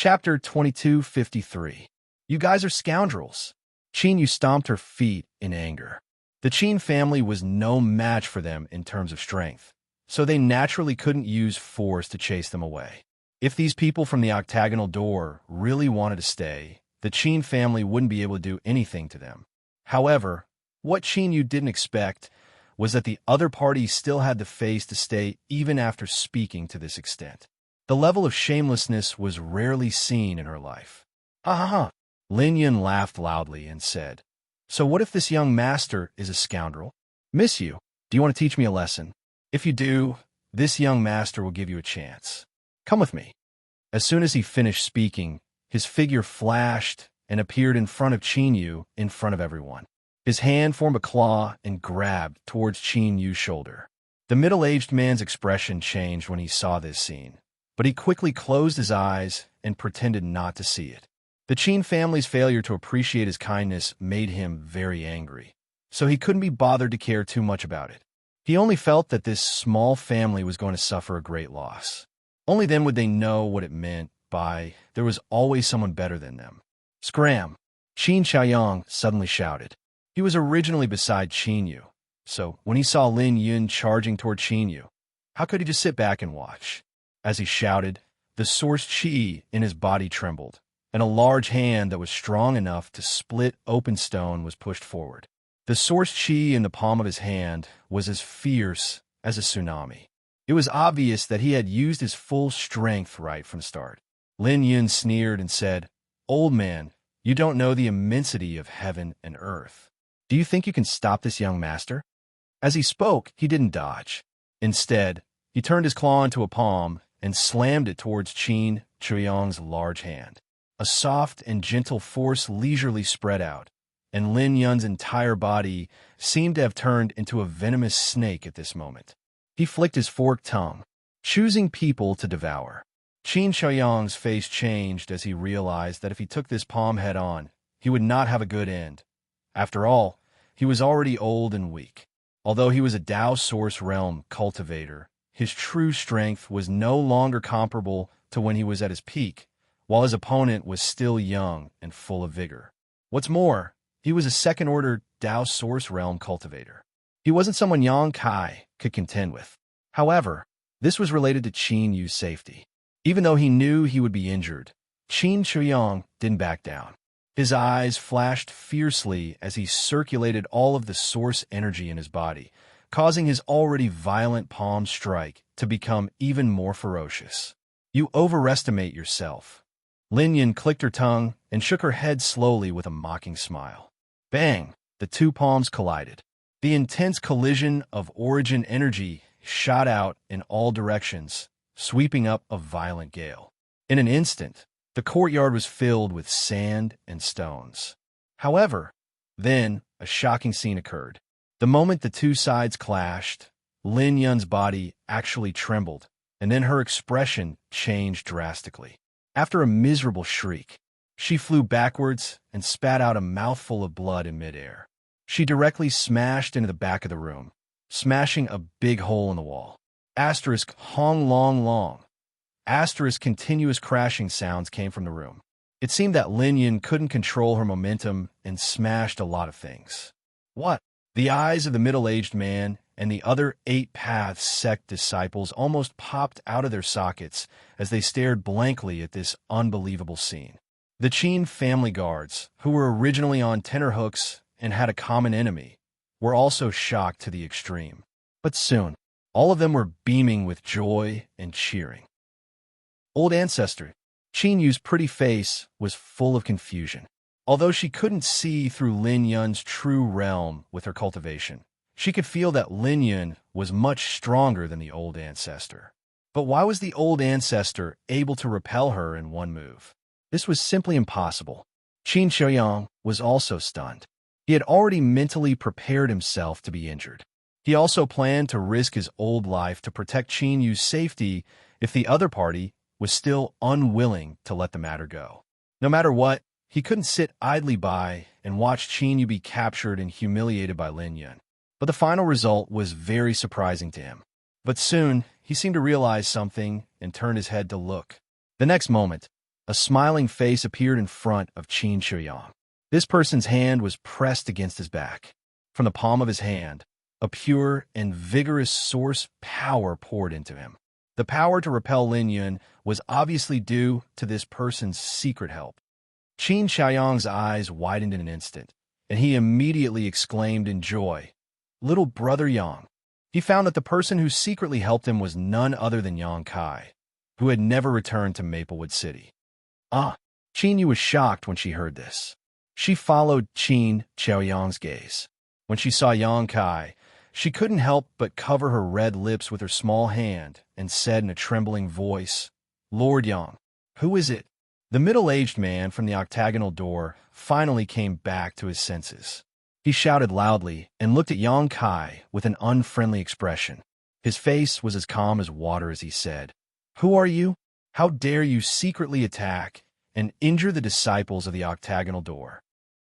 Chapter 2253. You guys are scoundrels. Yu stomped her feet in anger. The Qin family was no match for them in terms of strength, so they naturally couldn't use force to chase them away. If these people from the octagonal door really wanted to stay, the Qin family wouldn't be able to do anything to them. However, what Yu didn't expect was that the other party still had the face to stay even after speaking to this extent. The level of shamelessness was rarely seen in her life. Ha ha ha! Lin Yun laughed loudly and said, "So what if this young master is a scoundrel? Miss you, do you want to teach me a lesson? If you do, this young master will give you a chance. Come with me." As soon as he finished speaking, his figure flashed and appeared in front of Yu in front of everyone. His hand formed a claw and grabbed towards Yu's shoulder. The middle-aged man's expression changed when he saw this scene, but he quickly closed his eyes and pretended not to see it. The Qin family's failure to appreciate his kindness made him very angry, so he couldn't be bothered to care too much about it. He only felt that this small family was going to suffer a great loss. Only then would they know what it meant by there was always someone better than them. Scram! Xianxia suddenly shouted. He was originally beside Yu, so when he saw Lin Yun charging toward Yu, how could he just sit back and watch? As he shouted, the source qi in his body trembled, and a large hand that was strong enough to split open stone was pushed forward. The source qi in the palm of his hand was as fierce as a tsunami. It was obvious that he had used his full strength right from the start. Lin Yun sneered and said, "Old man, you don't know the immensity of heaven and earth. Do you think you can stop this young master?" As he spoke, he didn't dodge. Instead, he turned his claw into a palm and slammed it towards Qin Chuyang's large hand. A soft and gentle force leisurely spread out, and Lin Yun's entire body seemed to have turned into a venomous snake at this moment. He flicked his forked tongue, choosing people to devour. Qin Chuyang's face changed as he realized that if he took this palm head-on, he would not have a good end. After all, he was already old and weak. Although he was a Dao Source Realm cultivator, his true strength was no longer comparable to when he was at his peak, while his opponent was still young and full of vigor. What's more, he was a second-order Dao Source Realm cultivator. He wasn't someone Yang Kai could contend with. However, this was related to Qin Yu's safety. Even though he knew he would be injured, Qin Chuyang didn't back down. His eyes flashed fiercely as he circulated all of the source energy in his body, causing his already violent palm strike to become even more ferocious. "You overestimate yourself." Lin Yun clicked her tongue and shook her head slowly with a mocking smile. Bang! The two palms collided. The intense collision of origin energy shot out in all directions, sweeping up a violent gale. In an instant, the courtyard was filled with sand and stones. However, then a shocking scene occurred. The moment the two sides clashed, Lin Yun's body actually trembled, and then her expression changed drastically. After a miserable shriek, she flew backwards and spat out a mouthful of blood in midair. She directly smashed into the back of the room, smashing a big hole in the wall. Asterisk Hong Long Long. Asterisk continuous crashing sounds came from the room. It seemed that Lin Yun couldn't control her momentum and smashed a lot of things. What? The eyes of the middle-aged man and the other 8 Paths sect disciples almost popped out of their sockets as they stared blankly at this unbelievable scene. The Qin family guards, who were originally on tenterhooks and had a common enemy, were also shocked to the extreme. But soon, all of them were beaming with joy and cheering. Old ancestor, Qin Yu's pretty face was full of confusion. Although she couldn't see through Lin Yun's true realm with her cultivation, she could feel that Lin Yun was much stronger than the old ancestor. But why was the old ancestor able to repel her in one move? This was simply impossible. Qin Chuyang was also stunned. He had already mentally prepared himself to be injured. He also planned to risk his old life to protect Qin Yu's safety if the other party was still unwilling to let the matter go. No matter what, he couldn't sit idly by and watch Qin Yu be captured and humiliated by Lin Yun. But the final result was very surprising to him. But soon, he seemed to realize something and turned his head to look. The next moment, A smiling face appeared in front of Xianxia. This person's hand was pressed against his back. From the palm of his hand, a pure and vigorous source power poured into him. The power to repel Lin Yun was obviously due to this person's secret help. Qin Xiaoyang's eyes widened in an instant, and he immediately exclaimed in joy, "Little brother Yang." He found that the person who secretly helped him was none other than Yang Kai, who had never returned to Maplewood City. Qin Yu was shocked when she heard this. She followed Qin Xiaoyang's gaze. When she saw Yang Kai, she couldn't help but cover her red lips with her small hand and said in a trembling voice, "Lord Yang, who is it?" The middle-aged man from the octagonal door finally came back to his senses. He shouted loudly and looked at Yang Kai with an unfriendly expression. His face was as calm as water as he said, "Who are you? How dare you secretly attack and injure the disciples of the octagonal door?"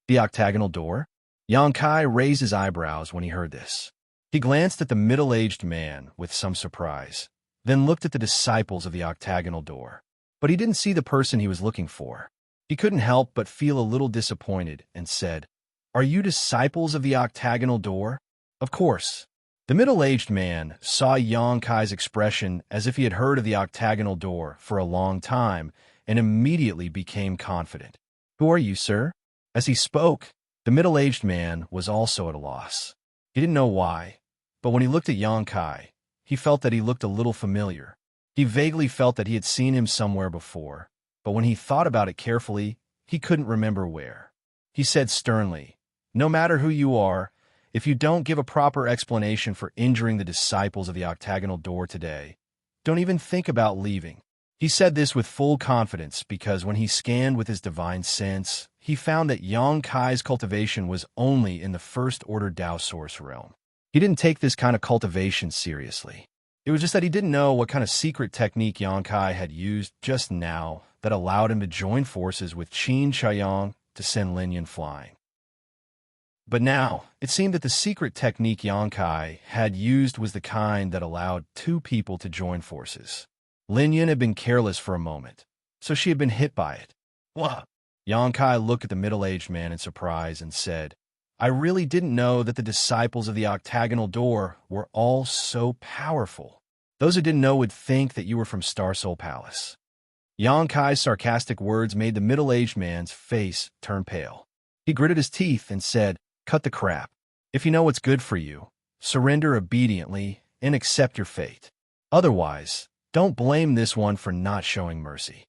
The octagonal door? Yang Kai raised his eyebrows when he heard this. He glanced at the middle-aged man with some surprise, then looked at the disciples of the octagonal door. But he didn't see the person he was looking for. He couldn't help but feel a little disappointed and said, "Are you disciples of the octagonal door?" "Of course." The middle-aged man saw Yang Kai's expression as if he had heard of the octagonal door for a long time and immediately became confident. "Who are you, sir?" As he spoke, the middle-aged man was also at a loss. He didn't know why, but when he looked at Yang Kai, he felt that he looked a little familiar. He vaguely felt that he had seen him somewhere before, but when he thought about it carefully, he couldn't remember where. He said sternly, "No matter who you are, if you don't give a proper explanation for injuring the disciples of the octagonal door today, don't even think about leaving." He said this with full confidence because when he scanned with his divine sense, he found that Yang Kai's cultivation was only in the first-order Dao source realm. He didn't take this kind of cultivation seriously. It was just that he didn't know what kind of secret technique Yang Kai had used just now that allowed him to join forces with Qin Xiaoyang to send Lin Yun flying. But now, it seemed that the secret technique Yang Kai had used was the kind that allowed two people to join forces. Lin Yun had been careless for a moment, so she had been hit by it. "What?" Yang Kai looked at the middle-aged man in surprise and said, "I really didn't know that the disciples of the octagonal door were all so powerful. Those who didn't know would think that you were from Star Soul Palace." Yang Kai's sarcastic words made the middle-aged man's face turn pale. He gritted his teeth and said, "Cut the crap. If you know what's good for you, surrender obediently and accept your fate. Otherwise, don't blame this one for not showing mercy."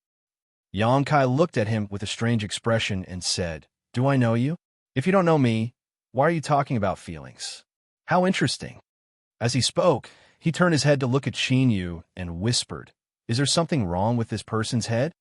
Yang Kai looked at him with a strange expression and said, "Do I know you? If you don't know me, why are you talking about feelings? How interesting." As he spoke, he turned his head to look at Qin Yu and whispered, "Is there something wrong with this person's head?"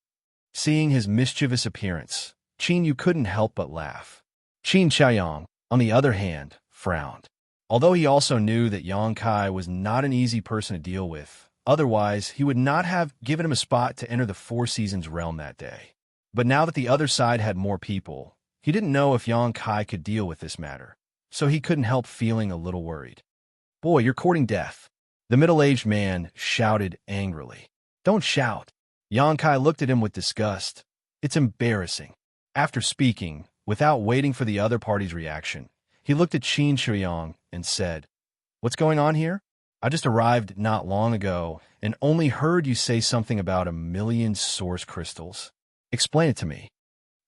Seeing his mischievous appearance, Qin Yu couldn't help but laugh. Qin Xiaoyang, on the other hand, frowned. Although he also knew that Yang Kai was not an easy person to deal with, otherwise he would not have given him a spot to enter the Four Seasons realm that day. But now that the other side had more people, he didn't know if Yang Kai could deal with this matter, so he couldn't help feeling a little worried. "Boy, you're courting death." The middle-aged man shouted angrily. "Don't shout." Yang Kai looked at him with disgust. "It's embarrassing." After speaking, without waiting for the other party's reaction, he looked at Qin Xiaoyang and said, "What's going on here? I just arrived not long ago and only heard you say something about 1,000,000 source crystals. Explain it to me."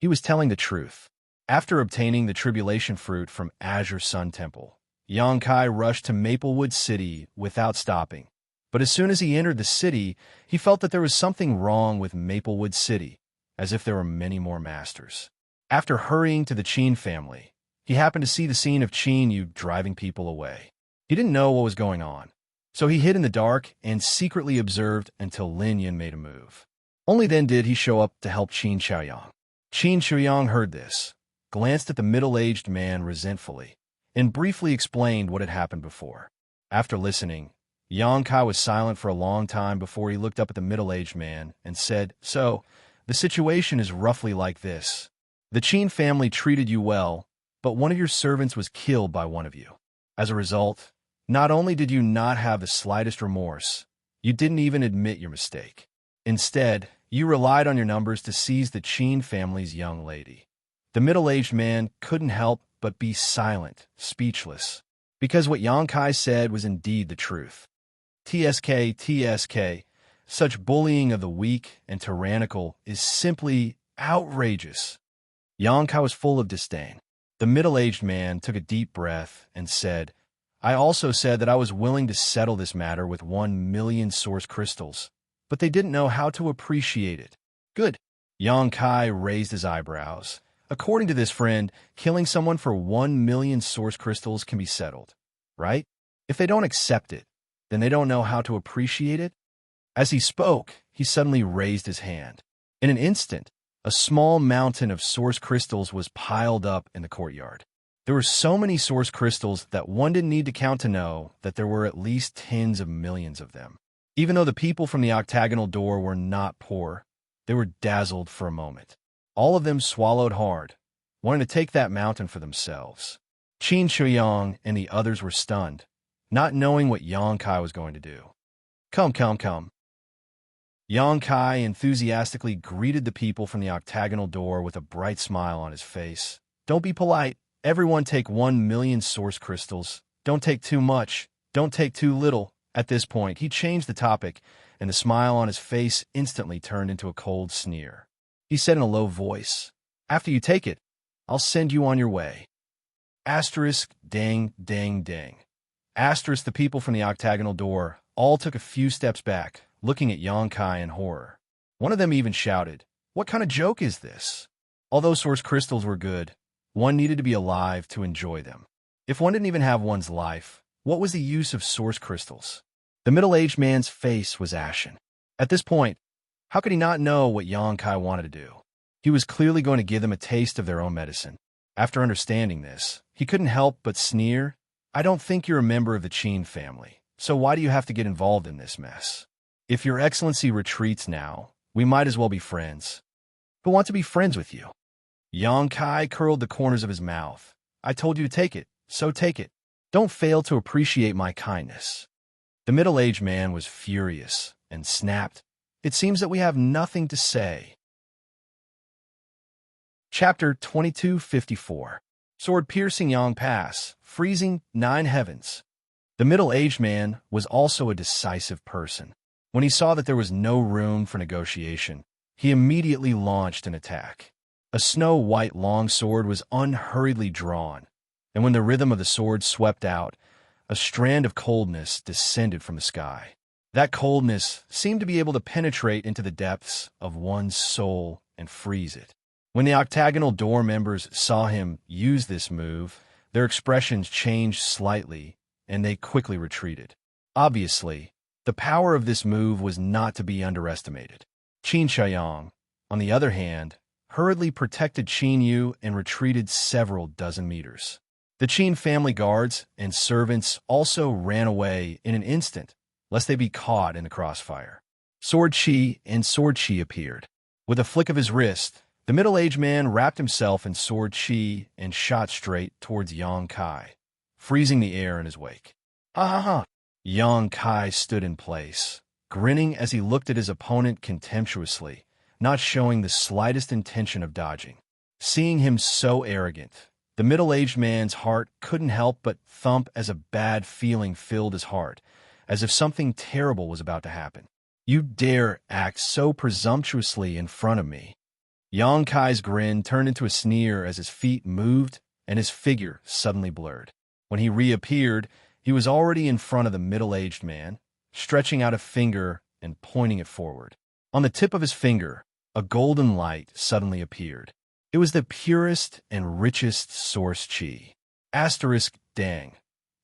He was telling the truth. After obtaining the tribulation fruit from Azure Sun Temple, Yang Kai rushed to Maplewood City without stopping. But as soon as he entered the city, he felt that there was something wrong with Maplewood City, as if there were many more masters. After hurrying to the Qin family, he happened to see the scene of Qin Yu driving people away. He didn't know what was going on, so he hid in the dark and secretly observed until Lin Yun made a move. Only then did he show up to help Qin Xiaoyang. Qin Xiaoyang heard this, glanced at the middle-aged man resentfully, and briefly explained what had happened before. After listening, Yang Kai was silent for a long time before he looked up at the middle-aged man and said, "So, the situation is roughly like this. The Qin family treated you well, but one of your servants was killed by one of you. As a result, not only did you not have the slightest remorse, you didn't even admit your mistake. Instead, You relied on your numbers to seize the Qin family's young lady. The middle-aged man couldn't help but be silent, speechless, because what Yang Kai said was indeed the truth. TSK, such bullying of the weak and tyrannical is simply outrageous. Yang Kai was full of disdain. The middle-aged man took a deep breath and said, I also said that I was willing to settle this matter with 1,000,000 source crystals, but they didn't know how to appreciate it. Good. Yang Kai raised his eyebrows. According to this friend, killing someone for 1,000,000 source crystals can be settled, right? If they don't accept it, then they don't know how to appreciate it? As he spoke, he suddenly raised his hand. In an instant, a small mountain of source crystals was piled up in the courtyard. There were so many source crystals that one didn't need to count to know that there were at least tens of millions of them. Even though the people from the octagonal door were not poor, they were dazzled for a moment. All of them swallowed hard, wanting to take that mountain for themselves. Qin Shuyang and the others were stunned, not knowing what Yang Kai was going to do. Come. Yang Kai enthusiastically greeted the people from the octagonal door with a bright smile on his face. Don't be polite. Everyone take 1,000,000 source crystals. Don't take too much. Don't take too little. At this point, he changed the topic, and the smile on his face instantly turned into a cold sneer. He said in a low voice, After you take it, I'll send you on your way. Asterisk, dang. Asterisk, the people from the octagonal door all took a few steps back, looking at Yang Kai in horror. One of them even shouted, What kind of joke is this? Although source crystals were good, one needed to be alive to enjoy them. If one didn't even have one's life, what was the use of source crystals? The middle-aged man's face was ashen. At this point, how could he not know what Yang Kai wanted to do? He was clearly going to give them a taste of their own medicine. After understanding this, he couldn't help but sneer. I don't think you're a member of the Qin family, so why do you have to get involved in this mess? If your excellency retreats now, we might as well be friends. Who want to be friends with you? Yang Kai curled the corners of his mouth. I told you to take it, so take it. Don't fail to appreciate my kindness. The middle-aged man was furious and snapped. It seems that we have nothing to say. Chapter 2254. Sword-piercing Yang Pass, freezing 9 heavens. The middle-aged man was also a decisive person. When he saw that there was no room for negotiation, he immediately launched an attack. A snow-white longsword was unhurriedly drawn, and when the rhythm of the sword swept out, a strand of coldness descended from the sky. That coldness seemed to be able to penetrate into the depths of one's soul and freeze it. When the octagonal door members saw him use this move, their expressions changed slightly, and they quickly retreated. Obviously, the power of this move was not to be underestimated. Xianxia, on the other hand, hurriedly protected Qin Yu and retreated several dozen meters. The Qin family guards and servants also ran away in an instant, lest they be caught in the crossfire. Sword Qi appeared. With a flick of his wrist, the middle-aged man wrapped himself in Sword Qi and shot straight towards Yang Kai, freezing the air in his wake. Ha! Yang Kai stood in place, grinning as he looked at his opponent contemptuously, not showing the slightest intention of dodging. Seeing him so arrogant, the middle-aged man's heart couldn't help but thump as a bad feeling filled his heart, as if something terrible was about to happen. You dare act so presumptuously in front of me. Yang Kai's grin turned into a sneer as his feet moved and his figure suddenly blurred. When he reappeared, he was already in front of the middle-aged man, stretching out a finger and pointing it forward. On the tip of his finger, a golden light suddenly appeared. It was the purest and richest source qi. Asterisk dang.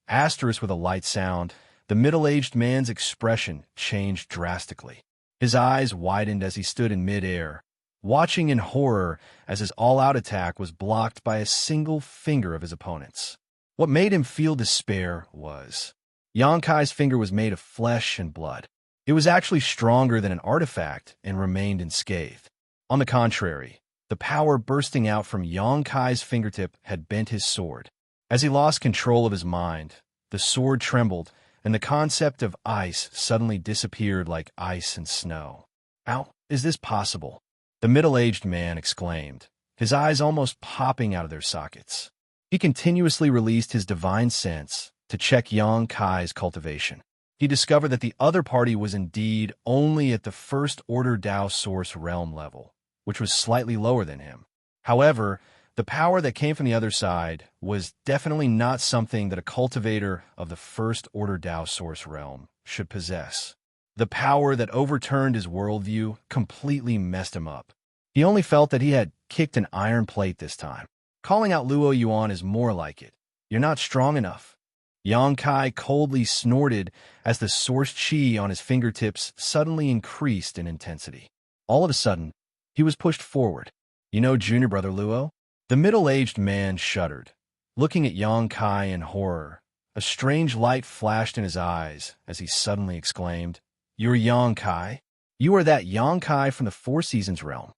Asterisk with a light sound, the middle-aged man's expression changed drastically. His eyes widened as he stood in mid-air, watching in horror as his all-out attack was blocked by a single finger of his opponent's. What made him feel despair was Yang Kai's finger was made of flesh and blood. It was actually stronger than an artifact and remained unscathed. On the contrary, the power bursting out from Yang Kai's fingertip had bent his sword. As he lost control of his mind, the sword trembled, and the concept of ice suddenly disappeared like ice and snow. Ow! is this possible?" the middle-aged man exclaimed, his eyes almost popping out of their sockets. He continuously released his divine sense to check Yang Kai's cultivation. He discovered that the other party was indeed only at the first-order Dao source realm level, which was slightly lower than him. However, the power that came from the other side was definitely not something that a cultivator of the first-order Dao source realm should possess. The power that overturned his worldview completely messed him up. He only felt that he had kicked an iron plate this time. Calling out Luo Yuan is more like it. "You're not strong enough." Yang Kai coldly snorted as the source qi on his fingertips suddenly increased in intensity. All of a sudden, he was pushed forward. "You know junior brother Luo?" The middle-aged man shuddered, looking at Yang Kai in horror. A strange light flashed in his eyes as he suddenly exclaimed, "You're Yang Kai? You are that Yang Kai from the Four Seasons realm."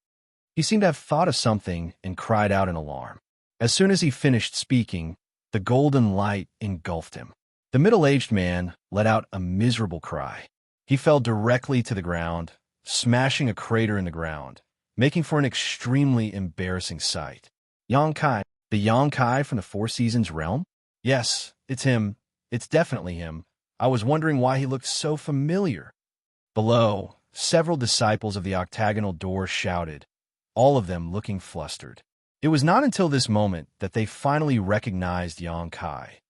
He seemed to have thought of something and cried out in alarm. As soon as he finished speaking, the golden light engulfed him. The middle-aged man let out a miserable cry. He fell directly to the ground, smashing a crater in the ground, making for an extremely embarrassing sight. "Yang Kai, the Yang Kai from the Four Seasons realm?" "Yes, it's him. It's definitely him. I was wondering why he looked so familiar." Below, several disciples of the octagonal door shouted, all of them looking flustered. It was not until this moment that they finally recognized Yang Kai.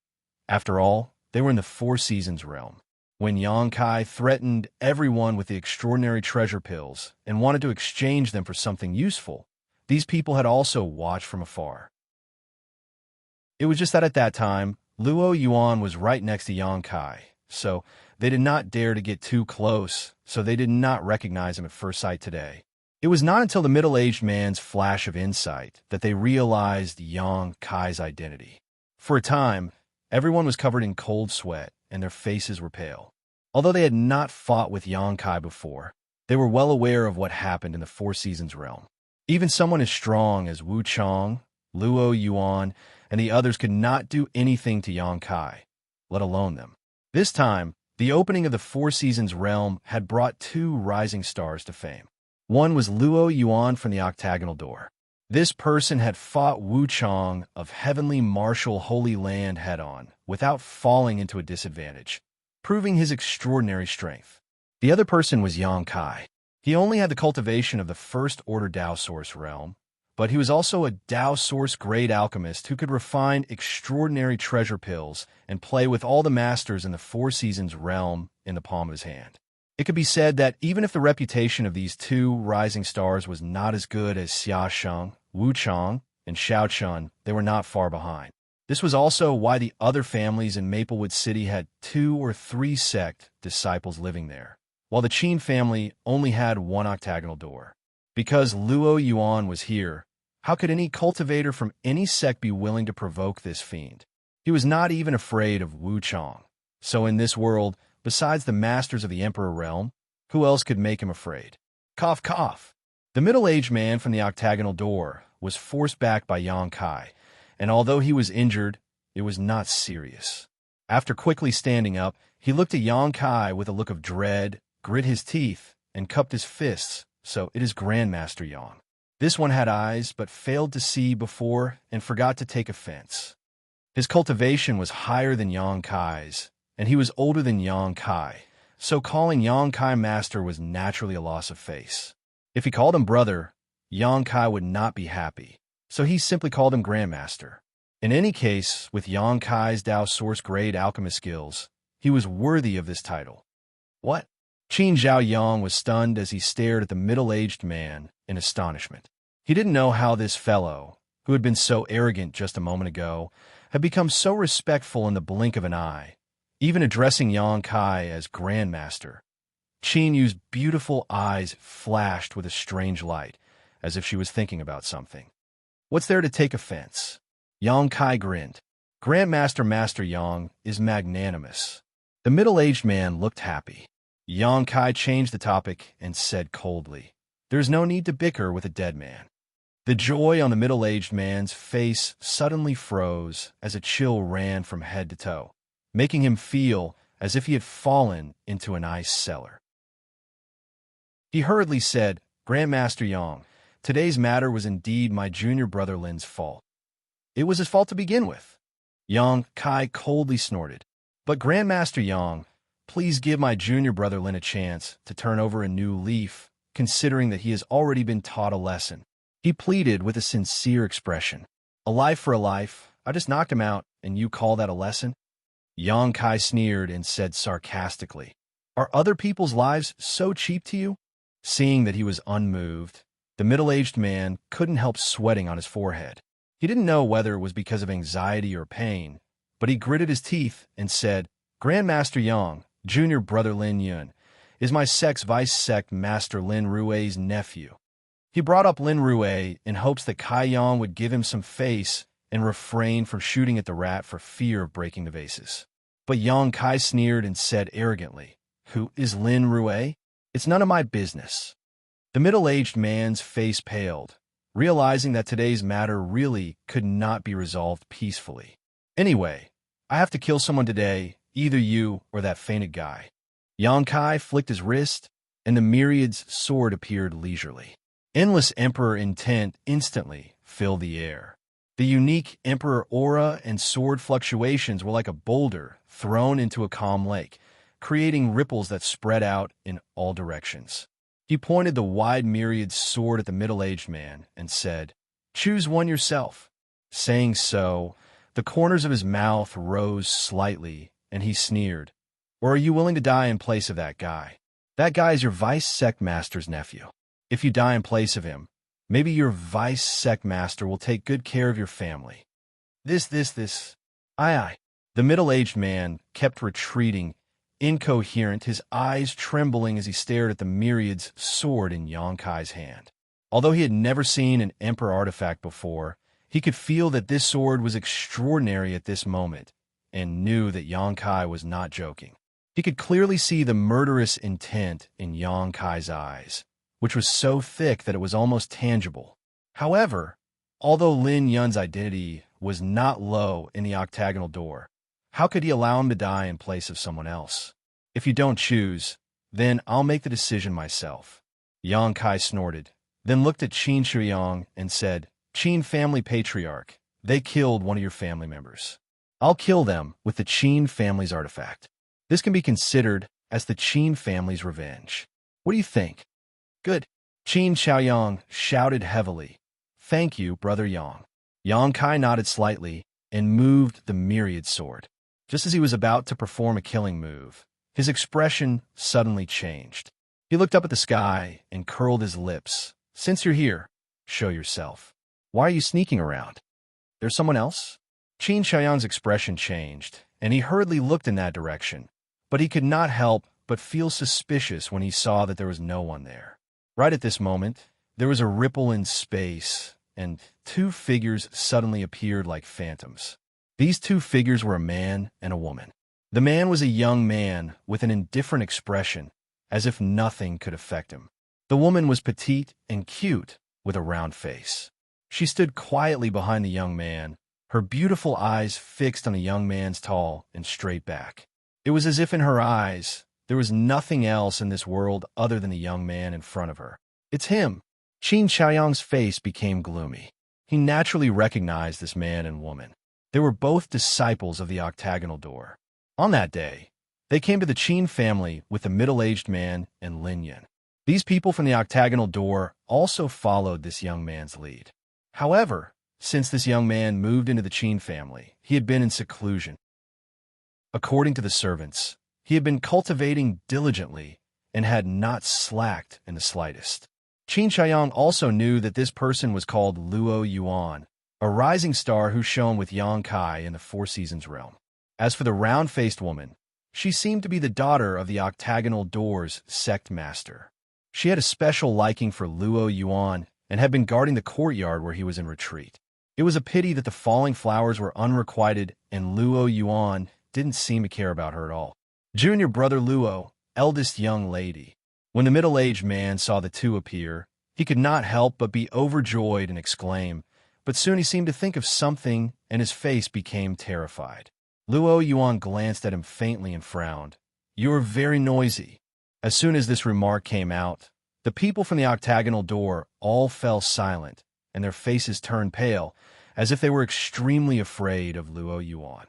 After all, they were in the Four Seasons realm. When Yang Kai threatened everyone with the extraordinary treasure pills and wanted to exchange them for something useful, these people had also watched from afar. It was just that at that time, Luo Yuan was right next to Yang Kai, so they did not dare to get too close, so they did not recognize him at first sight today. It was not until the middle-aged man's flash of insight that they realized Yang Kai's identity. For a time, everyone was covered in cold sweat, and their faces were pale. Although they had not fought with Yang Kai before, they were well aware of what happened in the Four Seasons realm. Even someone as strong as Wu Chang, Luo Yuan, and the others could not do anything to Yang Kai, let alone them. This time, the opening of the Four Seasons realm had brought two rising stars to fame. One was Luo Yuan from the octagonal door. This person had fought Wu Chang of Heavenly Martial Holy Land head-on without falling into a disadvantage, proving his extraordinary strength. The other person was Yang Kai. He only had the cultivation of the first-order Dao Source realm, but he was also a Dao Source grade alchemist who could refine extraordinary treasure pills and play with all the masters in the Four Seasons realm in the palm of his hand. It could be said that even if the reputation of these two rising stars was not as good as Xianxia, Wu Chang, and Xiaochun, they were not far behind. This was also why the other families in Maplewood City had 2 or 3 sect disciples living there, while the Qin family only had one octagonal door. Because Luo Yuan was here, how could any cultivator from any sect be willing to provoke this fiend? He was not even afraid of Wu Chang. So in this world, besides the masters of the Emperor realm, who else could make him afraid? Cough, cough. The middle-aged man from the octagonal door was forced back by Yang Kai, and although he was injured, it was not serious. After quickly standing up, he looked at Yang Kai with a look of dread, grit his teeth, and cupped his fists. "So it is Grandmaster Yang." This one had eyes, but failed to see before and forgot to take offense. His cultivation was higher than Yang Kai's, and he was older than Yang Kai, so calling Yang Kai master was naturally a loss of face. If he called him brother, Yang Kai would not be happy, so he simply called him Grandmaster. In any case, with Yang Kai's Dao Source grade alchemist skills, he was worthy of this title. What? Qin Zhao Yang was stunned as he stared at the middle-aged man in astonishment. He didn't know how this fellow, who had been so arrogant just a moment ago, had become so respectful in the blink of an eye, even addressing Yang Kai as Grandmaster. Qin Yu's beautiful eyes flashed with a strange light, as if she was thinking about something. What's there to take offense? Yang Kai grinned. Grandmaster Master Yang is magnanimous. The middle-aged man looked happy. Yang Kai changed the topic and said coldly, "There's no need to bicker with a dead man." The joy on the middle-aged man's face suddenly froze as a chill ran from head to toe, making him feel as if he had fallen into an ice cellar. He hurriedly said, Grandmaster Yang, today's matter was indeed my junior brother Lin's fault. It was his fault to begin with. Yang Kai coldly snorted. But Grandmaster Yang, please give my junior brother Lin a chance to turn over a new leaf, considering that he has already been taught a lesson. He pleaded with a sincere expression. A life for a life. I just knocked him out, and you call that a lesson? Yang Kai sneered and said sarcastically, Are other people's lives so cheap to you? Seeing that he was unmoved, the middle-aged man couldn't help sweating on his forehead. He didn't know whether it was because of anxiety or pain, but he gritted his teeth and said, Grandmaster Yang, junior brother Lin Yun, is my sect's vice-sect master Lin Rui's nephew. He brought up Lin Rui in hopes that Kai Yang would give him some face and refrain from shooting at the rat for fear of breaking the vases. But Yang Kai sneered and said arrogantly, Who is Lin Rui? It's none of my business. The middle-aged man's face paled, realizing that today's matter really could not be resolved peacefully. Anyway, I have to kill someone today, either you or that fainted guy. Yang Kai flicked his wrist, and the myriad's sword appeared leisurely. Endless Emperor intent instantly filled the air. The unique Emperor aura and sword fluctuations were like a boulder thrown into a calm lake, creating ripples that spread out in all directions. He pointed the wide myriad sword at the middle-aged man and said, Choose one yourself. Saying so, the corners of his mouth rose slightly, and he sneered, Or are you willing to die in place of that guy? That guy is your vice-sect master's nephew. If you die in place of him, maybe your vice-sect master will take good care of your family. This. Aye. The middle-aged man kept retreating, incoherent, his eyes trembling as he stared at the myriad's sword in Yang Kai's hand. Although he had never seen an Emperor artifact before, he could feel that this sword was extraordinary at this moment, and knew that Yang Kai was not joking. He could clearly see the murderous intent in Yang Kai's eyes, which was so thick that it was almost tangible. However, although Lin Yun's identity was not low in the octagonal door, how could he allow him to die in place of someone else? If you don't choose, then I'll make the decision myself. Yang Kai snorted, then looked at Xianxia and said, Qin family patriarch, they killed one of your family members. I'll kill them with the Qin family's artifact. This can be considered as the Qin family's revenge. What do you think? Good. Qin Xiaoyang shouted heavily, Thank you, Brother Yang. Yang Kai nodded slightly and moved the myriad sword. Just as he was about to perform a killing move, his expression suddenly changed. He looked up at the sky and curled his lips. Since you're here, show yourself. Why are you sneaking around? There's someone else? Qin Xiaoyang's expression changed, and he hurriedly looked in that direction, but he could not help but feel suspicious when he saw that there was no one there. Right at this moment, there was a ripple in space, and two figures suddenly appeared like phantoms. These two figures were a man and a woman. The man was a young man with an indifferent expression, as if nothing could affect him. The woman was petite and cute, with a round face. She stood quietly behind the young man, her beautiful eyes fixed on the young man's tall and straight back. It was as if in her eyes, there was nothing else in this world other than the young man in front of her. It's him. Qin Xiaoyang's face became gloomy. He naturally recognized this man and woman. They were both disciples of the octagonal door. On that day, they came to the Qin family with the middle-aged man and Lin Yun. These people from the octagonal door also followed this young man's lead. However, since this young man moved into the Qin family, he had been in seclusion. According to the servants, he had been cultivating diligently and had not slacked in the slightest. Qin Xiaoyang also knew that this person was called Luo Yuan, a rising star who shone with Yang Kai in the Four Seasons realm. As for the round-faced woman, she seemed to be the daughter of the octagonal door's sect master. She had a special liking for Luo Yuan and had been guarding the courtyard where he was in retreat. It was a pity that the falling flowers were unrequited and Luo Yuan didn't seem to care about her at all. Junior brother Luo, eldest young lady. When the middle-aged man saw the two appear, he could not help but be overjoyed and exclaim, but soon he seemed to think of something and his face became terrified. Luo Yuan glanced at him faintly and frowned. You're very noisy. As soon as this remark came out, The people from the octagonal door all fell silent, and their faces turned pale, as if they were extremely afraid of Luo Yuan.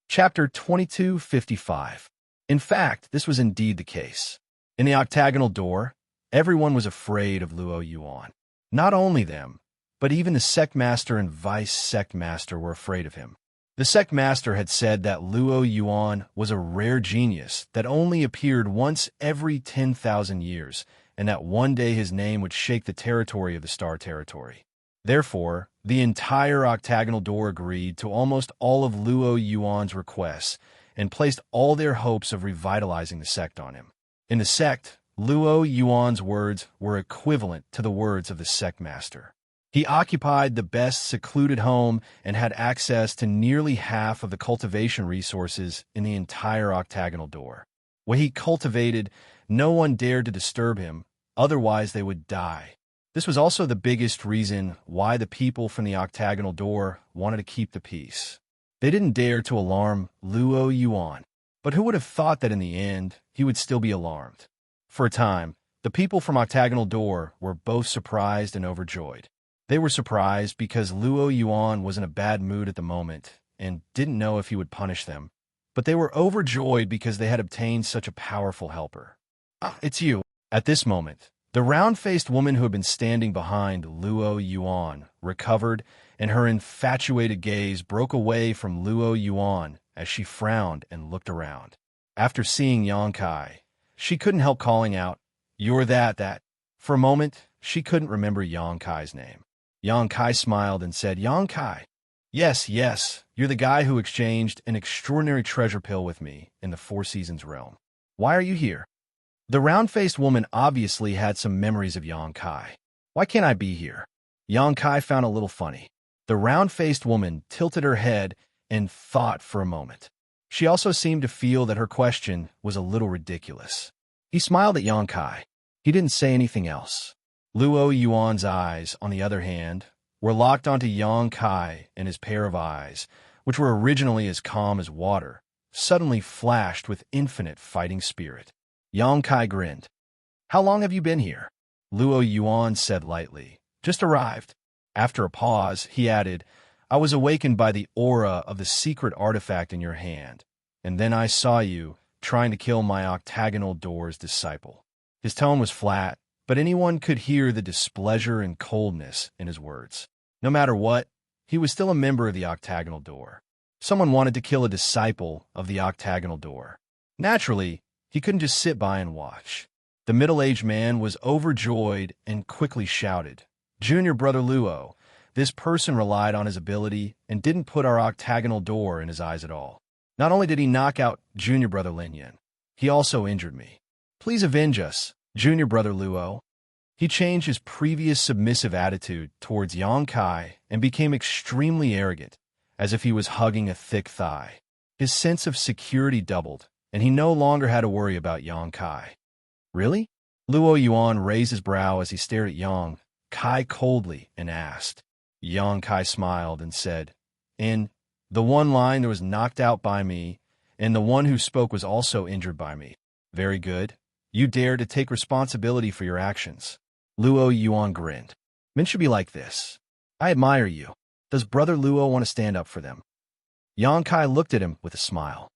Chapter 2255. In fact, this was indeed the case. In the octagonal door, everyone was afraid of Luo Yuan. Not only them, but even the sect master and vice sect master were afraid of him. The sect master had said that Luo Yuan was a rare genius that only appeared once every 10,000 years, and that one day his name would shake the territory of the Star Territory. Therefore, the entire octagonal door agreed to almost all of Luo Yuan's requests and placed all their hopes of revitalizing the sect on him. In the sect, Luo Yuan's words were equivalent to the words of the sect master. He occupied the best secluded home and had access to nearly half of the cultivation resources in the entire octagonal door. What he cultivated, no one dared to disturb him, otherwise they would die. This was also the biggest reason why the people from the octagonal door wanted to keep the peace. They didn't dare to alarm Luo Yuan, but who would have thought that in the end he would still be alarmed? For a time, the people from octagonal door were both surprised and overjoyed. They were surprised because Luo Yuan was in a bad mood at the moment and didn't know if he would punish them, but they were overjoyed because they had obtained such a powerful helper. "Ah, it's you." At this moment, the round-faced woman who had been standing behind Luo Yuan recovered, and her infatuated gaze broke away from Luo Yuan as she frowned and looked around. After seeing Xianxia, she couldn't help calling out, "You're that." For a moment, she couldn't remember Xianxia's name. Xianxia smiled and said, "Xianxia. Yes, you're the guy who exchanged an extraordinary treasure pill with me in the Four Seasons realm. Why are you here?" The round-faced woman obviously had some memories of Xianxia. "Why can't I be here?" Xianxia found a little funny. The round-faced woman tilted her head and thought for a moment. She also seemed to feel that her question was a little ridiculous. He smiled at Xianxia. He didn't say anything else. Luo Yuan's eyes, on the other hand, were locked onto Xianxia, and his pair of eyes, which were originally as calm as water, suddenly flashed with infinite fighting spirit. Xianxia grinned. "How long have you been here?" Luo Yuan said lightly. "Just arrived." After a pause, he added, "I was awakened by the aura of the secret artifact in your hand, and then I saw you trying to kill my octagonal door's disciple." His tone was flat, but anyone could hear the displeasure and coldness in his words. No matter what, he was still a member of the octagonal door. Someone wanted to kill a disciple of the octagonal door. Naturally, he couldn't just sit by and watch. The middle-aged man was overjoyed and quickly shouted, "Junior brother Luo, this person relied on his ability and didn't put our octagonal door in his eyes at all. Not only did he knock out junior brother Linyan, he also injured me. Please avenge us, junior brother Luo." He changed his previous submissive attitude towards Xianxia and became extremely arrogant, as if he was hugging a thick thigh. His sense of security doubled, and he no longer had to worry about Xianxia. "Really?" Luo Yuan raised his brow as he stared at Xianxia coldly and asked. Xianxia smiled and said, "In the one line that was knocked out by me, and the one who spoke was also injured by me." "Very good. You dare to take responsibility for your actions." Luo Yuan grinned. "Men should be like this. I admire you. Does brother Luo want to stand up for them?" Xianxia looked at him with a smile.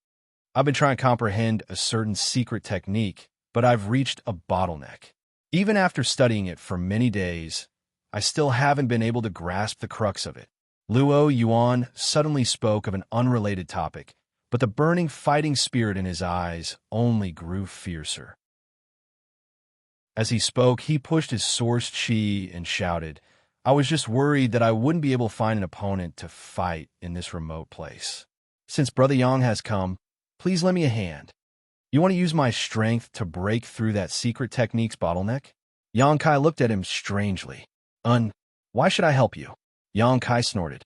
"I've been trying to comprehend a certain secret technique, but I've reached a bottleneck. Even after studying it for many days, I still haven't been able to grasp the crux of it." Luo Yuan suddenly spoke of an unrelated topic, but the burning fighting spirit in his eyes only grew fiercer. As he spoke, he pushed his source chi and shouted, "I was just worried that I wouldn't be able to find an opponent to fight in this remote place. Since Brother Yang has come, please lend me a hand. You want to use my strength to break through that secret technique's bottleneck?" Xianxia looked at him strangely. Why should I help you?" Xianxia snorted.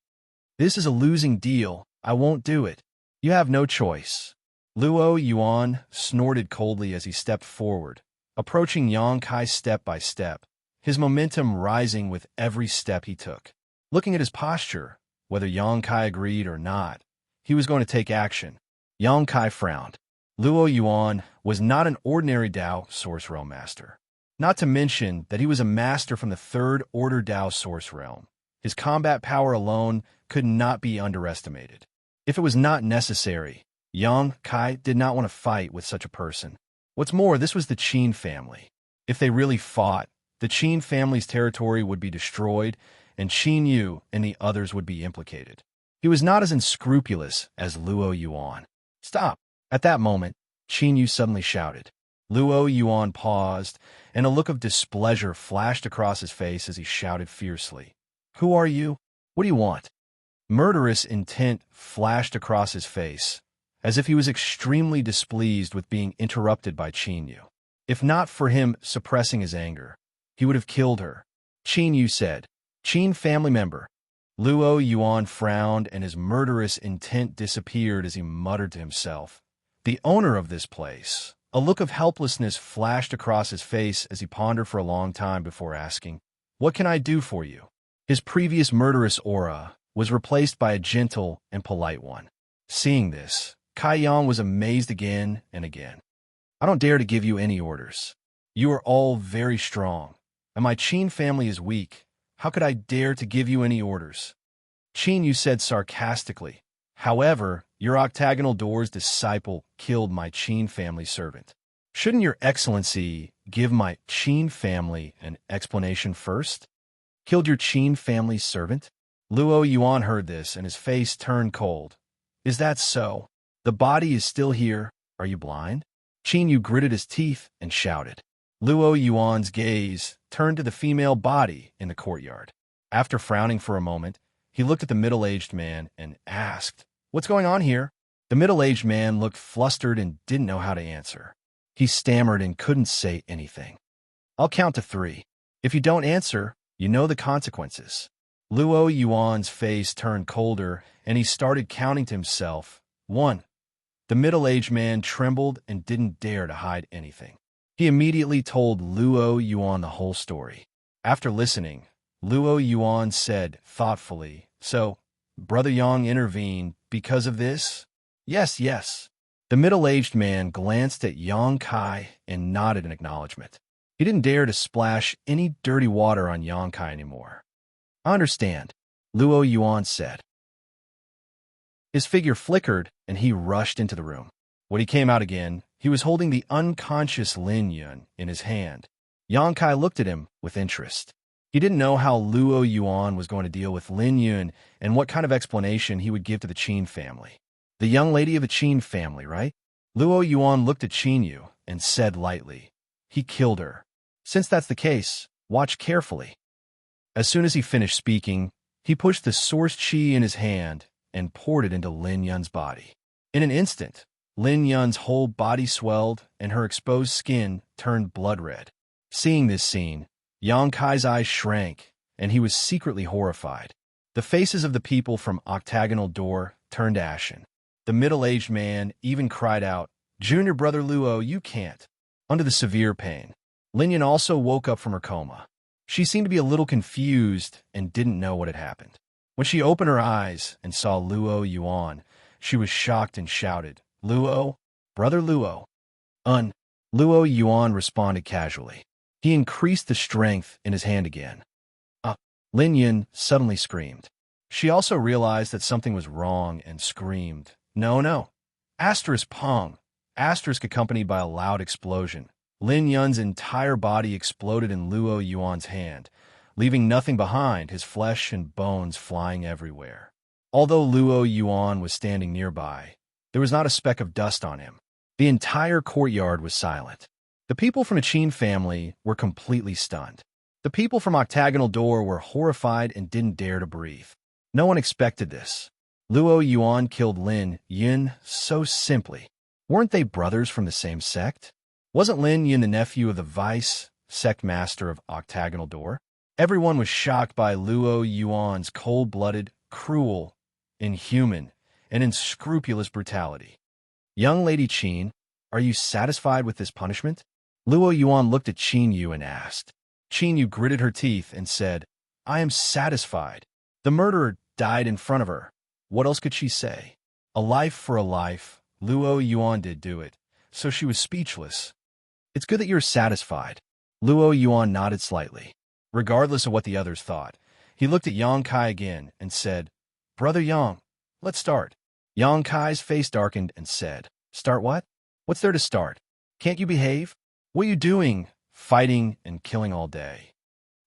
"This is a losing deal. I won't do it. You have no choice." Luo Yuan snorted coldly as he stepped forward, approaching Xianxia step by step, his momentum rising with every step he took. Looking at his posture, whether Xianxia agreed or not, he was going to take action. Xianxia frowned. Luo Yuan was not an ordinary Dao Source Realm master. Not to mention that he was a master from the Third Order Dao Source Realm. His combat power alone could not be underestimated. If it was not necessary, Yang Kai did not want to fight with such a person. What's more, this was the Qin family. If they really fought, the Qin family's territory would be destroyed, and Qin Yu and the others would be implicated. He was not as unscrupulous as Luo Yuan. Stop! At that moment, Qin Yu suddenly shouted. Luo Yuan paused, and a look of displeasure flashed across his face as he shouted fiercely. Who are you? What do you want? Murderous intent flashed across his face, as if he was extremely displeased with being interrupted by Qin Yu. If not for him suppressing his anger, he would have killed her. Qin Yu said, Qin family member. Luo Yuan frowned, and his murderous intent disappeared as he muttered to himself. The owner of this place. A look of helplessness flashed across his face as he pondered for a long time before asking, What can I do for you? His previous murderous aura was replaced by a gentle and polite one. Seeing this, Kai Yang was amazed again and again. I don't dare to give you any orders. You are all very strong, and my Qin family is weak. How could I dare to give you any orders? Qin Yu said sarcastically. However, your octagonal door's disciple killed my Qin family servant. Shouldn't your excellency give my Qin family an explanation first? Killed your Qin family's servant? Luo Yuan heard this, and his face turned cold. Is that so? The body is still here. Are you blind? Qin Yu gritted his teeth and shouted. Luo Yuan's gaze turned to the female body in the courtyard. After frowning for a moment, he looked at the middle-aged man and asked, What's going on here? The middle-aged man looked flustered and didn't know how to answer. He stammered and couldn't say anything. I'll count to 3. If you don't answer, you know the consequences. Luo Yuan's face turned colder, and he started counting to himself. 1. The middle-aged man trembled and didn't dare to hide anything. He immediately told Luo Yuan the whole story. After listening, Luo Yuan said thoughtfully, So, Brother Yang intervened because of this? Yes, yes. The middle-aged man glanced at Yang Kai and nodded in acknowledgement. He didn't dare to splash any dirty water on Yang Kai anymore. I understand, Luo Yuan said. His figure flickered, and he rushed into the room. When he came out again, he was holding the unconscious Lin Yun in his hand. Yang Kai looked at him with interest. He didn't know how Luo Yuan was going to deal with Lin Yun and what kind of explanation he would give to the Qin family. The young lady of the Qin family, right? Luo Yuan looked at Qin Yu and said lightly, He killed her. Since that's the case, watch carefully. As soon as he finished speaking, he pushed the source qi in his hand and poured it into Lin Yun's body. In an instant, Lin Yun's whole body swelled and her exposed skin turned blood red. Seeing this scene, Yang Kai's eyes shrank, and he was secretly horrified. The faces of the people from Octagonal Door turned ashen. The middle-aged man even cried out, Junior Brother Luo, you can't. Under the severe pain, Lin Yun also woke up from her coma. She seemed to be a little confused and didn't know what had happened. When she opened her eyes and saw Luo Yuan, she was shocked and shouted, Luo, Brother Luo. Luo Yuan responded casually. He increased the strength in his hand again. Lin Yun suddenly screamed. She also realized that something was wrong and screamed, No, no. Asterisk Pong. Asterisk accompanied by a loud explosion. Lin Yun's entire body exploded in Luo Yuan's hand, leaving nothing behind, his flesh and bones flying everywhere. Although Luo Yuan was standing nearby, there was not a speck of dust on him. The entire courtyard was silent. The people from the Qin family were completely stunned. The people from Octagonal Door were horrified and didn't dare to breathe. No one expected this. Luo Yuan killed Lin Yun so simply. Weren't they brothers from the same sect? Wasn't Lin Yun the nephew of the vice sect master of Octagonal Door? Everyone was shocked by Luo Yuan's cold-blooded, cruel, inhuman, and unscrupulous brutality. Young Lady Qin, are you satisfied with this punishment? Luo Yuan looked at Qin Yu and asked. Qin Yu gritted her teeth and said, I am satisfied. The murderer died in front of her. What else could she say? A life for a life. Luo Yuan did do it, so she was speechless. It's good that you're satisfied. Luo Yuan nodded slightly. Regardless of what the others thought, he looked at Yang Kai again and said, Brother Yang, let's start. Yang Kai's face darkened and said, Start what? What's there to start? Can't you behave? What are you doing, fighting and killing all day?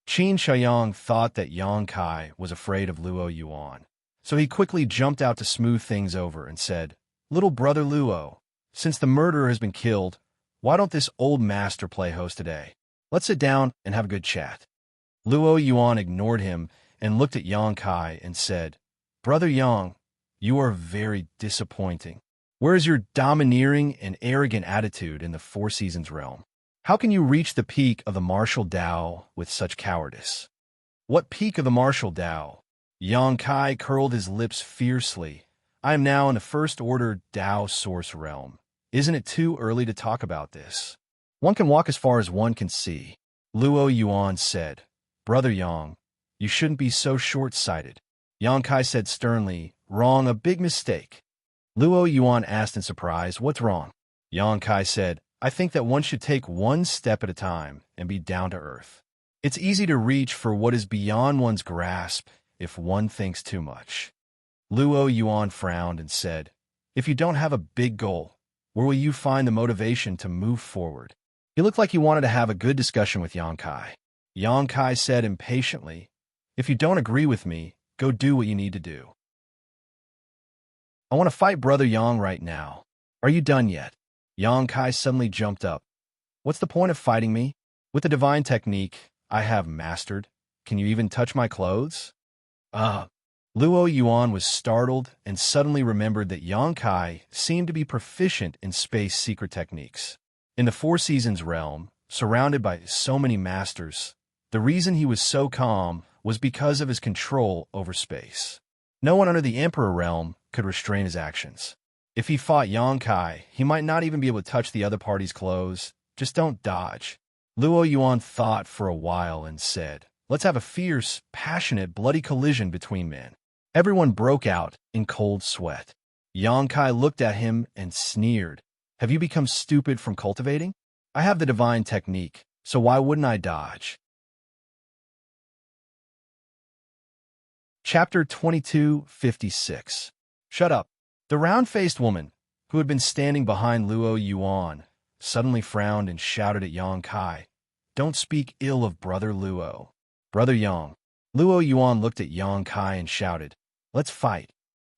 Qin Xiaoyang thought that Yang Kai was afraid of Luo Yuan, so he quickly jumped out to smooth things over and said, Little brother Luo, since the murderer has been killed, why don't this old master play host today? Let's sit down and have a good chat. Luo Yuan ignored him and looked at Yang Kai and said, Brother Yang, you are very disappointing. Where is your domineering and arrogant attitude in the Four Seasons realm? How can you reach the peak of the martial Dao with such cowardice? What peak of the martial Dao? Yang Kai curled his lips fiercely. I am now in the first order Dao source realm. Isn't it too early to talk about this? One can walk as far as one can see. Luo Yuan said, Brother Yang, you shouldn't be so short-sighted. Yang Kai said sternly, Wrong, a big mistake. Luo Yuan asked in surprise, What's wrong? Yang Kai said, I think that one should take one step at a time and be down to earth. It's easy to reach for what is beyond one's grasp if one thinks too much. Luo Yuan frowned and said, If you don't have a big goal, where will you find the motivation to move forward? He looked like he wanted to have a good discussion with Yang Kai. Yang Kai said impatiently, If you don't agree with me, go do what you need to do. I want to fight Brother Yang right now. Are you done yet? Yang Kai suddenly jumped up. What's the point of fighting me? With the divine technique I have mastered, can you even touch my clothes? Luo Yuan was startled and suddenly remembered that Yang Kai seemed to be proficient in space secret techniques. In the Four Seasons realm, surrounded by so many masters, the reason he was so calm was because of his control over space. No one under the Emperor realm could restrain his actions. If he fought Yang Kai, he might not even be able to touch the other party's clothes. Just don't dodge. Luo Yuan thought for a while and said, Let's have a fierce, passionate, bloody collision between men. Everyone broke out in cold sweat. Yang Kai looked at him and sneered. Have you become stupid from cultivating? I have the divine technique, so why wouldn't I dodge? Chapter 2256. Shut up. The round-faced woman, who had been standing behind Luo Yuan, suddenly frowned and shouted at Yang Kai, Don't speak ill of Brother Luo. Brother Yang. Luo Yuan looked at Yang Kai and shouted, Let's fight.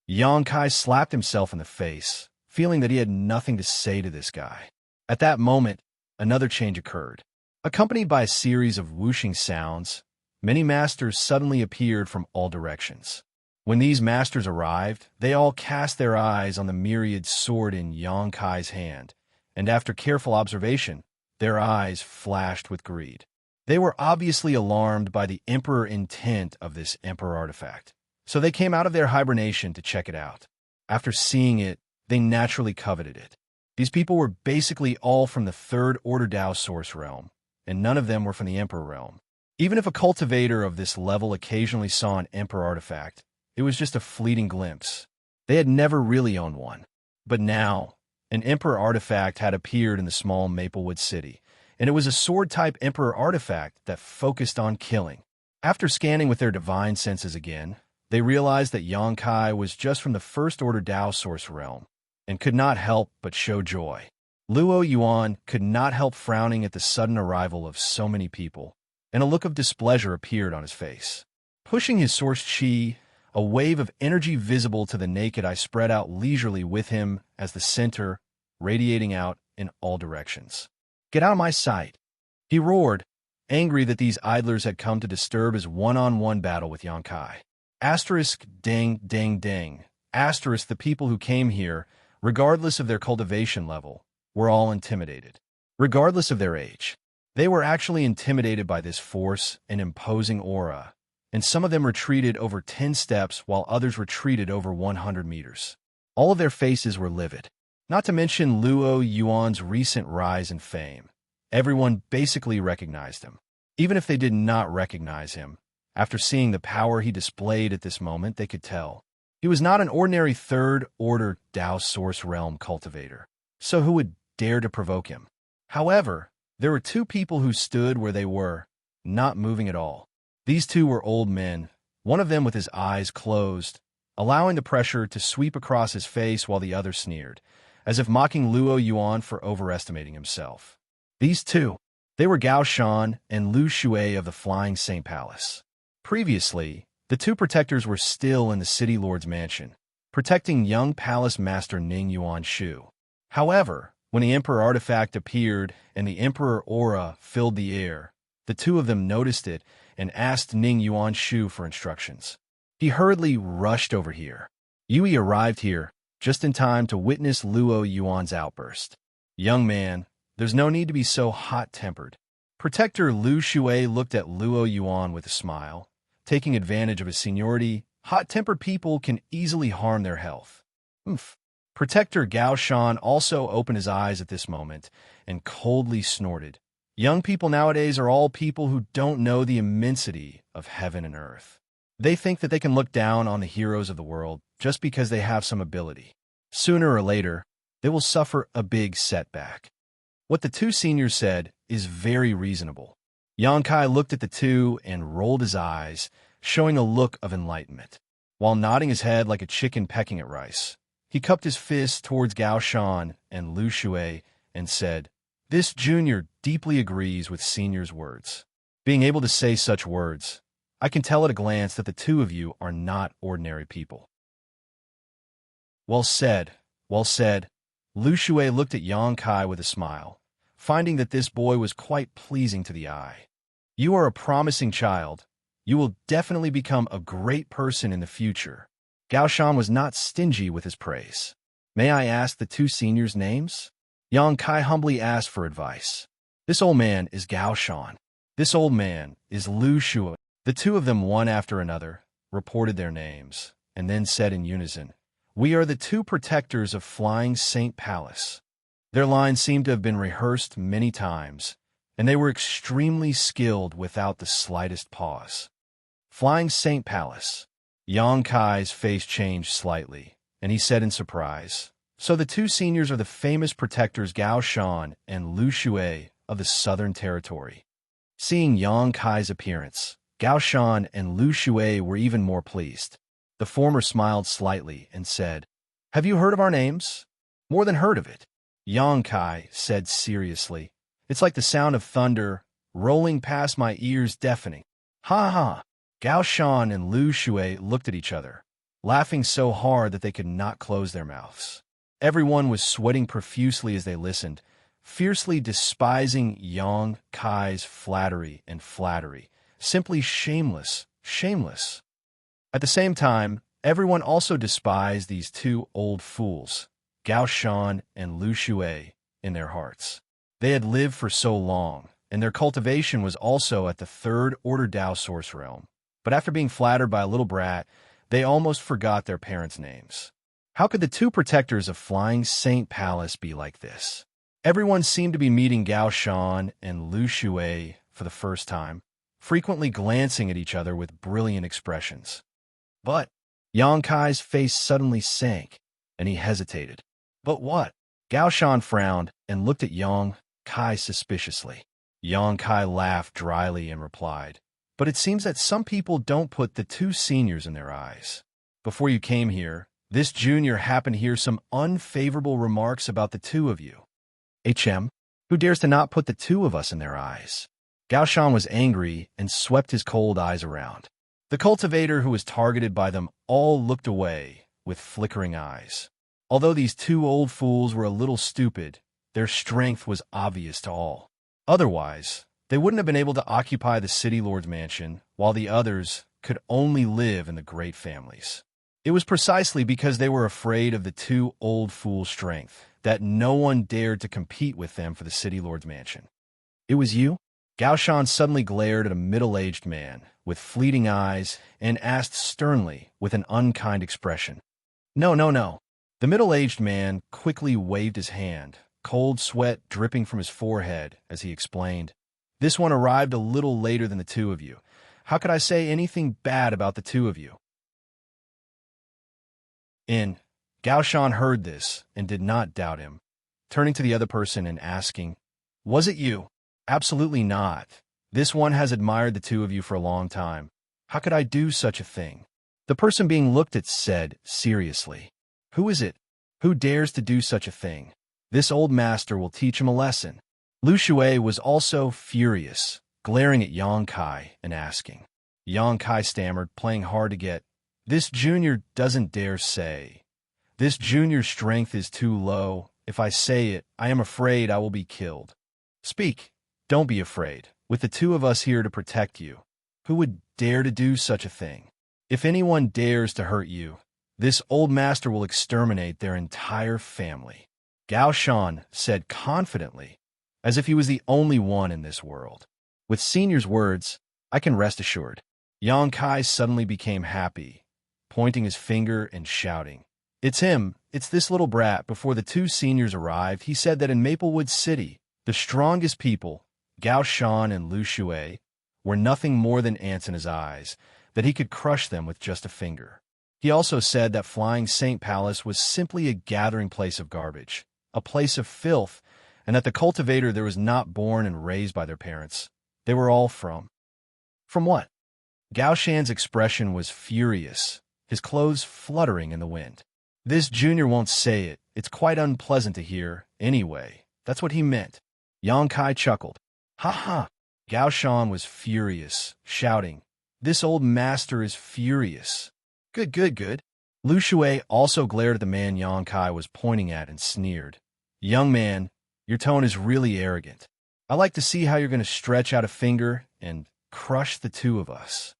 Yang Kai slapped himself in the face, feeling that he had nothing to say to this guy. At that moment, another change occurred. Accompanied by a series of whooshing sounds, many masters suddenly appeared from all directions. When these masters arrived, they all cast their eyes on the myriad sword in Yang Kai's hand, and after careful observation, their eyes flashed with greed. They were obviously alarmed by the emperor intent of this emperor artifact, so they came out of their hibernation to check it out. After seeing it, they naturally coveted it. These people were basically all from the Third Order Dao Source realm, and none of them were from the Emperor realm. Even if a cultivator of this level occasionally saw an Emperor artifact, it was just a fleeting glimpse. They had never really owned one. But now, an Emperor artifact had appeared in the small Maplewood city, and it was a sword-type Emperor artifact that focused on killing. After scanning with their divine senses again, they realized that Yang Kai was just from the First Order Dao Source realm, and could not help but show joy. Luo Yuan could not help frowning at the sudden arrival of so many people, and a look of displeasure appeared on his face. Pushing his source chi, a wave of energy visible to the naked eye spread out leisurely with him as the center, radiating out in all directions. Get out of my sight! He roared, angry that these idlers had come to disturb his one-on-one battle with Yang Kai. Asterisk ding ding ding. Asterisk the people who came here, regardless of their cultivation level, were all intimidated. Regardless of their age, they were actually intimidated by this force and imposing aura, and some of them retreated over 10 steps while others retreated over 100 meters. All of their faces were livid. Not to mention Luo Yuan's recent rise in fame. Everyone basically recognized him. Even if they did not recognize him, after seeing the power he displayed at this moment, they could tell. He was not an ordinary Third Order Dao Source Realm cultivator. So who would dared to provoke him. However, there were two people who stood where they were, not moving at all. These two were old men, one of them with his eyes closed, allowing the pressure to sweep across his face while the other sneered, as if mocking Luo Yuan for overestimating himself. These two, they were Gao Shan and Lu Shui of the Flying Saint Palace. Previously, the two protectors were still in the city lord's mansion, protecting young palace master Ning Yuan Shu. However, when the emperor artifact appeared and the emperor aura filled the air, the two of them noticed it and asked Ning Yuan Shu for instructions. He hurriedly rushed over here. Yui arrived here just in time to witness Luo Yuan's outburst. Young man, there's no need to be so hot-tempered. Protector Lu Shui looked at Luo Yuan with a smile. Taking advantage of his seniority, hot-tempered people can easily harm their health. Oomph. Protector Gao Shan also opened his eyes at this moment and coldly snorted. Young people nowadays are all people who don't know the immensity of heaven and earth. They think that they can look down on the heroes of the world just because they have some ability. Sooner or later, they will suffer a big setback. What the two seniors said is very reasonable. Yang Kai looked at the two and rolled his eyes, showing a look of enlightenment. While nodding his head like a chicken pecking at rice, he cupped his fist towards Gao Shan and Lu Shui and said, "This junior deeply agrees with senior's words. Being able to say such words, I can tell at a glance that the two of you are not ordinary people." Well said, well said. Lu Shui looked at Yang Kai with a smile, finding that this boy was quite pleasing to the eye. You are a promising child. You will definitely become a great person in the future. Gao Shan was not stingy with his praise. May I ask the two seniors' names? Yang Kai humbly asked for advice. This old man is Gao Shan. This old man is Lu Shui. The two of them, one after another, reported their names, and then said in unison, "We are the two protectors of Flying Saint Palace." Their lines seemed to have been rehearsed many times, and they were extremely skilled without the slightest pause. Flying Saint Palace. Yang Kai's face changed slightly, and he said in surprise, "So the two seniors are the famous protectors Gao Shan and Lu Shui of the Southern Territory." Seeing Yang Kai's appearance, Gao Shan and Lu Shui were even more pleased. The former smiled slightly and said, "Have you heard of our names?" "More than heard of it," Yang Kai said seriously. "It's like the sound of thunder rolling past my ears, deafening." "Ha ha!" Gao Shan and Lu Shui looked at each other, laughing so hard that they could not close their mouths. Everyone was sweating profusely as they listened, fiercely despising Yang Kai's flattery, simply shameless, shameless. At the same time, everyone also despised these two old fools, Gao Shan and Lu Shui, in their hearts. They had lived for so long, and their cultivation was also at the third-order Dao source realm. But after being flattered by a little brat, they almost forgot their parents' names. How could the two protectors of Flying Saint Palace be like this? Everyone seemed to be meeting Gao Shan and Lu Shui for the first time, frequently glancing at each other with brilliant expressions. But Yang Kai's face suddenly sank, and he hesitated. "But what?" Gao Shan frowned and looked at Yang Kai suspiciously. Yang Kai laughed dryly and replied, "But it seems that some people don't put the two seniors in their eyes. Before you came here, this junior happened to hear some unfavorable remarks about the two of you. Who dares to not put the two of us in their eyes?" Gao Shan was angry and swept his cold eyes around. The cultivator who was targeted by them all looked away with flickering eyes. Although these two old fools were a little stupid, their strength was obvious to all. Otherwise, they wouldn't have been able to occupy the city lord's mansion, while the others could only live in the great families. It was precisely because they were afraid of the two old fools' strength that no one dared to compete with them for the city lord's mansion. "It was you?" Gao Shan suddenly glared at a middle-aged man with fleeting eyes and asked sternly with an unkind expression. No. The middle-aged man quickly waved his hand, cold sweat dripping from his forehead as he explained, "This one arrived a little later than the two of you. How could I say anything bad about the two of you?" Gao Shan heard this and did not doubt him. turning to the other person and asking, "Was it you?" "Absolutely not. This one has admired the two of you for a long time. How could I do such a thing?" The person being looked at said seriously, "Who is it? Who dares to do such a thing? This old master will teach him a lesson." Lu Shui was also furious, glaring at Yang Kai and asking. Yang Kai stammered, playing hard to get, "This junior doesn't dare say. This junior's strength is too low. If I say it, I am afraid I will be killed." "Speak. Don't be afraid. With the two of us here to protect you. Who would dare to do such a thing? If anyone dares to hurt you, this old master will exterminate their entire family," Gao Shan said confidently, as if he was the only one in this world. With Senior's words, I can rest assured. Yang Kai suddenly became happy, pointing his finger and shouting, "It's him! It's this little brat." Before the two seniors arrived, he said that in Maplewood City, the strongest people, Gao Shan and Lu Shui, were nothing more than ants in his eyes, that he could crush them with just a finger. He also said that Flying Saint Palace was simply a gathering place of garbage, a place of filth, and that the cultivator there was not born and raised by their parents. They were all from what? Gao Shan's expression was furious, his clothes fluttering in the wind. "This junior won't say it. It's quite unpleasant to hear. Anyway, that's what he meant." Yang Kai chuckled. "Ha ha!" Gao Shan was furious, shouting, "This old master is furious." "Good, good, good." Lu Shui also glared at the man Yang Kai was pointing at and sneered. "Young man, your tone is really arrogant. I like to see how you're going to stretch out a finger and crush the two of us."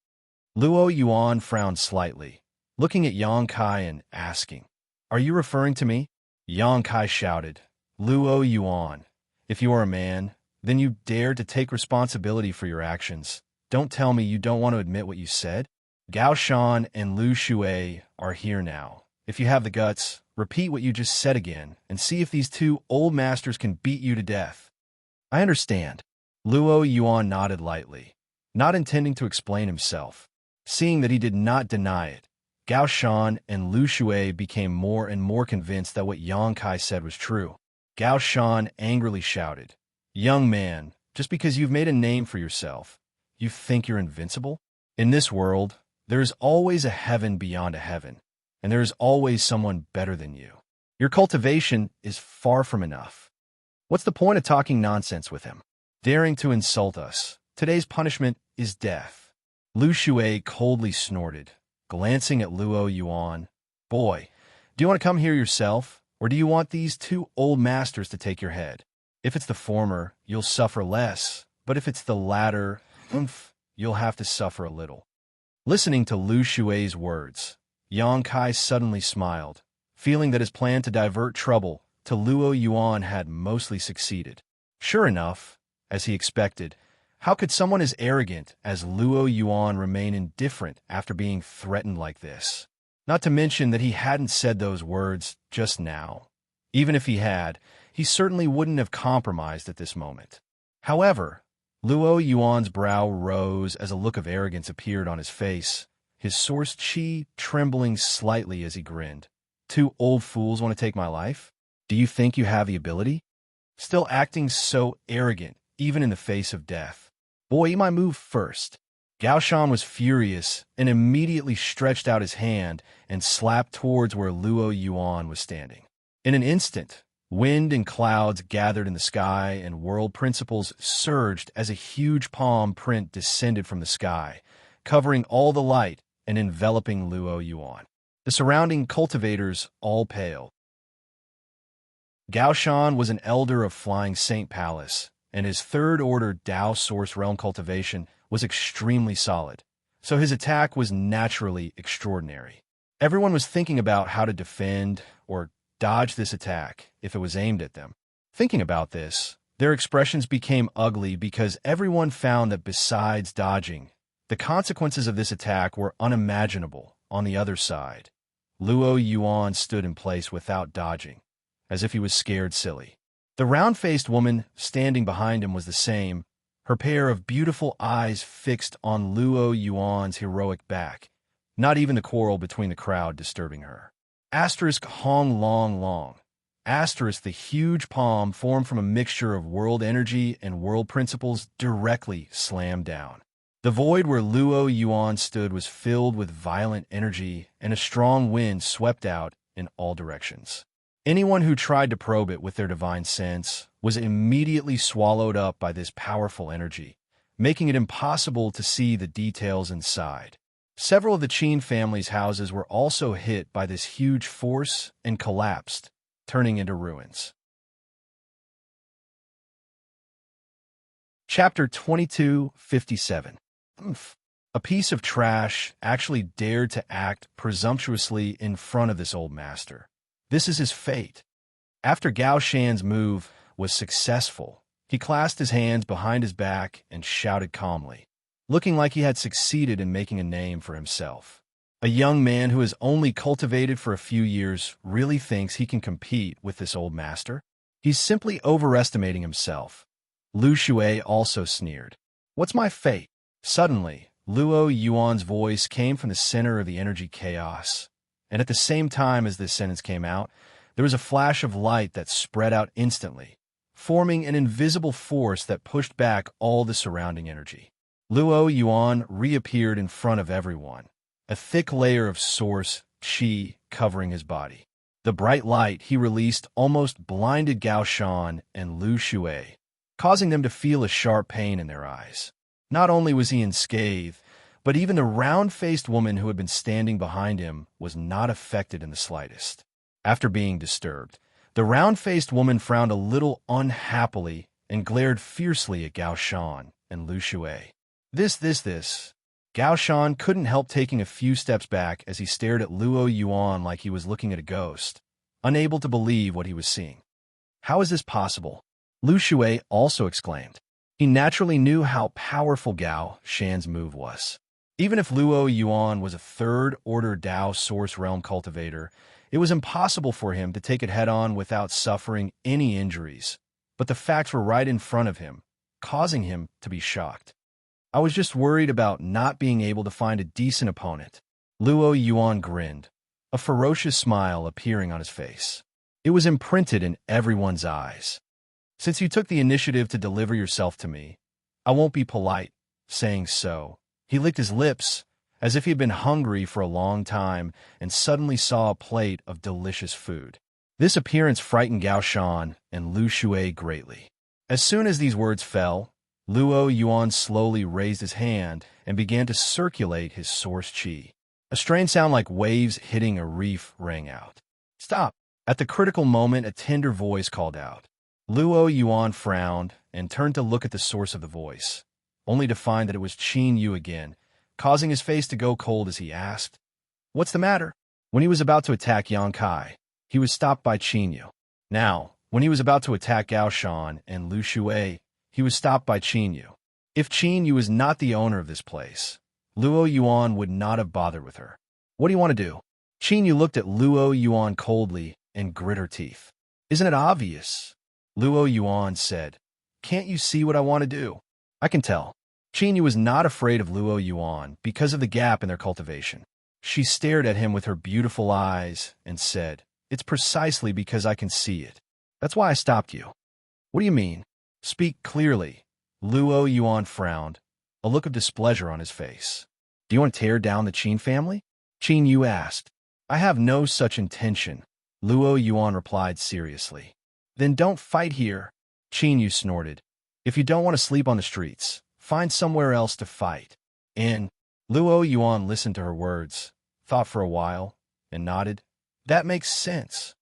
Luo Yuan frowned slightly, looking at Yang Kai and asking, "Are you referring to me?" Yang Kai shouted, "Luo Yuan, if you are a man, then you dare to take responsibility for your actions. Don't tell me you don't want to admit what you said." Gao Shan and Lu Shui are here now. If you have the guts, repeat what you just said again and see if these two old masters can beat you to death. "I understand." Luo Yuan nodded lightly, not intending to explain himself. Seeing that he did not deny it, Gao Shan and Lu Shui became more and more convinced that what Yang Kai said was true. Gao Shan angrily shouted, "Young man, just because you've made a name for yourself, you think you're invincible? In this world, there is always a heaven beyond a heaven, and there is always someone better than you. Your cultivation is far from enough. What's the point of talking nonsense with him? Daring to insult us. Today's punishment is death." Lu Shui coldly snorted, glancing at Luo Yuan. "Boy, do you want to come here yourself, or do you want these two old masters to take your head? If it's the former, you'll suffer less, but if it's the latter, you'll have to suffer a little." Listening to Lu Shui's words, Yang Kai suddenly smiled, feeling that his plan to divert trouble to Luo Yuan had mostly succeeded. Sure enough, as he expected, how could someone as arrogant as Luo Yuan remain indifferent after being threatened like this? Not to mention that he hadn't said those words just now. Even if he had, he certainly wouldn't have compromised at this moment. However, Luo Yuan's brow rose as a look of arrogance appeared on his face, his source chi trembling slightly as he grinned. "Two old fools want to take my life? Do you think you have the ability? Still acting so arrogant, even in the face of death. Boy, you might move first." Gao Shan was furious and immediately stretched out his hand and slapped towards where Luo Yuan was standing. In an instant, wind and clouds gathered in the sky and world principles surged as a huge palm print descended from the sky, covering all the light and enveloping Luo Yuan. The surrounding cultivators all paled. Gao Shan was an elder of Flying Saint Palace, and his third-order Dao Source Realm cultivation was extremely solid, so his attack was naturally extraordinary. Everyone was thinking about how to defend or dodge this attack if it was aimed at them. Thinking about this, their expressions became ugly because everyone found that besides dodging, the consequences of this attack were unimaginable on the other side. Luo Yuan stood in place without dodging, as if he was scared silly. The round-faced woman standing behind him was the same, her pair of beautiful eyes fixed on Luo Yuan's heroic back, not even the quarrel between the crowd disturbing her. Asterisk Hong Long Long. Asterisk, the huge palm formed from a mixture of world energy and world principles directly slammed down. The void where Luo Yuan stood was filled with violent energy, and a strong wind swept out in all directions. Anyone who tried to probe it with their divine sense was immediately swallowed up by this powerful energy, making it impossible to see the details inside. Several of the Qin family's houses were also hit by this huge force and collapsed, turning into ruins. Chapter 2257. A piece of trash actually dared to act presumptuously in front of this old master. This is his fate. After Gao Shan's move was successful, he clasped his hands behind his back and shouted calmly, looking like he had succeeded in making a name for himself. A young man who has only cultivated for a few years really thinks he can compete with this old master? He's simply overestimating himself. Lu Shui also sneered. What's my fate? Suddenly, Luo Yuan's voice came from the center of the energy chaos, and at the same time as this sentence came out, there was a flash of light that spread out instantly, forming an invisible force that pushed back all the surrounding energy. Luo Yuan reappeared in front of everyone, a thick layer of source qi covering his body. The bright light he released almost blinded Gao Shan and Lu Shui, causing them to feel a sharp pain in their eyes. Not only was he unscathed, but even the round-faced woman who had been standing behind him was not affected in the slightest. After being disturbed, the round-faced woman frowned a little unhappily and glared fiercely at Gao Shan and Lu Shui. This. Gao Shan couldn't help taking a few steps back as he stared at Luo Yuan like he was looking at a ghost, unable to believe what he was seeing. How is this possible? Lu Shui also exclaimed. He naturally knew how powerful Gao Shan's move was. Even if Luo Yuan was a third-order Dao Source Realm cultivator, it was impossible for him to take it head-on without suffering any injuries. But the facts were right in front of him, causing him to be shocked. I was just worried about not being able to find a decent opponent. Luo Yuan grinned, a ferocious smile appearing on his face. It was imprinted in everyone's eyes. Since you took the initiative to deliver yourself to me, I won't be polite, saying so. He licked his lips, as if he had been hungry for a long time, and suddenly saw a plate of delicious food. This appearance frightened Gao Shan and Lu Shui greatly. As soon as these words fell, Luo Yuan slowly raised his hand and began to circulate his source qi. A strange sound like waves hitting a reef rang out. Stop! At the critical moment, a tender voice called out. Luo Yuan frowned and turned to look at the source of the voice, only to find that it was Qin Yu again, causing his face to go cold as he asked, "What's the matter?" When he was about to attack Yang Kai, he was stopped by Qin Yu. Now, when he was about to attack Gao Shan and Lu Shui, he was stopped by Qin Yu. If Qin Yu was not the owner of this place, Luo Yuan would not have bothered with her. What do you want to do? Qin Yu looked at Luo Yuan coldly and grit her teeth. Isn't it obvious? Luo Yuan said, Can't you see what I want to do? I can tell. Qin Yu was not afraid of Luo Yuan because of the gap in their cultivation. She stared at him with her beautiful eyes and said, It's precisely because I can see it. That's why I stopped you. What do you mean? Speak clearly. Luo Yuan frowned, a look of displeasure on his face. Do you want to tear down the Qin family? Qin Yu asked. I have no such intention, Luo Yuan replied seriously. Then don't fight here, Qin Yu snorted. If you don't want to sleep on the streets, find somewhere else to fight. And Luo Yuan listened to her words, thought for a while, and nodded. That makes sense.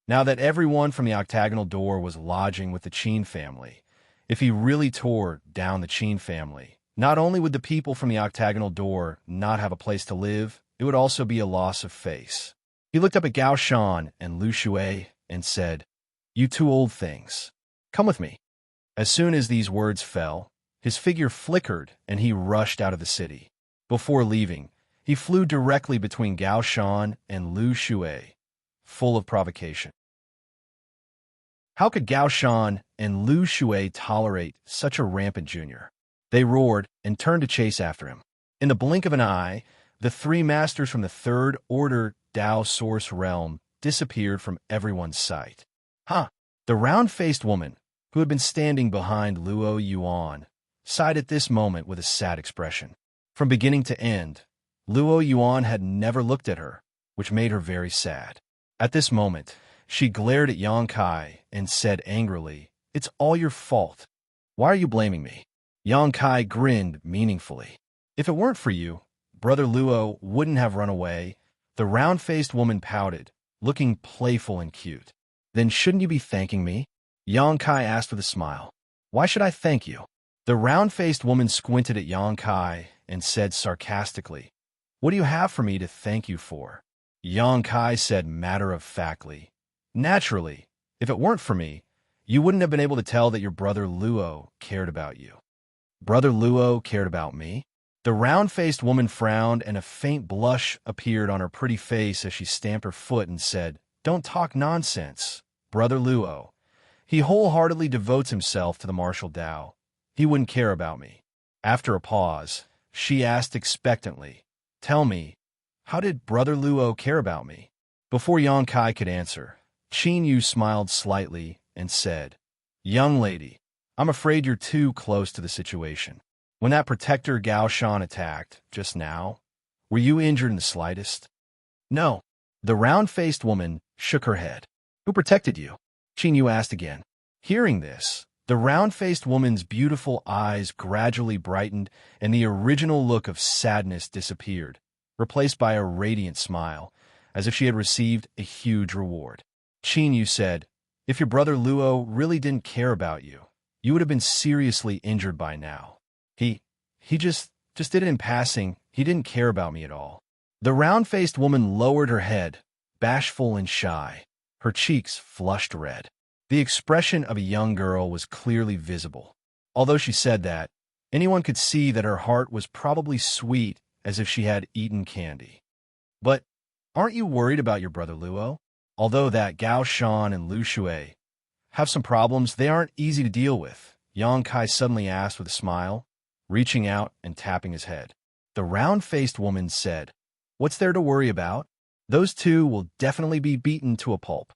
Now that everyone from the octagonal door was lodging with the Qin family, if he really tore down the Qin family, not only would the people from the octagonal door not have a place to live, it would also be a loss of face. He looked up at Gao Shan and Lu Shui and said, You two old things, come with me. As soon as these words fell, his figure flickered and he rushed out of the city. Before leaving, he flew directly between Gao Shan and Lu Shui, full of provocation. How could Gao Shan and Lu Shui tolerate such a rampant junior? They roared and turned to chase after him. In the blink of an eye, the three masters from the third order Dao Source Realm disappeared from everyone's sight. Huh. The round-faced woman, who had been standing behind Luo Yuan, sighed at this moment with a sad expression. From beginning to end, Luo Yuan had never looked at her, which made her very sad. At this moment, she glared at Yang Kai and said angrily, "It's all your fault. Why are you blaming me?" Yang Kai grinned meaningfully. "If it weren't for you, Brother Luo wouldn't have run away." The round-faced woman pouted, looking playful and cute. "Then shouldn't you be thanking me?" Yang Kai asked with a smile. "Why should I thank you?" The round-faced woman squinted at Yang Kai and said sarcastically, "What do you have for me to thank you for?" Yang Kai said matter-of-factly, "Naturally, if it weren't for me, you wouldn't have been able to tell that your brother Luo cared about you." "Brother Luo cared about me?" The round-faced woman frowned and a faint blush appeared on her pretty face as she stamped her foot and said, "Don't talk nonsense, Brother Luo. He wholeheartedly devotes himself to the martial Tao. He wouldn't care about me." After a pause, she asked expectantly, "Tell me, how did Brother Luo care about me?" Before Yang Kai could answer, Xianxia smiled slightly and said, "Young lady, I'm afraid you're too close to the situation. When that protector Gao Shan attacked, just now, were you injured in the slightest?" "No." The round-faced woman shook her head. "Who protected you?" Xianxia asked again. Hearing this, the round-faced woman's beautiful eyes gradually brightened and the original look of sadness disappeared, replaced by a radiant smile, as if she had received a huge reward. Xianxia said, "If your brother Luo really didn't care about you, you would have been seriously injured by now. He just did it in passing. He didn't care about me at all." The round-faced woman lowered her head, bashful and shy. Her cheeks flushed red. The expression of a young girl was clearly visible. Although she said that, anyone could see that her heart was probably sweet as if she had eaten candy. "But aren't you worried about your brother Luo? Although that Gao Shan and Lu Shui have some problems, they aren't easy to deal with," Yang Kai suddenly asked with a smile, reaching out and tapping his head. The round-faced woman said, "What's there to worry about? Those two will definitely be beaten to a pulp."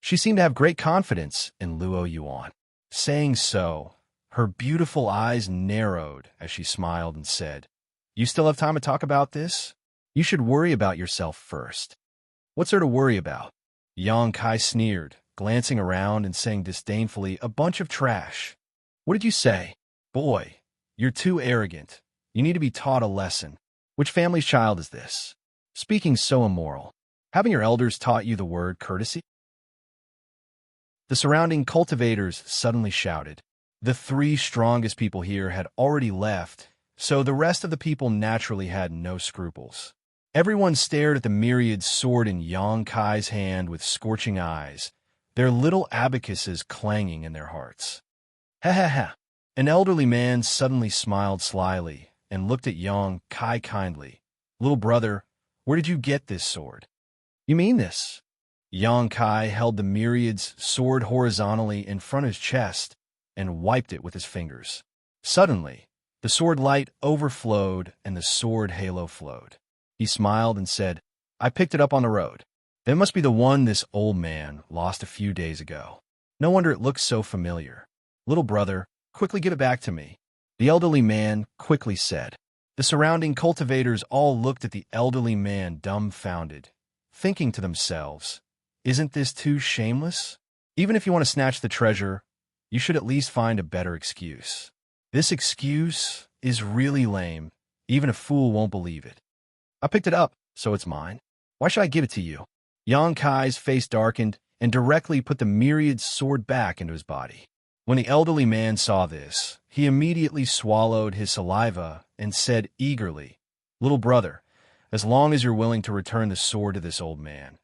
She seemed to have great confidence in Luo Yuan. Saying so, her beautiful eyes narrowed as she smiled and said, "You still have time to talk about this? You should worry about yourself first." "What's there to worry about?" Yang Kai sneered, glancing around and saying disdainfully, "A bunch of trash." "What did you say? Boy, you're too arrogant. You need to be taught a lesson. Which family's child is this? Speaking so immoral. Haven't your elders taught you the word courtesy?" The surrounding cultivators suddenly shouted. The three strongest people here had already left, so the rest of the people naturally had no scruples. Everyone stared at the myriad sword in Yang Kai's hand with scorching eyes, their little abacuses clanging in their hearts. "Ha ha ha." An elderly man suddenly smiled slyly and looked at Yang Kai kindly. "Little brother, where did you get this sword?" "You mean this?" Yang Kai held the myriad's sword horizontally in front of his chest and wiped it with his fingers. Suddenly, the sword light overflowed and the sword halo flowed. He smiled and said, "I picked it up on the road. That must be the one this old man lost a few days ago. No wonder it looks so familiar. Little brother, quickly give it back to me." The elderly man quickly said. The surrounding cultivators all looked at the elderly man dumbfounded, thinking to themselves, "Isn't this too shameless? Even if you want to snatch the treasure, you should at least find a better excuse. This excuse is really lame. Even a fool won't believe it. I picked it up, so it's mine. Why should I give it to you?" Yang Kai's face darkened and directly put the myriad's sword back into his body. When the elderly man saw this, he immediately swallowed his saliva and said eagerly, "Little brother, as long as you're willing to return the sword to this old man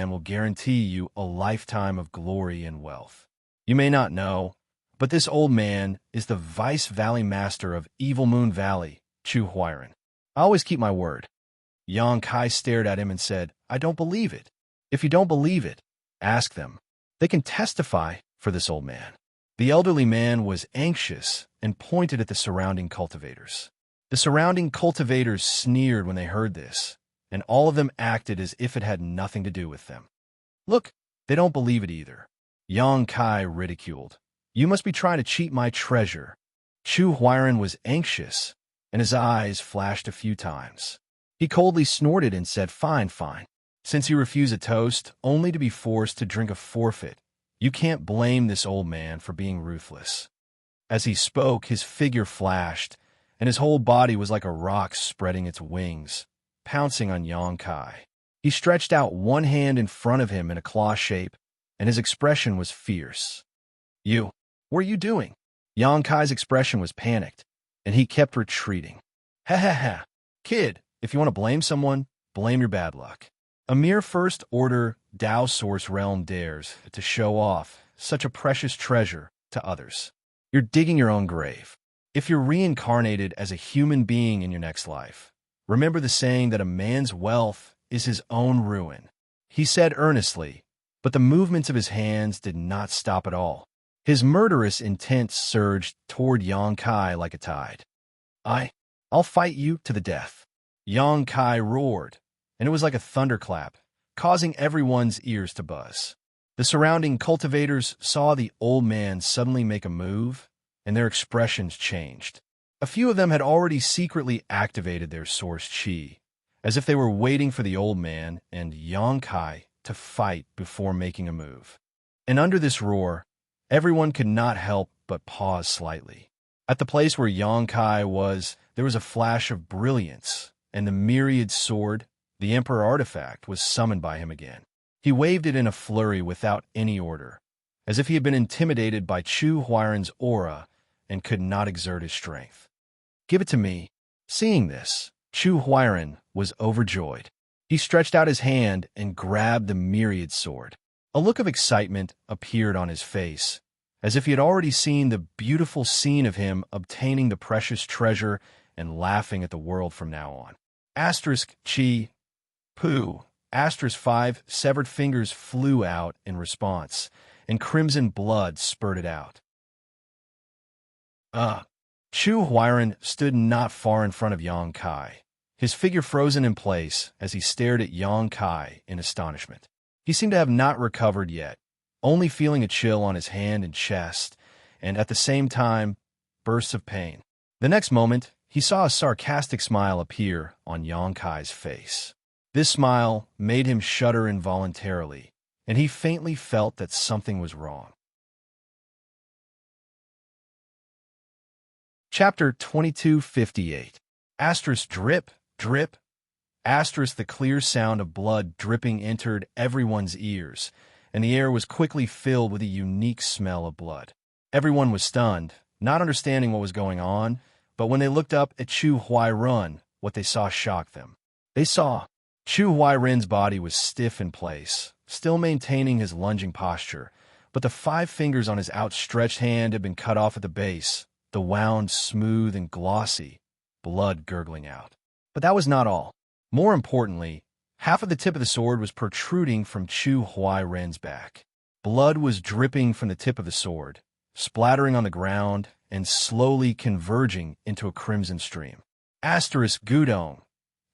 will guarantee you a lifetime of glory and wealth. You may not know, but this old man is the Vice Valley Master of Evil Moon Valley, Chu Huiran. I always keep my word." Yang Kai stared at him and said, "I don't believe it." "If you don't believe it, ask them. They can testify for this old man." The elderly man was anxious and pointed at the surrounding cultivators. The surrounding cultivators sneered when they heard this, and all of them acted as if it had nothing to do with them. "Look, They don't believe it either. Yang Kai ridiculed. You must be trying to cheat my treasure. Chu Huairan was anxious, and his eyes flashed a few times. He coldly snorted and said, Fine, fine. Since you refuse a toast, only to be forced to drink a forfeit, you can't blame this old man for being ruthless. As he spoke, his figure flashed, and his whole body was like a rock spreading its wings, pouncing on Yang Kai. He stretched out one hand in front of him in a claw shape, and his expression was fierce. What are you doing? Yang Kai's expression was panicked, and he kept retreating. Ha ha ha. Kid, if you want to blame someone, blame your bad luck. A mere first-order Dao Source realm dares to show off such a precious treasure to others. You're digging your own grave. If you're reincarnated as a human being in your next life, remember the saying that a man's wealth is his own ruin. He said earnestly, but the movements of his hands did not stop at all. His murderous intent surged toward Yang Kai like a tide. I'll fight you to the death. Yang Kai roared, and it was like a thunderclap, causing everyone's ears to buzz. The surrounding cultivators saw the old man suddenly make a move, and their expressions changed. A few of them had already secretly activated their source chi, as if they were waiting for the old man and Yang Kai to fight before making a move. And under this roar, everyone could not help but pause slightly. At the place where Yang Kai was, there was a flash of brilliance, and the myriad sword, the Emperor artifact, was summoned by him again. He waved it in a flurry without any order, as if he had been intimidated by Chu Huairan's aura and could not exert his strength. Give it to me. Seeing this, Chu Huairan was overjoyed. He stretched out his hand and grabbed the myriad sword. A look of excitement appeared on his face, as if he had already seen the beautiful scene of him obtaining the precious treasure and laughing at the world from now on. Asterisk chi, poo, asterisk 5 severed fingers flew out in response, and crimson blood spurted out. Chu Huairan stood not far in front of Yang Kai, his figure frozen in place as he stared at Yang Kai in astonishment. He seemed to have not recovered yet, only feeling a chill on his hand and chest, and at the same time, bursts of pain. The next moment, he saw a sarcastic smile appear on Yang Kai's face. This smile made him shudder involuntarily, and he faintly felt that something was wrong. Chapter 2258. Asterisk drip, drip. Asterisk the clear sound of blood dripping entered everyone's ears, and the air was quickly filled with a unique smell of blood. Everyone was stunned, not understanding what was going on, but when they looked up at Chu Huairan, what they saw shocked them. They saw Chu Huairan's body was stiff in place, still maintaining his lunging posture, but the 5 fingers on his outstretched hand had been cut off at the base, the wound smooth and glossy, blood gurgling out. But that was not all. More importantly, half of the tip of the sword was protruding from Chu Huairan's back. Blood was dripping from the tip of the sword, splattering on the ground and slowly converging into a crimson stream. Asterisk gudong.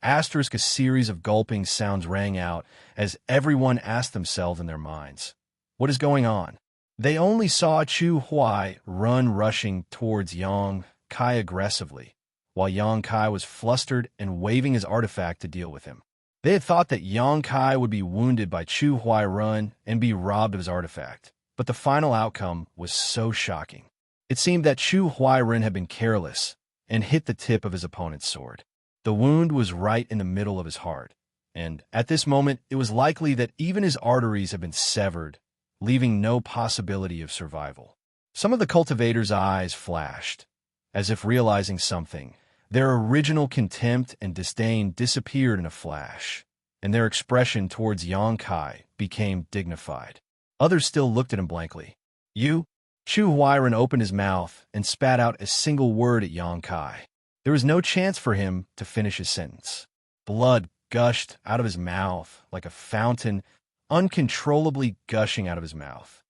Asterisk a series of gulping sounds rang out as everyone asked themselves in their minds, what is going on? They only saw Chu Huai run rushing towards Yang Kai aggressively, while Yang Kai was flustered and waving his artifact to deal with him. They had thought that Yang Kai would be wounded by Chu Huairan and be robbed of his artifact, but the final outcome was so shocking. It seemed that Chu Huairan had been careless and hit the tip of his opponent's sword. The wound was right in the middle of his heart, and at this moment it was likely that even his arteries had been severed, leaving no possibility of survival. Some of the cultivators' eyes flashed, as if realizing something. Their original contempt and disdain disappeared in a flash, and their expression towards Yang Kai became dignified. Others still looked at him blankly. You? Chu Huairan opened his mouth and spat out a single word at Yang Kai. There was no chance for him to finish his sentence. Blood gushed out of his mouth like a fountain, uncontrollably gushing out of his mouth.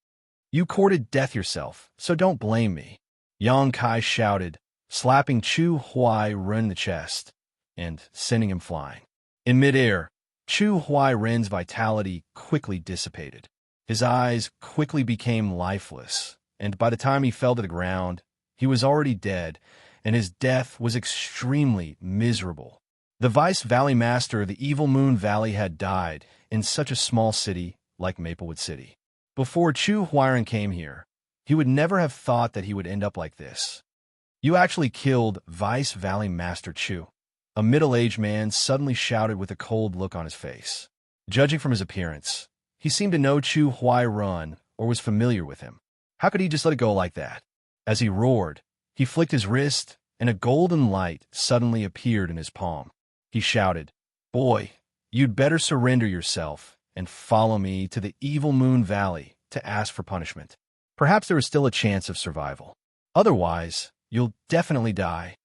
You courted death yourself, so don't blame me. Yang Kai shouted, slapping Chu Huairan in the chest and sending him flying. In midair, Chu Huairan's vitality quickly dissipated. His eyes quickly became lifeless, and by the time he fell to the ground, he was already dead, and his death was extremely miserable. The Vice Valley Master of the Evil Moon Valley had died in such a small city like Maplewood City. Before Chu Huiran came here, he would never have thought that he would end up like this. You actually killed Vice Valley Master Chu. A middle-aged man suddenly shouted with a cold look on his face. Judging from his appearance, he seemed to know Chu Huiran or was familiar with him. How could he just let it go like that? As he roared, he flicked his wrist, and a golden light suddenly appeared in his palm. He shouted, "Boy, you'd better surrender yourself and follow me to the Evil Moon Valley to ask for punishment. Perhaps there is still a chance of survival. Otherwise, you'll definitely die."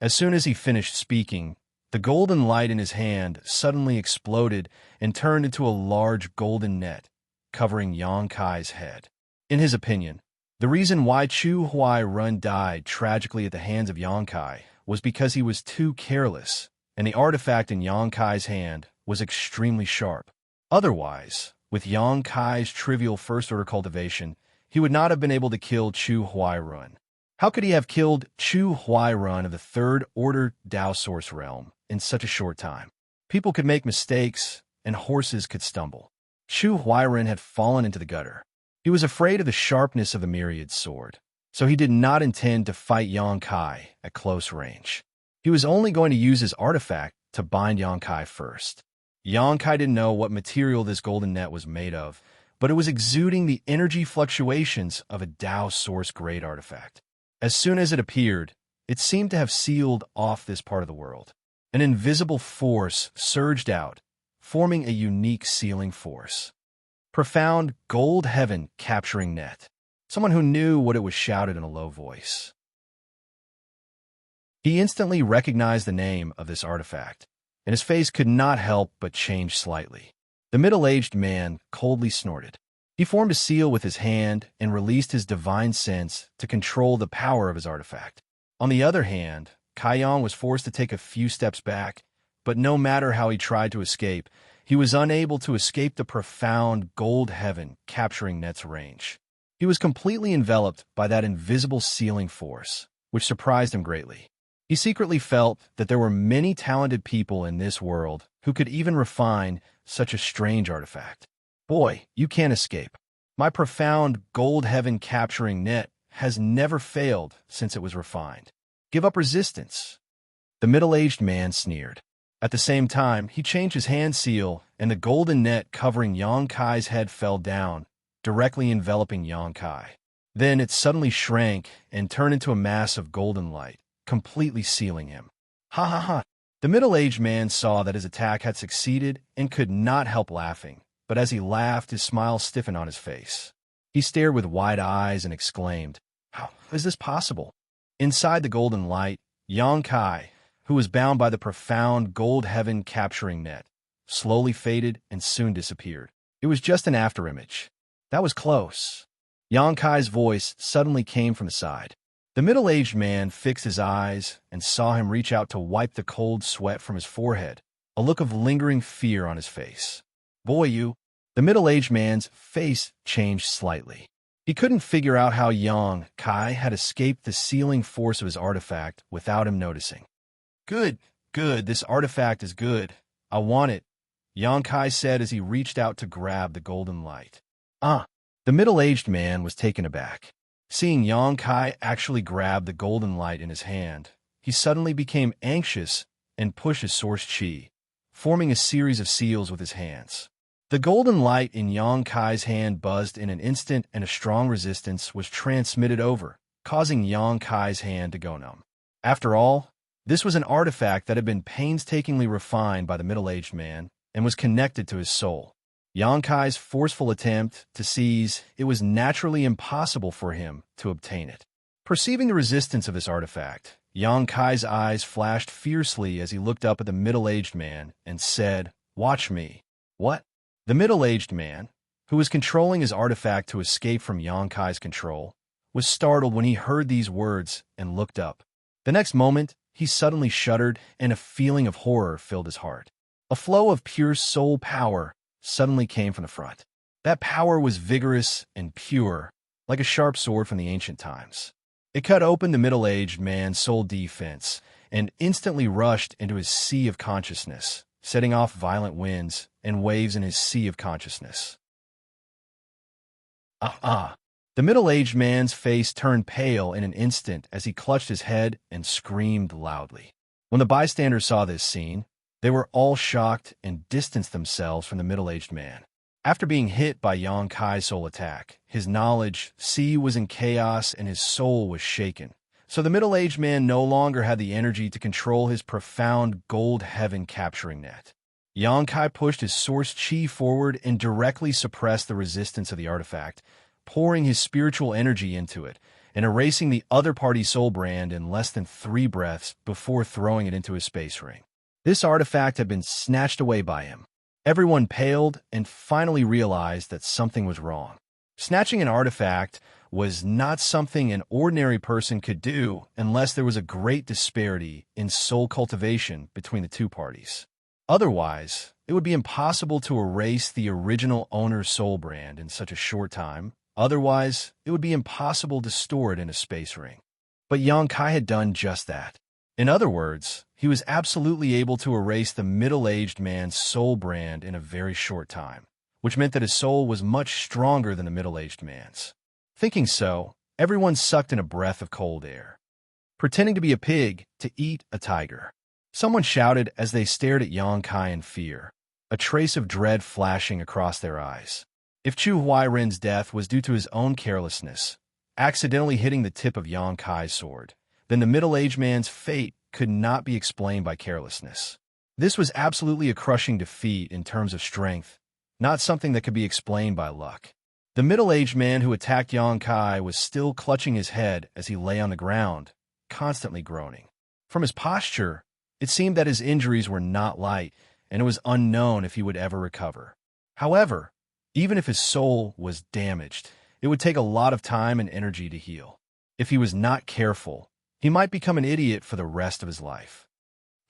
As soon as he finished speaking, the golden light in his hand suddenly exploded and turned into a large golden net, covering Yang Kai's head. In his opinion, the reason why Chu Huiran died tragically at the hands of Yang Kai was because he was too careless, and the artifact in Yang Kai's hand was extremely sharp. Otherwise, with Yang Kai's trivial first-order cultivation, he would not have been able to kill Chu Huiran. How could he have killed Chu Huiran of the third-order Dao Source realm in such a short time? People could make mistakes, and horses could stumble. Chu Huiran had fallen into the gutter. He was afraid of the sharpness of the Myriad sword, so he did not intend to fight Yang Kai at close range. He was only going to use his artifact to bind Yang Kai first. Yang Kai didn't know what material this golden net was made of, but it was exuding the energy fluctuations of a Dao Source grade artifact. As soon as it appeared, it seemed to have sealed off this part of the world. An invisible force surged out, forming a unique sealing force. Profound gold heaven capturing net. Someone who knew what it was shouted in a low voice. He instantly recognized the name of this artifact, and his face could not help but change slightly. The middle-aged man coldly snorted. He formed a seal with his hand and released his divine sense to control the power of his artifact. On the other hand, Kaiyang was forced to take a few steps back, but no matter how he tried to escape, he was unable to escape the profound gold heaven capturing net's range. He was completely enveloped by that invisible sealing force, which surprised him greatly. He secretly felt that there were many talented people in this world who could even refine such a strange artifact. Boy, you can't escape. My profound gold heaven capturing net has never failed since it was refined. Give up resistance. The middle-aged man sneered. At the same time, he changed his hand seal, and the golden net covering Yang Kai's head fell down, directly enveloping Yang Kai. Then it suddenly shrank and turned into a mass of golden light, completely sealing him. Ha ha ha! The middle-aged man saw that his attack had succeeded and could not help laughing, but as he laughed, his smile stiffened on his face. He stared with wide eyes and exclaimed, "How is this possible?" Inside the golden light, Yang Kai, who was bound by the profound gold heaven capturing net, slowly faded and soon disappeared. It was just an afterimage. That was close. Yang Kai's voice suddenly came from the side. The middle-aged man fixed his eyes and saw him reach out to wipe the cold sweat from his forehead, a look of lingering fear on his face. "Boy, you..." The middle-aged man's face changed slightly. He couldn't figure out how Yang Kai had escaped the sealing force of his artifact without him noticing. Good, this artifact is good. I want it," Yang Kai said as he reached out to grab the golden light. The middle-aged man was taken aback. Seeing Yang Kai actually grab the golden light in his hand, he suddenly became anxious and pushed his source chi, forming a series of seals with his hands. The golden light in Yang Kai's hand buzzed in an instant, and a strong resistance was transmitted over, causing Yang Kai's hand to go numb. After all, this was an artifact that had been painstakingly refined by the middle-aged man and was connected to his soul. Yang Kai's forceful attempt to seize it was naturally impossible for him to obtain it. Perceiving the resistance of this artifact, Yang Kai's eyes flashed fiercely as he looked up at the middle-aged man and said, "Watch me." "What?" The middle-aged man, who was controlling his artifact to escape from Yang Kai's control, was startled when he heard these words and looked up. The next moment, he suddenly shuddered and a feeling of horror filled his heart. A flow of pure soul power suddenly came from the front. That power was vigorous and pure, like a sharp sword from the ancient times. It cut open the middle-aged man's soul defense and instantly rushed into his sea of consciousness, setting off violent winds and waves in his sea of consciousness. Ah! The middle-aged man's face turned pale in an instant as he clutched his head and screamed loudly. When the bystanders saw this scene, they were all shocked and distanced themselves from the middle-aged man. After being hit by Yang Kai's soul attack, his knowledge sea was in chaos and his soul was shaken. So the middle-aged man no longer had the energy to control his profound gold heaven capturing net. Yang Kai pushed his source chi forward and directly suppressed the resistance of the artifact, pouring his spiritual energy into it and erasing the other party's soul brand in less than 3 breaths before throwing it into his space ring. This artifact had been snatched away by him. Everyone paled and finally realized that something was wrong. Snatching an artifact was not something an ordinary person could do unless there was a great disparity in soul cultivation between the two parties. Otherwise, it would be impossible to erase the original owner's soul brand in such a short time. Otherwise, it would be impossible to store it in a space ring. But Yang Kai had done just that. In other words, he was absolutely able to erase the middle-aged man's soul brand in a very short time, which meant that his soul was much stronger than the middle-aged man's. Thinking so, everyone sucked in a breath of cold air. Pretending to be a pig to eat a tiger. Someone shouted as they stared at Yang Kai in fear, a trace of dread flashing across their eyes. If Chu Huairen's death was due to his own carelessness, accidentally hitting the tip of Yang Kai's sword, then the middle-aged man's fate could not be explained by carelessness. This was absolutely a crushing defeat in terms of strength, not something that could be explained by luck. The middle-aged man who attacked Yang Kai was still clutching his head as he lay on the ground, constantly groaning. From his posture, it seemed that his injuries were not light, and it was unknown if he would ever recover. However, even if his soul was damaged, it would take a lot of time and energy to heal. If he was not careful, he might become an idiot for the rest of his life.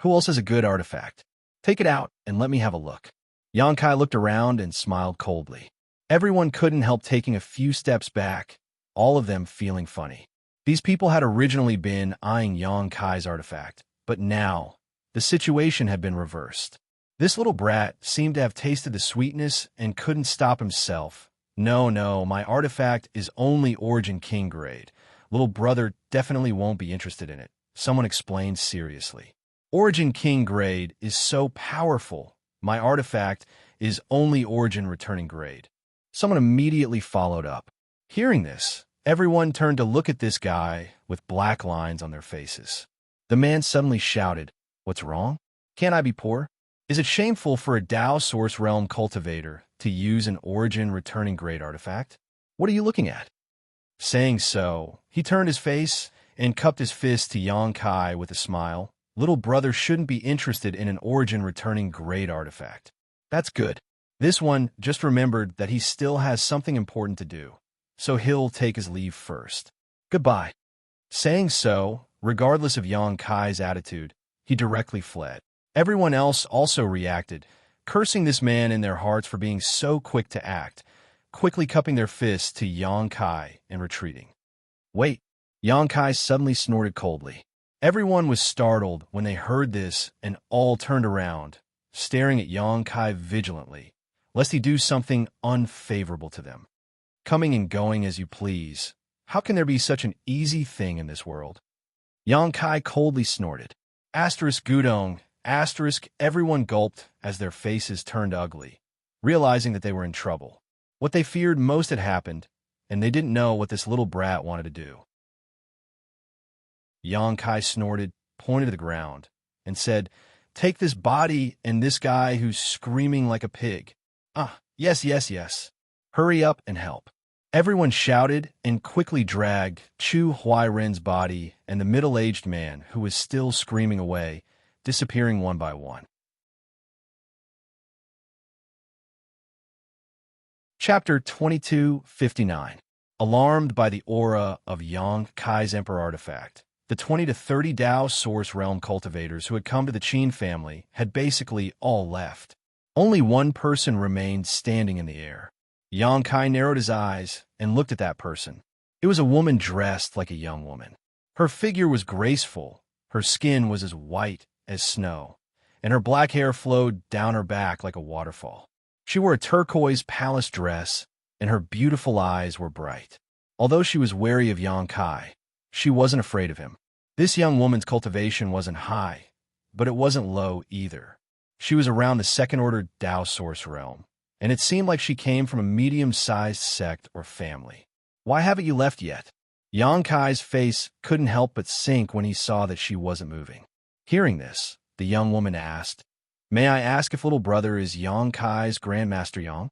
Who else has a good artifact? Take it out and let me have a look. Yang Kai looked around and smiled coldly. Everyone couldn't help taking a few steps back, all of them feeling funny. These people had originally been eyeing Yang Kai's artifact, but now, the situation had been reversed. This little brat seemed to have tasted the sweetness and couldn't stop himself. No, my artifact is only Origin King grade. Little brother definitely won't be interested in it, someone explained seriously. Origin King grade is so powerful. My artifact is only Origin returning grade. Someone immediately followed up. Hearing this, everyone turned to look at this guy with black lines on their faces. The man suddenly shouted, "What's wrong? Can't I be poor? Is it shameful for a Dao Source Realm cultivator to use an Origin returning grade artifact? What are you looking at?" Saying so, he turned his face and cupped his fist to Yang Kai with a smile. Little brother shouldn't be interested in an Origin returning grade artifact. That's good. This one just remembered that he still has something important to do, so he'll take his leave first. Goodbye. Saying so, regardless of Yang Kai's attitude, he directly fled. Everyone else also reacted, cursing this man in their hearts for being so quick to act, quickly cupping their fists to Yang Kai and retreating. Wait! Yang Kai suddenly snorted coldly. Everyone was startled when they heard this and all turned around, staring at Yang Kai vigilantly, lest he do something unfavorable to them. Coming and going as you please. How can there be such an easy thing in this world? Yang Kai coldly snorted. Asterisk Gudong, asterisk, everyone gulped as their faces turned ugly, realizing that they were in trouble. What they feared most had happened, and they didn't know what this little brat wanted to do. Yang Kai snorted, pointed to the ground, and said, "Take this body and this guy who's screaming like a pig. Yes. Hurry up and help." Everyone shouted and quickly dragged Chu Huairen's body and the middle-aged man who was still screaming away, disappearing one by one. Chapter 2259. Alarmed by the aura of Yang Kai's Emperor artifact, the 20 to 30 Dao Source Realm cultivators who had come to the Qin family had basically all left. Only one person remained standing in the air. Yang Kai narrowed his eyes and looked at that person. It was a woman dressed like a young woman. Her figure was graceful, her skin was as white as snow, and her black hair flowed down her back like a waterfall. She wore a turquoise palace dress, and her beautiful eyes were bright. Although she was wary of Yang Kai, she wasn't afraid of him. This young woman's cultivation wasn't high, but it wasn't low either. She was around the second-order Tao source realm, and it seemed like she came from a medium-sized sect or family. Why haven't you left yet? Yang Kai's face couldn't help but sink when he saw that she wasn't moving. Hearing this, the young woman asked, "May I ask if little brother is Yang Kai's Grandmaster Yang?"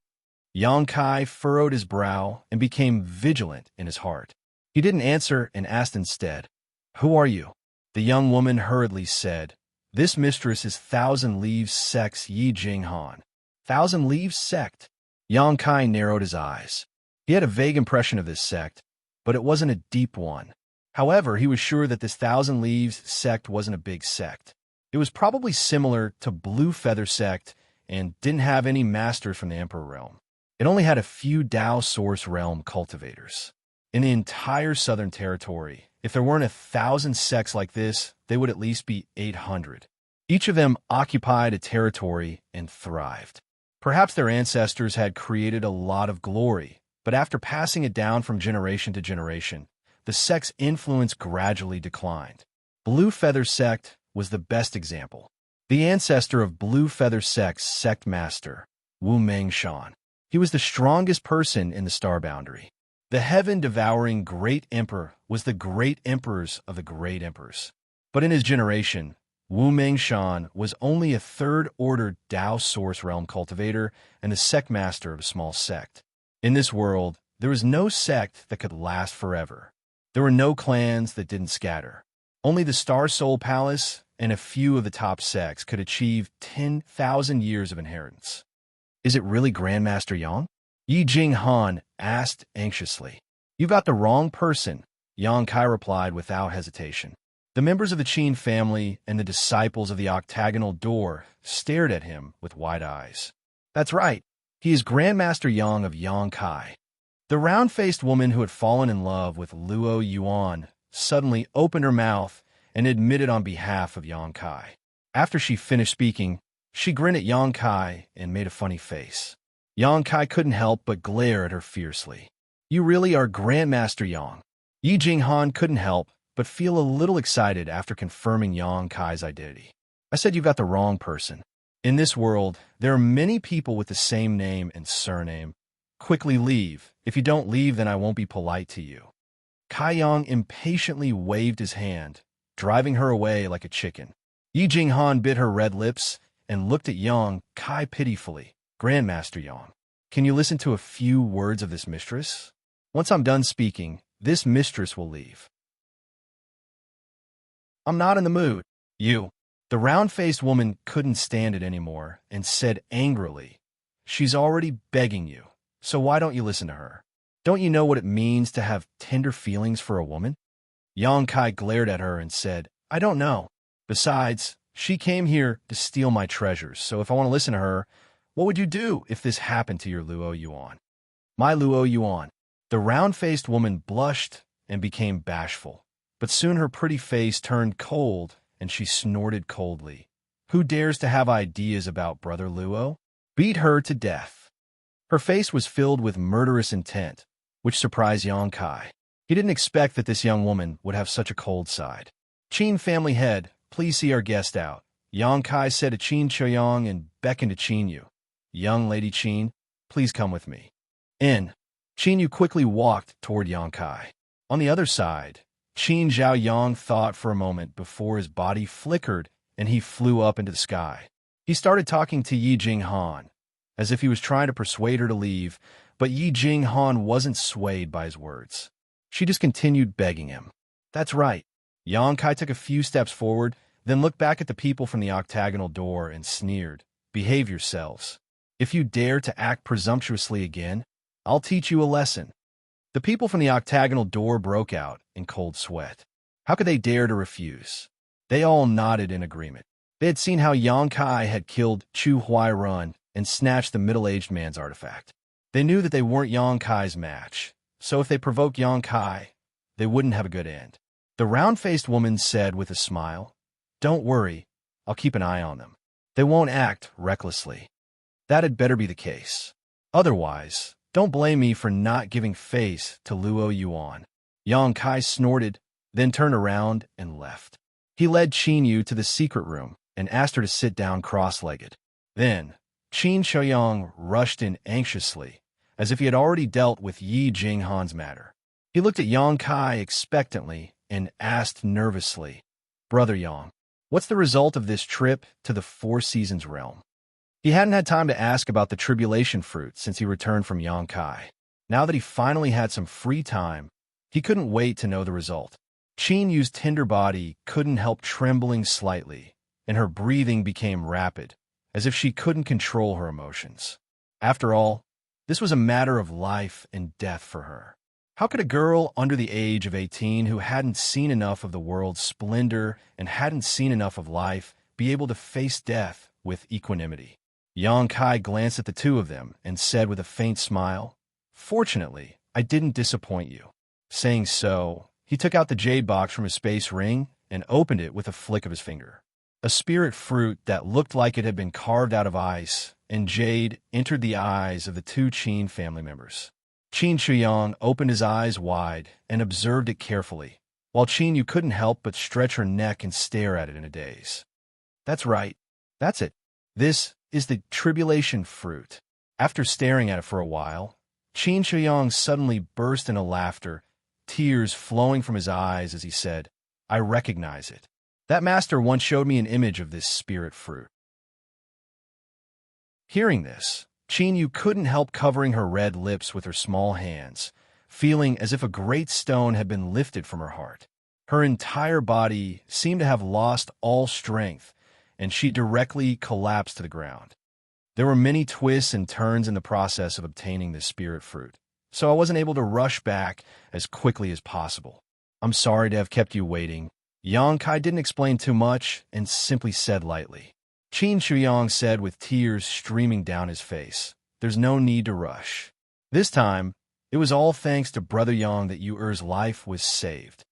Yang Kai furrowed his brow and became vigilant in his heart. He didn't answer and asked instead, "Who are you?" The young woman hurriedly said, "This mistress is Thousand Leaves Sect's Yi Jinghan." Thousand Leaves Sect? Yang Kai narrowed his eyes. He had a vague impression of this sect, but it wasn't a deep one. However, he was sure that this Thousand Leaves Sect wasn't a big sect. It was probably similar to Blue Feather Sect and didn't have any masters from the Emperor realm. It only had a few Tao Source realm cultivators. In the entire Southern Territory, if there weren't 1,000 sects like this, they would at least be 800. Each of them occupied a territory and thrived. Perhaps their ancestors had created a lot of glory, but after passing it down from generation to generation, the sect's influence gradually declined. Blue Feather Sect was the best example. The ancestor of Blue Feather Sect's sect master, Wu Mengshan. He was the strongest person in the star boundary. The heaven-devouring Great Emperor was the great emperors of the great emperors. But in his generation, Wu Mengshan was only a third-order Tao Source realm cultivator and the sect master of a small sect. In this world, there was no sect that could last forever. There were no clans that didn't scatter. Only the Star Soul Palace and a few of the top sects could achieve 10,000 years of inheritance. "Is it really Grandmaster Yang?" Yi Jinghan asked anxiously. "You've got the wrong person," Yang Kai replied without hesitation. The members of the Qin family and the disciples of the octagonal door stared at him with wide eyes. "That's right. He is Grandmaster Yang of Yang Kai." The round-faced woman who had fallen in love with Luo Yuan suddenly opened her mouth and admitted on behalf of Yang Kai. After she finished speaking, she grinned at Yang Kai and made a funny face. Yang Kai couldn't help but glare at her fiercely. "You really are Grandmaster Yang." Yi Jinghan couldn't help but feel a little excited after confirming Yang Kai's identity. "I said you've got the wrong person. In this world, there are many people with the same name and surname. Quickly leave. If you don't leave, then I won't be polite to you." Kai Yang impatiently waved his hand, driving her away like a chicken. Yi Jinghan bit her red lips and looked at Yang Kai pitifully. "Grandmaster Yang, can you listen to a few words of this mistress? Once I'm done speaking, this mistress will leave." "I'm not in the mood." "You." The round-faced woman couldn't stand it anymore and said angrily, "She's already begging you, so why don't you listen to her? Don't you know what it means to have tender feelings for a woman?" Yang Kai glared at her and said, "I don't know. Besides, she came here to steal my treasures, so if I want to listen to her, what would you do if this happened to your Luo Yuan?" "My Luo Yuan." The round-faced woman blushed and became bashful, but soon her pretty face turned cold and she snorted coldly. "Who dares to have ideas about Brother Luo? Beat her to death." Her face was filled with murderous intent, which surprised Yang Kai. He didn't expect that this young woman would have such a cold side. "Qin family head, please see our guest out," Yang Kai said to Qin Choyang and beckoned to Qin Yu. "Young Lady Qin, please come with me." In. Qin Yu quickly walked toward Yang Kai. On the other side, Qin Zhaoyang thought for a moment before his body flickered and he flew up into the sky. He started talking to Yi Jinghan, as if he was trying to persuade her to leave, but Yi Jinghan wasn't swayed by his words. She just continued begging him. "That's right." Yang Kai took a few steps forward, then looked back at the people from the octagonal door and sneered, "Behave yourselves. If you dare to act presumptuously again, I'll teach you a lesson." The people from the octagonal door broke out in cold sweat. How could they dare to refuse? They all nodded in agreement. They had seen how Yang Kai had killed Chu Huai Run and snatched the middle-aged man's artifact. They knew that they weren't Yang Kai's match, so if they provoked Yang Kai, they wouldn't have a good end. The round-faced woman said with a smile, "Don't worry, I'll keep an eye on them. They won't act recklessly. That had better be the case. Otherwise, don't blame me for not giving face to Luo Yuan." Yang Kai snorted, then turned around and left. He led Qin Yu to the secret room and asked her to sit down cross-legged. Then, Qin Shouyang rushed in anxiously, as if he had already dealt with Yi Jinghan's matter. He looked at Yang Kai expectantly and asked nervously, "Brother Yang, what's the result of this trip to the Four Seasons realm?" He hadn't had time to ask about the tribulation fruit since he returned from Yang Kai. Now that he finally had some free time, he couldn't wait to know the result. Qin Yu's tender body couldn't help trembling slightly, and her breathing became rapid, as if she couldn't control her emotions. After all, this was a matter of life and death for her. How could a girl under the age of 18 who hadn't seen enough of the world's splendor and hadn't seen enough of life be able to face death with equanimity? Yang Kai glanced at the two of them and said with a faint smile, "Fortunately, I didn't disappoint you." Saying so, he took out the jade box from his space ring and opened it with a flick of his finger. A spirit fruit that looked like it had been carved out of ice and jade entered the eyes of the two Qin family members. Qin Shouyang opened his eyes wide and observed it carefully, while Qin Yu couldn't help but stretch her neck and stare at it in a daze. "That's right. That's it. This is the tribulation fruit." After staring at it for a while, Qin Shouyang suddenly burst into laughter, tears flowing from his eyes as he said, "I recognize it. That master once showed me an image of this spirit fruit." Hearing this, Qin Yu couldn't help covering her red lips with her small hands, feeling as if a great stone had been lifted from her heart. Her entire body seemed to have lost all strength, and she directly collapsed to the ground. There were many twists and turns in the process of obtaining this spirit fruit, so I wasn't able to rush back as quickly as possible. "I'm sorry to have kept you waiting." Yang Kai didn't explain too much and simply said lightly. Qin Shouyang said with tears streaming down his face, "There's no need to rush. This time, it was all thanks to Brother Yang that Yu-Er's life was saved.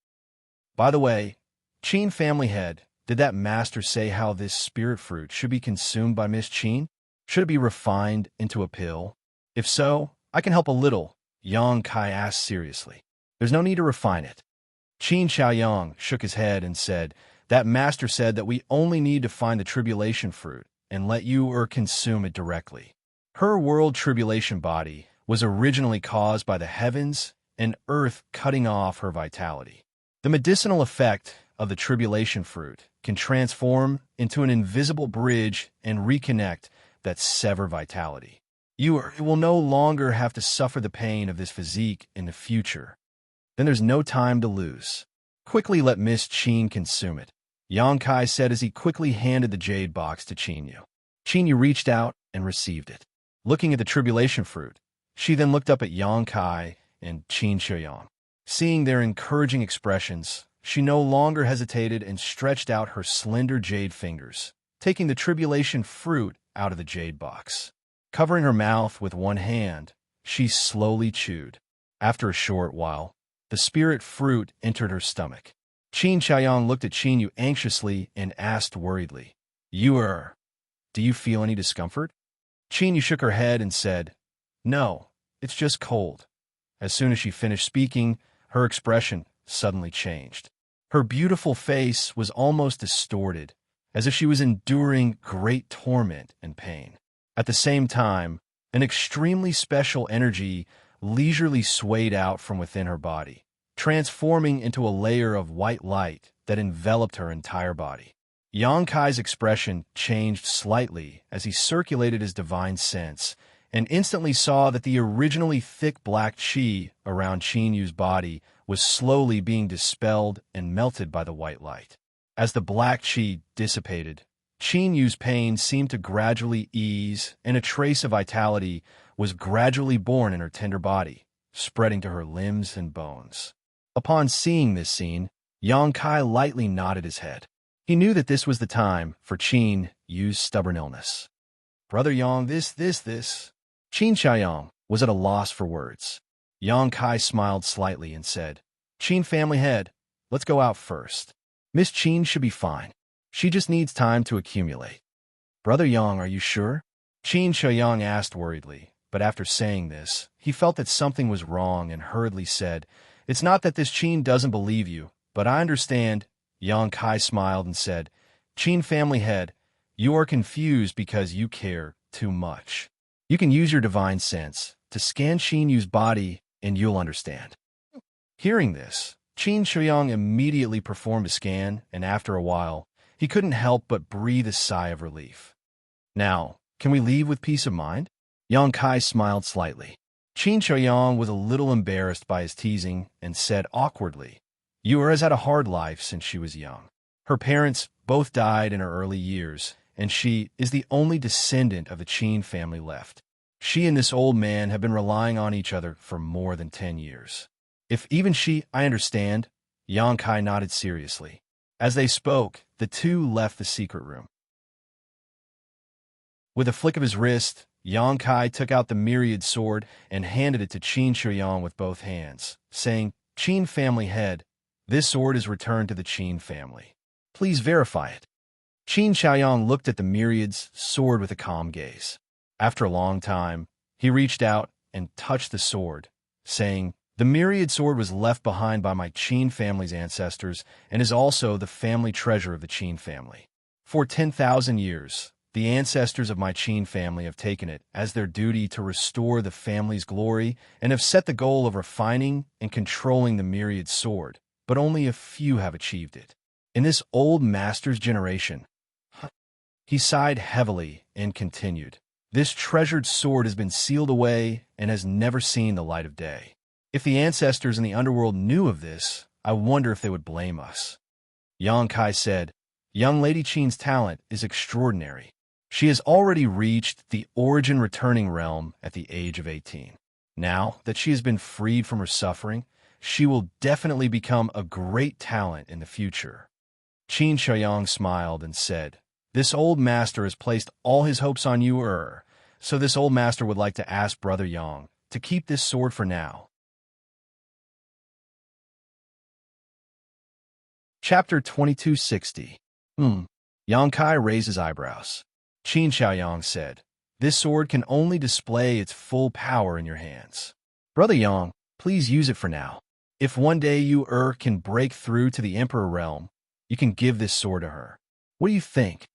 By the way, Qin family head, did that master say how this spirit fruit should be consumed by Miss Qin? Should it be refined into a pill? If so, I can help a little," Yang Kai asked seriously. "There's no need to refine it." Qin Shouyang shook his head and said, "That master said that we only need to find the tribulation fruit and let Yu-Er consume it directly. Her world tribulation body was originally caused by the heavens and earth cutting off her vitality. The medicinal effect of the tribulation fruit can transform into an invisible bridge and reconnect that severed vitality. You will no longer have to suffer the pain of this physique in the future. Then there's no time to lose. Quickly let Miss Qin consume it," Yang Kai said as he quickly handed the jade box to Qin Yu. Qin Yu reached out and received it. Looking at the tribulation fruit, she then looked up at Yang Kai and Qin Shouyang. Seeing their encouraging expressions, she no longer hesitated and stretched out her slender jade fingers, taking the tribulation fruit out of the jade box. Covering her mouth with one hand, she slowly chewed. After a short while, the spirit fruit entered her stomach. Qin Shouyang looked at Qin Yu anxiously and asked worriedly, "You do you feel any discomfort?" Qin Yu shook her head and said, "No, it's just cold." As soon as she finished speaking, her expression suddenly changed. Her beautiful face was almost distorted, as if she was enduring great torment and pain. At the same time, an extremely special energy leisurely swayed out from within her body, transforming into a layer of white light that enveloped her entire body. Yang Kai's expression changed slightly as he circulated his divine sense and instantly saw that the originally thick black qi around Qin Yu's body was slowly being dispelled and melted by the white light. As the black qi dissipated, Qin Yu's pain seemed to gradually ease, and a trace of vitality was gradually born in her tender body, spreading to her limbs and bones. Upon seeing this scene, Yang Kai lightly nodded his head. He knew that this was the time for Qin Yu's stubborn illness. "Brother Yang, this. Qin Shouyang, was at a loss for words. Yang Kai smiled slightly and said, "Qin family head, let's go out first. Miss Qin should be fine. She just needs time to accumulate." "Brother Yang, are you sure?" Qin Shouyang asked worriedly, but after saying this, he felt that something was wrong and hurriedly said, "It's not that this Qin doesn't believe you, but I understand." Yang Kai smiled and said, "Qin family head, you are confused because you care too much. You can use your divine sense to scan Qin Yu's body and you'll understand." Hearing this, Qin Shouyang immediately performed a scan, and after a while, he couldn't help but breathe a sigh of relief. "Now, can we leave with peace of mind?" Yang Kai smiled slightly. Qin Shouyang was a little embarrassed by his teasing and said awkwardly, "Yu has had a hard life since she was young. Her parents both died in her early years, and she is the only descendant of the Qin family left. She and this old man have been relying on each other for more than 10 years. If even she, I understand." Yang Kai nodded seriously. As they spoke, the two left the secret room. With a flick of his wrist, Yang Kai took out the myriad sword and handed it to Qin Shouyang with both hands, saying, "Qin family head, this sword is returned to the Qin family. Please verify it." Qin Shouyang looked at the myriad's sword with a calm gaze. After a long time, he reached out and touched the sword, saying, "The myriad sword was left behind by my Qin family's ancestors and is also the family treasure of the Qin family. For 10,000 years, the ancestors of my Qin family have taken it as their duty to restore the family's glory and have set the goal of refining and controlling the myriad sword, but only a few have achieved it. In this old master's generation..." He sighed heavily and continued, "This treasured sword has been sealed away and has never seen the light of day. If the ancestors in the underworld knew of this, I wonder if they would blame us." Yang Kai said, "Young Lady Qin's talent is extraordinary. She has already reached the origin returning realm at the age of 18. Now that she has been freed from her suffering, she will definitely become a great talent in the future." Qin Shouyang smiled and said, "This old master has placed all his hopes on you, so this old master would like to ask Brother Yang to keep this sword for now." Chapter 2260. Yang Kai raised his eyebrows. Qin Shouyang said, "This sword can only display its full power in your hands. Brother Yang, please use it for now. If one day you can break through to the Emperor realm, you can give this sword to her. What do you think?"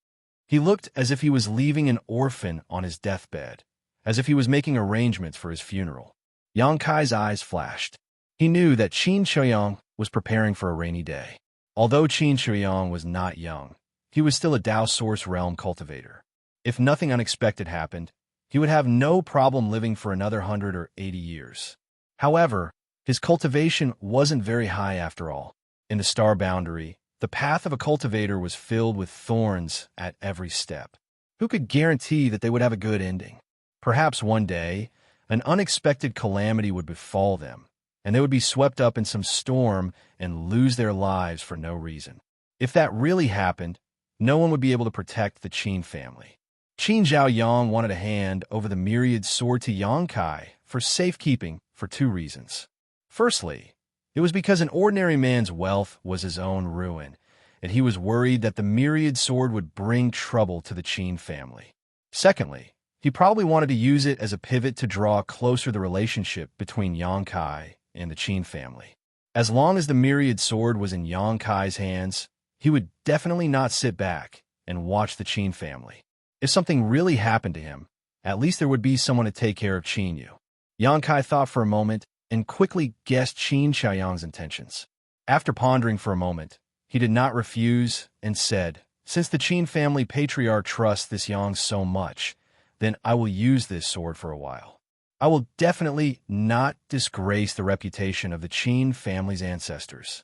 He looked as if he was leaving an orphan on his deathbed, as if he was making arrangements for his funeral. Yang Kai's eyes flashed. He knew that Qin Shouyang was preparing for a rainy day. Although Qin Shouyang was not young, he was still a Dao Source Realm cultivator. If nothing unexpected happened, he would have no problem living for another 100 or 80 years. However, his cultivation wasn't very high after all. In the star boundary, the path of a cultivator was filled with thorns at every step. Who could guarantee that they would have a good ending? Perhaps one day, an unexpected calamity would befall them, and they would be swept up in some storm and lose their lives for no reason. If that really happened, no one would be able to protect the Qin family. Qin Zhaoyang wanted to hand over the myriad sword to Yang Kai for safekeeping for 2 reasons. Firstly, it was because an ordinary man's wealth was his own ruin, and he was worried that the myriad sword would bring trouble to the Qin family. Secondly, he probably wanted to use it as a pivot to draw closer the relationship between Yang Kai and the Qin family. As long as the myriad sword was in Yang Kai's hands, he would definitely not sit back and watch the Qin family. If something really happened to him, at least there would be someone to take care of Qin Yu. Yang Kai thought for a moment and quickly guessed Qin Shouyang's intentions. After pondering for a moment, he did not refuse and said, "Since the Qin family patriarch trusts this Yang so much, then I will use this sword for a while. I will definitely not disgrace the reputation of the Qin family's ancestors."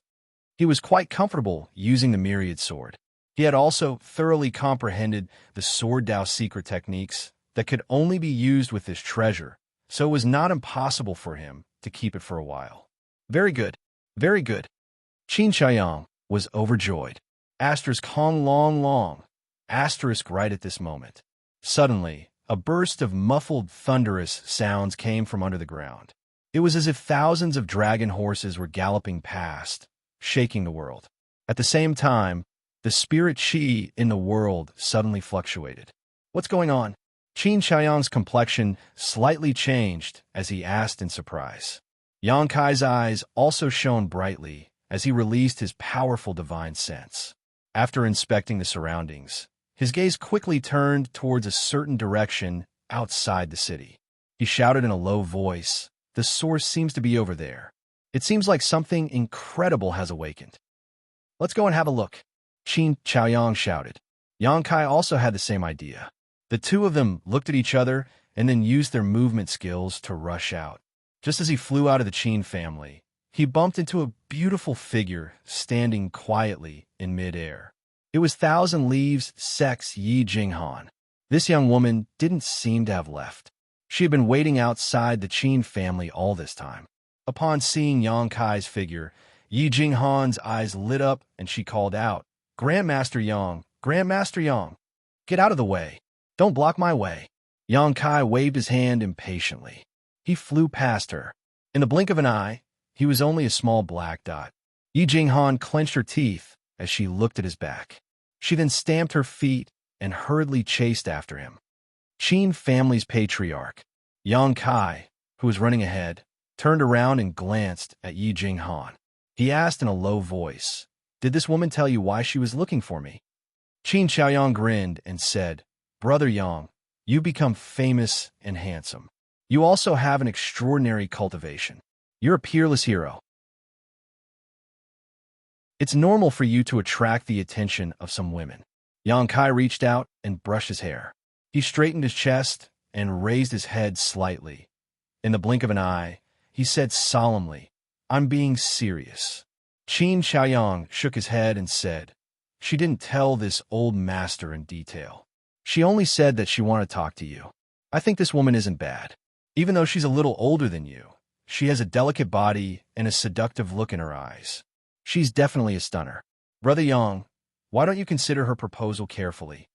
He was quite comfortable using the myriad sword. He had also thoroughly comprehended the sword Dao secret techniques that could only be used with this treasure, so it was not impossible for him to keep it for a while. Very good, very good. Qin Shouyang was overjoyed. Asterisk Hong Long Long. Asterisk right at this moment. Suddenly, a burst of muffled, thunderous sounds came from under the ground. It was as if thousands of dragon horses were galloping past, shaking the world. At the same time, the spirit qi in the world suddenly fluctuated. What's going on? Qin Xiaoyang's complexion slightly changed as he asked in surprise. Yang Kai's eyes also shone brightly as he released his powerful divine sense. After inspecting the surroundings, his gaze quickly turned towards a certain direction outside the city. He shouted in a low voice, "The source seems to be over there. It seems like something incredible has awakened. Let's go and have a look." Qin Xiaoyang shouted. Yang Kai also had the same idea. The two of them looked at each other and then used their movement skills to rush out. Just as he flew out of the Qin family, he bumped into a beautiful figure standing quietly in midair. It was Thousand Leaves Sex Yi Jinghan. This young woman didn't seem to have left. She had been waiting outside the Qin family all this time. Upon seeing Yang Kai's figure, Yi Jinghan's eyes lit up and she called out, "Grandmaster Yang, Grandmaster Yang, get out of the way. Don't block my way." Yang Kai waved his hand impatiently. He flew past her. In the blink of an eye, he was only a small black dot. Yi Jinghan clenched her teeth as she looked at his back. She then stamped her feet and hurriedly chased after him. Qin family's patriarch, Yang Kai, who was running ahead, turned around and glanced at Yi Jinghan. He asked in a low voice, "Did this woman tell you why she was looking for me?" Qin Xiaoyang grinned and said, "Brother Yang, you become famous and handsome. You also have an extraordinary cultivation. You're a peerless hero. It's normal for you to attract the attention of some women." Yang Kai reached out and brushed his hair. He straightened his chest and raised his head slightly. In the blink of an eye, he said solemnly, "I'm being serious." Qin Xiaoyang shook his head and said, "She didn't tell this old master in detail. She only said that she wanted to talk to you. I think this woman isn't bad. Even though she's a little older than you, she has a delicate body and a seductive look in her eyes. She's definitely a stunner. Brother Yang, why don't you consider her proposal carefully?"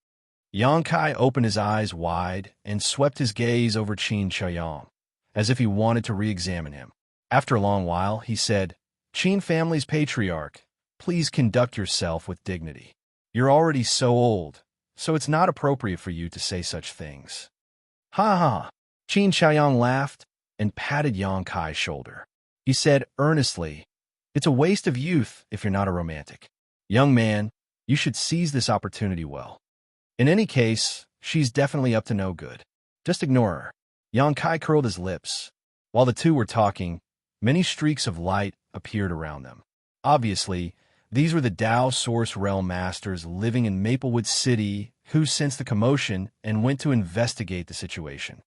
Yang Kai opened his eyes wide and swept his gaze over Qin Xiaoyang, as if he wanted to re-examine him. After a long while, he said, "Qin family's patriarch, please conduct yourself with dignity. You're already so old, so it's not appropriate for you to say such things." "Ha ha!" Qin Xiaoyang laughed and patted Yang Kai's shoulder. He said earnestly, "It's a waste of youth if you're not a romantic. Young man, you should seize this opportunity well. In any case, she's definitely up to no good. Just ignore her." Yang Kai curled his lips. While the two were talking, many streaks of light appeared around them. Obviously, these were the Dao Source Realm Masters living in Maplewood City who sensed the commotion and went to investigate the situation.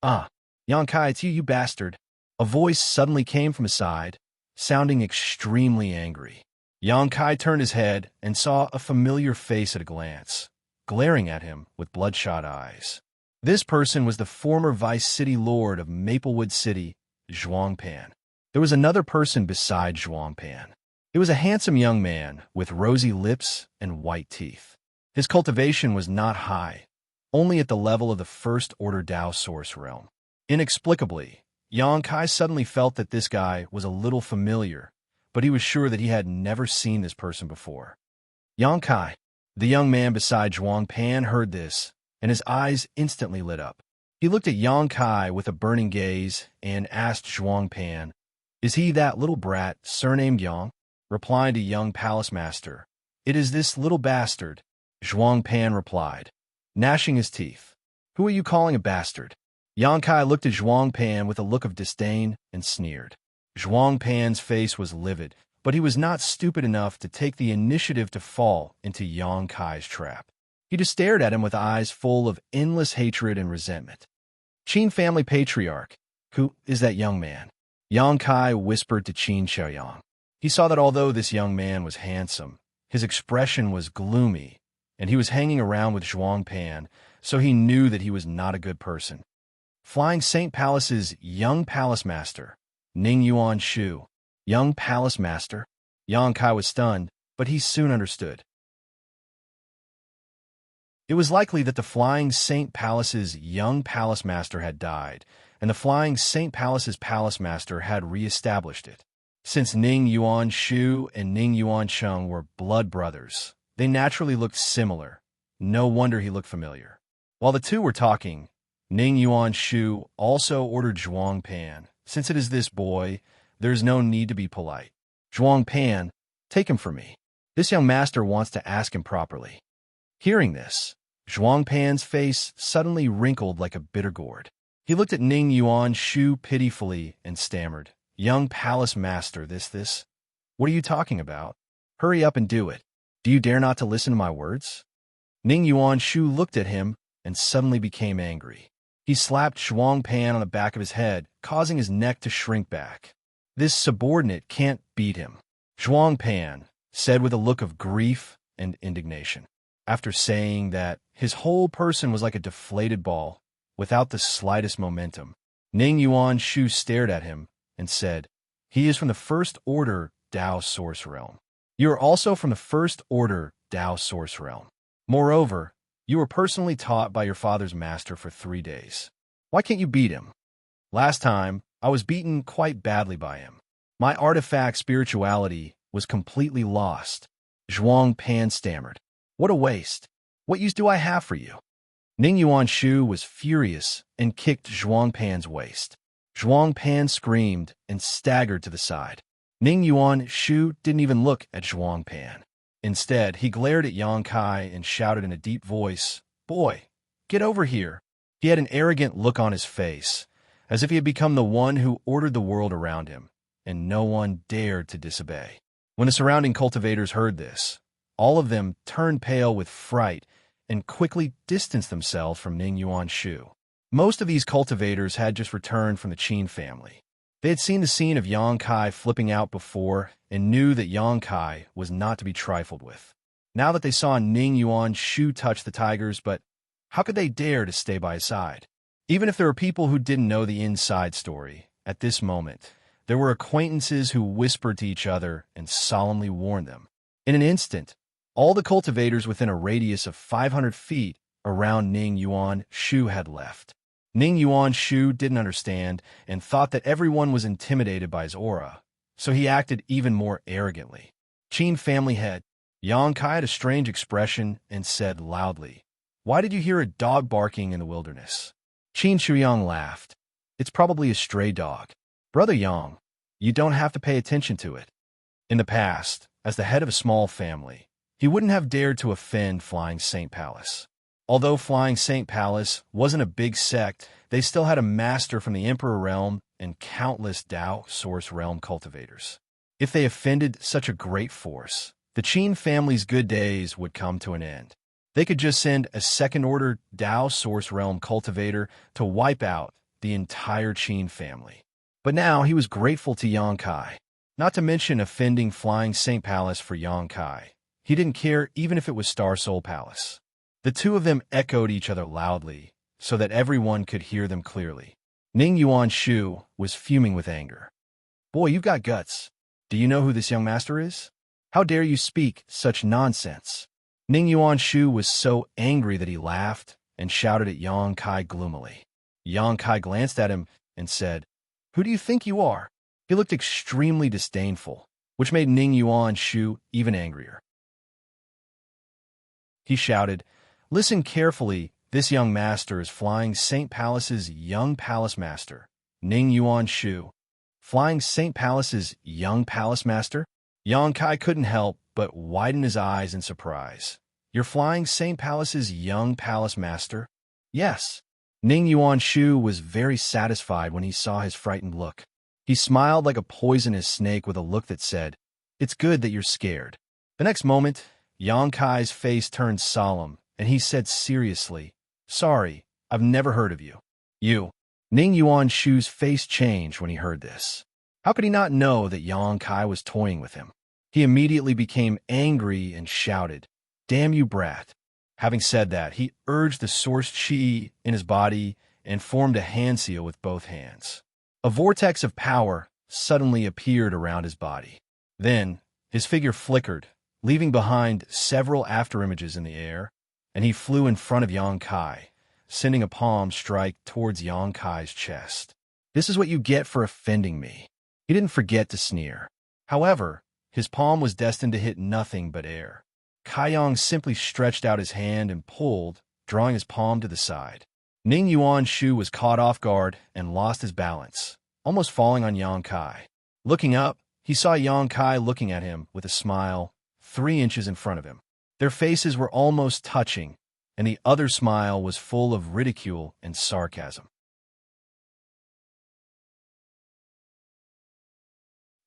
"Ah, Yang Kai, it's you, you bastard." A voice suddenly came from his side, sounding extremely angry. Yang Kai turned his head and saw a familiar face at a glance, glaring at him with bloodshot eyes. This person was the former Vice City Lord of Maplewood City, Zhuangpan. There was another person besides Zhuangpan. It was a handsome young man with rosy lips and white teeth. His cultivation was not high, only at the level of the First Order Dao Source Realm. Inexplicably, Yang Kai suddenly felt that this guy was a little familiar, but he was sure that he had never seen this person before. "Yang Kai." The young man beside Zhuangpan heard this, and his eyes instantly lit up. He looked at Yang Kai with a burning gaze and asked Zhuangpan, "Is he that little brat surnamed Yang?" Replying to young palace master, "It is this little bastard," Zhuangpan replied, gnashing his teeth. "Who are you calling a bastard?" Yang Kai looked at Zhuangpan with a look of disdain and sneered. Zhuangpan's face was livid, but he was not stupid enough to take the initiative to fall into Yang Kai's trap. He just stared at him with eyes full of endless hatred and resentment. "Qin family patriarch, who is that young man?" Yang Kai whispered to Qin Xiaoyang. He saw that although this young man was handsome, his expression was gloomy, and he was hanging around with Zhuangpan, so he knew that he was not a good person. Flying Saint Palace's young palace master, Ning Yuan Shu. Young palace master? Yang Kai was stunned, but he soon understood. It was likely that the Flying Saint Palace's young palace master had died, and the Flying Saint Palace's palace master had re-established it. Since Ning Yuan Shu and Ning Yuan Cheng were blood brothers, they naturally looked similar. No wonder he looked familiar. While the two were talking, Ning Yuan Shu also ordered Zhuang Pan. Since it is this boy, there is no need to be polite. Zhuang Pan, take him for me. This young master wants to ask him properly. Hearing this, Zhuang Pan's face suddenly wrinkled like a bitter gourd. He looked at Ning Yuan Shu pitifully and stammered, "Young palace master, this. What are you talking about? Hurry up and do it. Do you dare not to listen to my words?" Ning Yuan Shu looked at him and suddenly became angry. He slapped Zhuang Pan on the back of his head, causing his neck to shrink back. This subordinate can't beat him, Zhuang Pan said with a look of grief and indignation. After saying that, his whole person was like a deflated ball, without the slightest momentum. Ning Yuan Shu stared at him and said, "He is from the First Order Dao Source Realm. You are also from the First Order Dao Source Realm. Moreover, you were personally taught by your father's master for 3 days. Why can't you beat him? Last time, I was beaten quite badly by him. My artifact spirituality was completely lost." Zhuang Pan stammered. "What a waste. What use do I have for you?" Ning Yuan Shu was furious and kicked Zhuang Pan's waist. Zhuang Pan screamed and staggered to the side. Ning Yuan Shu didn't even look at Zhuang Pan. Instead, he glared at Yang Kai and shouted in a deep voice, "Boy, get over here." He had an arrogant look on his face, as if he had become the one who ordered the world around him, and no one dared to disobey. When the surrounding cultivators heard this, all of them turned pale with fright and quickly distanced themselves from Ning Yuan Shu. Most of these cultivators had just returned from the Qin family. They had seen the scene of Yang Kai flipping out before and knew that Yang Kai was not to be trifled with. Now that they saw Ning Yuan Shu touch the tigers, but how could they dare to stay by his side? Even if there were people who didn't know the inside story, at this moment, there were acquaintances who whispered to each other and solemnly warned them. In an instant, all the cultivators within a radius of 500 feet around Ning Yuan Shu had left. Ning Yuan Shu didn't understand and thought that everyone was intimidated by his aura, so he acted even more arrogantly. Qin family head Yang Kai had a strange expression and said loudly, "Why did you hear a dog barking in the wilderness?" Qin Shuyang laughed. "It's probably a stray dog. Brother Yang, you don't have to pay attention to it." In the past, as the head of a small family, he wouldn't have dared to offend Flying Saint Palace. Although Flying Saint Palace wasn't a big sect, they still had a master from the Emperor Realm and countless Dao Source Realm cultivators. If they offended such a great force, the Qin family's good days would come to an end. They could just send a second-order Dao Source Realm cultivator to wipe out the entire Qin family. But now he was grateful to Yang Kai. Not to mention offending Flying Saint Palace for Yang Kai. He didn't care even if it was Star Soul Palace. The two of them echoed each other loudly, so that everyone could hear them clearly. Ning Yuan Shu was fuming with anger. "Boy, you've got guts. Do you know who this young master is? How dare you speak such nonsense?" Ning Yuan Shu was so angry that he laughed and shouted at Yang Kai gloomily. Yang Kai glanced at him and said, "Who do you think you are?" He looked extremely disdainful, which made Ning Yuan Shu even angrier. He shouted, "Listen carefully, this young master is Flying Saint Palace's young palace master, Ning Yuan Shu." Flying Saint Palace's young palace master? Yang Kai couldn't help but widen his eyes in surprise. "You're Flying Saint Palace's young palace master?" "Yes." Ning Yuan Shu was very satisfied when he saw his frightened look. He smiled like a poisonous snake with a look that said, "It's good that you're scared." The next moment, Yang Kai's face turned solemn, and he said seriously, "Sorry, I've never heard of you." "You?" Ning Yuan Shu's face changed when he heard this. How could he not know that Yang Kai was toying with him? He immediately became angry and shouted, "Damn you, brat." Having said that, he urged the source chi in his body and formed a hand seal with both hands. A vortex of power suddenly appeared around his body. Then, his figure flickered, leaving behind several afterimages in the air, and he flew in front of Yang Kai, sending a palm strike towards Yang Kai's chest. This is what you get for offending me. He didn't forget to sneer. However, his palm was destined to hit nothing but air. Kai Yang simply stretched out his hand and pulled, drawing his palm to the side. Ning Yuan-shu was caught off guard and lost his balance, almost falling on Yang Kai. Looking up, he saw Yang Kai looking at him with a smile, 3 inches in front of him. Their faces were almost touching, and the other smile was full of ridicule and sarcasm.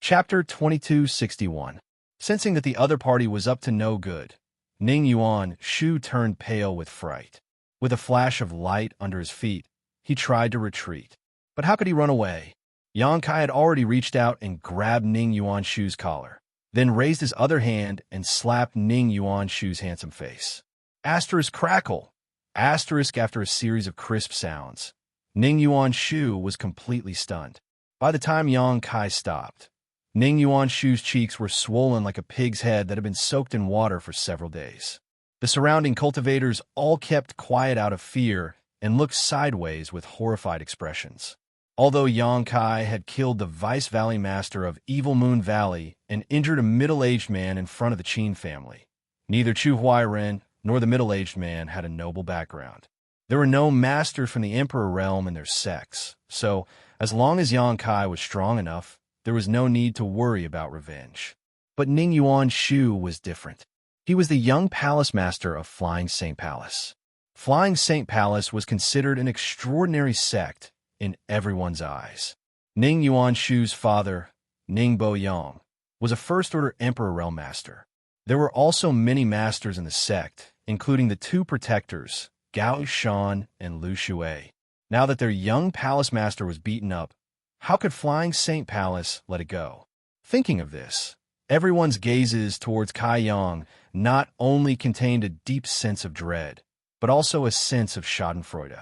Chapter 2261. Sensing that the other party was up to no good, Ning Yuan-shu turned pale with fright. With a flash of light under his feet, he tried to retreat. But how could he run away? Yang Kai had already reached out and grabbed Ning Yuan-shu's collar, then raised his other hand and slapped Ning Yuan-shu's handsome face. Asterisk crackle! Asterisk after a series of crisp sounds. Ning Yuan-shu was completely stunned. By the time Yang Kai stopped, Ning Yuan-shu's cheeks were swollen like a pig's head that had been soaked in water for several days. The surrounding cultivators all kept quiet out of fear and looked sideways with horrified expressions. Although Yang Kai had killed the Vice Valley Master of Evil Moon Valley and injured a middle-aged man in front of the Qin family, neither Chu Huairen nor the middle-aged man had a noble background. There were no masters from the Emperor realm in their sects, so as long as Yang Kai was strong enough, there was no need to worry about revenge. But Ning Yuan-shu was different. He was the young palace master of Flying Saint Palace. Flying Saint Palace was considered an extraordinary sect in everyone's eyes. Ning Yuan-shu's father, Ning Bo-yang, was a first-order Emperor Realm Master. There were also many masters in the sect, including the 2 protectors, Gao Shan and Lu Shui. Now that their young palace master was beaten up, how could Flying Saint Palace let it go? Thinking of this, everyone's gazes towards Kai Yang not only contained a deep sense of dread, but also a sense of schadenfreude.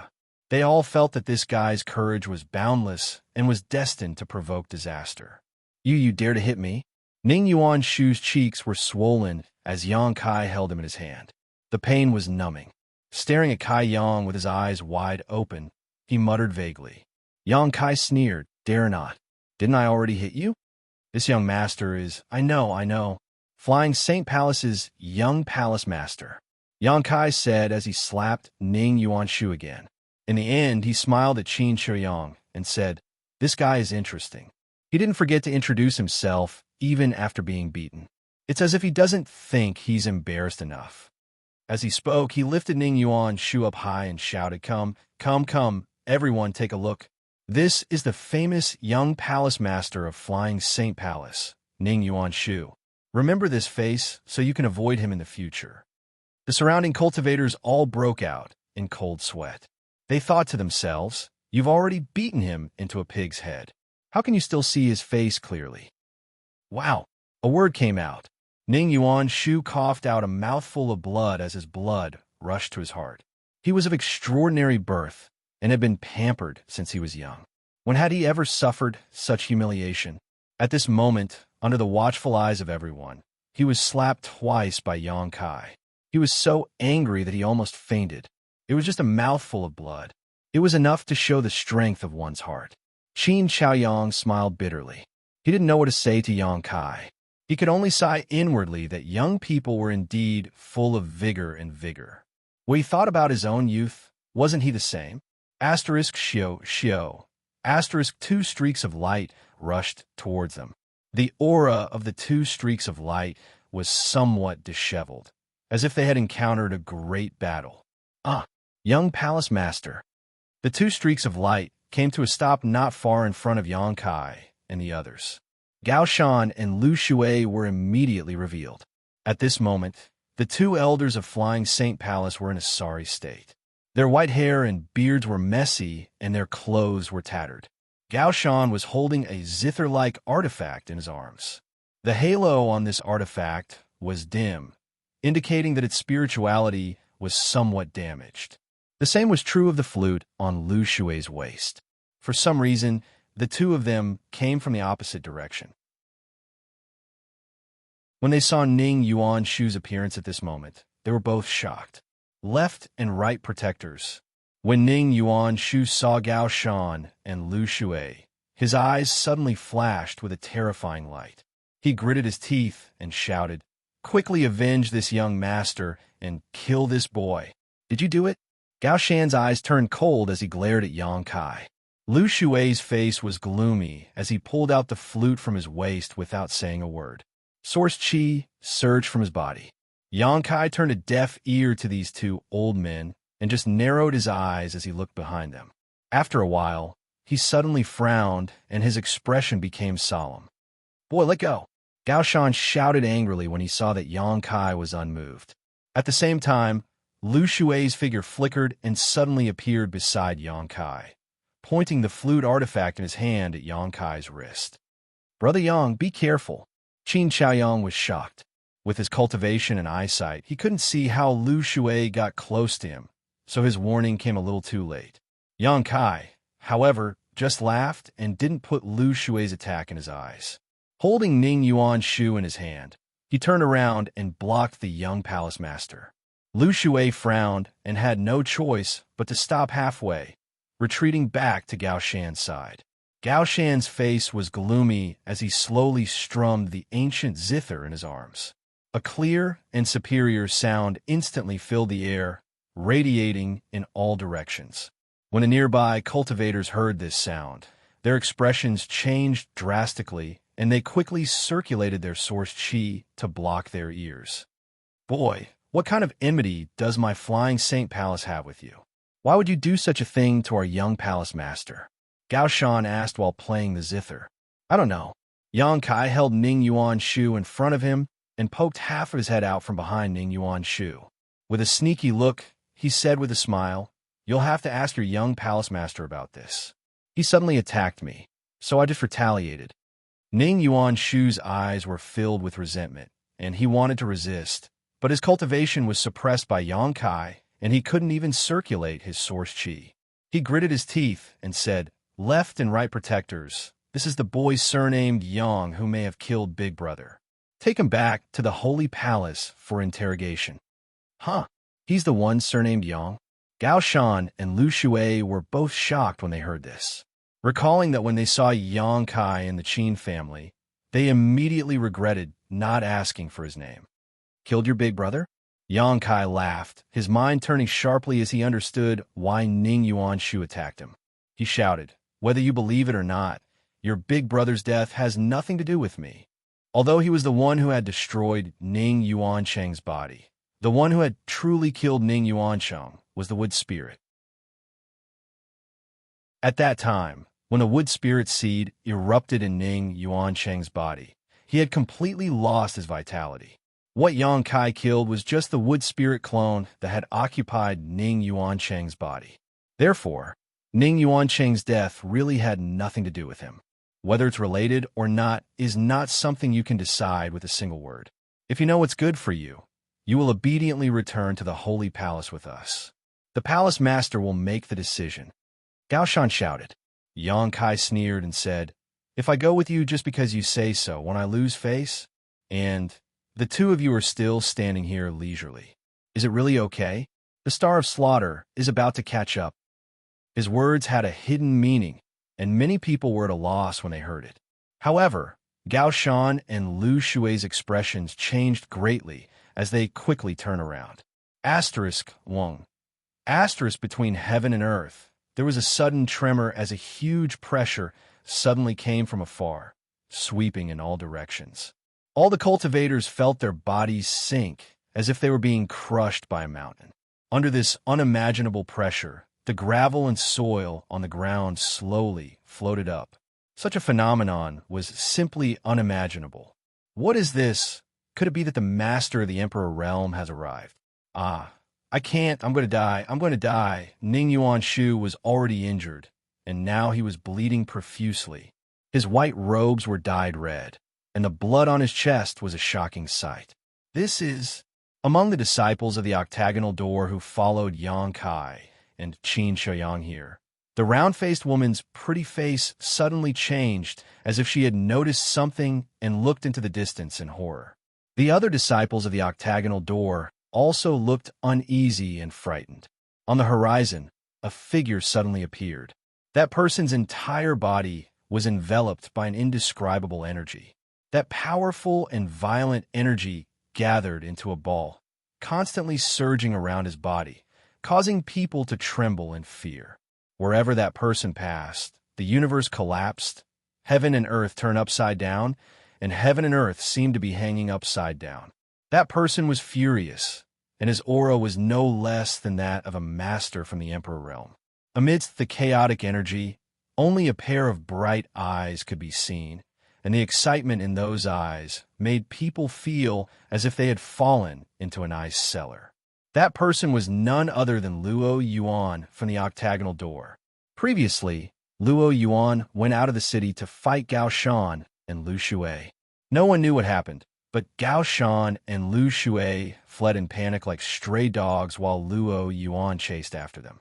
They all felt that this guy's courage was boundless and was destined to provoke disaster. You dare to hit me? Ning Yuan-shu's cheeks were swollen as Yang Kai held him in his hand. The pain was numbing. Staring at Kai Yang with his eyes wide open, he muttered vaguely. Yang Kai sneered, "Dare not. Didn't I already hit you? This young master is, I know. Flying Saint Palace's young palace master," Yang Kai said as he slapped Ning Yuan-shu again. In the end, he smiled at Qin Shuyang and said, "This guy is interesting." He didn't forget to introduce himself, even after being beaten. It's as if he doesn't think he's embarrassed enough. As he spoke, he lifted Ning Yuan-shu up high and shouted, Come, everyone take a look. This is the famous young palace master of Flying Saint Palace, Ning Yuan-shu. Remember this face so you can avoid him in the future." The surrounding cultivators all broke out in cold sweat. They thought to themselves, "You've already beaten him into a pig's head. How can you still see his face clearly?" Wow! A word came out. Ning Yuan-shu coughed out a mouthful of blood as his blood rushed to his heart. He was of extraordinary birth and had been pampered since he was young. When had he ever suffered such humiliation? At this moment, under the watchful eyes of everyone, he was slapped twice by Yang Kai. He was so angry that he almost fainted. It was just a mouthful of blood. It was enough to show the strength of one's heart. Qin Shaoyang smiled bitterly. He didn't know what to say to Yang Kai. He could only sigh inwardly that young people were indeed full of vigor and vigor. When he thought about his own youth, wasn't he the same? Asterisk Shio. Asterisk 2 streaks of light rushed towards them. The aura of the 2 streaks of light was somewhat disheveled, as if they had encountered a great battle. Young palace master. The 2 streaks of light came to a stop not far in front of Yang Kai and the others. Gao Shan and Lu Shui were immediately revealed. At this moment, the 2 elders of Flying Saint Palace were in a sorry state. Their white hair and beards were messy, and their clothes were tattered. Gao Shan was holding a zither-like artifact in his arms. The halo on this artifact was dim, indicating that its spirituality was somewhat damaged. The same was true of the flute on Lu Shui's waist. For some reason, the 2 of them came from the opposite direction. When they saw Ning Yuan-shu's appearance at this moment, they were both shocked. left and right protectors. When Ning Yuan-shu saw Gao Shan and Lu Shui, his eyes suddenly flashed with a terrifying light. He gritted his teeth and shouted, "Quickly avenge this young master and kill this boy." "Did you do it?" Gao Shan's eyes turned cold as he glared at Yang Kai. Lu Shui's face was gloomy as he pulled out the flute from his waist without saying a word. Source Qi surged from his body. Yang Kai turned a deaf ear to these two old men and just narrowed his eyes as he looked behind them. After a while, he suddenly frowned and his expression became solemn. "Boy, let go!" Gao Shan shouted angrily when he saw that Yang Kai was unmoved. At the same time, Lu Shui's figure flickered and suddenly appeared beside Yang Kai, pointing the flute artifact in his hand at Yang Kai's wrist. "Brother Yang, be careful." Qin Xiaoyang was shocked. With his cultivation and eyesight, he couldn't see how Lu Shui got close to him, so his warning came a little too late. Yang Kai, however, just laughed and didn't put Lu Shui's attack in his eyes. Holding Ning Yuan-shu in his hand, he turned around and blocked the young palace master. Lu Shui frowned and had no choice but to stop halfway, retreating back to Gao Shan's side. Gao Shan's face was gloomy as he slowly strummed the ancient zither in his arms. A clear and superior sound instantly filled the air, radiating in all directions. When the nearby cultivators heard this sound, their expressions changed drastically, and they quickly circulated their source Qi to block their ears. "Boy, what kind of enmity does my flying saint palace have with you? Why would you do such a thing to our young palace master?" Gao Shan asked while playing the zither. "I don't know." Yang Kai held Ning Yuan-shu in front of him and poked half of his head out from behind Ning Yuan-shu. With a sneaky look, he said with a smile, "You'll have to ask your young palace master about this. He suddenly attacked me, so I just retaliated." Ning Yuan-shu's eyes were filled with resentment, and he wanted to resist, but his cultivation was suppressed by Yang Kai, and he couldn't even circulate his source Qi. He gritted his teeth and said, "Left and right protectors, this is the boy surnamed Yang who may have killed Big Brother. Take him back to the Holy Palace for interrogation." "Huh? He's the one surnamed Yang?" Gao Shan and Lu Shui were both shocked when they heard this. Recalling that when they saw Yang Kai and the Qin family, they immediately regretted not asking for his name. "Killed your big brother?" Yang Kai laughed, his mind turning sharply as he understood why Ning Yuan-shu attacked him. He shouted, "Whether you believe it or not, your big brother's death has nothing to do with me." Although he was the one who had destroyed Ning Yuancheng's body, the one who had truly killed Ning Yuancheng was the wood spirit. At that time, when the wood spirit seed erupted in Ning Yuancheng's body, he had completely lost his vitality. What Yang Kai killed was just the wood spirit clone that had occupied Ning Yuancheng's body. Therefore, Ning Yuancheng's death really had nothing to do with him. Whether it's related or not is not something you can decide with a single word. If you know what's good for you, you will obediently return to the Holy Palace with us. The palace master will make the decision." Gao Shan shouted. Yang Kai sneered and said, "If I go with you just because you say so, won't I lose face? And the two of you are still standing here leisurely. Is it really okay? The Star of Slaughter is about to catch up." His words had a hidden meaning, and many people were at a loss when they heard it. However, Gao Shan and Lu Shui's expressions changed greatly as they quickly turned around. Wang. Between heaven and earth, there was a sudden tremor as a huge pressure suddenly came from afar, sweeping in all directions. All the cultivators felt their bodies sink as if they were being crushed by a mountain. Under this unimaginable pressure, the gravel and soil on the ground slowly floated up. Such a phenomenon was simply unimaginable. "What is this? Could it be that the master of the Emperor Realm has arrived?" I can't. I'm going to die. I'm going to die." Ning Yuan-shu was already injured, and now he was bleeding profusely. His white robes were dyed red, and the blood on his chest was a shocking sight. This is... Among the disciples of the octagonal door who followed Yang Kai and Qin Xiaoyang here, the round-faced woman's pretty face suddenly changed as if she had noticed something and looked into the distance in horror. The other disciples of the octagonal door also looked uneasy and frightened. On the horizon, a figure suddenly appeared. That person's entire body was enveloped by an indescribable energy. That powerful and violent energy gathered into a ball, constantly surging around his body, causing people to tremble in fear. Wherever that person passed, the universe collapsed, heaven and earth turned upside down, and heaven and earth seemed to be hanging upside down. That person was furious, and his aura was no less than that of a master from the Emperor realm. Amidst the chaotic energy, only a pair of bright eyes could be seen, and the excitement in those eyes made people feel as if they had fallen into an ice cellar. That person was none other than Luo Yuan from the octagonal door. Previously, Luo Yuan went out of the city to fight Gao Shan and Lu Shui. No one knew what happened, but Gao Shan and Lu Shui fled in panic like stray dogs while Luo Yuan chased after them.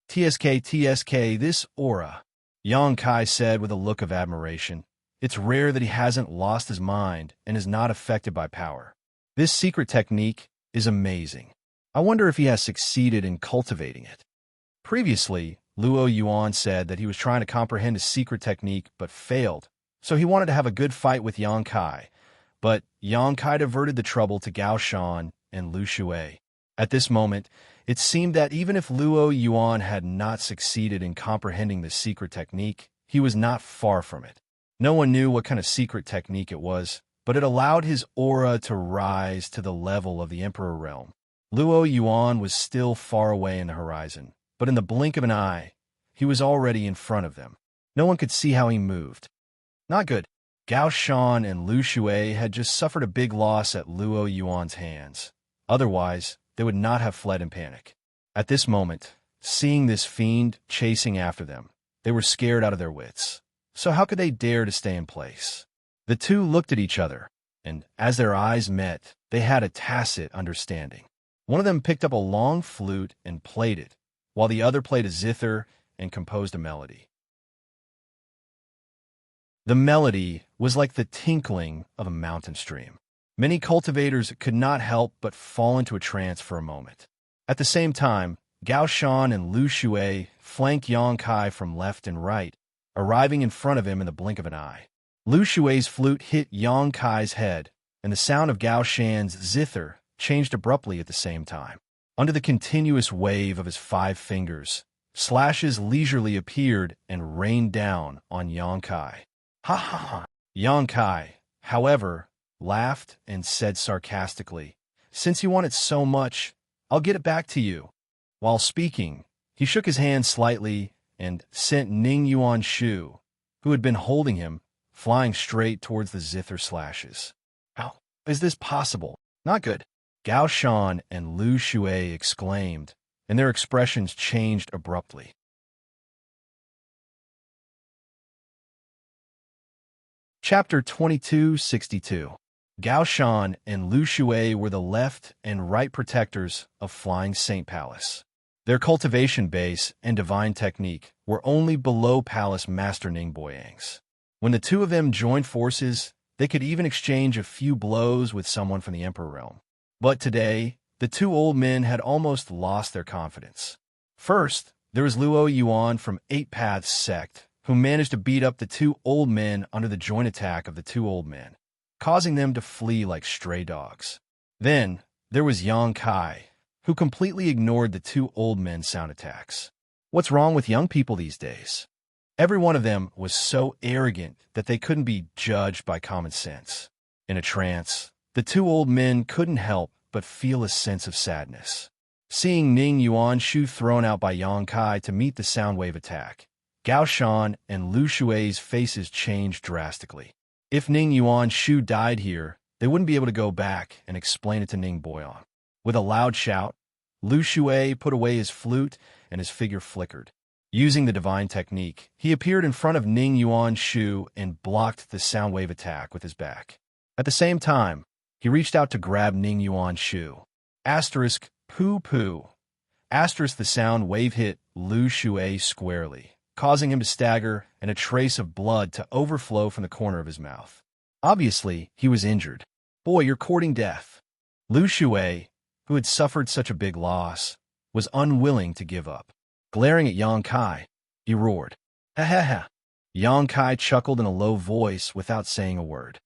TSK, this aura, Yang Kai said with a look of admiration. It's rare that he hasn't lost his mind and is not affected by power. This secret technique is amazing. I wonder if he has succeeded in cultivating it. Previously, Luo Yuan said that he was trying to comprehend his secret technique but failed, so he wanted to have a good fight with Yang Kai, but Yang Kai diverted the trouble to Gao Shan and Lu Shui. At this moment, it seemed that even if Luo Yuan had not succeeded in comprehending the secret technique, he was not far from it. No one knew what kind of secret technique it was, but it allowed his aura to rise to the level of the Emperor realm. Luo Yuan was still far away in the horizon, but in the blink of an eye, he was already in front of them. No one could see how he moved. Not good. Gao Shan and Lu Shui had just suffered a big loss at Luo Yuan's hands. Otherwise, they would not have fled in panic. At this moment, seeing this fiend chasing after them, they were scared out of their wits. So how could they dare to stay in place? The two looked at each other, and as their eyes met, they had a tacit understanding. One of them picked up a long flute and played it, while the other played a zither and composed a melody. The melody was like the tinkling of a mountain stream. Many cultivators could not help but fall into a trance for a moment. At the same time, Gao Shan and Lu Shui flanked Yang Kai from left and right, arriving in front of him in the blink of an eye. Lu Shui's flute hit Yang Kai's head, and the sound of Gao Shan's zither changed abruptly at the same time. Under the continuous wave of his 5 fingers, slashes leisurely appeared and rained down on Yang Kai. Ha ha ha! Yang Kai, however, laughed and said sarcastically, "Since you want it so much, I'll get it back to you." While speaking, he shook his hand slightly and sent Ning Yuan Shu, who had been holding him, flying straight towards the zither slashes. How is this possible? Not good. Gao Shan and Lu Shui exclaimed, and their expressions changed abruptly. Chapter 2262. Gao Shan and Lu Shui were the left and right protectors of Flying Saint Palace. Their cultivation base and divine technique were only below Palace Master Ning Boyang's. When the two of them joined forces, they could even exchange a few blows with someone from the Emperor realm. But today, the two old men had almost lost their confidence. First, there was Luo Yuan from Eight Paths sect, who managed to beat up the two old men under the joint attack of the two old men, causing them to flee like stray dogs. Then, there was Yang Kai, who completely ignored the two old men's sound attacks. What's wrong with young people these days? Every one of them was so arrogant that they couldn't be judged by common sense. In a trance, the two old men couldn't help but feel a sense of sadness. Seeing Ning Yuan Shu thrown out by Yang Kai to meet the sound wave attack, Gao Shan and Lu Shui's faces changed drastically. If Ning Yuan Shu died here, they wouldn't be able to go back and explain it to Ning Boyan. With a loud shout, Lu Shui put away his flute and his figure flickered. Using the divine technique, he appeared in front of Ning Yuan Shu and blocked the sound wave attack with his back. At the same time, he reached out to grab Ning Yuan Shu. Asterisk, poo poo. Asterisk, the sound wave hit Lu Shui squarely, causing him to stagger and a trace of blood to overflow from the corner of his mouth. Obviously, he was injured. Boy, you're courting death. Lu Shui, who had suffered such a big loss, was unwilling to give up. Glaring at Yang Kai, he roared, "Ha ha ha!" Yang Kai chuckled in a low voice without saying a word.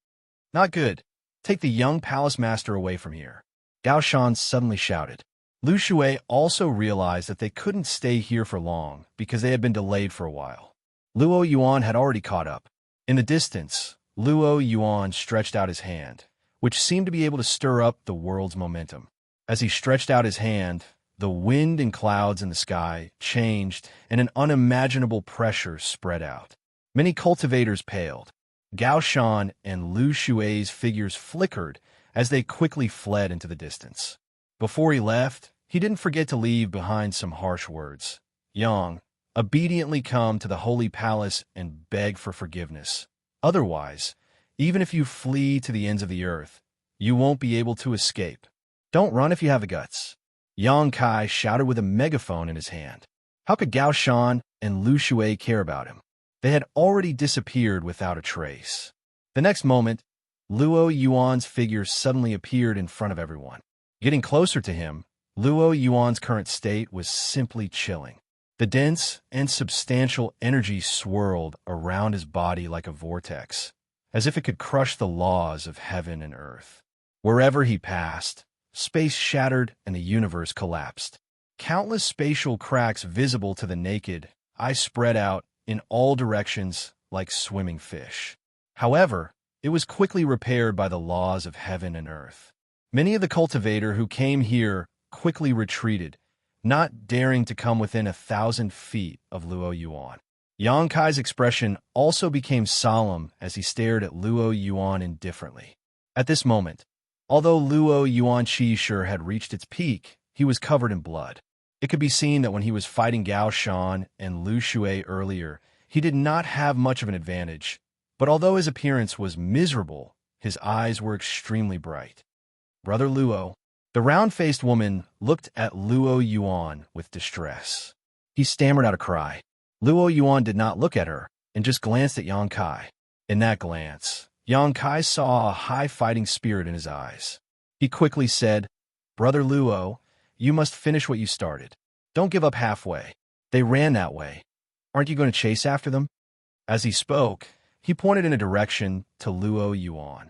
"Not good. Take the young palace master away from here," Gao Shan suddenly shouted. Lu Shui also realized that they couldn't stay here for long because they had been delayed for a while. Luo Yuan had already caught up. In the distance, Luo Yuan stretched out his hand, which seemed to be able to stir up the world's momentum. As he stretched out his hand, the wind and clouds in the sky changed and an unimaginable pressure spread out. Many cultivators paled. Gao Shan and Lu Shui's figures flickered as they quickly fled into the distance. Before he left, he didn't forget to leave behind some harsh words. "Yang, obediently come to the holy palace and beg for forgiveness. Otherwise, even if you flee to the ends of the earth, you won't be able to escape. Don't run if you have the guts." Yang Kai shouted with a megaphone in his hand. How could Gao Shan and Lu Shui care about him? They had already disappeared without a trace. The next moment, Luo Yuan's figure suddenly appeared in front of everyone. Getting closer to him, Luo Yuan's current state was simply chilling. The dense and substantial energy swirled around his body like a vortex, as if it could crush the laws of heaven and earth. Wherever he passed, space shattered and the universe collapsed. Countless spatial cracks visible to the naked eye spread out in all directions like swimming fish. However, it was quickly repaired by the laws of heaven and earth. Many of the cultivator who came here quickly retreated, not daring to come within 1,000 feet of Luo Yuan. Yang Kai's expression also became solemn as he stared at Luo Yuan indifferently. At this moment, although Luo Yuan Qi had reached its peak, he was covered in blood. It could be seen that when he was fighting Gao Shan and Lu Shui earlier, he did not have much of an advantage, but although his appearance was miserable, his eyes were extremely bright. "Brother Luo," the round-faced woman looked at Luo Yuan with distress. He stammered out a cry. Luo Yuan did not look at her and just glanced at Yang Kai. In that glance, Yang Kai saw a high fighting spirit in his eyes. He quickly said, "Brother Luo, you must finish what you started. Don't give up halfway. They ran that way. Aren't you going to chase after them?" As he spoke, he pointed in a direction to Luo Yuan.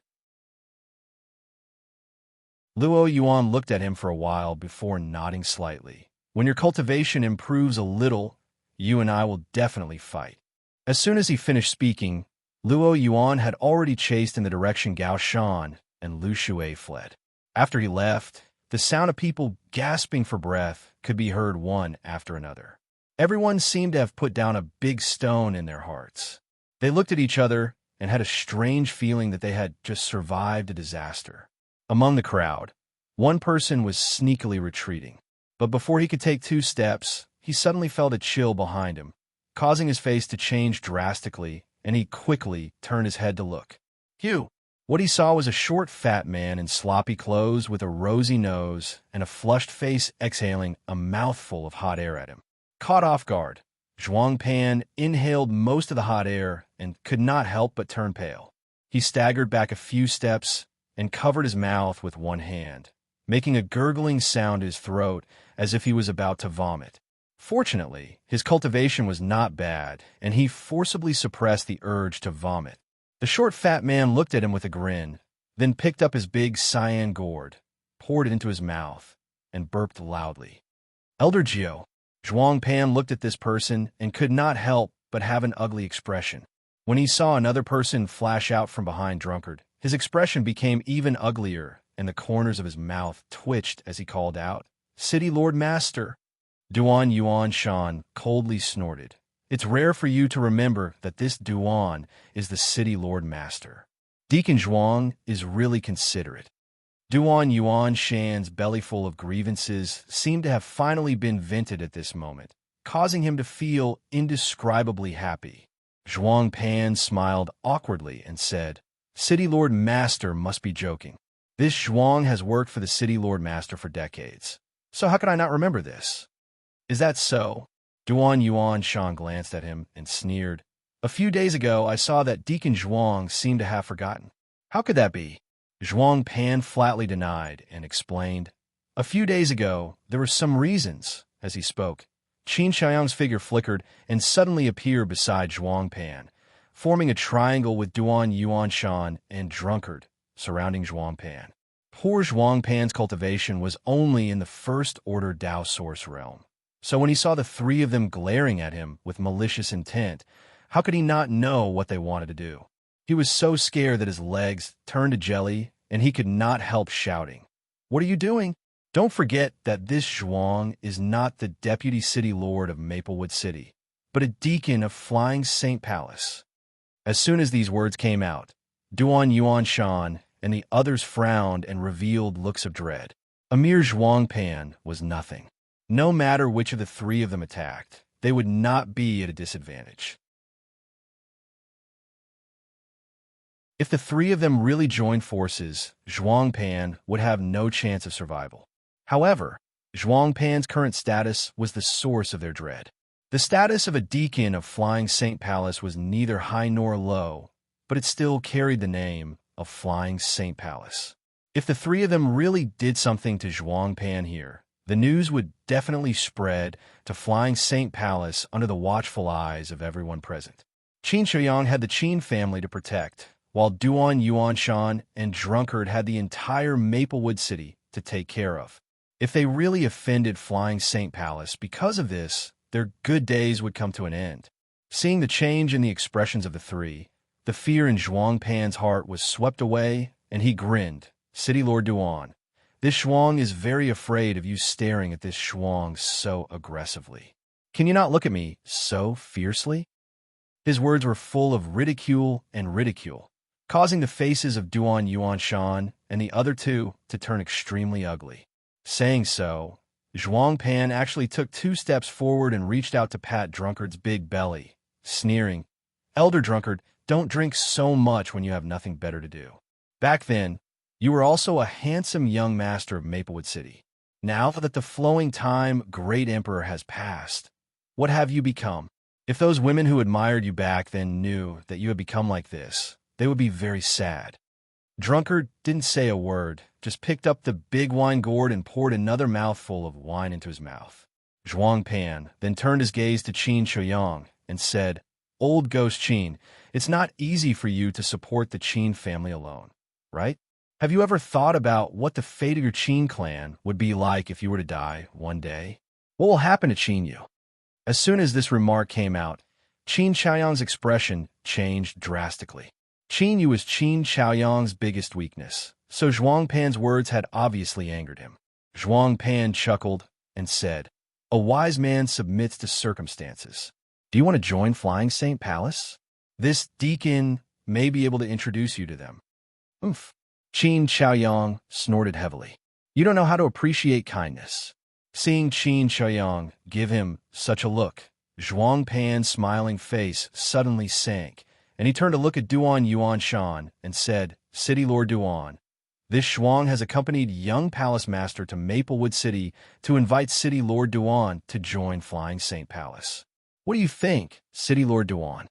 Luo Yuan looked at him for a while before nodding slightly. "When your cultivation improves a little, you and I will definitely fight." As soon as he finished speaking, Luo Yuan had already chased in the direction Gao Shan and Lu Shui fled. After he left, the sound of people gasping for breath could be heard one after another. Everyone seemed to have put down a big stone in their hearts. They looked at each other and had a strange feeling that they had just survived a disaster. Among the crowd, one person was sneakily retreating. But before he could take 2 steps, he suddenly felt a chill behind him, causing his face to change drastically, and he quickly turned his head to look. Phew! What he saw was a short, fat man in sloppy clothes with a rosy nose and a flushed face exhaling a mouthful of hot air at him. Caught off guard, Zhuang Pan inhaled most of the hot air and could not help but turn pale. He staggered back a few steps and covered his mouth with one hand, making a gurgling sound in his throat as if he was about to vomit. Fortunately, his cultivation was not bad, and he forcibly suppressed the urge to vomit. The short, fat man looked at him with a grin, then picked up his big cyan gourd, poured it into his mouth, and burped loudly. Elder Gio, Zhuang Pan looked at this person and could not help but have an ugly expression. When he saw another person flash out from behind Drunkard, his expression became even uglier, and the corners of his mouth twitched as he called out, "City Lord Master!" Duan Yuan Shan coldly snorted. "It's rare for you to remember that this Duan is the City Lord Master. Deacon Zhuang is really considerate." Duan Yuan Shan's bellyful of grievances seemed to have finally been vented at this moment, causing him to feel indescribably happy. Zhuang Pan smiled awkwardly and said, "City Lord Master must be joking. This Zhuang has worked for the City Lord Master for decades. So how could I not remember this?" "Is that so?" Duan Yuan Shan glanced at him and sneered. "A few days ago, I saw that Deacon Zhuang seemed to have forgotten." "How could that be?" Zhuang Pan flatly denied and explained, A few days ago, there were some reasons, as he spoke. Xianxia's figure flickered and suddenly appeared beside Zhuangpan, forming a triangle with Duan Yuanshan and Drunkard surrounding Zhuangpan. Poor Zhuangpan's cultivation was only in the first-order Dao source realm. So when he saw the three of them glaring at him with malicious intent, how could he not know what they wanted to do? He was so scared that his legs turned to jelly, and he could not help shouting, "What are you doing? Don't forget that this Zhuang is not the deputy city lord of Maplewood City, but a deacon of Flying Saint Palace." As soon as these words came out, Duan Yuanshan and the others frowned and revealed looks of dread. A mere Zhuangpan was nothing. No matter which of the three of them attacked, they would not be at a disadvantage. If the three of them really joined forces, Zhuangpan would have no chance of survival. However, Zhuangpan's current status was the source of their dread. The status of a deacon of Flying Saint Palace was neither high nor low, but it still carried the name of Flying Saint Palace. If the three of them really did something to Zhuangpan here, the news would definitely spread to Flying Saint Palace under the watchful eyes of everyone present. Xianxia had the Qin family to protect, while Duan Yuanshan and Drunkard had the entire Maplewood City to take care of. If they really offended Flying Saint Palace because of this, their good days would come to an end. Seeing the change in the expressions of the three, the fear in Zhuangpan's heart was swept away, and he grinned. "City Lord Duan, this Zhuang is very afraid of you staring at this Zhuang so aggressively. Can you not look at me so fiercely?" His words were full of ridicule, causing the faces of Duan Yuanshan and the other two to turn extremely ugly. Saying so, Zhuangpan actually took 2 steps forward and reached out to pat Drunkard's big belly, sneering, "Elder Drunkard, don't drink so much when you have nothing better to do. Back then, you were also a handsome young master of Maplewood City. Now that the flowing time great emperor has passed, what have you become? If those women who admired you back then knew that you had become like this, they would be very sad." Drunkard didn't say a word, just picked up the big wine gourd and poured another mouthful of wine into his mouth. Zhuangpan then turned his gaze to Qin Shouyang and said, "Old Ghost Qin, it's not easy for you to support the Qin family alone, right? Have you ever thought about what the fate of your Qin clan would be like if you were to die one day? What will happen to Qin Yu?" As soon as this remark came out, Qin Chaoyang's expression changed drastically. Qin Yu was Qin Chaoyang's biggest weakness, so Zhuangpan's words had obviously angered him. Zhuangpan chuckled and said, "A wise man submits to circumstances. Do you want to join Flying Saint Palace? This deacon may be able to introduce you to them." "Oomph." Qin Chaoyang snorted heavily. "You don't know how to appreciate kindness." Seeing Qin Chaoyang give him such a look, Zhuangpan's smiling face suddenly sank, and he turned to look at Duan Yuanshan and said, "City Lord Duan, this Zhuang has accompanied young Palace Master to Maplewood City to invite City Lord Duan to join Flying Saint Palace. What do you think, City Lord Duan?"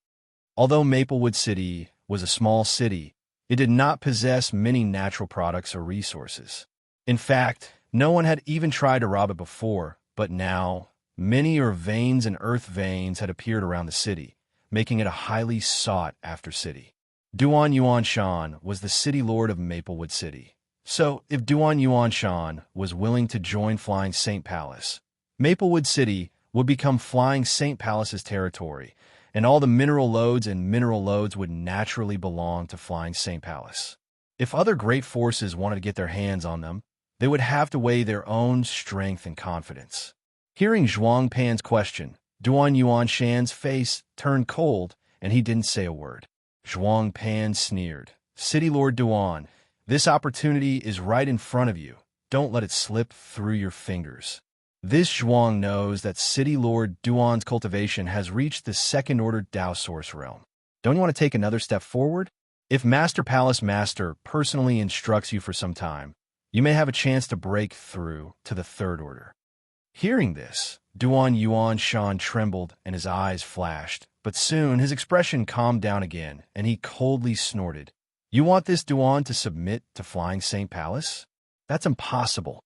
Although Maplewood City was a small city, it did not possess many natural products or resources. In fact, no one had even tried to rob it before, but now, many veins and earth veins had appeared around the city, making it a highly sought-after city. Duan Yuanshan was the city lord of Maplewood City. So, if Duan Yuanshan was willing to join Flying Saint Palace, Maplewood City would become Flying Saint Palace's territory, and all the mineral lodes would naturally belong to Flying Saint Palace. If other great forces wanted to get their hands on them, they would have to weigh their own strength and confidence. Hearing Zhuangpan's question, Duan Yuanshan's face turned cold, and he didn't say a word. Zhuangpan sneered, "City Lord Duan, this opportunity is right in front of you. Don't let it slip through your fingers. This Zhuang knows that City Lord Duan's cultivation has reached the second-order Dao source realm. Don't you want to take another step forward? If Master Palace Master personally instructs you for some time, you may have a chance to break through to the third order." Hearing this, Duan Yuanshan trembled and his eyes flashed, but soon his expression calmed down again, and he coldly snorted, "You want this Duan to submit to Flying Saint Palace? That's impossible."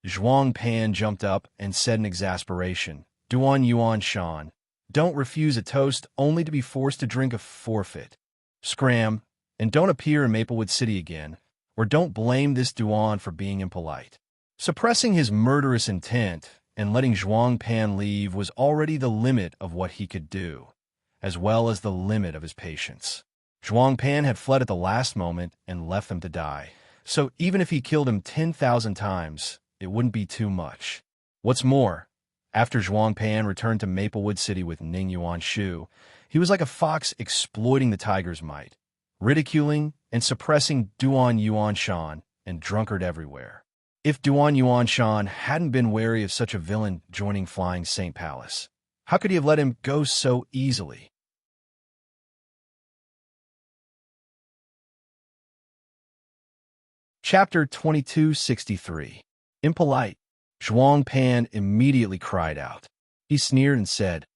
Zhuang Pan jumped up and said in exasperation, Duan Yuan Shan, don't refuse a toast only to be forced to drink a forfeit. Scram, and don't appear in Maplewood City again, or don't blame this Duan for being impolite. Suppressing his murderous intent and letting Zhuang Pan leave was already the limit of what he could do, as well as the limit of his patience. Zhuang Pan had fled at the last moment and left them to die, so even if he killed him 10,000 times, it wouldn't be too much. What's more, after Zhuang Pan returned to Maplewood City with Ning Yuan Shu, he was like a fox exploiting the tiger's might, ridiculing and suppressing Duan Yuan Shan and drunkard everywhere. If Duan Yuan Shan hadn't been wary of such a villain joining Flying Saint Palace, how could he have let him go so easily? Chapter 2263. Impolite. Zhuang Pan immediately cried out. He sneered and said,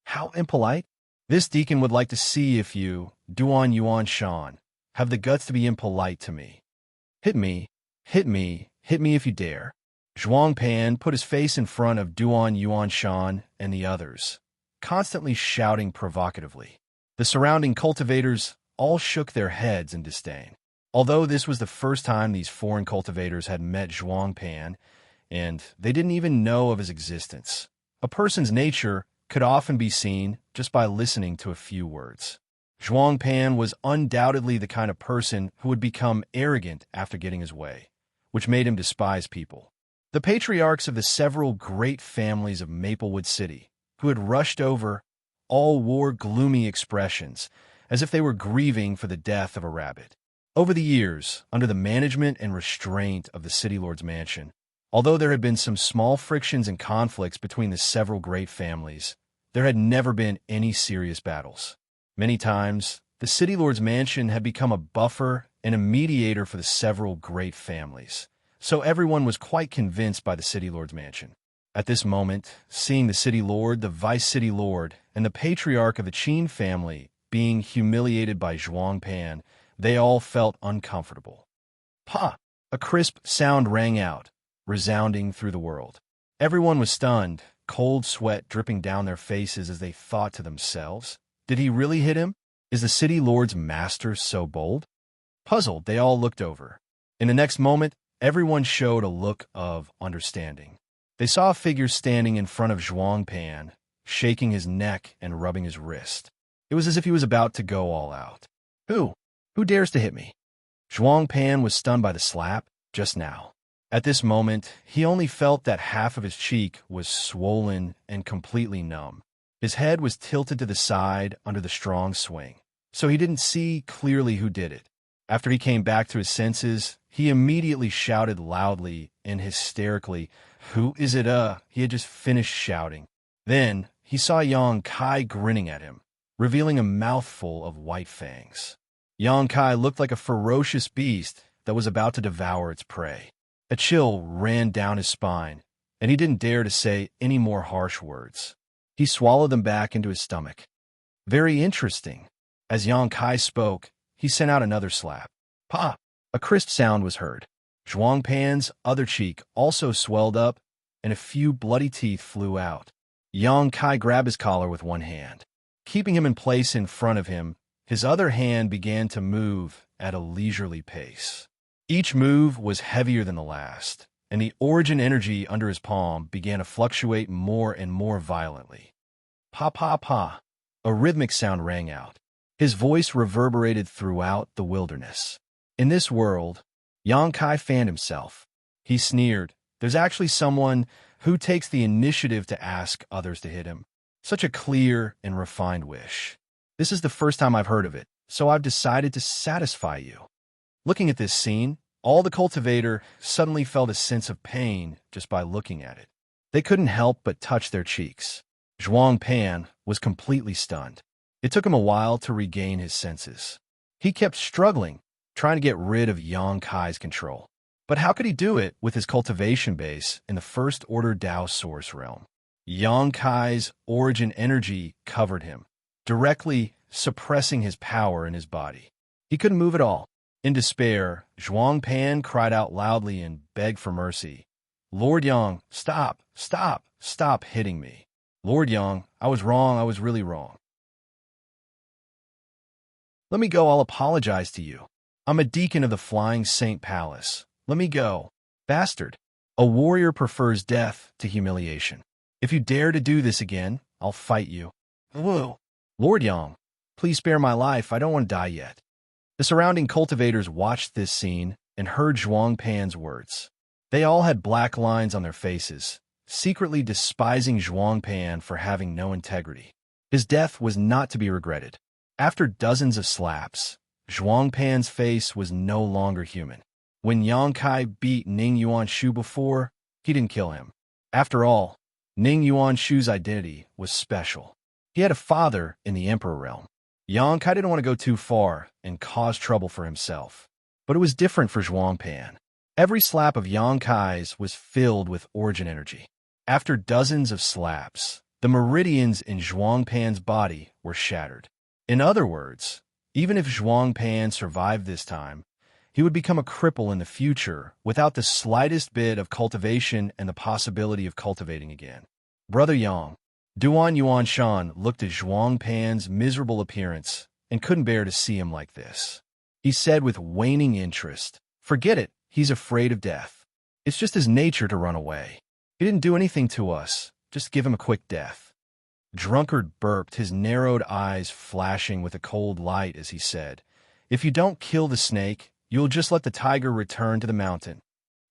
How impolite? This deacon would like to see if you, Duan Yuan Shan, have the guts to be impolite to me. Hit me, hit me, hit me if you dare. Zhuang Pan put his face in front of Duan Yuan Shan and the others, constantly shouting provocatively. The surrounding cultivators all shook their heads in disdain. Although this was the first time these foreign cultivators had met Zhuang Pan, and they didn't even know of his existence, a person's nature could often be seen just by listening to a few words. Zhuang Pan was undoubtedly the kind of person who would become arrogant after getting his way, which made him despise people. The patriarchs of the several great families of Maplewood City, who had rushed over, all wore gloomy expressions, as if they were grieving for the death of a rabbit. Over the years, under the management and restraint of the City Lord's mansion, although there had been some small frictions and conflicts between the several great families, there had never been any serious battles. Many times, the City Lord's mansion had become a buffer and a mediator for the several great families, so everyone was quite convinced by the City Lord's mansion. At this moment, seeing the City Lord, the Vice City Lord, and the patriarch of the Qin family being humiliated by Zhuang Pan, they all felt uncomfortable. Pa! A crisp sound rang out, resounding through the world. Everyone was stunned, cold sweat dripping down their faces as they thought to themselves, Did he really hit him? Is the City Lord's master so bold? Puzzled, they all looked over. In the next moment, everyone showed a look of understanding. They saw a figure standing in front of Zhuang Pan, shaking his neck and rubbing his wrist. It was as if he was about to go all out. Who? Who dares to hit me? Zhuang Pan was stunned by the slap just now. At this moment, he only felt that half of his cheek was swollen and completely numb. His head was tilted to the side under the strong swing, so he didn't see clearly who did it. After he came back to his senses, he immediately shouted loudly and hysterically, Who is it, He had just finished shouting. Then, he saw Yang Kai grinning at him, revealing a mouthful of white fangs. Yang Kai looked like a ferocious beast that was about to devour its prey. A chill ran down his spine, and he didn't dare to say any more harsh words. He swallowed them back into his stomach. Very interesting. As Yang Kai spoke, he sent out another slap. Pop! A crisp sound was heard. Zhuang Pan's other cheek also swelled up, and a few bloody teeth flew out. Yang Kai grabbed his collar with one hand. Keeping him in place in front of him, his other hand began to move at a leisurely pace. Each move was heavier than the last, and the origin energy under his palm began to fluctuate more and more violently. Pa pa pa! A rhythmic sound rang out. His voice reverberated throughout the wilderness. In this world, Yang Kai fanned himself. He sneered, There's actually someone who takes the initiative to ask others to hit him. Such a clear and refined wish. This is the first time I've heard of it, so I've decided to satisfy you. Looking at this scene, all the cultivator suddenly felt a sense of pain just by looking at it. They couldn't help but touch their cheeks. Zhuang Pan was completely stunned. It took him a while to regain his senses. He kept struggling, trying to get rid of Yang Kai's control. But how could he do it with his cultivation base in the First Order Dao Source realm? Yang Kai's origin energy covered him, directly suppressing his power in his body. He couldn't move at all. In despair, Zhuang Pan cried out loudly and begged for mercy. Lord Yang, stop, stop, stop hitting me. Lord Yang, I was wrong, I was really wrong. Let me go, I'll apologize to you. I'm a deacon of the Flying Saint Palace. Let me go. Bastard. A warrior prefers death to humiliation. If you dare to do this again, I'll fight you. Whoa. Lord Yang, please spare my life, I don't want to die yet. The surrounding cultivators watched this scene and heard Zhuang Pan's words. They all had black lines on their faces, secretly despising Zhuang Pan for having no integrity. His death was not to be regretted. After dozens of slaps, Zhuang Pan's face was no longer human. When Yang Kai beat Ning Yuanshu before, he didn't kill him. After all, Ning Yuanshu's identity was special. He had a father in the Emperor realm. Yang Kai didn't want to go too far and cause trouble for himself. But it was different for Zhuang Pan. Every slap of Yang Kai's was filled with origin energy. After dozens of slaps, the meridians in Zhuang Pan's body were shattered. In other words, even if Zhuang Pan survived this time, he would become a cripple in the future without the slightest bit of cultivation and the possibility of cultivating again. Brother Yang, Duan Yuanshan looked at Zhuang Pan's miserable appearance and couldn't bear to see him like this. He said with waning interest, "Forget it, he's afraid of death. It's just his nature to run away. He didn't do anything to us, just give him a quick death." Drunkard burped, his narrowed eyes flashing with a cold light as he said, "If you don't kill the snake, you'll just let the tiger return to the mountain."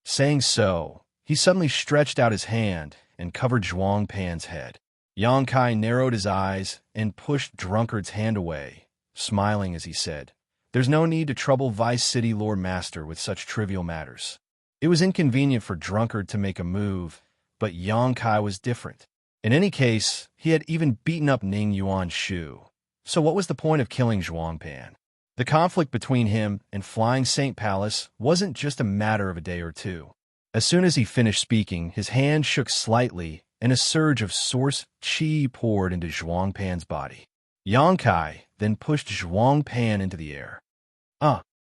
Saying so, he suddenly stretched out his hand and covered Zhuang Pan's head. Yang Kai narrowed his eyes and pushed Drunkard's hand away, smiling as he said, "There's no need to trouble Vice City Lord Master with such trivial matters." It was inconvenient for Drunkard to make a move, but Yang Kai was different. In any case, he had even beaten up Ning Yuanshu. So what was the point of killing Zhuang Pan? The conflict between him and Flying Saint Palace wasn't just a matter of a day or two. As soon as he finished speaking, his hand shook slightly and a surge of source qi poured into Zhuang Pan's body. Yang Kai then pushed Zhuang Pan into the air.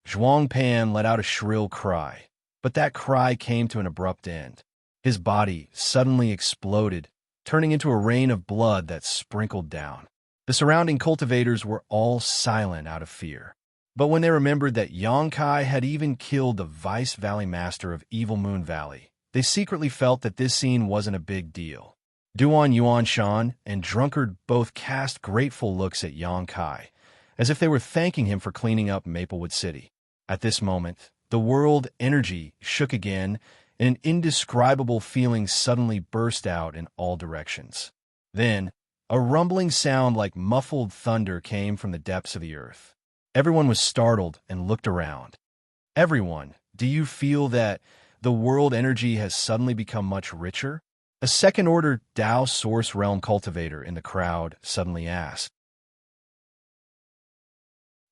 Zhuang Pan let out a shrill cry, but that cry came to an abrupt end. His body suddenly exploded, turning into a rain of blood that sprinkled down. The surrounding cultivators were all silent out of fear. But when they remembered that Yang Kai had even killed the Vice Valley Master of Evil Moon Valley, they secretly felt that this scene wasn't a big deal. Duan Yuanshan and Drunkard both cast grateful looks at Yang Kai, as if they were thanking him for cleaning up Maplewood City. At this moment, the world energy shook again, and an indescribable feeling suddenly burst out in all directions. Then, a rumbling sound like muffled thunder came from the depths of the earth. Everyone was startled and looked around. Everyone, do you feel that the world energy has suddenly become much richer? A second-order Tao Source Realm cultivator in the crowd suddenly asked.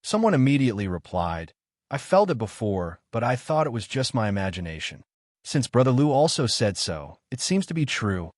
Someone immediately replied, "I felt it before, but I thought it was just my imagination." Since Brother Lu also said so, it seems to be true.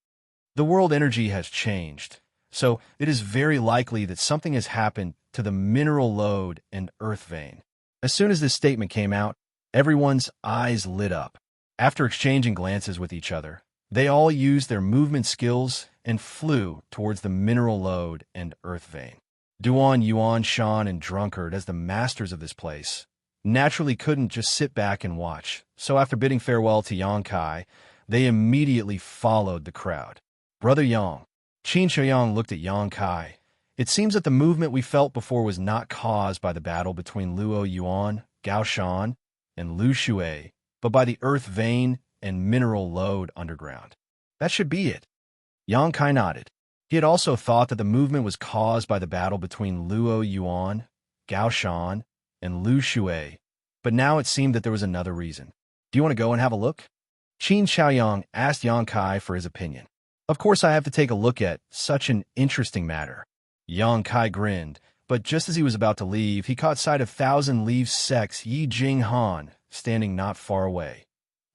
The world energy has changed, so it is very likely that something has happened to the mineral load and earth vein. As soon as this statement came out, everyone's eyes lit up. After exchanging glances with each other, they all used their movement skills and flew towards the mineral load and earth vein. Duan Yuanshan and Drunkard, as the masters of this place, naturally couldn't just sit back and watch, so after bidding farewell to Yang Kai, they immediately followed the crowd. Brother Yang, Xianxia looked at Yang Kai. It seems that the movement we felt before was not caused by the battle between Luo Yuan, Gao Shan, and Lu Shui, but by the earth vein and mineral load underground. That should be it. Yang Kai nodded. He had also thought that the movement was caused by the battle between Luo Yuan, Gao Shan, and Lu Shui, but now it seemed that there was another reason. "Do you want to go and have a look?" Qin Xiaoyang asked Yang Kai for his opinion. "Of course I have to take a look at such an interesting matter." Yang Kai grinned, but just as he was about to leave, he caught sight of Thousand Leaves Sect's Yi Jing Han standing not far away,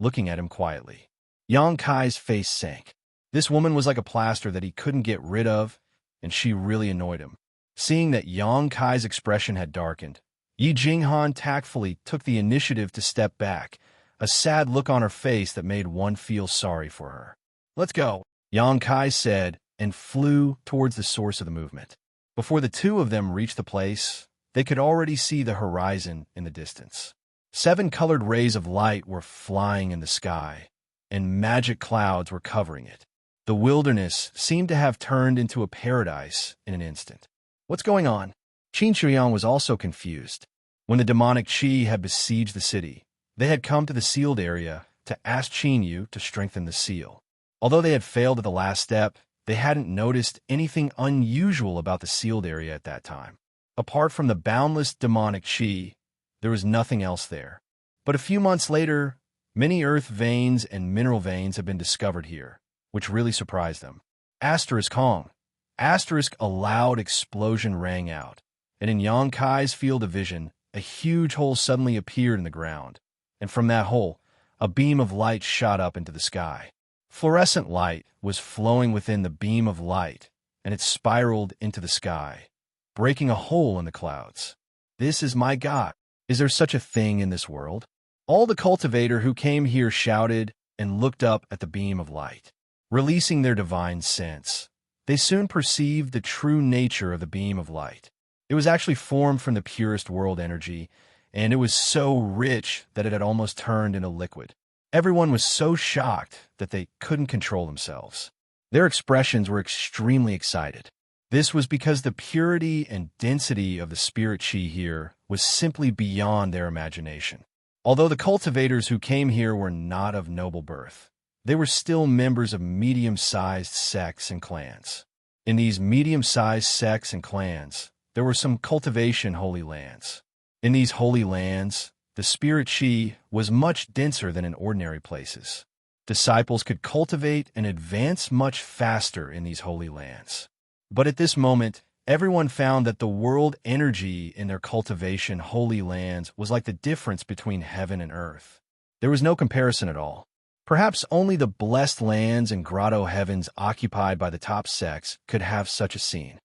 looking at him quietly. Yang Kai's face sank. This woman was like a plaster that he couldn't get rid of, and she really annoyed him. Seeing that Yang Kai's expression had darkened, Yi Jing Han tactfully took the initiative to step back, a sad look on her face that made one feel sorry for her. "Let's go," Xianxia said, and flew towards the source of the movement. Before the two of them reached the place, they could already see the horizon in the distance. 7 colored rays of light were flying in the sky, and magic clouds were covering it. The wilderness seemed to have turned into a paradise in an instant. "What's going on?" Xianxia was also confused. When the demonic qi had besieged the city, they had come to the sealed area to ask Xianyu to strengthen the seal. Although they had failed at the last step, they hadn't noticed anything unusual about the sealed area at that time. Apart from the boundless demonic qi, there was nothing else there. But a few months later, many earth veins and mineral veins had been discovered here, which really surprised them. Asterisk Hong. Asterisk, a loud explosion rang out, and in Xianxia's field of vision, a huge hole suddenly appeared in the ground, and from that hole, a beam of light shot up into the sky. Fluorescent light was flowing within the beam of light, and it spiraled into the sky, breaking a hole in the clouds. "This is my God. Is there such a thing in this world?" All the cultivator who came here shouted and looked up at the beam of light. Releasing their divine sense, they soon perceived the true nature of the beam of light. It was actually formed from the purest world energy, and it was so rich that it had almost turned into liquid. Everyone was so shocked that they couldn't control themselves. Their expressions were extremely excited. This was because the purity and density of the spirit qi here was simply beyond their imagination. Although the cultivators who came here were not of noble birth, they were still members of medium-sized sects and clans. In these medium-sized sects and clans, there were some cultivation holy lands. In these holy lands, the spirit qi was much denser than in ordinary places. Disciples could cultivate and advance much faster in these holy lands. But at this moment, everyone found that the world energy in their cultivation holy lands was like the difference between heaven and earth. There was no comparison at all. Perhaps only the blessed lands and grotto heavens occupied by the top sects could have such a scene.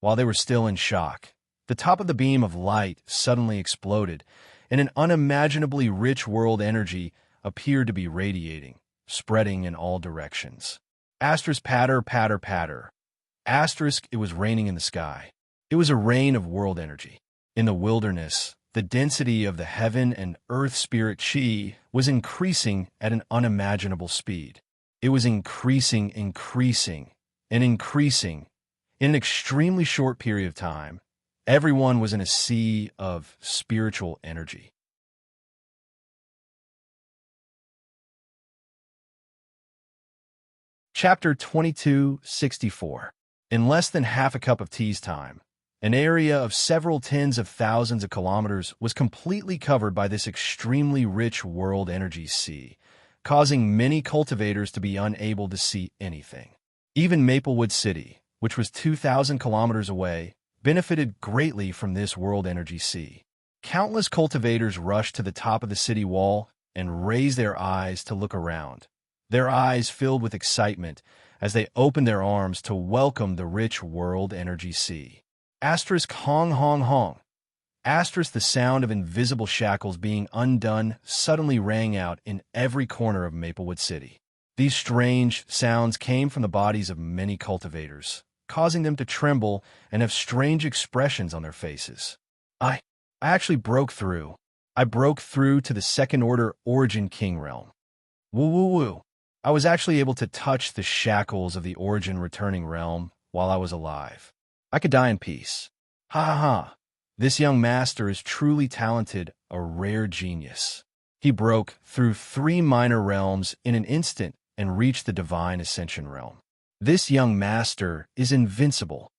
While they were still in shock, the top of the beam of light suddenly exploded, and an unimaginably rich world energy appeared to be radiating, spreading in all directions. Asterisk, patter, patter, patter. Asterisk, it was raining in the sky. It was a rain of world energy. In the wilderness, the density of the heaven and earth spirit qi was increasing at an unimaginable speed. It was increasing, and increasing. In an extremely short period of time, everyone was in a sea of spiritual energy. Chapter 2264. In less than half a cup of tea's time, an area of several tens of thousands of kilometers was completely covered by this extremely rich world energy sea, causing many cultivators to be unable to see anything. Even Maplewood City, which was 2,000 kilometers away, benefited greatly from this world energy sea. Countless cultivators rushed to the top of the city wall and raised their eyes to look around, their eyes filled with excitement as they opened their arms to welcome the rich world energy sea. Asterisk, hong, hong, hong. Asterisk, the sound of invisible shackles being undone suddenly rang out in every corner of Maplewood City. These strange sounds came from the bodies of many cultivators, causing them to tremble and have strange expressions on their faces. I actually broke through. I broke through to the second-order Origin King realm. Woo woo woo. I was actually able to touch the shackles of the Origin returning realm while I was alive. I could die in peace. Ha ha ha. This young master is truly talented, a rare genius. He broke through 3 minor realms in an instant and reached the divine ascension realm. This young master is invincible.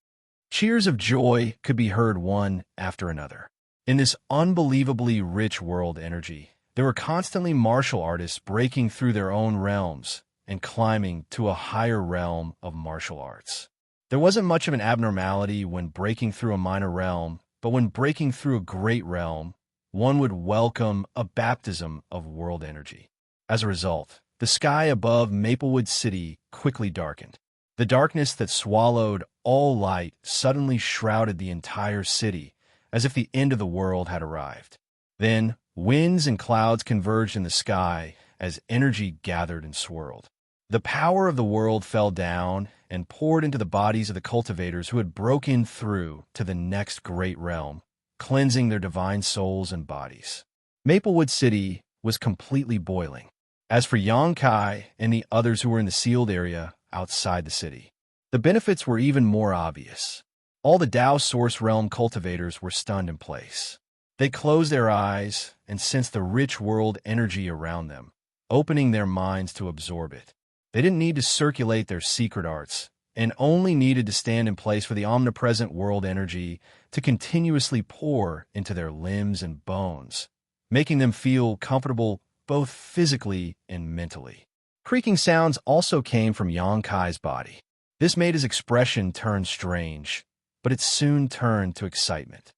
Cheers of joy could be heard one after another. In this unbelievably rich world energy, there were constantly martial artists breaking through their own realms and climbing to a higher realm of martial arts. There wasn't much of an abnormality when breaking through a minor realm, but when breaking through a great realm, one would welcome a baptism of world energy. As a result, the sky above Maplewood City quickly darkened. The darkness that swallowed all light suddenly shrouded the entire city, as if the end of the world had arrived. Then, Winds and clouds converged in the sky as energy gathered and swirled. The power of the world fell down and poured into the bodies of the cultivators who had broken through to the next great realm, cleansing their divine souls and bodies. Maplewood City was completely boiling. As for Xianxia and the others who were in the sealed area outside the city, the benefits were even more obvious. All the Dao Source Realm cultivators were stunned in place. They closed their eyes and sensed the rich world energy around them, opening their minds to absorb it. They didn't need to circulate their secret arts, and only needed to stand in place for the omnipresent world energy to continuously pour into their limbs and bones, making them feel comfortable both physically and mentally. Creaking sounds also came from Xianxia's body. This made his expression turn strange, but it soon turned to excitement.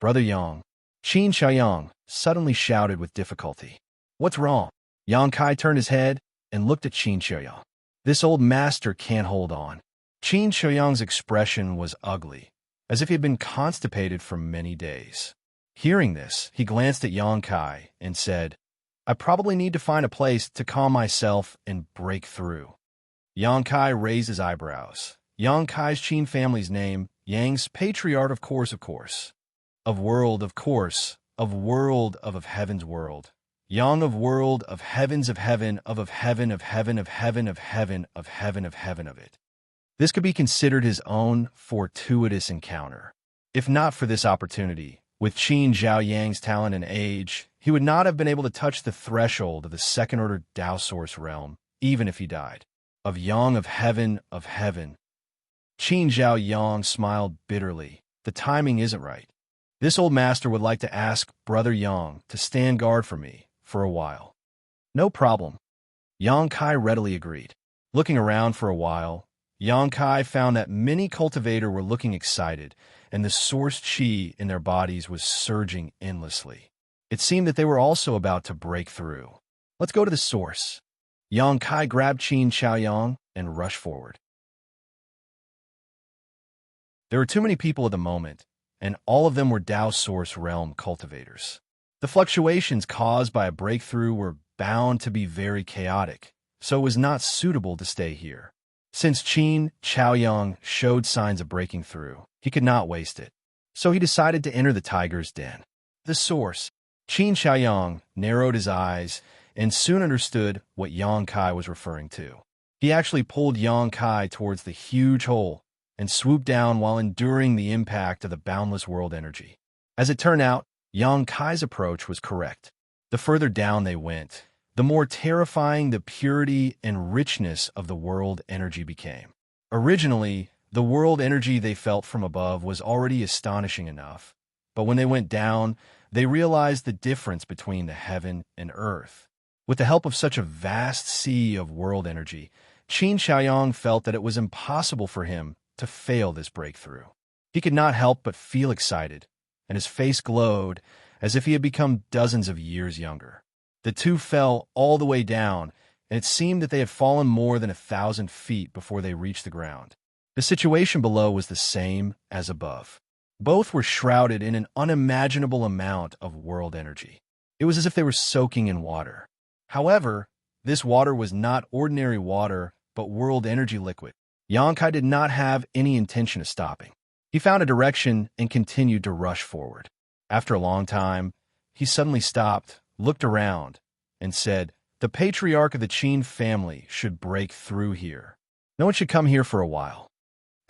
"Brother Yang," Xianxia suddenly shouted with difficulty. "What's wrong?" Xianxia turned his head and looked at Xianxia. "This old master can't hold on." Xianxia's expression was ugly, as if he had been constipated for many days. Hearing this, he glanced at Xianxia and said, "I probably need to find a place to calm myself and break through." Xianxia raised his eyebrows. Xianxia's Qin family's name, Yang's patriarch, of course. Of world, of course. Of world, of heaven's world. Yang of world, of heavens, of heaven, of heaven, of heaven, of heaven, of heaven, of heaven, of heaven of it. This could be considered his own fortuitous encounter. If not for this opportunity, with Qin Zhao Yang's talent and age, he would not have been able to touch the threshold of the second-order Dao Source realm, even if he died. Of Yang of heaven, of heaven. Qin Zhao Yang smiled bitterly. The timing isn't right. This old master would like to ask Brother Yang to stand guard for me for a while. No problem. Xianxia readily agreed. Looking around for a while, Xianxia found that many cultivators were looking excited, and the source qi in their bodies was surging endlessly. It seemed that they were also about to break through. "Let's go to the source." Xianxia grabbed Qin Xiaoyang and rushed forward. There were too many people at the moment, and all of them were Dao Source Realm cultivators. The fluctuations caused by a breakthrough were bound to be very chaotic, so it was not suitable to stay here. Since Qin Xiaoyang showed signs of breaking through, he could not waste it. So he decided to enter the tiger's den. The source. Qin Xiaoyang narrowed his eyes and soon understood what Xianxia was referring to. He actually pulled Xianxia towards the huge hole and swooped down while enduring the impact of the boundless world energy. As it turned out, Xianxia's approach was correct. The further down they went, the more terrifying the purity and richness of the world energy became. Originally, the world energy they felt from above was already astonishing enough, but when they went down, they realized the difference between the heaven and earth. With the help of such a vast sea of world energy, Qin Xiaoyang felt that it was impossible for him to fail this breakthrough. He could not help but feel excited, and his face glowed as if he had become dozens of years younger. The two fell all the way down, and it seemed that they had fallen more than 1,000 feet before they reached the ground. The situation below was the same as above. Both were shrouded in an unimaginable amount of world energy. It was as if they were soaking in water. However, this water was not ordinary water, but world energy liquid. Xianxia did not have any intention of stopping. He found a direction and continued to rush forward. After a long time, he suddenly stopped, looked around, and said, "The patriarch of the Qin family should break through here. No one should come here for a while."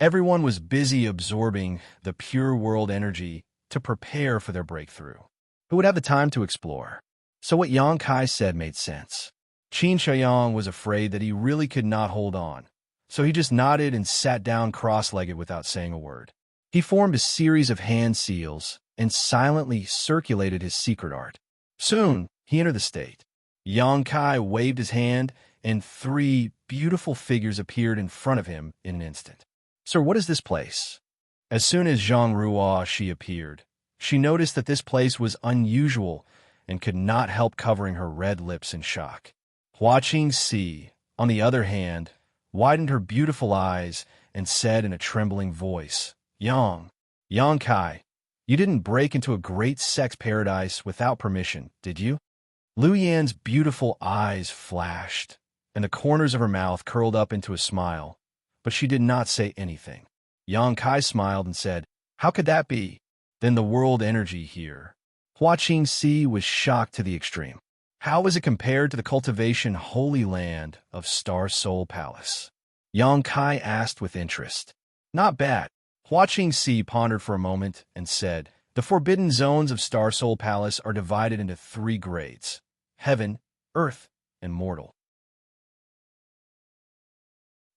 Everyone was busy absorbing the pure world energy to prepare for their breakthrough. Who would have the time to explore? So what Xianxia said made sense. Qin Xiaoyang was afraid that he really could not hold on, so he just nodded and sat down cross-legged without saying a word. He formed a series of hand seals and silently circulated his secret art. Soon, he entered the state. Xianxia waved his hand, and 3 beautiful figures appeared in front of him in an instant. "Sir, what is this place?" As soon as Zhang Ruo she appeared, she noticed that this place was unusual and could not help covering her red lips in shock. Hua Qingxi, on the other hand, widened her beautiful eyes and said in a trembling voice, Xianxia, You didn't break into a great sex paradise without permission, did you? Lu Yan's beautiful eyes flashed, and the corners of her mouth curled up into a smile, but she did not say anything. Yang Kai smiled and said, "How could that be? Then the world energy here." Hua Qingxi was shocked to the extreme. How was it compared to the cultivation holy land of Star Soul Palace? Yang Kai asked with interest. Not bad. Hua Qingxi pondered for a moment and said, "The forbidden zones of Star Soul Palace are divided into 3 grades: heaven, earth, and mortal.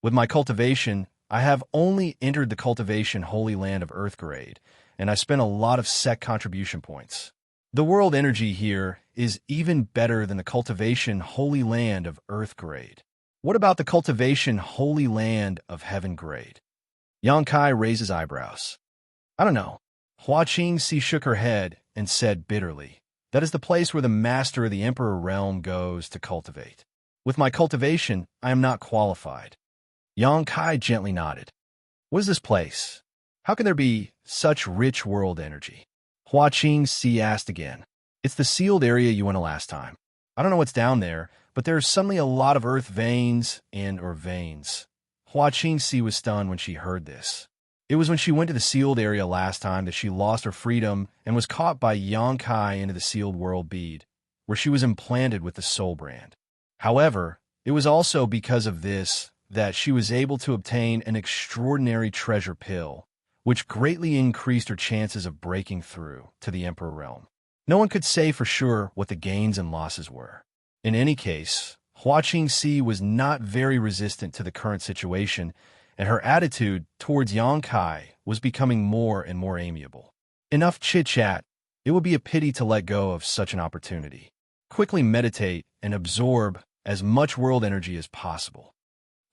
With my cultivation, I have only entered the cultivation holy land of earth grade, and I spent a lot of sec contribution points. The world energy here is even better than the cultivation holy land of earth grade. What about the cultivation holy land of heaven grade?" Yang Kai raised his eyebrows. "I don't know." Hua Qingxi shook her head and said bitterly, "That is the place where the master of the Emperor realm goes to cultivate. With my cultivation, I am not qualified." Yang Kai gently nodded. "What is this place? How can there be such rich world energy?" Hua Qingxi asked again. "It's the sealed area you went to last time. I don't know what's down there, but there's suddenly a lot of earth veins or veins." Hua Qingxi was stunned when she heard this. It was when she went to the sealed area last time that she lost her freedom and was caught by Yang Kai into the sealed world bead, where she was implanted with the soul brand. However, it was also because of this that she was able to obtain an extraordinary treasure pill, which greatly increased her chances of breaking through to the Emperor realm. No one could say for sure what the gains and losses were. In any case, Hua Qingxi was not very resistant to the current situation, and her attitude towards Yang Kai was becoming more and more amiable. Enough chit-chat. It would be a pity to let go of such an opportunity. Quickly meditate and absorb as much world energy as possible.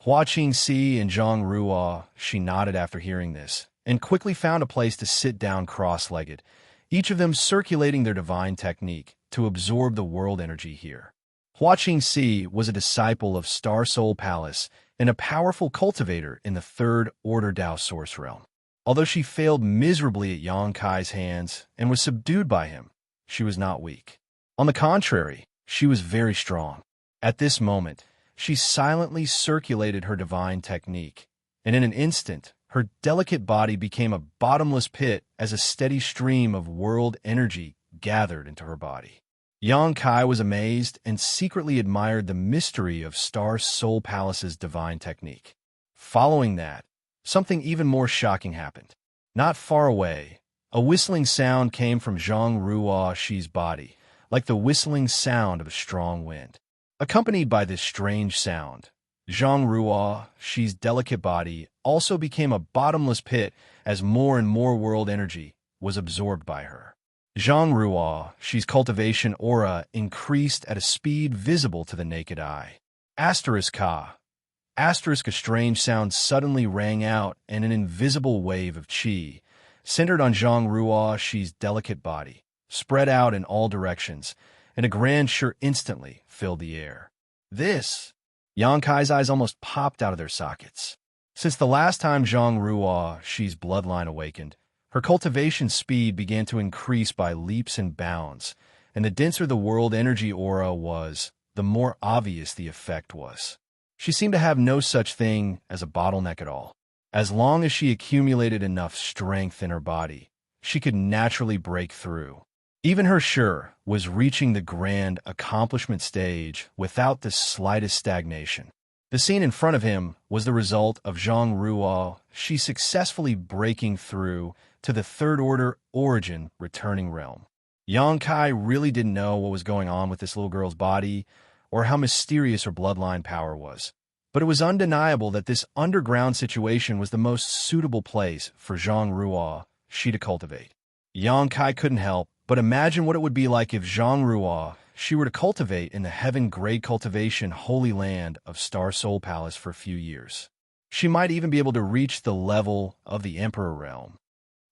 Hua Qingxi and Zhang Ruo, she nodded after hearing this, and quickly found a place to sit down cross-legged, each of them circulating their divine technique to absorb the world energy here. Hua Qingxi was a disciple of Star Soul Palace and a powerful cultivator in the Third Order Dao Source realm. Although she failed miserably at Yang Kai's hands and was subdued by him, she was not weak. On the contrary, she was very strong. At this moment, she silently circulated her divine technique, and in an instant, her delicate body became a bottomless pit as a steady stream of world energy gathered into her body. Yang Kai was amazed and secretly admired the mystery of Star Soul Palace's divine technique. Following that, something even more shocking happened. Not far away, a whistling sound came from Zhang Ruoxi's body, like the whistling sound of a strong wind. Accompanied by this strange sound, Zhang Ruoxi's delicate body also became a bottomless pit as more and more world energy was absorbed by her. Zhang Ruoxi's cultivation aura increased at a speed visible to the naked eye. Asterisk ka. Asterisk, a strange sound suddenly rang out, and an invisible wave of qi, centered on Zhang Ruoxi's delicate body, spread out in all directions, and a grandeur instantly filled the air. This, Yang Kai's eyes almost popped out of their sockets. Since the last time Zhang Ruoxi's bloodline awakened, her cultivation speed began to increase by leaps and bounds, and the denser the world energy aura was, the more obvious the effect was. She seemed to have no such thing as a bottleneck at all. As long as she accumulated enough strength in her body, she could naturally break through. Even her Sure was reaching the grand accomplishment stage without the slightest stagnation. The scene in front of him was the result of Zhang Ruoxi successfully breaking through to the Third Order Origin returning realm. Yang Kai really didn't know what was going on with this little girl's body or how mysterious her bloodline power was. But it was undeniable that this underground situation was the most suitable place for Zhang Ruoxi to cultivate. Yang Kai couldn't help but imagine what it would be like if Zhang Ruoxi were to cultivate in the heaven-grade cultivation holy land of Star Soul Palace for a few years. She might even be able to reach the level of the Emperor realm.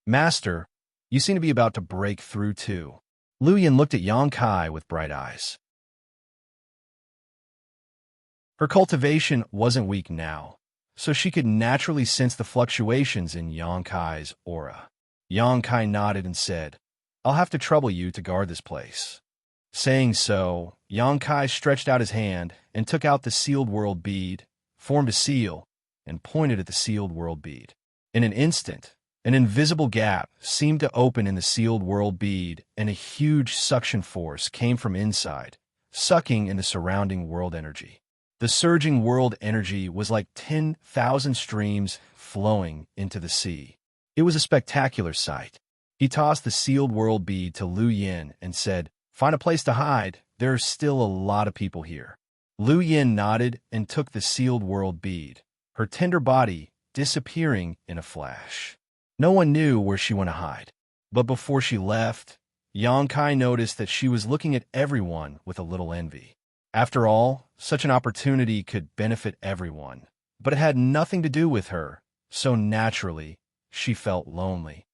"Master, you seem to be about to break through too." Lu Yan looked at Yang Kai with bright eyes. Her cultivation wasn't weak now, so she could naturally sense the fluctuations in Yang Kai's aura. Yang Kai nodded and said, "I'll have to trouble you to guard this place." Saying so, Yang Kai stretched out his hand and took out the sealed world bead, formed a seal, and pointed at the sealed world bead. In an instant, an invisible gap seemed to open in the sealed world bead, and a huge suction force came from inside, sucking in the surrounding world energy. The surging world energy was like 10,000 streams flowing into the sea. It was a spectacular sight. He tossed the sealed world bead to Lu Yin and said, "Find a place to hide. There are still a lot of people here." Lu Yin nodded and took the sealed world bead, her tender body disappearing in a flash. No one knew where she went to hide. But before she left, Yang Kai noticed that she was looking at everyone with a little envy. After all, such an opportunity could benefit everyone, but it had nothing to do with her, so naturally, she felt lonely.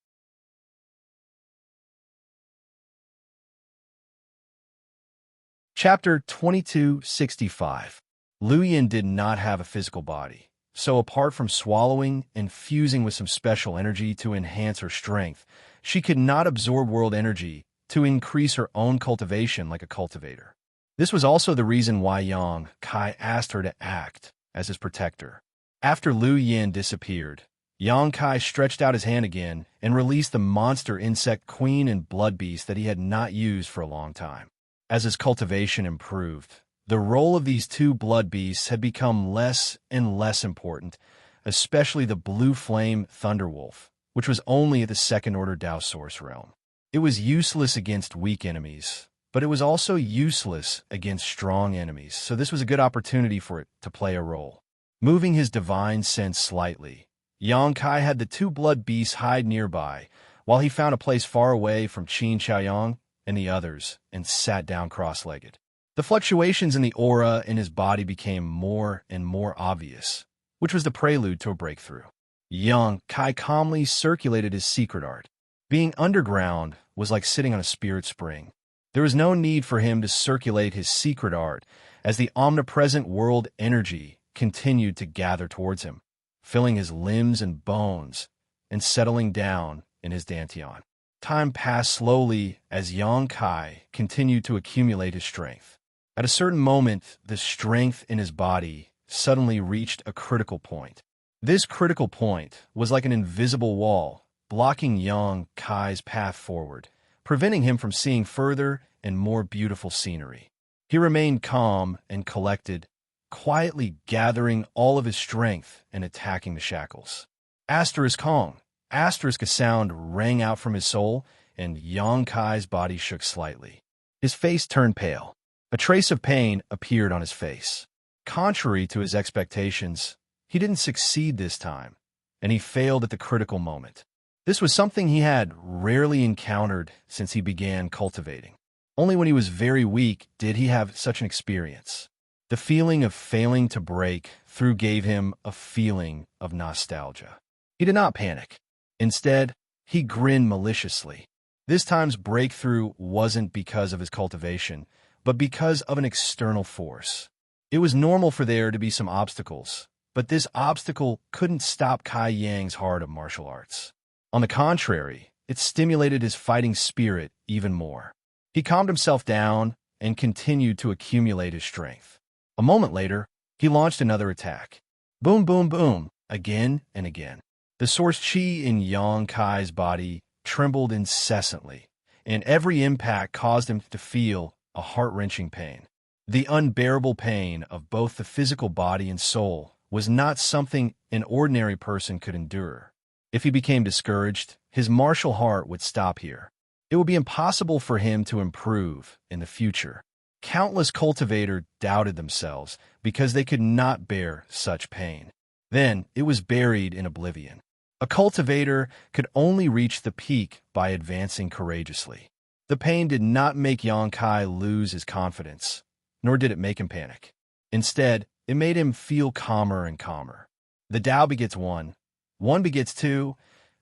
Chapter 2265. Lu Yin did not have a physical body, so apart from swallowing and fusing with some special energy to enhance her strength, she could not absorb world energy to increase her own cultivation like a cultivator. This was also the reason why Yang Kai asked her to act as his protector. After Lu Yin disappeared, Yang Kai stretched out his hand again and released the monster insect queen and blood beast that he had not used for a long time. As his cultivation improved, the role of these two blood beasts had become less and less important, especially the blue flame thunderwolf, which was only at the second-order Dao source realm. It was useless against weak enemies, but it was also useless against strong enemies, so this was a good opportunity for it to play a role. Moving his divine sense slightly, Yang Kai had the two blood beasts hide nearby, while he found a place far away from Xianxia and the others, and sat down cross-legged. The fluctuations in the aura in his body became more and more obvious, which was the prelude to a breakthrough. Yang Kai calmly circulated his secret art. Being underground was like sitting on a spirit spring. There was no need for him to circulate his secret art, as the omnipresent world energy continued to gather towards him, filling his limbs and bones, and settling down in his dantian. Time passed slowly as Yang Kai continued to accumulate his strength. At a certain moment, the strength in his body suddenly reached a critical point. This critical point was like an invisible wall, blocking Yang Kai's path forward, preventing him from seeing further and more beautiful scenery. He remained calm and collected, quietly gathering all of his strength and attacking the shackles. Asterisk Kong. Asterisk, a sound rang out from his soul, and Yang Kai's body shook slightly. His face turned pale. A trace of pain appeared on his face. Contrary to his expectations, he didn't succeed this time, and he failed at the critical moment. This was something he had rarely encountered since he began cultivating. Only when he was very weak did he have such an experience. The feeling of failing to break through gave him a feeling of nostalgia. He did not panic. Instead, he grinned maliciously. This time's breakthrough wasn't because of his cultivation, but because of an external force. It was normal for there to be some obstacles, but this obstacle couldn't stop Kai Yang's heart of martial arts. On the contrary, it stimulated his fighting spirit even more. He calmed himself down and continued to accumulate his strength. A moment later, he launched another attack. Boom, boom, boom, again and again. The source chi in Yang Kai's body trembled incessantly, and every impact caused him to feel a heart-wrenching pain. The unbearable pain of both the physical body and soul was not something an ordinary person could endure. If he became discouraged, his martial heart would stop here. It would be impossible for him to improve in the future. Countless cultivators doubted themselves because they could not bear such pain. Then it was buried in oblivion. A cultivator could only reach the peak by advancing courageously. The pain did not make Yang Kai lose his confidence, nor did it make him panic. Instead, it made him feel calmer and calmer. The Tao begets one, one begets two,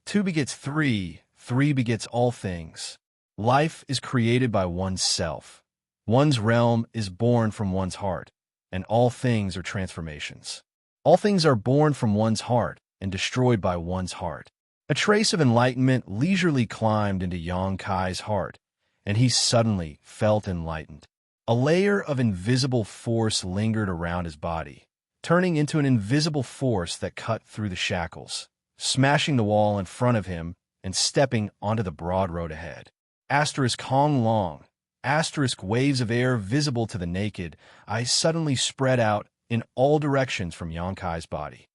two begets three, three begets all things. Life is created by one's self. One's realm is born from one's heart, and all things are transformations. All things are born from one's heart and destroyed by one's heart. A trace of enlightenment leisurely climbed into Xianxia's heart, and he suddenly felt enlightened. A layer of invisible force lingered around his body, turning into an invisible force that cut through the shackles, smashing the wall in front of him and stepping onto the broad road ahead. Hong long, waves of air visible to the naked eye suddenly spread out in all directions from Xianxia's body.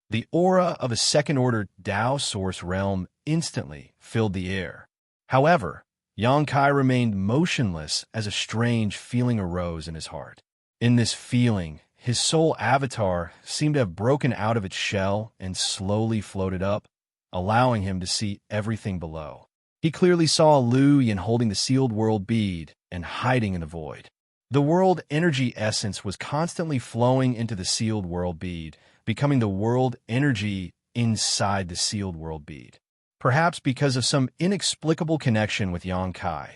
The aura of a second-order Tao source realm instantly filled the air. However, Xianxia remained motionless as a strange feeling arose in his heart. In this feeling, his soul avatar seemed to have broken out of its shell and slowly floated up, allowing him to see everything below. He clearly saw Lu Yin holding the sealed world bead and hiding in the void. The world energy essence was constantly flowing into the sealed world bead, becoming the world energy inside the sealed world bead. Perhaps because of some inexplicable connection with Xianxia.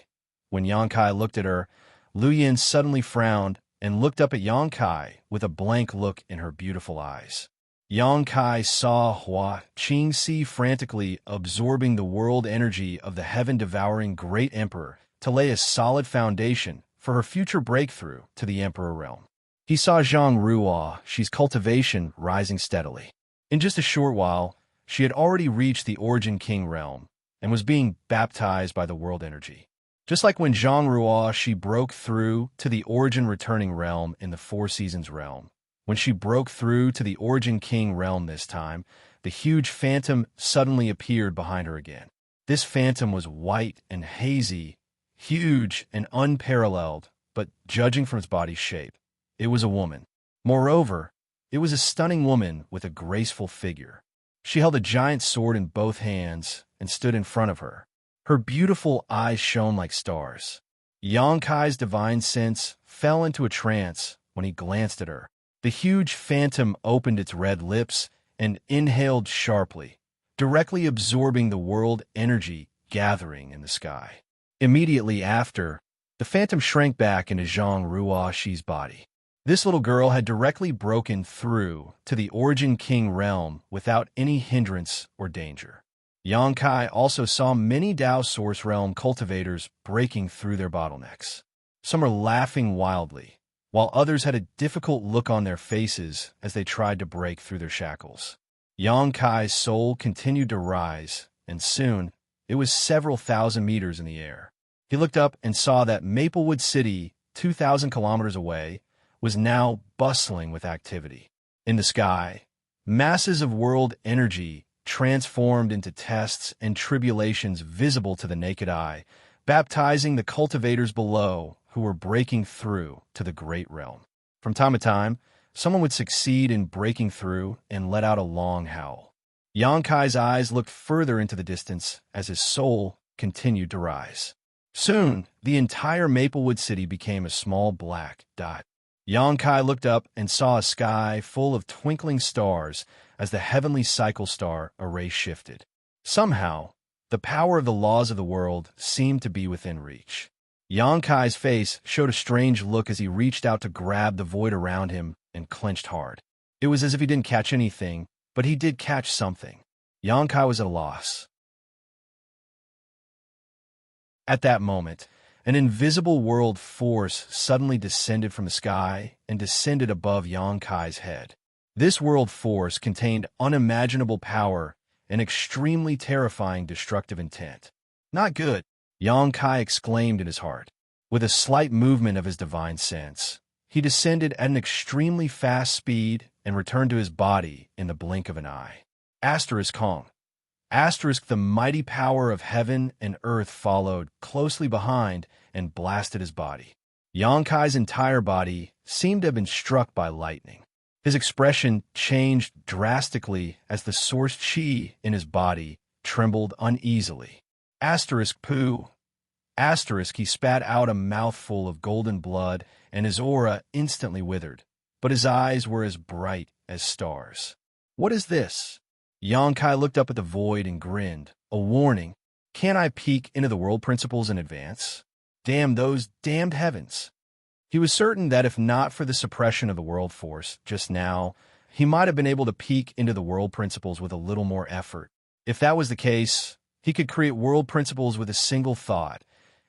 When Xianxia looked at her, Lu Yin suddenly frowned and looked up at Xianxia with a blank look in her beautiful eyes. Xianxia saw Xianxia frantically absorbing the world energy of the heaven-devouring Great Emperor to lay a solid foundation for her future breakthrough to the Emperor realm. He saw Xianxia's cultivation rising steadily. In just a short while, she had already reached the Origin King realm and was being baptized by the world energy. Just like when she broke through to the Origin Returning realm in the Four Seasons realm. When she broke through to the Origin King realm this time, the huge phantom suddenly appeared behind her again. This phantom was white and hazy, huge and unparalleled, but judging from its body shape, it was a woman. Moreover, it was a stunning woman with a graceful figure. She held a giant sword in both hands and stood in front of her. Her beautiful eyes shone like stars. Xianxia's divine sense fell into a trance when he glanced at her. The huge phantom opened its red lips and inhaled sharply, directly absorbing the world energy gathering in the sky. Immediately after, the phantom shrank back into Xianxia's body. This little girl had directly broken through to the Origin King realm without any hindrance or danger. Xianxia also saw many Tao Source Realm cultivators breaking through their bottlenecks. Some were laughing wildly, while others had a difficult look on their faces as they tried to break through their shackles. Xianxia's soul continued to rise, and soon it was several thousand meters in the air. He looked up and saw that Maplewood City, 2,000 kilometers away, was now bustling with activity. In the sky, masses of world energy transformed into tests and tribulations visible to the naked eye, baptizing the cultivators below who were breaking through to the great realm. From time to time, someone would succeed in breaking through and let out a long howl. Xianxia's eyes looked further into the distance as his soul continued to rise. Soon, the entire Maplewood City became a small black dot. Xianxia looked up and saw a sky full of twinkling stars as the heavenly cycle star array shifted. Somehow, the power of the laws of the world seemed to be within reach. Xianxia's face showed a strange look as he reached out to grab the void around him and clenched hard. It was as if he didn't catch anything, but he did catch something. Xianxia was at a loss. At that moment, an invisible world force suddenly descended from the sky and descended above Xianxia's head. This world force contained unimaginable power and extremely terrifying destructive intent. Not good, Xianxia exclaimed in his heart. With a slight movement of his divine sense, he descended at an extremely fast speed and returned to his body in the blink of an eye. Kong. The mighty power of heaven and earth followed closely behind and blasted his body. Xianxia's entire body seemed to have been struck by lightning. His expression changed drastically as the source chi in his body trembled uneasily. Poo. He spat out a mouthful of golden blood, and his aura instantly withered, but his eyes were as bright as stars. What is this? Xianxia looked up at the void and grinned. A warning. Can't I peek into the world principles in advance? Damn those damned heavens. He was certain that if not for the suppression of the world force just now, he might have been able to peek into the world principles with a little more effort. If that was the case, he could create world principles with a single thought,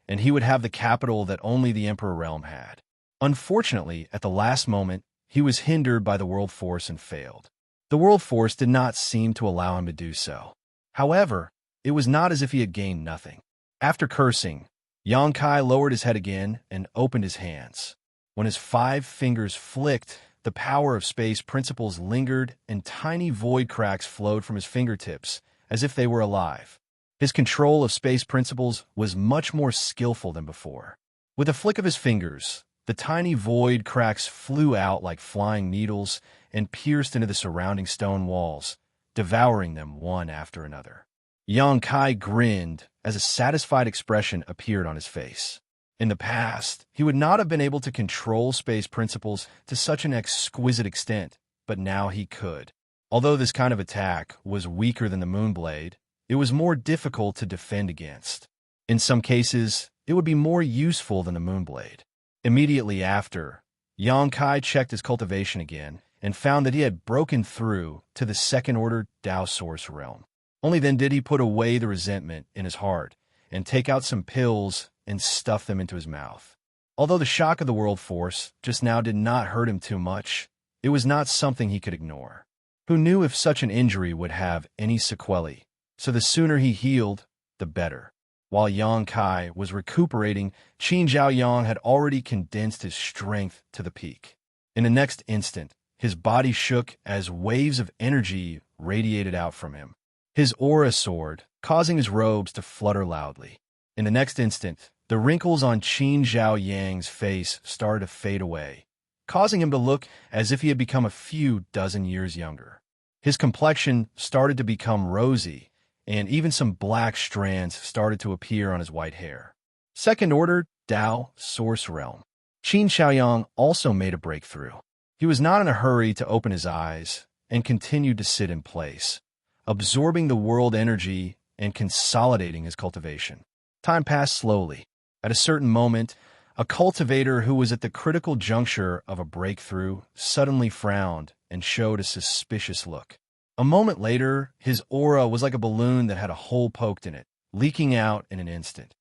and he would have the capital that only the Emperor Realm had. Unfortunately, at the last moment, he was hindered by the world force and failed. The world force did not seem to allow him to do so. However, it was not as if he had gained nothing. After cursing, Xianxia lowered his head again and opened his hands. When his 5 fingers flicked, the power of space principles lingered and tiny void cracks flowed from his fingertips, as if they were alive. His control of space principles was much more skillful than before. With a flick of his fingers, the tiny void cracks flew out like flying needles and pierced into the surrounding stone walls, devouring them one after another. Xianxia grinned as a satisfied expression appeared on his face. In the past, he would not have been able to control space principles to such an exquisite extent, but now he could. Although this kind of attack was weaker than the Moonblade, it was more difficult to defend against. In some cases, it would be more useful than the Moonblade. Immediately after, Xianxia checked his cultivation again and found that he had broken through to the second-order Dao Source realm. Only then did he put away the resentment in his heart and take out some pills and stuff them into his mouth. Although the shock of the world force just now did not hurt him too much, it was not something he could ignore. Who knew if such an injury would have any sequelae? So the sooner he healed, the better. While Xianxia was recuperating, Qin Zhaoyang had already condensed his strength to the peak. In the next instant, his body shook as waves of energy radiated out from him. His aura soared, causing his robes to flutter loudly. In the next instant, the wrinkles on Qin Zhaoyang's face started to fade away, causing him to look as if he had become a few dozen years younger. His complexion started to become rosy, and even some black strands started to appear on his white hair. Second order Dao Source Realm. Qin Zhaoyang also made a breakthrough. He was not in a hurry to open his eyes and continued to sit in place, absorbing the world energy and consolidating his cultivation. Time passed slowly. At a certain moment, a cultivator who was at the critical juncture of a breakthrough suddenly frowned and showed a suspicious look. A moment later, his aura was like a balloon that had a hole poked in it, leaking out in an instant.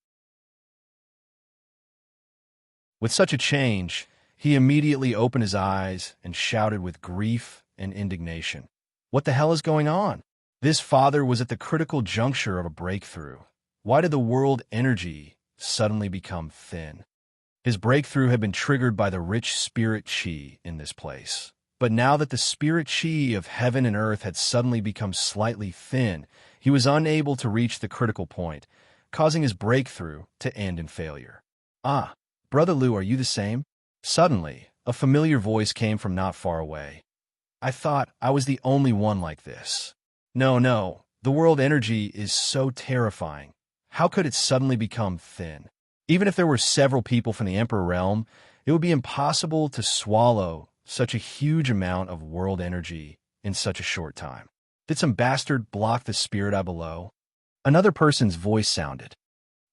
With such a change, he immediately opened his eyes and shouted with grief and indignation. What the hell is going on? This father was at the critical juncture of a breakthrough. Why did the world energy suddenly become thin? His breakthrough had been triggered by the rich spirit chi in this place. But now that the spirit chi of heaven and earth had suddenly become slightly thin, he was unable to reach the critical point, causing his breakthrough to end in failure. Ah, Brother Liu, are you the same? Suddenly, a familiar voice came from not far away. I thought I was the only one like this. No, the world energy is so terrifying. How could it suddenly become thin? Even if there were several people from the Emperor Realm, it would be impossible to swallow such a huge amount of world energy in such a short time. Did some bastard block the spirit eye below? Another person's voice sounded.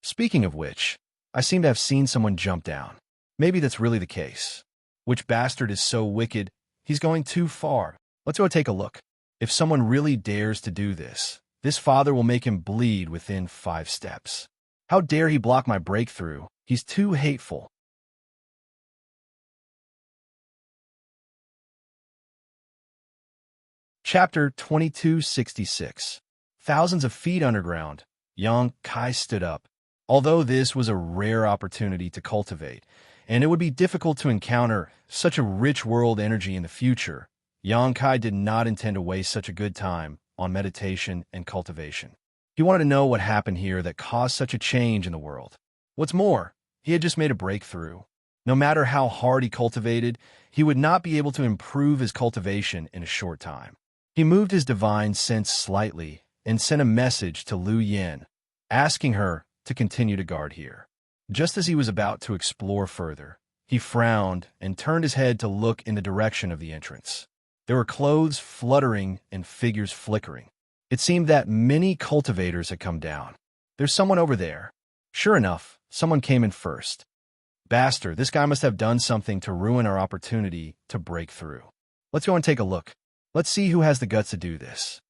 Speaking of which, I seem to have seen someone jump down. Maybe that's really the case. Which bastard is so wicked, he's going too far. Let's go take a look. If someone really dares to do this, this father will make him bleed within 5 steps. How dare he block my breakthrough? He's too hateful. Chapter 2266. Thousands of feet underground, Xianxia stood up. Although this was a rare opportunity to cultivate, and it would be difficult to encounter such a rich world energy in the future, Xianxia did not intend to waste such a good time on meditation and cultivation. He wanted to know what happened here that caused such a change in the world. What's more, he had just made a breakthrough. No matter how hard he cultivated, he would not be able to improve his cultivation in a short time. He moved his divine sense slightly and sent a message to Lu Yin, asking her to continue to guard here. Just as he was about to explore further, he frowned and turned his head to look in the direction of the entrance. There were clothes fluttering and figures flickering. It seemed that many cultivators had come down. There's someone over there. Sure enough, someone came in first. Bastard, this guy must have done something to ruin our opportunity to break through. Let's go and take a look. Let's see who has the guts to do this.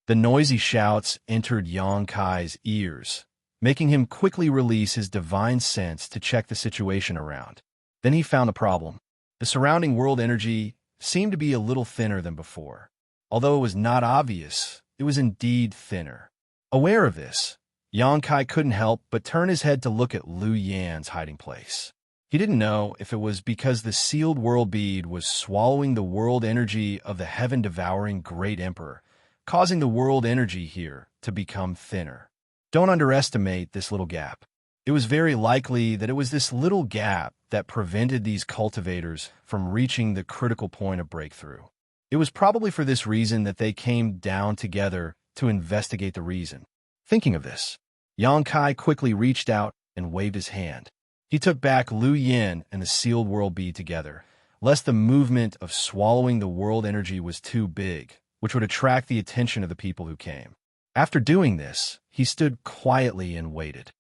The noisy shouts entered Xianxia's ears, making him quickly release his divine sense to check the situation around. Then he found a problem. The surrounding world energy seemed to be a little thinner than before. Although it was not obvious, it was indeed thinner. Aware of this, Xianxia couldn't help but turn his head to look at Lu Yan's hiding place. He didn't know if it was because the sealed world bead was swallowing the world energy of the heaven-devouring Great Emperor, causing the world energy here to become thinner. Don't underestimate this little gap. It was very likely that it was this little gap that prevented these cultivators from reaching the critical point of breakthrough. It was probably for this reason that they came down together to investigate the reason. Thinking of this, Xianxia quickly reached out and waved his hand. He took back Lu Yan and the sealed world bead together, lest the movement of swallowing the world energy was too big, which would attract the attention of the people who came. After doing this, he stood quietly and waited.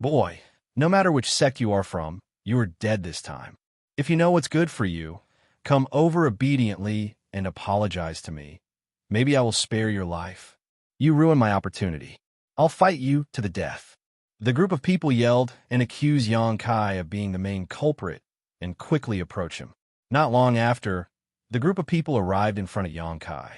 Boy, no matter which sect you are from, you are dead this time. If you know what's good for you, come over obediently and apologize to me. Maybe I will spare your life. You ruined my opportunity. I'll fight you to the death. The group of people yelled and accused Xianxia of being the main culprit and quickly approached him. Not long after, the group of people arrived in front of Xianxia.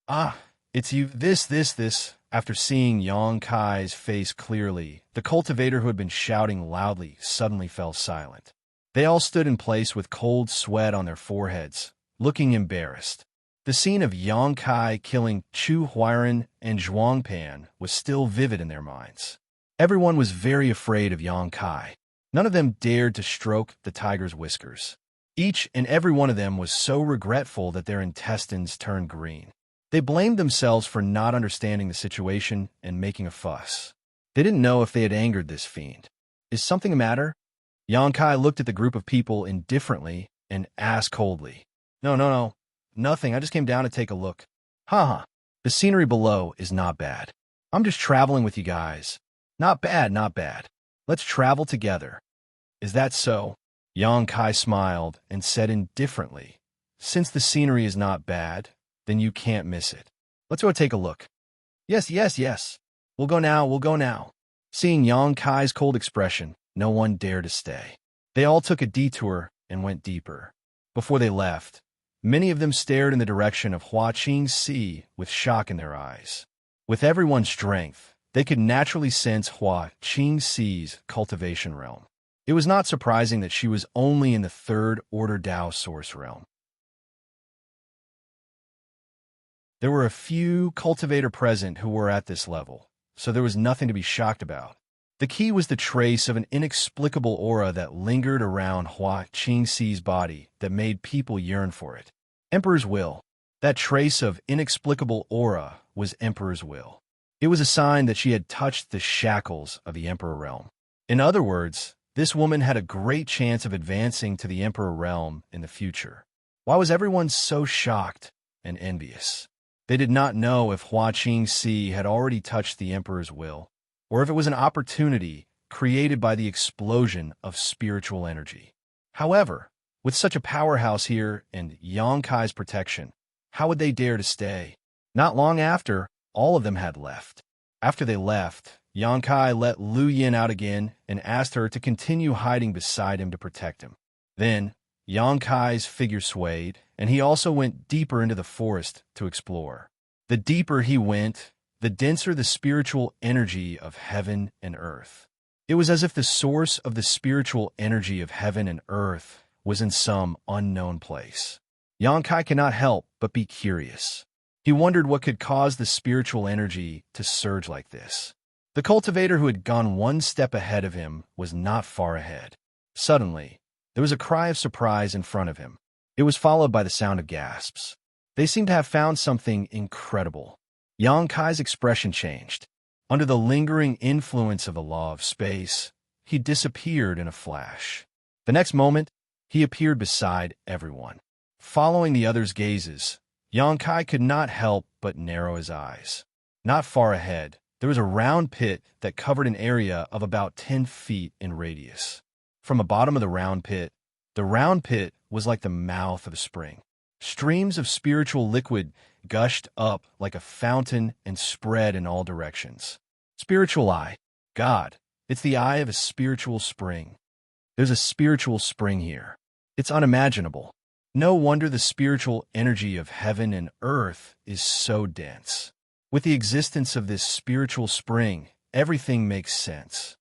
Ah, it's you, this. After seeing Xianxia's face clearly, the cultivator who had been shouting loudly suddenly fell silent. They all stood in place with cold sweat on their foreheads, looking embarrassed. The scene of Xianxia killing Chu Huairan and Zhuangpan was still vivid in their minds. Everyone was very afraid of Xianxia. None of them dared to stroke the tiger's whiskers. Each and every one of them was so regretful that their intestines turned green. They blamed themselves for not understanding the situation and making a fuss. They didn't know if they had angered this fiend. Is something the matter? Xianxia looked at the group of people indifferently and asked coldly. No, nothing. I just came down to take a look. Ha. The scenery below is not bad. I'm just traveling with you guys. Not bad. Let's travel together. Is that so? Xianxia smiled and said indifferently, since the scenery is not bad, then you can't miss it. Let's go take a look. Yes. We'll go now. Seeing Xianxia's cold expression, no one dared to stay. They all took a detour and went deeper. Before they left, many of them stared in the direction of Xianxia with shock in their eyes. With everyone's strength, they could naturally sense Xianxia's cultivation realm. It was not surprising that she was only in the third-order Dao source realm. There were a few cultivators present who were at this level, so there was nothing to be shocked about. The key was the trace of an inexplicable aura that lingered around Xianxia's body that made people yearn for it. Emperor's will. That trace of inexplicable aura was Emperor's will. It was a sign that she had touched the shackles of the Emperor realm. In other words, this woman had a great chance of advancing to the Emperor realm in the future. Why was everyone so shocked and envious? They did not know if Xianxia had already touched the Emperor's will, or if it was an opportunity created by the explosion of spiritual energy. However, with such a powerhouse here and Xianxia's protection, how would they dare to stay? Not long after, all of them had left. After they left, Xianxia let Lu Yan out again and asked her to continue hiding beside him to protect him. Then, Xianxia's figure swayed, and he also went deeper into the forest to explore. The deeper he went, the denser the spiritual energy of heaven and earth. It was as if the source of the spiritual energy of heaven and earth was in some unknown place. Xianxia could not help but be curious. He wondered what could cause the spiritual energy to surge like this. The cultivator who had gone one step ahead of him was not far ahead. Suddenly, there was a cry of surprise in front of him. It was followed by the sound of gasps. They seemed to have found something incredible. Xianxia's expression changed. Under the lingering influence of the law of space, he disappeared in a flash. The next moment, he appeared beside everyone. Following the others' gazes, Xianxia could not help but narrow his eyes. Not far ahead, there was a round pit that covered an area of about 10 feet in radius. From the bottom of the round pit was like the mouth of a spring. Streams of spiritual liquid gushed up like a fountain and spread in all directions. Spiritual eye. God. It's the eye of a spiritual spring. There's a spiritual spring here. It's unimaginable. No wonder the spiritual energy of heaven and earth is so dense. With the existence of this spiritual spring, everything makes sense.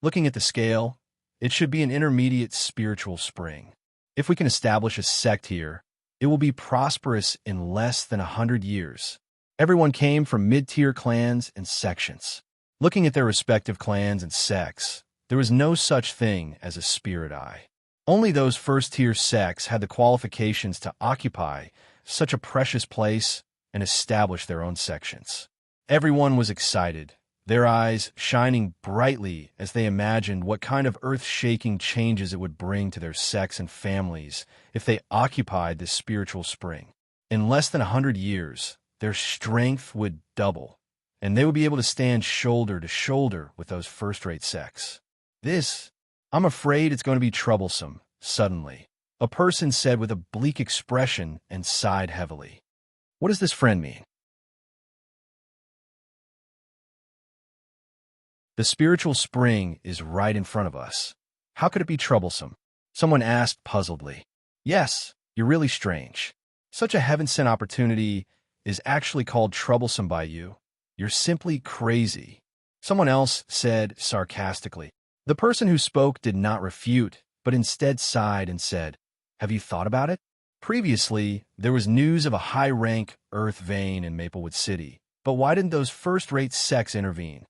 Looking at the scale, it should be an intermediate spiritual spring. If we can establish a sect here, it will be prosperous in less than 100 years. Everyone came from mid-tier clans and sections. Looking at their respective clans and sects, there was no such thing as a spirit eye. Only those first-tier sects had the qualifications to occupy such a precious place and establish their own sections. Everyone was excited, their eyes shining brightly as they imagined what kind of earth-shaking changes it would bring to their sects and families if they occupied this spiritual spring. In less than 100 years, their strength would double, and they would be able to stand shoulder to shoulder with those first-rate sects. I'm afraid it's going to be troublesome, suddenly. A person said with a bleak expression and sighed heavily. What does this friend mean? The spiritual spring is right in front of us. How could it be troublesome? Someone asked puzzledly. Yes, you're really strange. Such a heaven-sent opportunity is actually called troublesome by you. You're simply crazy. Someone else said sarcastically. The person who spoke did not refute, but instead sighed and said, Have you thought about it? Previously, there was news of a high-rank earth vein in Maplewood City, but why didn't those first-rate sects intervene?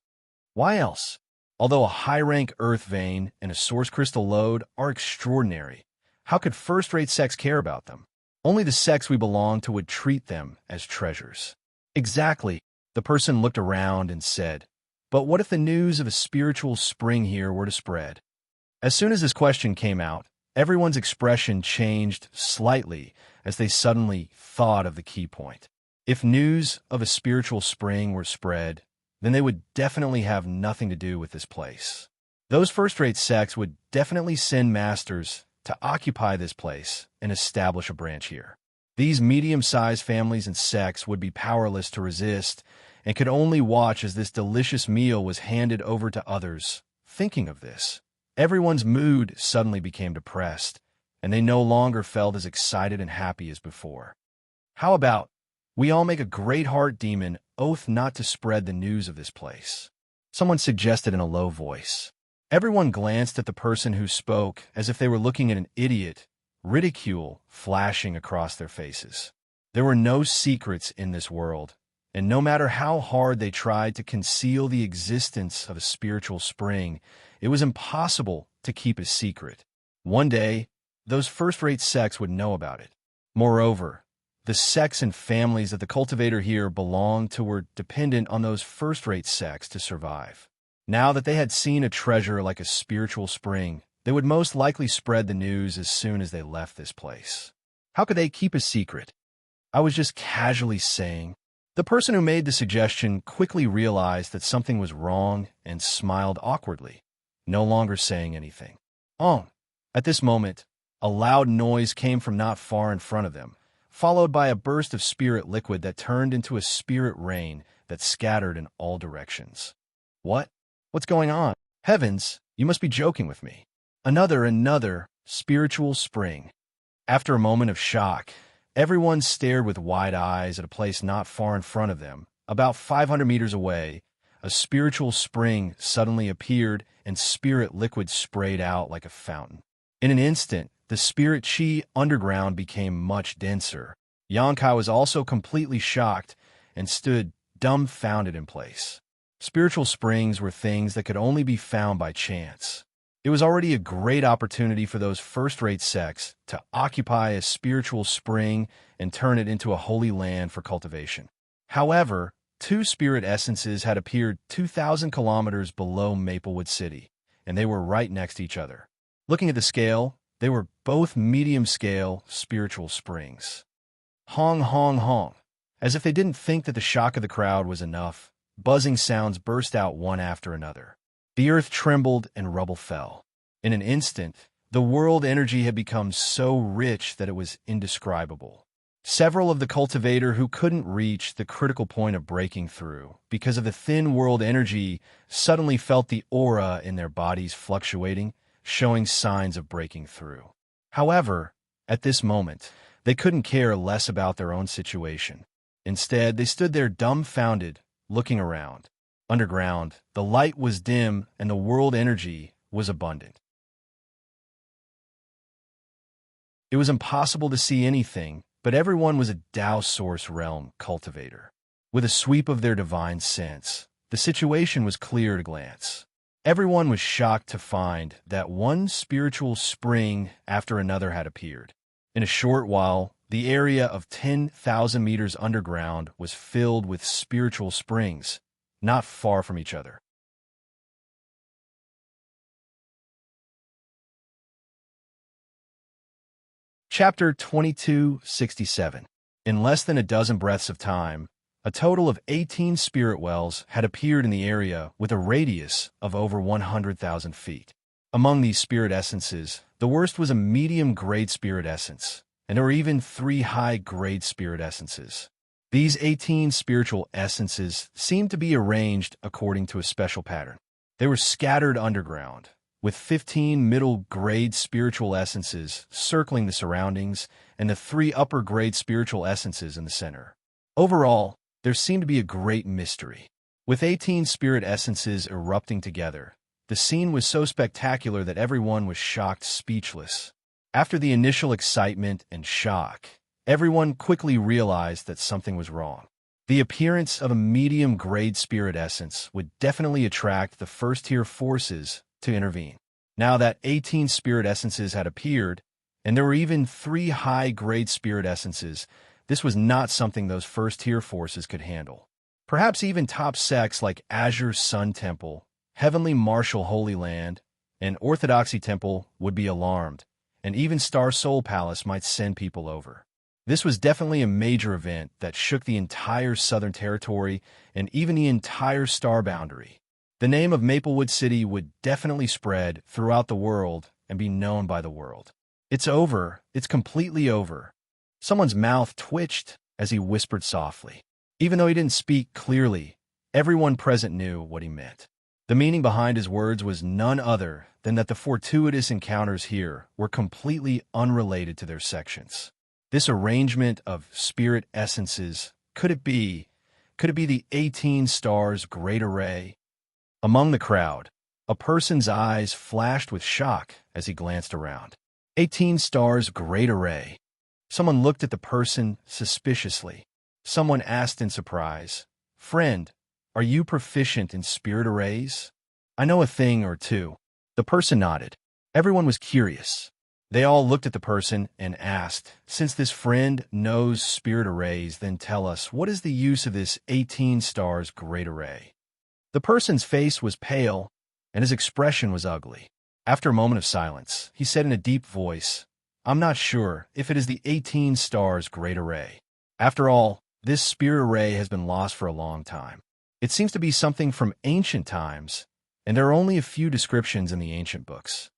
Why else? Although a high-rank earth vein and a source crystal lode are extraordinary, how could first-rate sects care about them? Only the sects we belong to would treat them as treasures. Exactly. The person looked around and said, But what if the news of a spiritual spring here were to spread? As soon as this question came out, everyone's expression changed slightly as they suddenly thought of the key point. If news of a spiritual spring were spread, then they would definitely have nothing to do with this place. Those first-rate sects would definitely send masters to occupy this place and establish a branch here. These medium-sized families and sects would be powerless to resist and could only watch as this delicious meal was handed over to others. Thinking of this, everyone's mood suddenly became depressed, and they no longer felt as excited and happy as before. How about we all make a great heart demon oath not to spread the news of this place? Someone suggested in a low voice. Everyone glanced at the person who spoke as if they were looking at an idiot, ridicule flashing across their faces. There were no secrets in this world, and no matter how hard they tried to conceal the existence of a spiritual spring, it was impossible to keep a secret. One day, those first-rate sects would know about it. Moreover, the sects and families that the cultivator here belonged to were dependent on those first-rate sects to survive. Now that they had seen a treasure like a spiritual spring, they would most likely spread the news as soon as they left this place. How could they keep a secret? I was just casually saying. The person who made the suggestion quickly realized that something was wrong and smiled awkwardly, no longer saying anything. At this moment, a loud noise came from not far in front of them, followed by a burst of spirit liquid that turned into a spirit rain that scattered in all directions. What? What's going on? Heavens, you must be joking with me. Another spiritual spring. After a moment of shock, everyone stared with wide eyes at a place not far in front of them. About 500 meters away, a spiritual spring suddenly appeared and spirit liquid sprayed out like a fountain. In an instant, the spirit chi underground became much denser. Xianxia was also completely shocked and stood dumbfounded in place. Spiritual springs were things that could only be found by chance. It was already a great opportunity for those first-rate sects to occupy a spiritual spring and turn it into a holy land for cultivation. However, two spirit essences had appeared 2,000 kilometers below Maplewood City, and they were right next to each other. Looking at the scale, they were both medium-scale spiritual springs. Hong, hong, hong. As if they didn't think that the shock of the crowd was enough, buzzing sounds burst out one after another. The earth trembled and rubble fell. In an instant, the world energy had become so rich that it was indescribable. Several of the cultivator who couldn't reach the critical point of breaking through because of the thin world energy suddenly felt the aura in their bodies fluctuating, showing signs of breaking through. However, at this moment, they couldn't care less about their own situation. Instead, they stood there dumbfounded, looking around. Underground, the light was dim and the world energy was abundant. It was impossible to see anything, but everyone was a Tao Source Realm cultivator. With a sweep of their divine sense, the situation was clear at a glance. Everyone was shocked to find that one spiritual spring after another had appeared. In a short while, the area of 10,000 meters underground was filled with spiritual springs, not far from each other. Chapter 2267. In less than a dozen breaths of time, a total of 18 spirit wells had appeared in the area with a radius of over 100,000 feet. Among these spirit essences, the worst was a medium-grade spirit essence, and there were even 3 high-grade spirit essences. These 18 spiritual essences seemed to be arranged according to a special pattern. They were scattered underground, with 15 middle-grade spiritual essences circling the surroundings and the 3 upper-grade spiritual essences in the center. Overall, there seemed to be a great mystery. With 18 spirit essences erupting together, the scene was so spectacular that everyone was shocked speechless. After the initial excitement and shock, everyone quickly realized that something was wrong. The appearance of a medium-grade spirit essence would definitely attract the first-tier forces to intervene. Now that 18 spirit essences had appeared, and there were even 3 high-grade spirit essences, this was not something those first-tier forces could handle. Perhaps even top sects like Azure Sun Temple, Heavenly Martial Holy Land, and Orthodoxy Temple would be alarmed, and even Star Soul Palace might send people over. This was definitely a major event that shook the entire Southern Territory and even the entire star boundary. The name of Maplewood City would definitely spread throughout the world and be known by the world. It's over. It's completely over. Someone's mouth twitched as he whispered softly. Even though he didn't speak clearly, everyone present knew what he meant. The meaning behind his words was none other than that the fortuitous encounters here were completely unrelated to their sections. This arrangement of spirit essences, could it be the 18 stars' great array? Among the crowd, a person's eyes flashed with shock as he glanced around. 18 stars' great array. Someone looked at the person suspiciously. Someone asked in surprise, "Friend, are you proficient in spirit arrays?" "I know a thing or two." The person nodded. Everyone was curious. They all looked at the person and asked, "Since this friend knows spirit arrays, then tell us, what is the use of this 18 stars great array?" The person's face was pale, and his expression was ugly. After a moment of silence, he said in a deep voice, "I'm not sure if it is the 18 stars great array. After all, this spirit array has been lost for a long time. It seems to be something from ancient times, and there are only a few descriptions in the ancient books."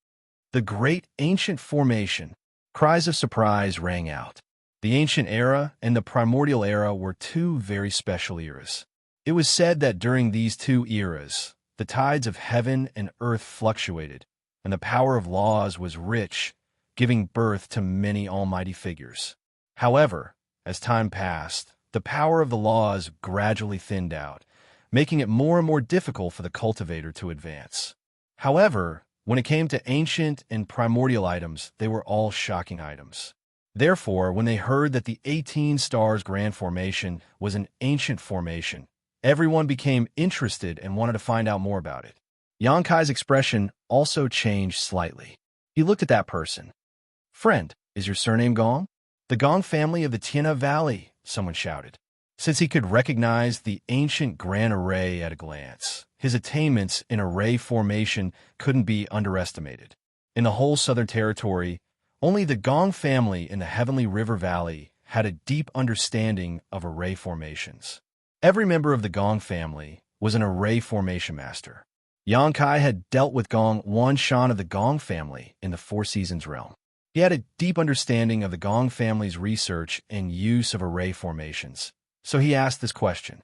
The great ancient formation. Cries of surprise rang out. The ancient era and the primordial era were 2 very special eras. It was said that during these 2 eras, the tides of heaven and earth fluctuated, and the power of laws was rich, giving birth to many almighty figures. However, as time passed, the power of the laws gradually thinned out, making it more and more difficult for the cultivator to advance. However, when it came to ancient and primordial items, they were all shocking items. Therefore, when they heard that the 18 stars grand formation was an ancient formation, everyone became interested and wanted to find out more about it. Yankai's expression also changed slightly. He looked at that person. "Friend, is your surname Gong?" "The Gong family of the Tiana Valley," someone shouted. Since he could recognize the ancient grand array at a glance, his attainments in array formation couldn't be underestimated. In the whole Southern Territory, only the Gong family in the Heavenly River Valley had a deep understanding of array formations. Every member of the Gong family was an array formation master. Yankai had dealt with Gong Wanshan of the Gong family in the Four Seasons realm. He had a deep understanding of the Gong family's research and use of array formations, so he asked this question.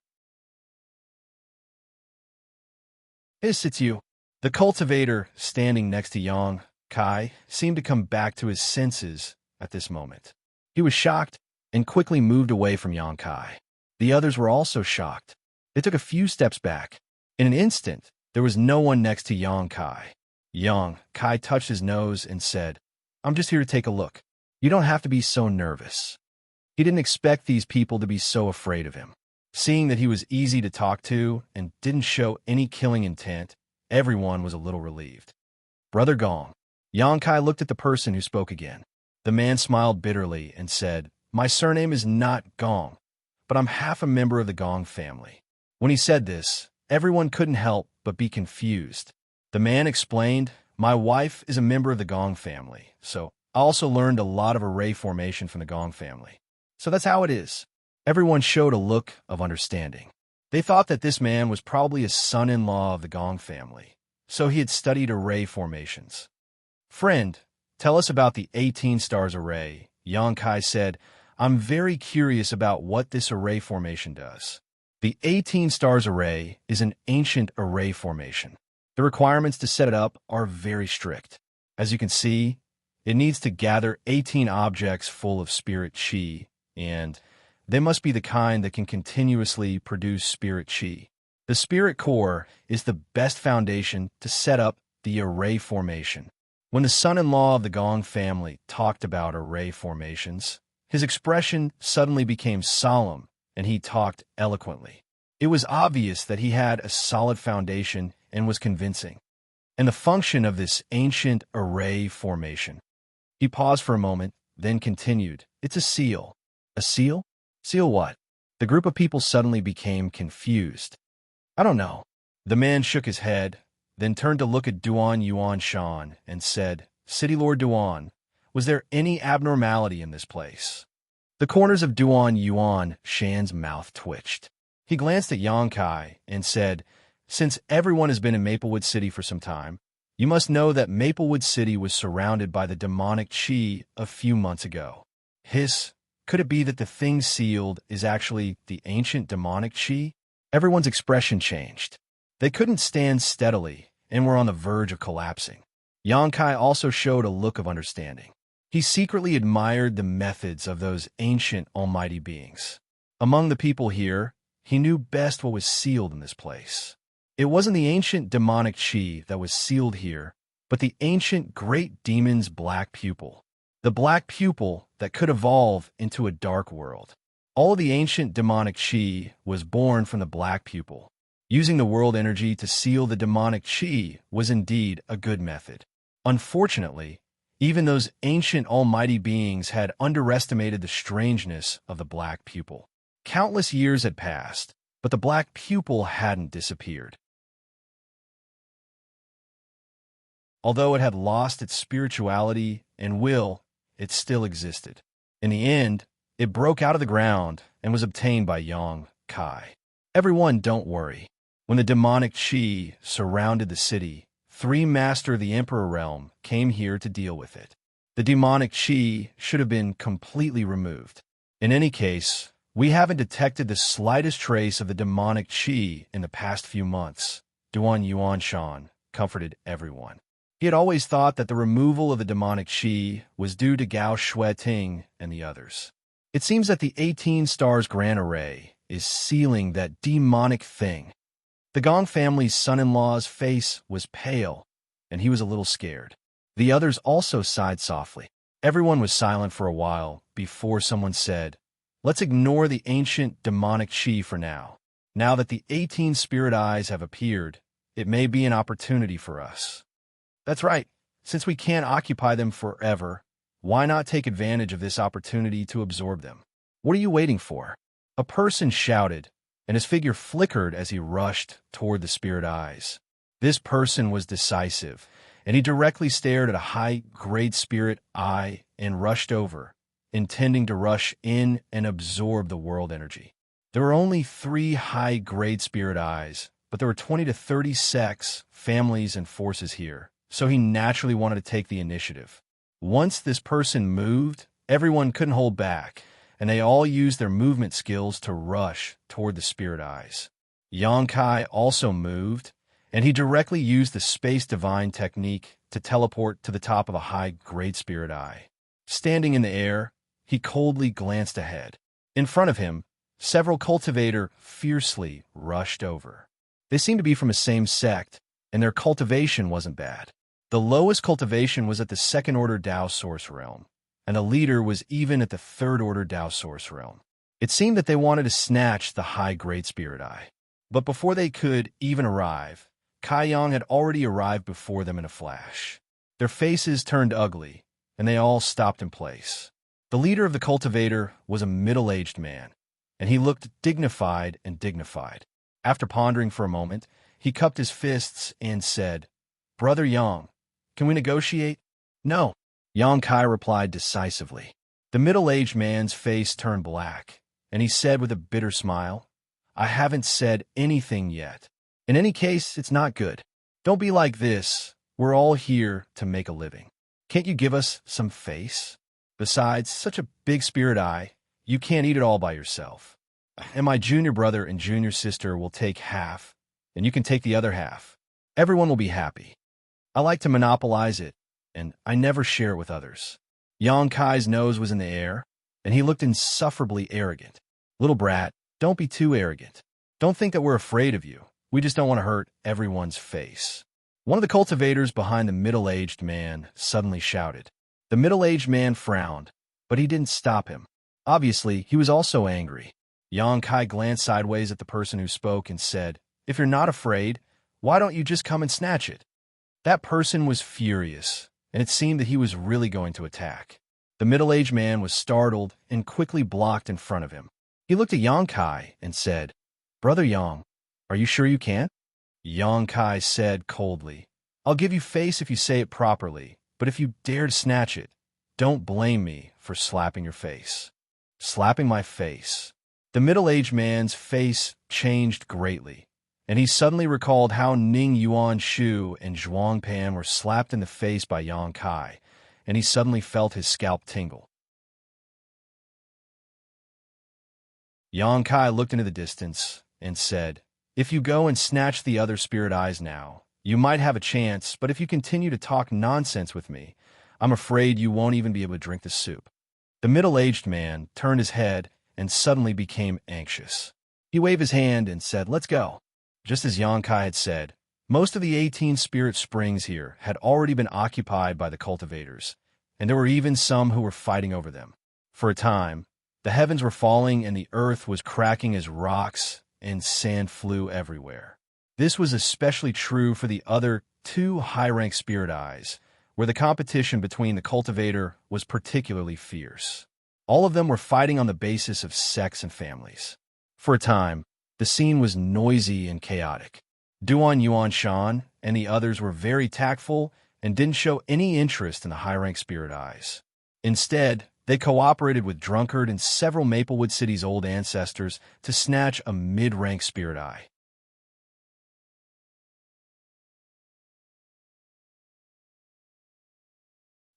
Is it you? The cultivator standing next to Yang Kai seemed to come back to his senses at this moment. He was shocked and quickly moved away from Yang Kai. The others were also shocked. They took a few steps back. In an instant, there was no one next to Yang Kai. Yang Kai touched his nose and said, "I'm just here to take a look. You don't have to be so nervous." He didn't expect these people to be so afraid of him. Seeing that he was easy to talk to and didn't show any killing intent, everyone was a little relieved. Brother Gong. Yang Kai looked at the person who spoke again. The man smiled bitterly and said, "My surname is not Gong, but I'm half a member of the Gong family." When he said this, everyone couldn't help but be confused. The man explained, "My wife is a member of the Gong family, so I also learned a lot of array formation from the Gong family. So that's how it is." Everyone showed a look of understanding. They thought that this man was probably a son-in-law of the Gong family, so he had studied array formations. "Friend, tell us about the 18 stars array," Yang Kai said. "I'm very curious about what this array formation does." The 18 stars array is an ancient array formation. The requirements to set it up are very strict. As you can see, it needs to gather 18 objects full of spirit chi, and they must be the kind that can continuously produce spirit chi. The spirit core is the best foundation to set up the array formation. When the son-in-law of the Gong family talked about array formations, his expression suddenly became solemn, and he talked eloquently. It was obvious that he had a solid foundation and was convincing. And the function of this ancient array formation. He paused for a moment, then continued, "It's a seal." "A seal? Seal what?" The group of people suddenly became confused. "I don't know." The man shook his head, then turned to look at Duan Yuan Shan and said, "City Lord Duan, was there any abnormality in this place?" The corners of Duan Yuan Shan's mouth twitched. He glanced at Yang Kai and said, "Since everyone has been in Maplewood City for some time, you must know that Maplewood City was surrounded by the demonic chi a few months ago." Could it be that the thing sealed is actually the ancient demonic chi? Everyone's expression changed. They couldn't stand steadily and were on the verge of collapsing. Yang Kai also showed a look of understanding. He secretly admired the methods of those ancient almighty beings. Among the people here, he knew best what was sealed in this place. It wasn't the ancient demonic chi that was sealed here, but the ancient great demon's black pupil. The black pupil that could evolve into a dark world. All of the ancient demonic chi was born from the black pupil. Using the world energy to seal the demonic chi was indeed a good method. Unfortunately, even those ancient almighty beings had underestimated the strangeness of the black pupil. Countless years had passed, but the black pupil hadn't disappeared. Although it had lost its spirituality and will, it still existed. In the end, it broke out of the ground and was obtained by Yang Kai. Everyone, don't worry. When the demonic chi surrounded the city, 3 Master of the Emperor Realm came here to deal with it. The demonic chi should have been completely removed. In any case, we haven't detected the slightest trace of the demonic chi in the past few months, Duan Yuan Shan comforted everyone. He had always thought that the removal of the demonic chi was due to Gao Shueting and the others. It seems that the 18 stars grand array is sealing that demonic thing. The Gong family's son-in-law's face was pale, and he was a little scared. The others also sighed softly. Everyone was silent for a while before someone said, "Let's ignore the ancient demonic chi for now. Now that the 18 spirit eyes have appeared, it may be an opportunity for us." "That's right. Since we can't occupy them forever, why not take advantage of this opportunity to absorb them? What are you waiting for?" A person shouted, and his figure flickered as he rushed toward the spirit eyes. This person was decisive, and he directly stared at a high-grade spirit eye and rushed over, intending to rush in and absorb the world energy. There were only 3 high-grade spirit eyes, but there were 20 to 30 sects, families, and forces here, so he naturally wanted to take the initiative. Once this person moved, everyone couldn't hold back, and they all used their movement skills to rush toward the spirit eyes. Xianxia also moved, and he directly used the Space Divine technique to teleport to the top of a high-grade spirit eye. Standing in the air, he coldly glanced ahead. In front of him, several cultivators fiercely rushed over. They seemed to be from the same sect, and their cultivation wasn't bad. The lowest cultivation was at the second-order Dao Source Realm, and the leader was even at the third-order Dao Source Realm. It seemed that they wanted to snatch the high-grade spirit eye. But before they could even arrive, Kai Yang had already arrived before them in a flash. Their faces turned ugly, and they all stopped in place. The leader of the cultivator was a middle-aged man, and he looked dignified. After pondering for a moment, he cupped his fists and said, "Brother Yang, can we negotiate?" "No," Xianxia replied decisively. The middle-aged man's face turned black, and he said with a bitter smile, "I haven't said anything yet. In any case, it's not good. Don't be like this. We're all here to make a living. Can't you give us some face? Besides, such a big spirit eye, you can't eat it all by yourself. And my junior brother and junior sister will take half, and you can take the other half. Everyone will be happy. I like to monopolize it, and I never share it with others." Xianxia's nose was in the air, and he looked insufferably arrogant. "Little brat, don't be too arrogant. Don't think that we're afraid of you. We just don't want to hurt everyone's face." One of the cultivators behind the middle-aged man suddenly shouted. The middle-aged man frowned, but he didn't stop him. Obviously, he was also angry. Xianxia glanced sideways at the person who spoke and said, "If you're not afraid, why don't you just come and snatch it?" That person was furious, and it seemed that he was really going to attack. The middle-aged man was startled and quickly blocked in front of him. He looked at Xianxia and said, "Brother Yang, are you sure you can't?" Xianxia said coldly, "I'll give you face if you say it properly, but if you dare to snatch it, don't blame me for slapping your face." "Slapping my face?" The middle-aged man's face changed greatly, and he suddenly recalled how Ning Yuan Shu and Zhuang Pan were slapped in the face by Xianxia, and he suddenly felt his scalp tingle. Xianxia looked into the distance and said, "If you go and snatch the other spirit eyes now, you might have a chance, but if you continue to talk nonsense with me, I'm afraid you won't even be able to drink the soup." The middle-aged man turned his head and suddenly became anxious. He waved his hand and said, "Let's go." Just as Xianxia had said, most of the 18 spirit springs here had already been occupied by the cultivators, and there were even some who were fighting over them. For a time, the heavens were falling and the earth was cracking as rocks and sand flew everywhere. This was especially true for the other 2 high-rank spirit eyes, where the competition between the cultivator was particularly fierce. All of them were fighting on the basis of sex and families. For a time, the scene was noisy and chaotic. Duan Yuan Shan and the others were very tactful and didn't show any interest in the high-rank spirit eyes. Instead, they cooperated with Drunkard and several Maplewood City's old ancestors to snatch a mid-rank spirit eye.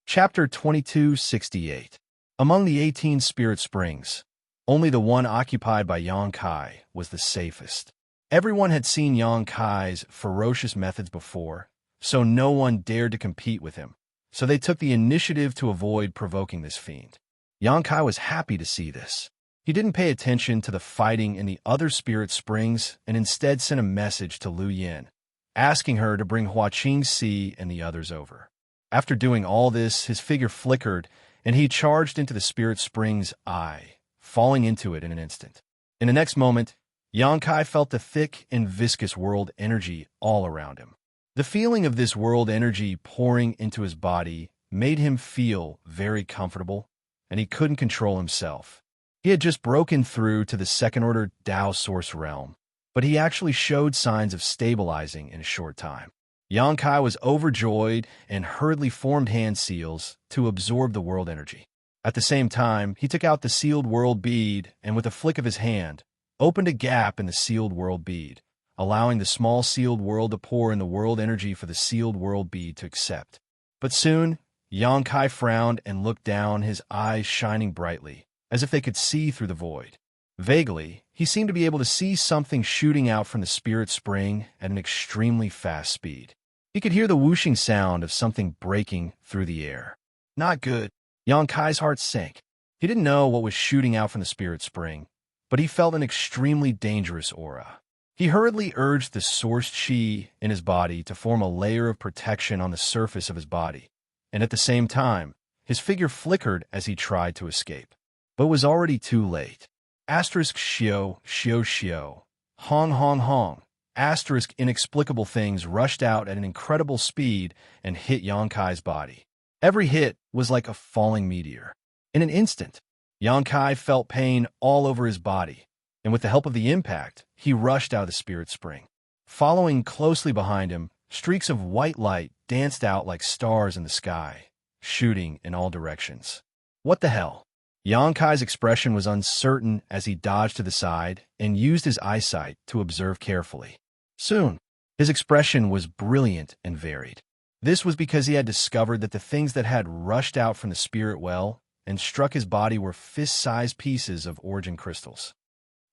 Chapter 2268. Among the 18 spirit springs, only the one occupied by Xianxia was the safest. Everyone had seen Xianxia's ferocious methods before, so no one dared to compete with him, so they took the initiative to avoid provoking this fiend. Xianxia was happy to see this. He didn't pay attention to the fighting in the other spirit springs and instead sent a message to Lu Yin, asking her to bring Huaqing Si and the others over. After doing all this, his figure flickered, and he charged into the spirit spring's eye, falling into it in an instant. In the next moment, Xianxia felt the thick and viscous world energy all around him. The feeling of this world energy pouring into his body made him feel very comfortable, and he couldn't control himself. He had just broken through to the second-order Dao Source Realm, but he actually showed signs of stabilizing in a short time. Xianxia was overjoyed and hurriedly formed hand seals to absorb the world energy. At the same time, he took out the sealed world bead and with a flick of his hand, opened a gap in the sealed world bead, allowing the small sealed world to pour in the world energy for the sealed world bead to accept. But soon, Xianxia frowned and looked down, his eyes shining brightly, as if they could see through the void. Vaguely, he seemed to be able to see something shooting out from the spirit spring at an extremely fast speed. He could hear the whooshing sound of something breaking through the air. Not good. Xianxia's heart sank. He didn't know what was shooting out from the spirit spring, but he felt an extremely dangerous aura. He hurriedly urged the source chi in his body to form a layer of protection on the surface of his body, and at the same time, his figure flickered as he tried to escape. But it was already too late. Asterisk shio, shio shio. Hong hong hong. Asterisk inexplicable things rushed out at an incredible speed and hit Xianxia's body. Every hit was like a falling meteor. In an instant, Xianxia felt pain all over his body, and with the help of the impact, he rushed out of the spirit spring. Following closely behind him, streaks of white light danced out like stars in the sky, shooting in all directions. What the hell? Xianxia's expression was uncertain as he dodged to the side and used his eyesight to observe carefully. Soon, his expression was brilliant and varied. This was because he had discovered that the things that had rushed out from the spirit well and struck his body were fist-sized pieces of origin crystals.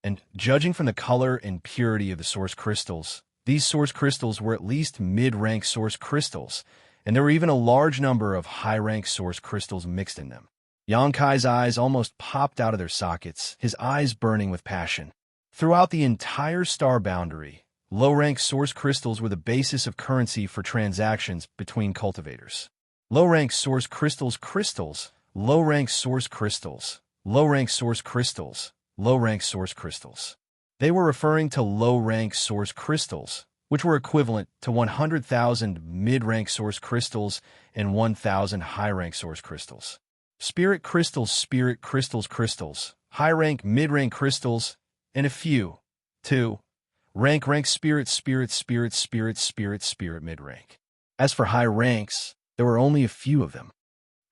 And judging from the color and purity of the source crystals, these source crystals were at least mid-rank source crystals, and there were even a large number of high-rank source crystals mixed in them. Xianxia's eyes almost popped out of their sockets, his eyes burning with passion. Throughout the entire star boundary, low-rank source crystals were the basis of currency for transactions between cultivators. Low-rank source crystals, low-rank source crystals, low-rank source crystals, low-rank source crystals. They were referring to low-rank source crystals, which were equivalent to 100,000 mid-rank source crystals and 1,000 high-rank source crystals. Spirit crystals, high-rank, mid-rank crystals, and a few, too, rank spirit mid-rank. As for high ranks, there were only a few of them.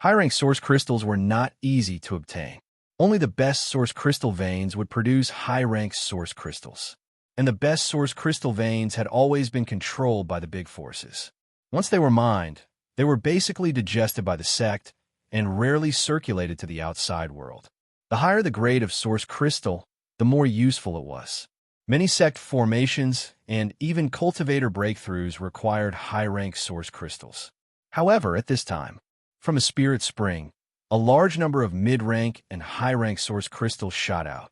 High-rank source crystals were not easy to obtain. Only the best source crystal veins would produce high-rank source crystals, and the best source crystal veins had always been controlled by the big forces. Once they were mined, they were basically digested by the sect and rarely circulated to the outside world. The higher the grade of source crystal, the more useful it was. Many sect formations and even cultivator breakthroughs required high-rank source crystals. However, at this time, from a spirit spring, a large number of mid-rank and high-rank source crystals shot out.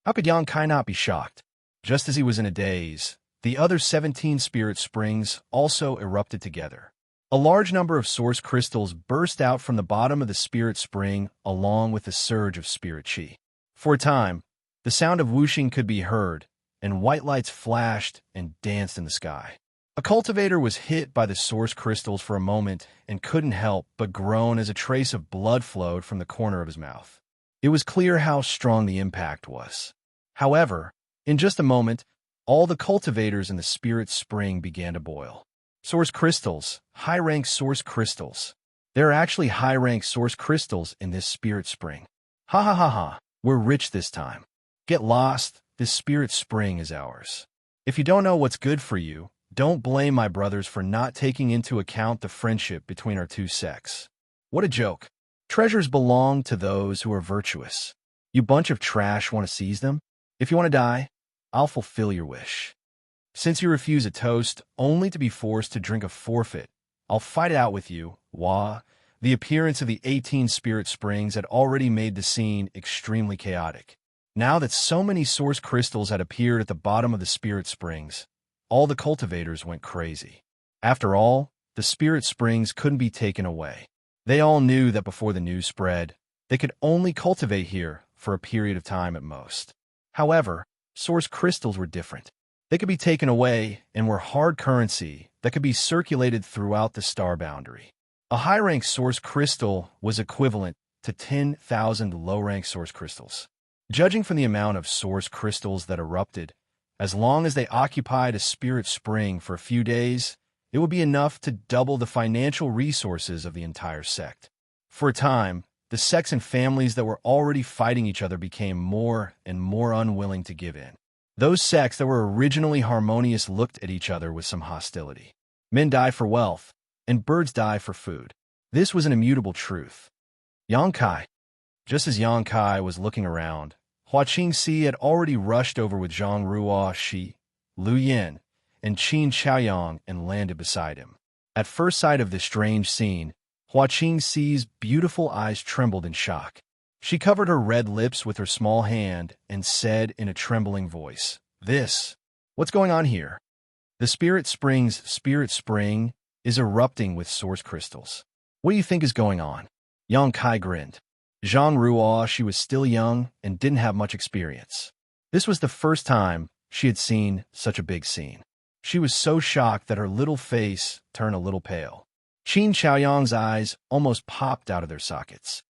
How could Xianxia not be shocked? Just as he was in a daze, the other 17 spirit springs also erupted together. A large number of source crystals burst out from the bottom of the spirit spring along with a surge of spirit chi. For a time, the sound of whooshing could be heard, and white lights flashed and danced in the sky. A cultivator was hit by the source crystals for a moment and couldn't help but groan as a trace of blood flowed from the corner of his mouth. It was clear how strong the impact was. However, in just a moment, all the cultivators in the spirit spring began to boil. Source crystals, high-rank source crystals. There are actually high-rank source crystals in this spirit spring. Ha ha ha ha, we're rich this time. Get lost, this spirit spring is ours. If you don't know what's good for you, don't blame my brothers for not taking into account the friendship between our two sects. What a joke. Treasures belong to those who are virtuous. You bunch of trash want to seize them? If you want to die, I'll fulfill your wish. Since you refuse a toast only to be forced to drink a forfeit, I'll fight it out with you, Wah. The appearance of the 18 spirit springs had already made the scene extremely chaotic. Now that so many source crystals had appeared at the bottom of the spirit springs, all the cultivators went crazy. After all, the spirit springs couldn't be taken away. They all knew that before the news spread, they could only cultivate here for a period of time at most. However, source crystals were different. They could be taken away and were hard currency that could be circulated throughout the star boundary. A high-rank source crystal was equivalent to 10,000 low-rank source crystals. Judging from the amount of source crystals that erupted, as long as they occupied a spirit spring for a few days, it would be enough to double the financial resources of the entire sect. For a time, the sects and families that were already fighting each other became more and more unwilling to give in. Those sects that were originally harmonious looked at each other with some hostility. Men die for wealth, and birds die for food. This was an immutable truth. Xianxia. Just as Xianxia was looking around, Xianxia had already rushed over with Zhang Ruo Shi, Lu Yin, and Qin Chaoyang and landed beside him. At first sight of this strange scene, Xiaxia's beautiful eyes trembled in shock. She covered her red lips with her small hand and said in a trembling voice, What's going on here? The Spirit Spring is erupting with source crystals. What do you think is going on? Xianxia grinned. Zhang Ruo, she was still young and didn't have much experience. This was the first time she had seen such a big scene. She was so shocked that her little face turned a little pale. Qin Chaoyang's eyes almost popped out of their sockets.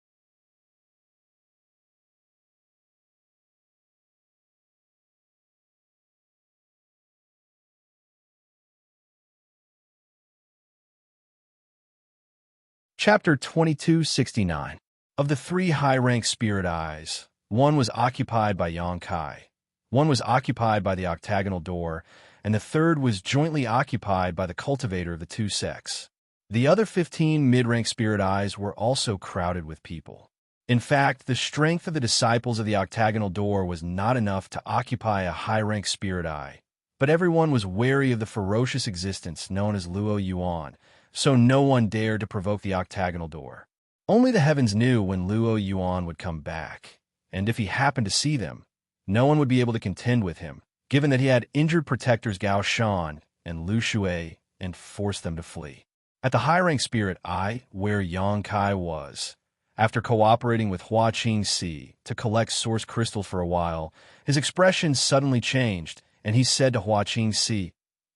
Chapter 2269. Of the three high-ranked spirit eyes, one was occupied by Xianxia, one was occupied by the octagonal door, and the third was jointly occupied by the cultivator of the two sects. The other 15 mid-rank spirit eyes were also crowded with people. In fact, the strength of the disciples of the octagonal door was not enough to occupy a high-rank spirit eye, but everyone was wary of the ferocious existence known as Luo Yuan, so no one dared to provoke the octagonal door. Only the heavens knew when Luo Yuan would come back, and if he happened to see them, no one would be able to contend with him, given that he had injured protectors Gao Shan and Lu Shui and forced them to flee. At the high-rank spirit eye, where Xianxia was, after cooperating with Xianxia to collect source crystals for a while, his expression suddenly changed, and he said to Xianxia,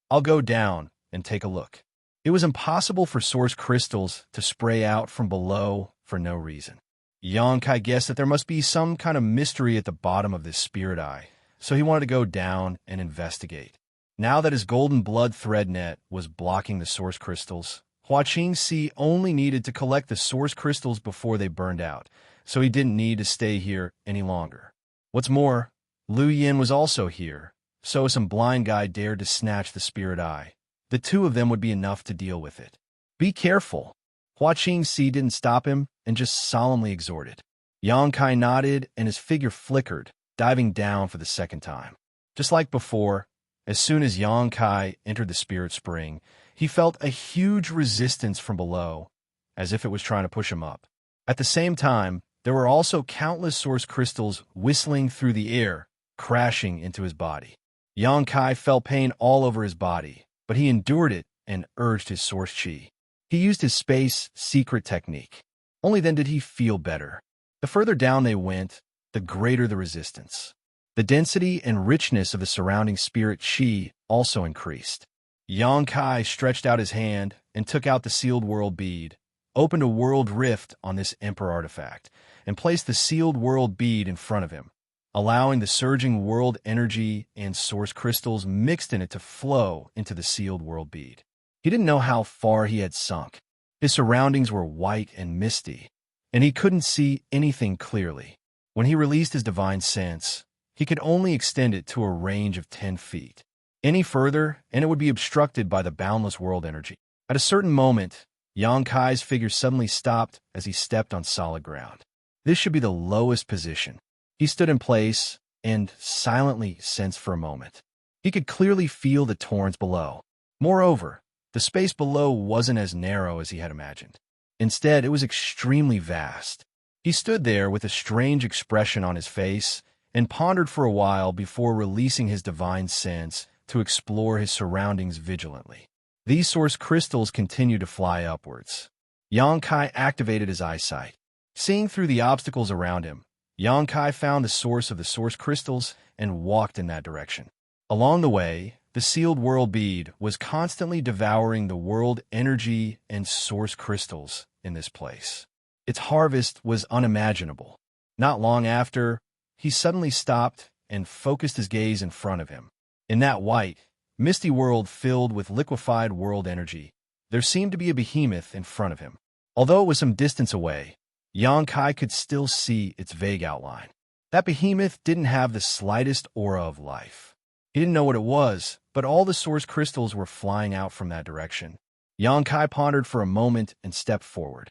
I'll go down and take a look. It was impossible for source crystals to spray out from below for no reason. Xianxia guessed that there must be some kind of mystery at the bottom of this spirit eye, so he wanted to go down and investigate. Now that his golden blood thread net was blocking the source crystals, Xianxia only needed to collect the source crystals before they burned out, so he didn't need to stay here any longer. What's more, Lu Yin was also here, so some blind guy dared to snatch the spirit eye. The two of them would be enough to deal with it. Be careful. Xianxia didn't stop him and just solemnly exhorted. Xianxia nodded and his figure flickered, diving down for the second time. Just like before, as soon as Xianxia entered the spirit spring, he felt a huge resistance from below, as if it was trying to push him up. At the same time, there were also countless source crystals whistling through the air, crashing into his body. Xianxia felt pain all over his body, but he endured it and urged his source chi. He used his space secret technique. Only then did he feel better. The further down they went, the greater the resistance. The density and richness of the surrounding spirit chi also increased. Xianxia stretched out his hand and took out the sealed world bead, opened a world rift on this emperor artifact, and placed the sealed world bead in front of him, allowing the surging world energy and source crystals mixed in it to flow into the sealed world bead. He didn't know how far he had sunk. His surroundings were white and misty, and he couldn't see anything clearly. When he released his divine sense, he could only extend it to a range of 10 feet. Any further, and it would be obstructed by the boundless world energy. At a certain moment, Xianxia's figure suddenly stopped as he stepped on solid ground. This should be the lowest position. He stood in place and silently sensed for a moment. He could clearly feel the torrents below. Moreover, the space below wasn't as narrow as he had imagined. Instead, it was extremely vast. He stood there with a strange expression on his face and pondered for a while before releasing his divine sense to explore his surroundings vigilantly. These source crystals continued to fly upwards. Xianxia activated his eyesight. Seeing through the obstacles around him, Xianxia found the source of the source crystals and walked in that direction. Along the way, the sealed world bead was constantly devouring the world energy and source crystals in this place. Its harvest was unimaginable. Not long after, he suddenly stopped and focused his gaze in front of him. In that white, misty world filled with liquefied world energy, there seemed to be a behemoth in front of him. Although it was some distance away, Xianxia could still see its vague outline. That behemoth didn't have the slightest aura of life. He didn't know what it was, but all the source crystals were flying out from that direction. Xianxia pondered for a moment and stepped forward.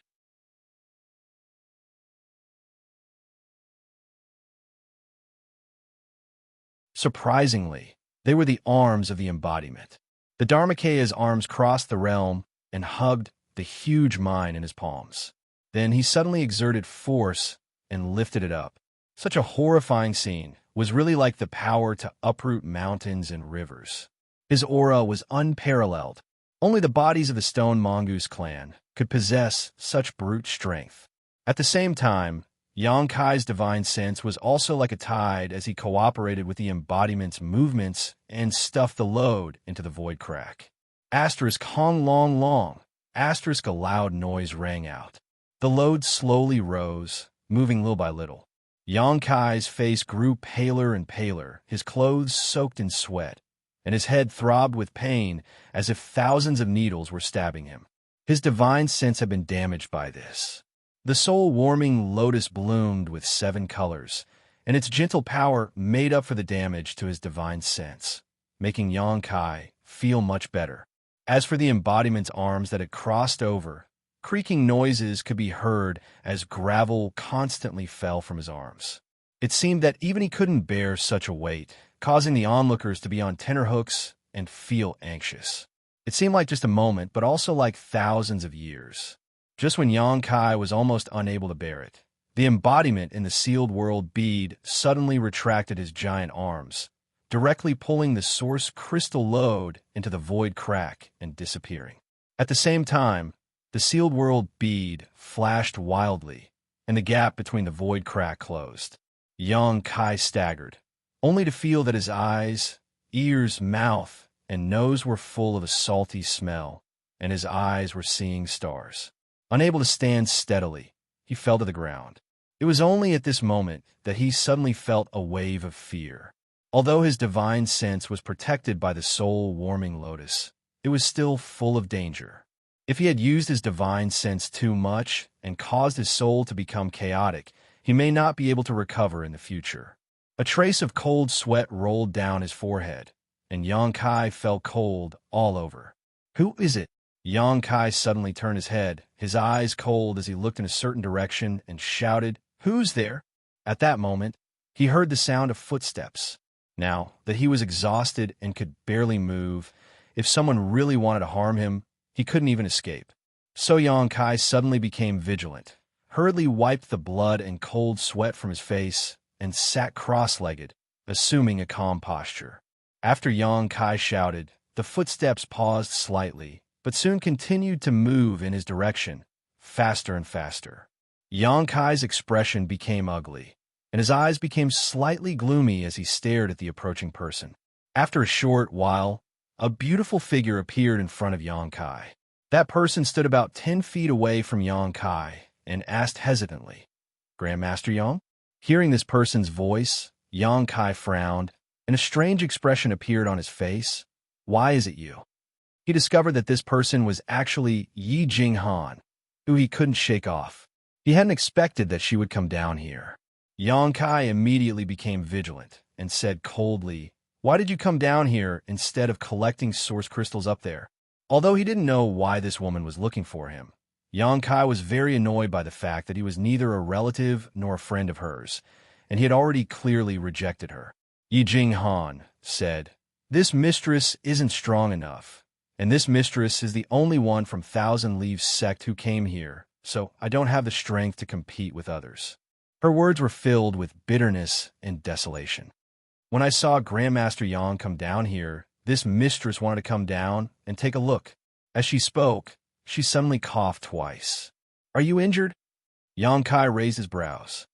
Surprisingly, they were the arms of the embodiment. The Dharmakeya's arms crossed the realm and hugged the huge mine in his palms. Then he suddenly exerted force and lifted it up. Such a horrifying scene was really like the power to uproot mountains and rivers. His aura was unparalleled. Only the bodies of the Stone Mongoose clan could possess such brute strength. At the same time, Xianxia's divine sense was also like a tide as he cooperated with the embodiment's movements and stuffed the load into the void crack. Asterisk Hong Long Long. Asterisk a loud noise rang out. The load slowly rose, moving little by little. Xianxia's face grew paler and paler, his clothes soaked in sweat, and his head throbbed with pain as if thousands of needles were stabbing him. His divine sense had been damaged by this. The soul-warming lotus bloomed with 7 colors, and its gentle power made up for the damage to his divine sense, making Xianxia feel much better. As for the embodiment's arms that had crossed over, creaking noises could be heard as gravel constantly fell from his arms. It seemed that even he couldn't bear such a weight, causing the onlookers to be on tenterhooks and feel anxious. It seemed like just a moment, but also like thousands of years. Just when Xianxia was almost unable to bear it, the embodiment in the sealed world bead suddenly retracted his giant arms, directly pulling the source crystal load into the void crack and disappearing. At the same time, the sealed world bead flashed wildly, and the gap between the void crack closed. Xianxia staggered, only to feel that his eyes, ears, mouth, and nose were full of a salty smell, and his eyes were seeing stars. Unable to stand steadily, he fell to the ground. It was only at this moment that he suddenly felt a wave of fear. Although his divine sense was protected by the soul-warming lotus, it was still full of danger. If he had used his divine sense too much and caused his soul to become chaotic, he may not be able to recover in the future. A trace of cold sweat rolled down his forehead, and Xianxia felt cold all over. "Who is it?" Xianxia suddenly turned his head, his eyes cold as he looked in a certain direction and shouted, "Who's there?" At that moment, he heard the sound of footsteps. Now that he was exhausted and could barely move, if someone really wanted to harm him, he couldn't even escape. So Xianxia suddenly became vigilant, hurriedly wiped the blood and cold sweat from his face, and sat cross-legged, assuming a calm posture. After Xianxia shouted, the footsteps paused slightly, but soon continued to move in his direction, faster and faster. Xianxia's expression became ugly, and his eyes became slightly gloomy as he stared at the approaching person. After a short while, a beautiful figure appeared in front of Xianxia. That person stood about 10 feet away from Xianxia and asked hesitantly, "Grandmaster Yang?" Hearing this person's voice, Xianxia frowned, and a strange expression appeared on his face. "Why is it you?" He discovered that this person was actually Yi Jinghan, who he couldn't shake off. He hadn't expected that she would come down here. Xianxia immediately became vigilant and said coldly, "Why did you come down here instead of collecting source crystals up there?" Although he didn't know why this woman was looking for him, Xianxia was very annoyed by the fact that he was neither a relative nor a friend of hers, and he had already clearly rejected her. Yi Jinghan said, "This mistress isn't strong enough, and this mistress is the only one from Thousand Leaves sect who came here, so I don't have the strength to compete with others." Her words were filled with bitterness and desolation. "When I saw Grandmaster Yang come down here, this mistress wanted to come down and take a look." As she spoke, she suddenly coughed twice. "Are you injured?" Xianxia raised his brows.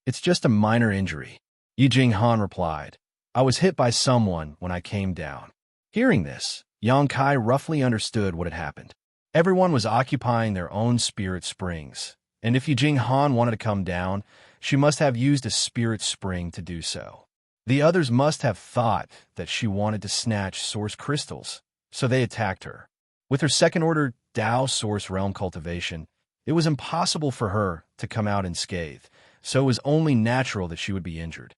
"It's just a minor injury," Yi Jinghan replied. "I was hit by someone when I came down." Hearing this, Xianxia roughly understood what had happened. Everyone was occupying their own spirit springs, and if Yi Jinghan wanted to come down, she must have used a spirit spring to do so. The others must have thought that she wanted to snatch source crystals, so they attacked her. With her second-order Tao source realm cultivation, it was impossible for her to come out unscathed, so it was only natural that she would be injured.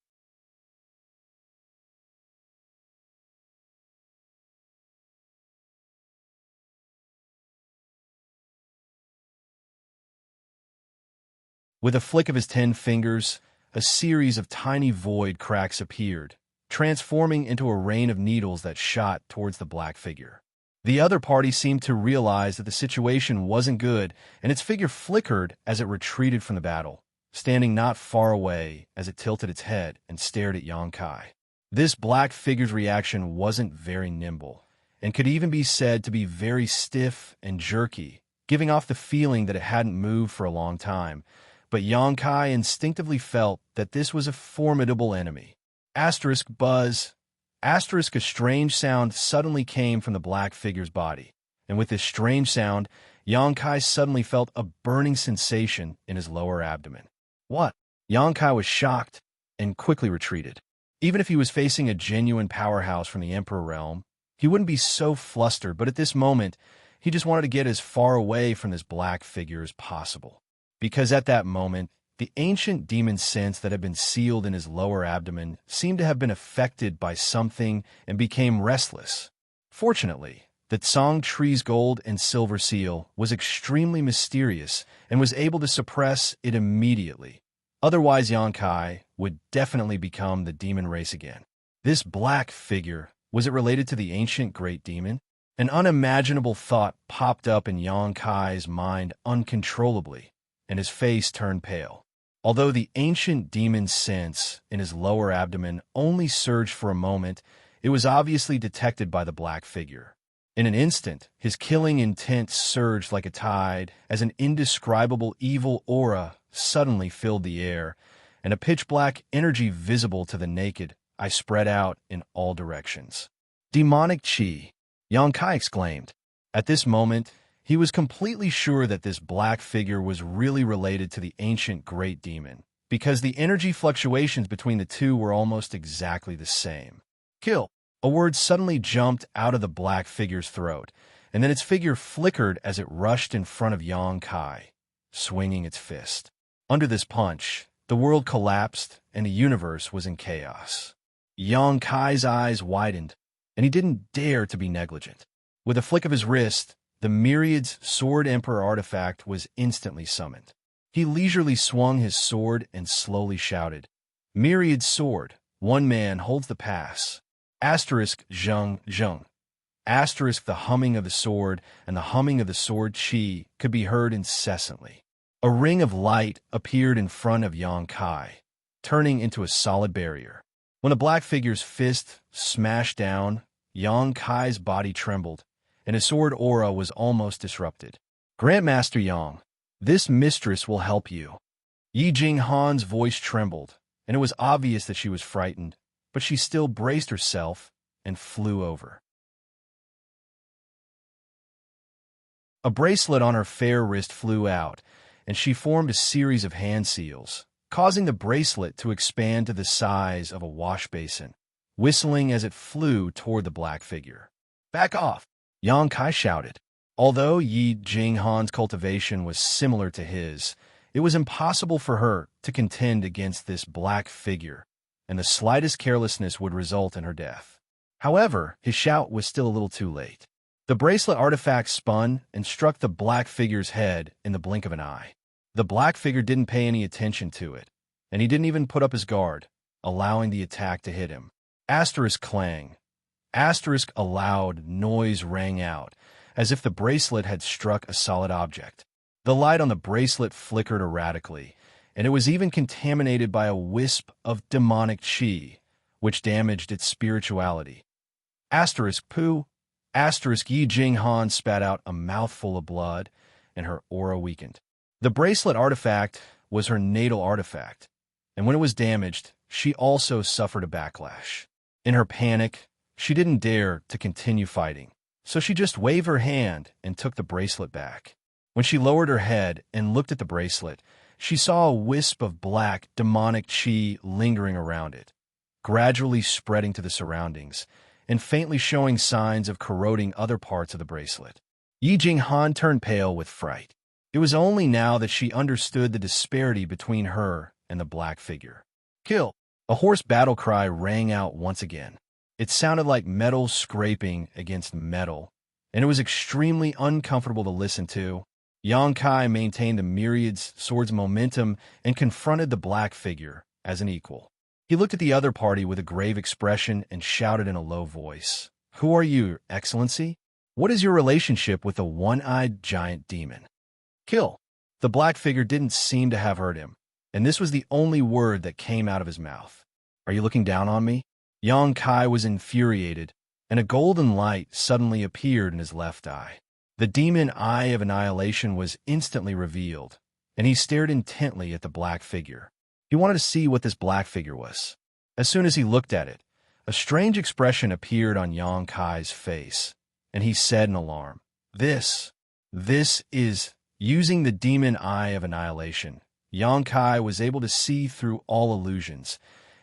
With a flick of his 10 fingers, a series of tiny void cracks appeared, transforming into a rain of needles that shot towards the black figure. The other party seemed to realize that the situation wasn't good, and its figure flickered as it retreated from the battle, standing not far away as it tilted its head and stared at Xianxia. This black figure's reaction wasn't very nimble, and could even be said to be very stiff and jerky, giving off the feeling that it hadn't moved for a long time. But Xianxia instinctively felt that this was a formidable enemy. Buzz. A strange sound suddenly came from the black figure's body, and with this strange sound, Xianxia suddenly felt a burning sensation in his lower abdomen. What? Xianxia was shocked and quickly retreated. Even if he was facing a genuine powerhouse from the Emperor realm, he wouldn't be so flustered, but at this moment, he just wanted to get as far away from this black figure as possible. Because at that moment, the ancient demon sense that had been sealed in his lower abdomen seemed to have been affected by something and became restless. Fortunately, the Tsang tree's gold and silver seal was extremely mysterious and was able to suppress it immediately. Otherwise, Xianxia would definitely become the demon race again. This black figure, was it related to the ancient great demon? An unimaginable thought popped up in Xianxia's mind uncontrollably, and his face turned pale. Although the ancient demon's sense in his lower abdomen only surged for a moment, it was obviously detected by the black figure. In an instant, his killing intent surged like a tide as an indescribable evil aura suddenly filled the air, and a pitch-black energy visible to the naked eye spread out in all directions. Demonic Qi, Xianxia exclaimed. At this moment, he was completely sure that this black figure was really related to the ancient great demon, because the energy fluctuations between the two were almost exactly the same. Kill! A word suddenly jumped out of the black figure's throat, and then its figure flickered as it rushed in front of Xianxia, swinging its fist. Under this punch, the world collapsed and the universe was in chaos. Xianxia's eyes widened, and he didn't dare to be negligent. With a flick of his wrist, the Myriad's Sword Emperor artifact was instantly summoned. He leisurely swung his sword and slowly shouted, "Myriad's sword, one man holds the pass." Zheng, zheng. The humming of the sword and the humming of the sword qi could be heard incessantly. A ring of light appeared in front of Xianxia, turning into a solid barrier. When the black figure's fist smashed down, Xianxia's body trembled, and his sword aura was almost disrupted. "Grandmaster Yang, this mistress will help you." Yi Jinghan's voice trembled, and it was obvious that she was frightened, but she still braced herself and flew over. A bracelet on her fair wrist flew out, and she formed a series of hand seals, causing the bracelet to expand to the size of a wash basin, whistling as it flew toward the black figure. "Back off!" Xianxia shouted. Although Yi Jinghan's cultivation was similar to his, it was impossible for her to contend against this black figure, and the slightest carelessness would result in her death. However, his shout was still a little too late. The bracelet artifact spun and struck the black figure's head in the blink of an eye. The black figure didn't pay any attention to it, and he didn't even put up his guard, allowing the attack to hit him. Clang. A loud noise rang out, as if the bracelet had struck a solid object. The light on the bracelet flickered erratically, and it was even contaminated by a wisp of demonic qi, which damaged its spirituality. Poo. Yi Jinghan spat out a mouthful of blood, and her aura weakened. The bracelet artifact was her natal artifact, and when it was damaged, she also suffered a backlash. In her panic, she didn't dare to continue fighting, so she just waved her hand and took the bracelet back. When she lowered her head and looked at the bracelet, she saw a wisp of black, demonic qi lingering around it, gradually spreading to the surroundings, and faintly showing signs of corroding other parts of the bracelet. Yi Jinghan turned pale with fright. It was only now that she understood the disparity between her and the black figure. "Kill!" A hoarse battle cry rang out once again. It sounded like metal scraping against metal, and it was extremely uncomfortable to listen to. Yang Kai maintained the myriad's sword's momentum and confronted the black figure as an equal. He looked at the other party with a grave expression and shouted in a low voice, "Who are you, Your Excellency? What is your relationship with the one-eyed giant demon?" "Kill." The black figure didn't seem to have heard him, and this was the only word that came out of his mouth. "Are you looking down on me?" Yang Kai was infuriated, and a golden light suddenly appeared in his left eye. The demon eye of annihilation was instantly revealed, and he stared intently at the black figure. He wanted to see what this black figure was. As soon as he looked at it, a strange expression appeared on Yang Kai's face, and he said in alarm, This is..." Using the demon eye of annihilation, Yang Kai was able to see through all illusions,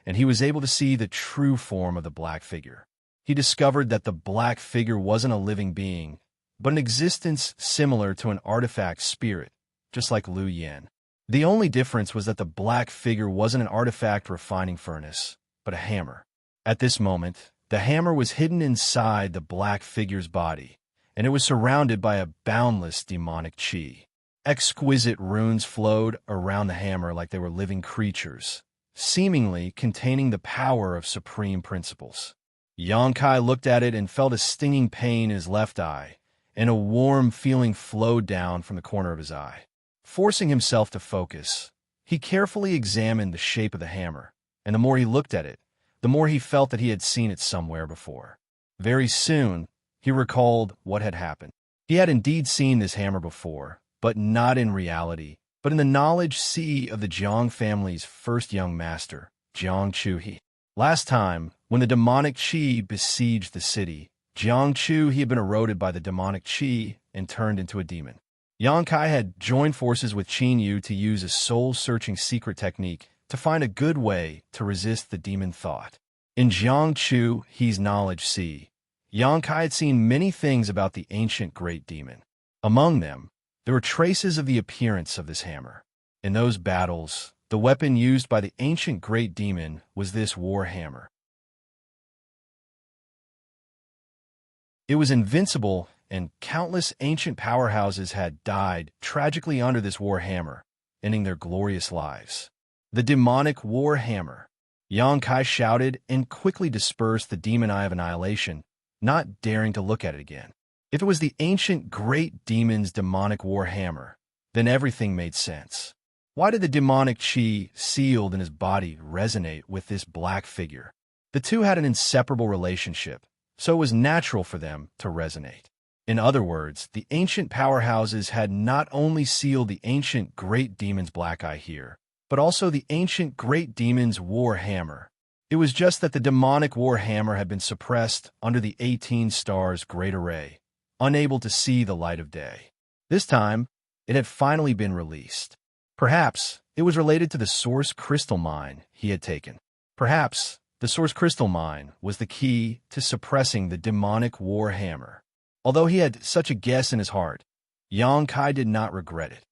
and he was able to see the true form of the black figure. He discovered that the black figure wasn't a living being, but an existence similar to an artifact spirit, just like Liu Yan. The only difference was that the black figure wasn't an artifact refining furnace, but a hammer. At this moment, the hammer was hidden inside the black figure's body, and it was surrounded by a boundless demonic qi. Exquisite runes flowed around the hammer like they were living creatures, seemingly containing the power of supreme principles. Yang Kai looked at it and felt a stinging pain in his left eye, and a warm feeling flowed down from the corner of his eye. Forcing himself to focus, he carefully examined the shape of the hammer, and the more he looked at it, the more he felt that he had seen it somewhere before. Very soon, he recalled what had happened. He had indeed seen this hammer before, but not in reality, but in the knowledge sea of the Jiang family's first young master, Jiang Chuhi. Last time, when the demonic qi besieged the city, Jiang Chu had been eroded by the demonic qi and turned into a demon. Yang Kai had joined forces with Qin Yu to use a soul-searching secret technique to find a good way to resist the demon thought. In Jiang Chu, he's knowledge sea, Yang Kai had seen many things about the ancient great demon. Among them, there were traces of the appearance of this hammer. In those battles, the weapon used by the ancient great demon was this war hammer. It was invincible, and countless ancient powerhouses had died tragically under this war hammer, ending their glorious lives. The demonic war hammer. Yang Kai shouted and quickly dispersed the demon eye of annihilation, not daring to look at it again. If it was the ancient great demon's demonic war hammer, then everything made sense. Why did the demonic qi sealed in his body resonate with this black figure? The two had an inseparable relationship, so it was natural for them to resonate. In other words, the ancient powerhouses had not only sealed the ancient great demon's black eye here, but also the ancient great demon's war hammer. It was just that the demonic war hammer had been suppressed under the 18 stars great array, unable to see the light of day. This time, it had finally been released. Perhaps it was related to the source crystal mine he had taken. Perhaps the source crystal mine was the key to suppressing the demonic war hammer. Although he had such a guess in his heart, Yang Kai did not regret it.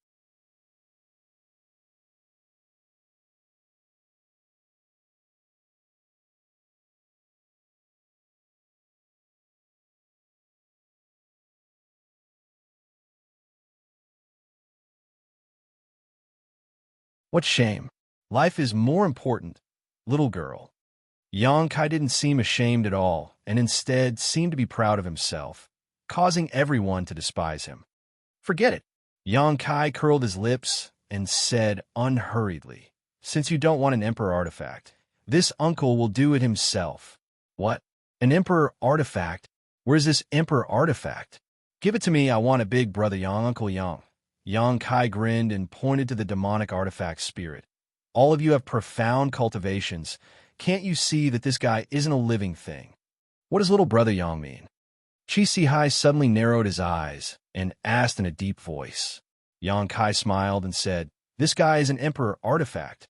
What shame. Life is more important, little girl. Yang Kai didn't seem ashamed at all, and instead seemed to be proud of himself, causing everyone to despise him. Forget it. Yang Kai curled his lips and said unhurriedly, Since you don't want an emperor artifact, this uncle will do it himself. What? An emperor artifact? Where's this emperor artifact? Give it to me, I want a big brother Yang, Uncle Yang. Yang Kai grinned and pointed to the demonic artifact spirit. All of you have profound cultivations. Can't you see that this guy isn't a living thing? What does little brother Yang mean? Chi Sihai suddenly narrowed his eyes and asked in a deep voice. Yang Kai smiled and said, This guy is an emperor artifact.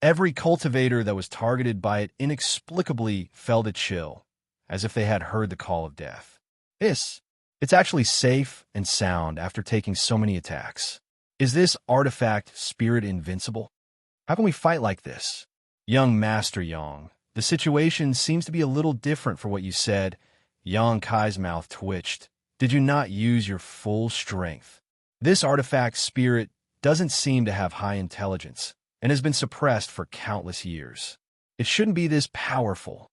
Every cultivator that was targeted by it inexplicably felt a chill, as if they had heard the call of death. It's actually safe and sound after taking so many attacks. Is this artifact spirit invincible? How can we fight like this? Young Master Yang, the situation seems to be a little different for what you said. Yang Kai's mouth twitched. Did you not use your full strength? This artifact spirit doesn't seem to have high intelligence and has been suppressed for countless years. It shouldn't be this powerful.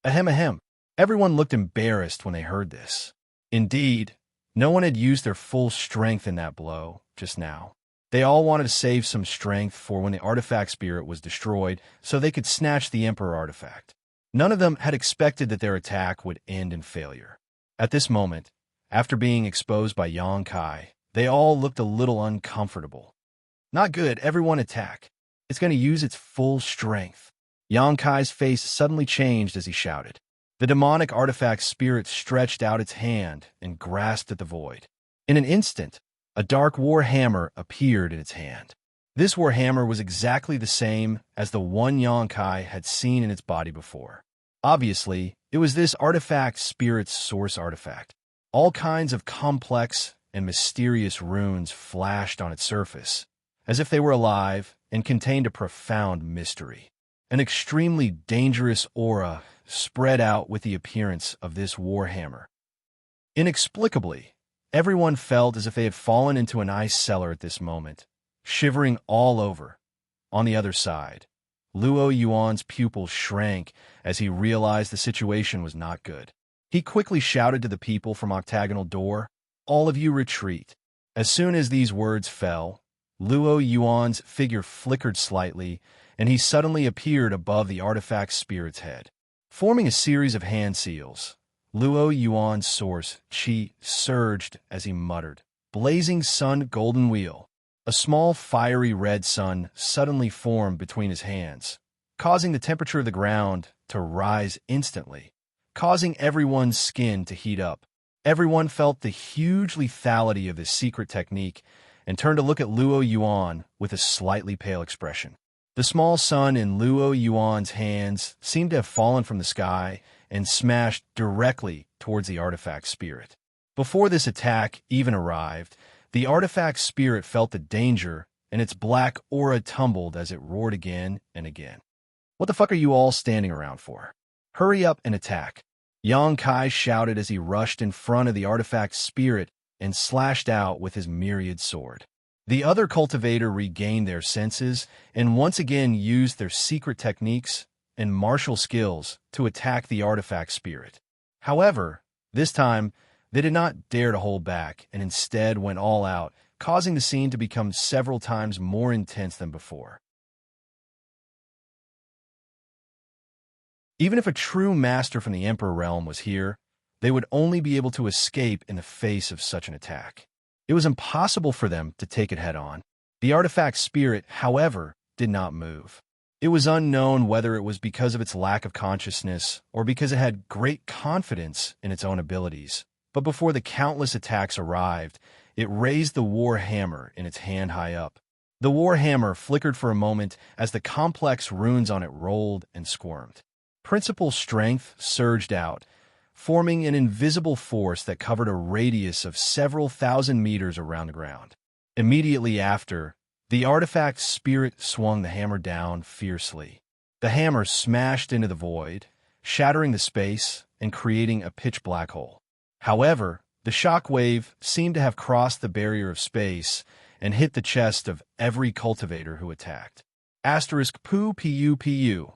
Ahem ahem. Everyone looked embarrassed when they heard this. Indeed, no one had used their full strength in that blow just now. They all wanted to save some strength for when the artifact spirit was destroyed so they could snatch the Emperor artifact. None of them had expected that their attack would end in failure. At this moment, after being exposed by Yang Kai, they all looked a little uncomfortable. Not good, everyone attack. It's going to use its full strength. Yang Kai's face suddenly changed as he shouted. The demonic artifact spirit stretched out its hand and grasped at the void. In an instant, a dark war hammer appeared in its hand. This war hammer was exactly the same as the one Yang Kai had seen in its body before. Obviously, it was this artifact spirit's source artifact. All kinds of complex and mysterious runes flashed on its surface, as if they were alive and contained a profound mystery. An extremely dangerous aura spread out with the appearance of this war hammer. Inexplicably, everyone felt as if they had fallen into an ice cellar at this moment, shivering all over. On the other side, Luo Yuan's pupils shrank as he realized the situation was not good. He quickly shouted to the people from Octagonal Door, "All of you retreat." As soon as these words fell, Luo Yuan's figure flickered slightly, and he suddenly appeared above the artifact spirit's head. Forming a series of hand seals, Luo Yuan's source, Qi, surged as he muttered, "Blazing Sun Golden Wheel." A small fiery red sun suddenly formed between his hands, causing the temperature of the ground to rise instantly, causing everyone's skin to heat up. Everyone felt the huge lethality of this secret technique and turned to look at Luo Yuan with a slightly pale expression. The small sun in Luo Yuan's hands seemed to have fallen from the sky and smashed directly towards the artifact spirit. Before this attack even arrived, the artifact spirit felt the danger, and its black aura tumbled as it roared again and again. "What the fuck are you all standing around for? Hurry up and attack!" Yang Kai shouted as he rushed in front of the artifact spirit and slashed out with his myriad sword. The other cultivator regained their senses and once again used their secret techniques and martial skills to attack the artifact spirit. However, this time, they did not dare to hold back and instead went all out, causing the scene to become several times more intense than before. Even if a true master from the Emperor realm was here, they would only be able to escape in the face of such an attack. It was impossible for them to take it head-on. The artifact spirit, however, did not move. It was unknown whether it was because of its lack of consciousness or because it had great confidence in its own abilities. But before the countless attacks arrived, it raised the war hammer in its hand high up. The war hammer flickered for a moment as the complex runes on it rolled and squirmed. Principal strength surged out, forming an invisible force that covered a radius of several thousand meters around the ground. Immediately after, the artifact spirit swung the hammer down fiercely. The hammer smashed into the void, shattering the space and creating a pitch-black hole. However, the shock wave seemed to have crossed the barrier of space and hit the chest of every cultivator who attacked. Asterisk pu pu pu.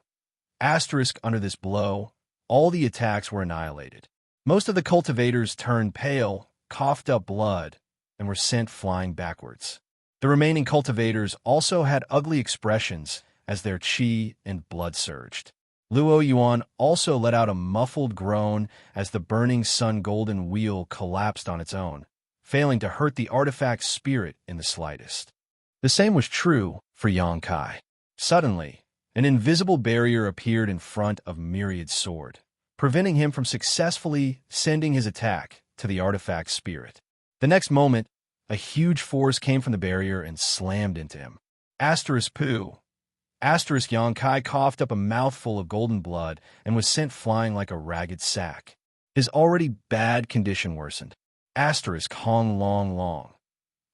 Asterisk under this blow, all the attacks were annihilated. Most of the cultivators turned pale, coughed up blood, and were sent flying backwards. The remaining cultivators also had ugly expressions as their qi and blood surged. Luo Yuan also let out a muffled groan as the burning sun golden wheel collapsed on its own, failing to hurt the artifact spirit in the slightest. The same was true for Yang Kai. Suddenly, an invisible barrier appeared in front of Myriad's sword, preventing him from successfully sending his attack to the artifact spirit. The next moment, a huge force came from the barrier and slammed into him. Asterisk poo. Asterisk Yang Kai coughed up a mouthful of golden blood and was sent flying like a ragged sack. His already bad condition worsened. Asterisk Hong Long Long.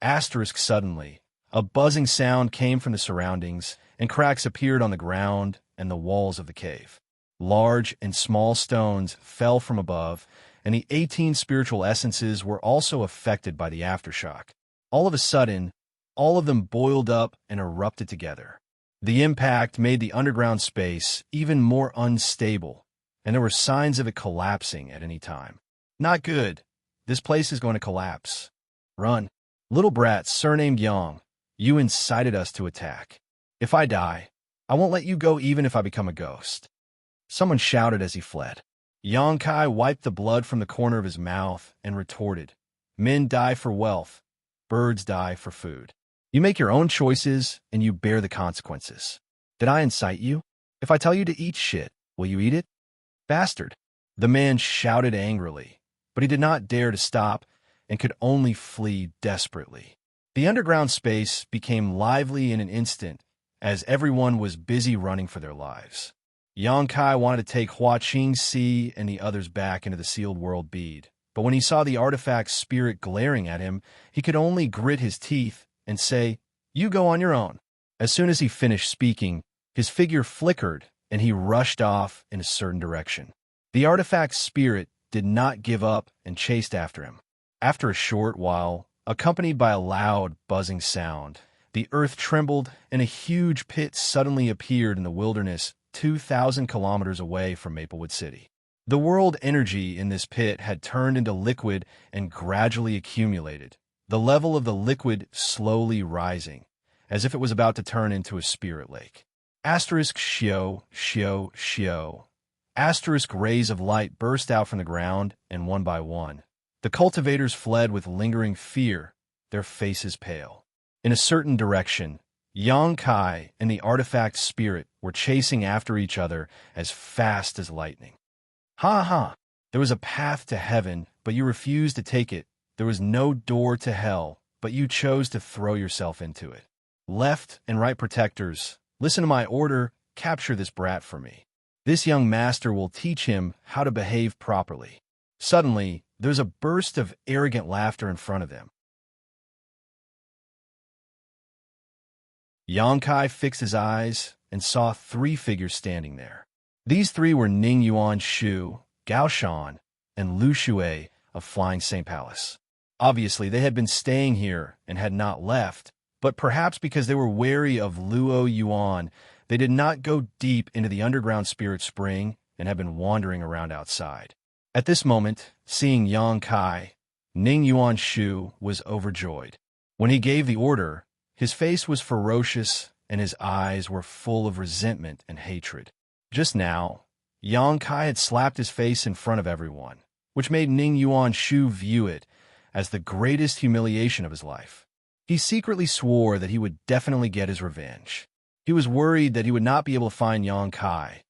Asterisk suddenly, A buzzing sound came from the surroundings, and cracks appeared on the ground and the walls of the cave. Large and small stones fell from above, and the 18 spiritual essences were also affected by the aftershock. All of a sudden, all of them boiled up and erupted together. The impact made the underground space even more unstable, and there were signs of it collapsing at any time. Not good. This place is going to collapse. Run. Little brat surnamed Yang, you incited us to attack. If I die, I won't let you go even if I become a ghost. Someone shouted as he fled. Xianxia wiped the blood from the corner of his mouth and retorted, Men die for wealth, birds die for food. You make your own choices and you bear the consequences. Did I incite you? If I tell you to eat shit, will you eat it? Bastard. The man shouted angrily, but he did not dare to stop and could only flee desperately. The underground space became lively in an instant as everyone was busy running for their lives. Xianxia wanted to take Xianxia and the others back into the sealed world bead, but when he saw the artifact's spirit glaring at him, he could only grit his teeth and say, You go on your own. As soon as he finished speaking, his figure flickered and he rushed off in a certain direction. The artifact's spirit did not give up and chased after him. After a short while, accompanied by a loud, buzzing sound, the earth trembled and a huge pit suddenly appeared in the wilderness 2,000 kilometers away from Maplewood City. The world energy in this pit had turned into liquid and gradually accumulated, the level of the liquid slowly rising, as if it was about to turn into a spirit lake. Asterisk Xio, Xio, Xio. Asterisk rays of light burst out from the ground, and one by one, the cultivators fled with lingering fear, their faces pale. In a certain direction, Xianxia and the artifact spirit were chasing after each other as fast as lightning. Ha ha! There was a path to heaven, but you refused to take it. There was no door to hell, but you chose to throw yourself into it. Left and right protectors, listen to my order, capture this brat for me. This young master will teach him how to behave properly. Suddenly, there's a burst of arrogant laughter in front of them. Xianxia fixed his eyes and saw 3 figures standing there. These 3 were Ning Yuan Shu, Gao Shan, and Lu Shui of Flying Saint Palace. Obviously, they had been staying here and had not left, but perhaps because they were wary of Luo Yuan, they did not go deep into the underground spirit spring and had been wandering around outside. At this moment, seeing Xianxia, Ning Yuan Shu was overjoyed. When he gave the order, his face was ferocious and his eyes were full of resentment and hatred. Just now, Xianxia had slapped his face in front of everyone, which made Ning Yuan Shu view it as the greatest humiliation of his life. He secretly swore that he would definitely get his revenge. He was worried that he would not be able to find Xianxia,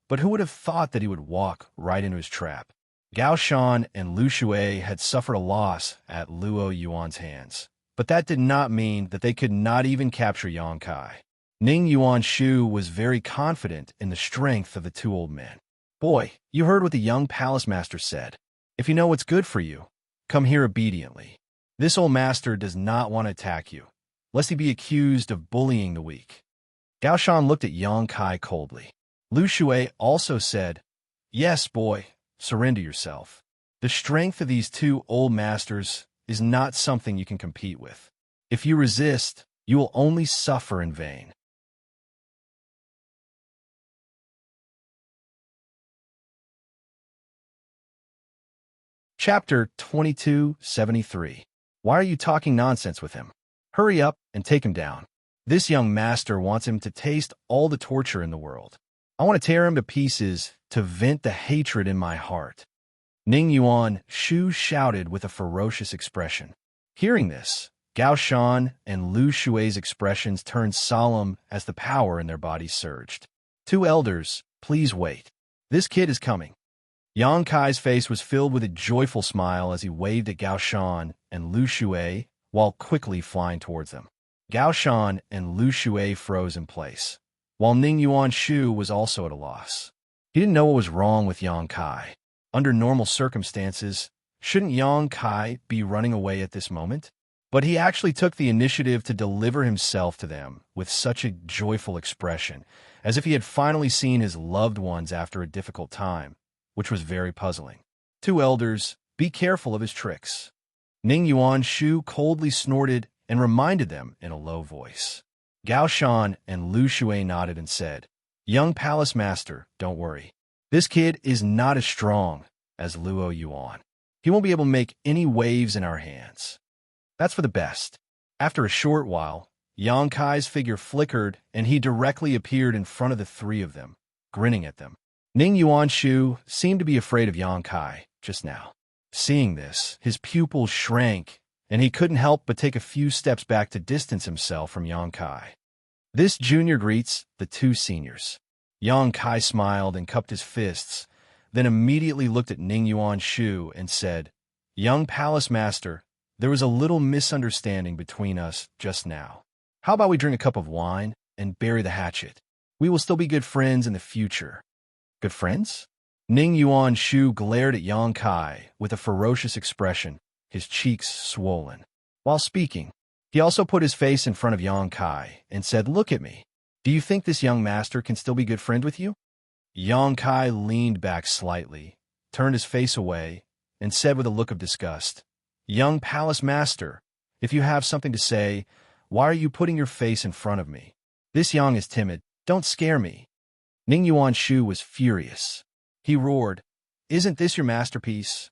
but who would have thought that he would walk right into his trap? Gao Shan and Lu Shui had suffered a loss at Luo Yuan's hands, but that did not mean that they could not even capture Xianxia. Ning Yuan Shu was very confident in the strength of the 2 old men. Boy, you heard what the young palace master said. If you know what's good for you, come here obediently. This old master does not want to attack you, lest he be accused of bullying the weak. Gao Shan looked at Xianxia coldly. Lu Shui also said, Yes, boy, surrender yourself. The strength of these 2 old masters is not something you can compete with. If you resist, you will only suffer in vain. Chapter 2273. Why are you talking nonsense with him? Hurry up and take him down. This young master wants him to taste all the torture in the world. I want to tear him to pieces to vent the hatred in my heart. Ning Yuan Shu shouted with a ferocious expression. Hearing this, Gao Shan and Lu Shui's expressions turned solemn as the power in their bodies surged. 2 elders, please wait. This kid is coming. Xianxia's face was filled with a joyful smile as he waved at Gao Shan and Lu Shui while quickly flying towards them. Gao Shan and Lu Shui froze in place, while Ning Yuan Shu was also at a loss. He didn't know what was wrong with Xianxia. Under normal circumstances, shouldn't Xianxia be running away at this moment? But he actually took the initiative to deliver himself to them with such a joyful expression, as if he had finally seen his loved ones after a difficult time, which was very puzzling. Two elders, be careful of his tricks. Ning Yuan Shu coldly snorted and reminded them in a low voice. Gao Shan and Lu Shui nodded and said, Young Palace Master, don't worry. This kid is not as strong as Luo Yuan. He won't be able to make any waves in our hands. That's for the best. After a short while, Yang Kai's figure flickered and he directly appeared in front of the three of them, grinning at them. Ning Yuan Shu seemed to be afraid of Yang Kai just now. Seeing this, his pupils shrank, and he couldn't help but take a few steps back to distance himself from Yang Kai. This junior greets the two seniors. Yang Kai smiled and cupped his fists, then immediately looked at Ning Yuan Shu and said, Young Palace Master, there was a little misunderstanding between us just now. How about we drink a cup of wine and bury the hatchet? We will still be good friends in the future. Good friends? Ning Yuan Shu glared at Yang Kai with a ferocious expression, his cheeks swollen. While speaking, he also put his face in front of Yang Kai and said, Look at me. Do you think this young master can still be good friend with you? Yang Kai leaned back slightly, turned his face away, and said with a look of disgust, Young Palace Master, if you have something to say, why are you putting your face in front of me? This Yang is timid. Don't scare me. Ning Yuan Shu was furious. He roared, Isn't this your masterpiece?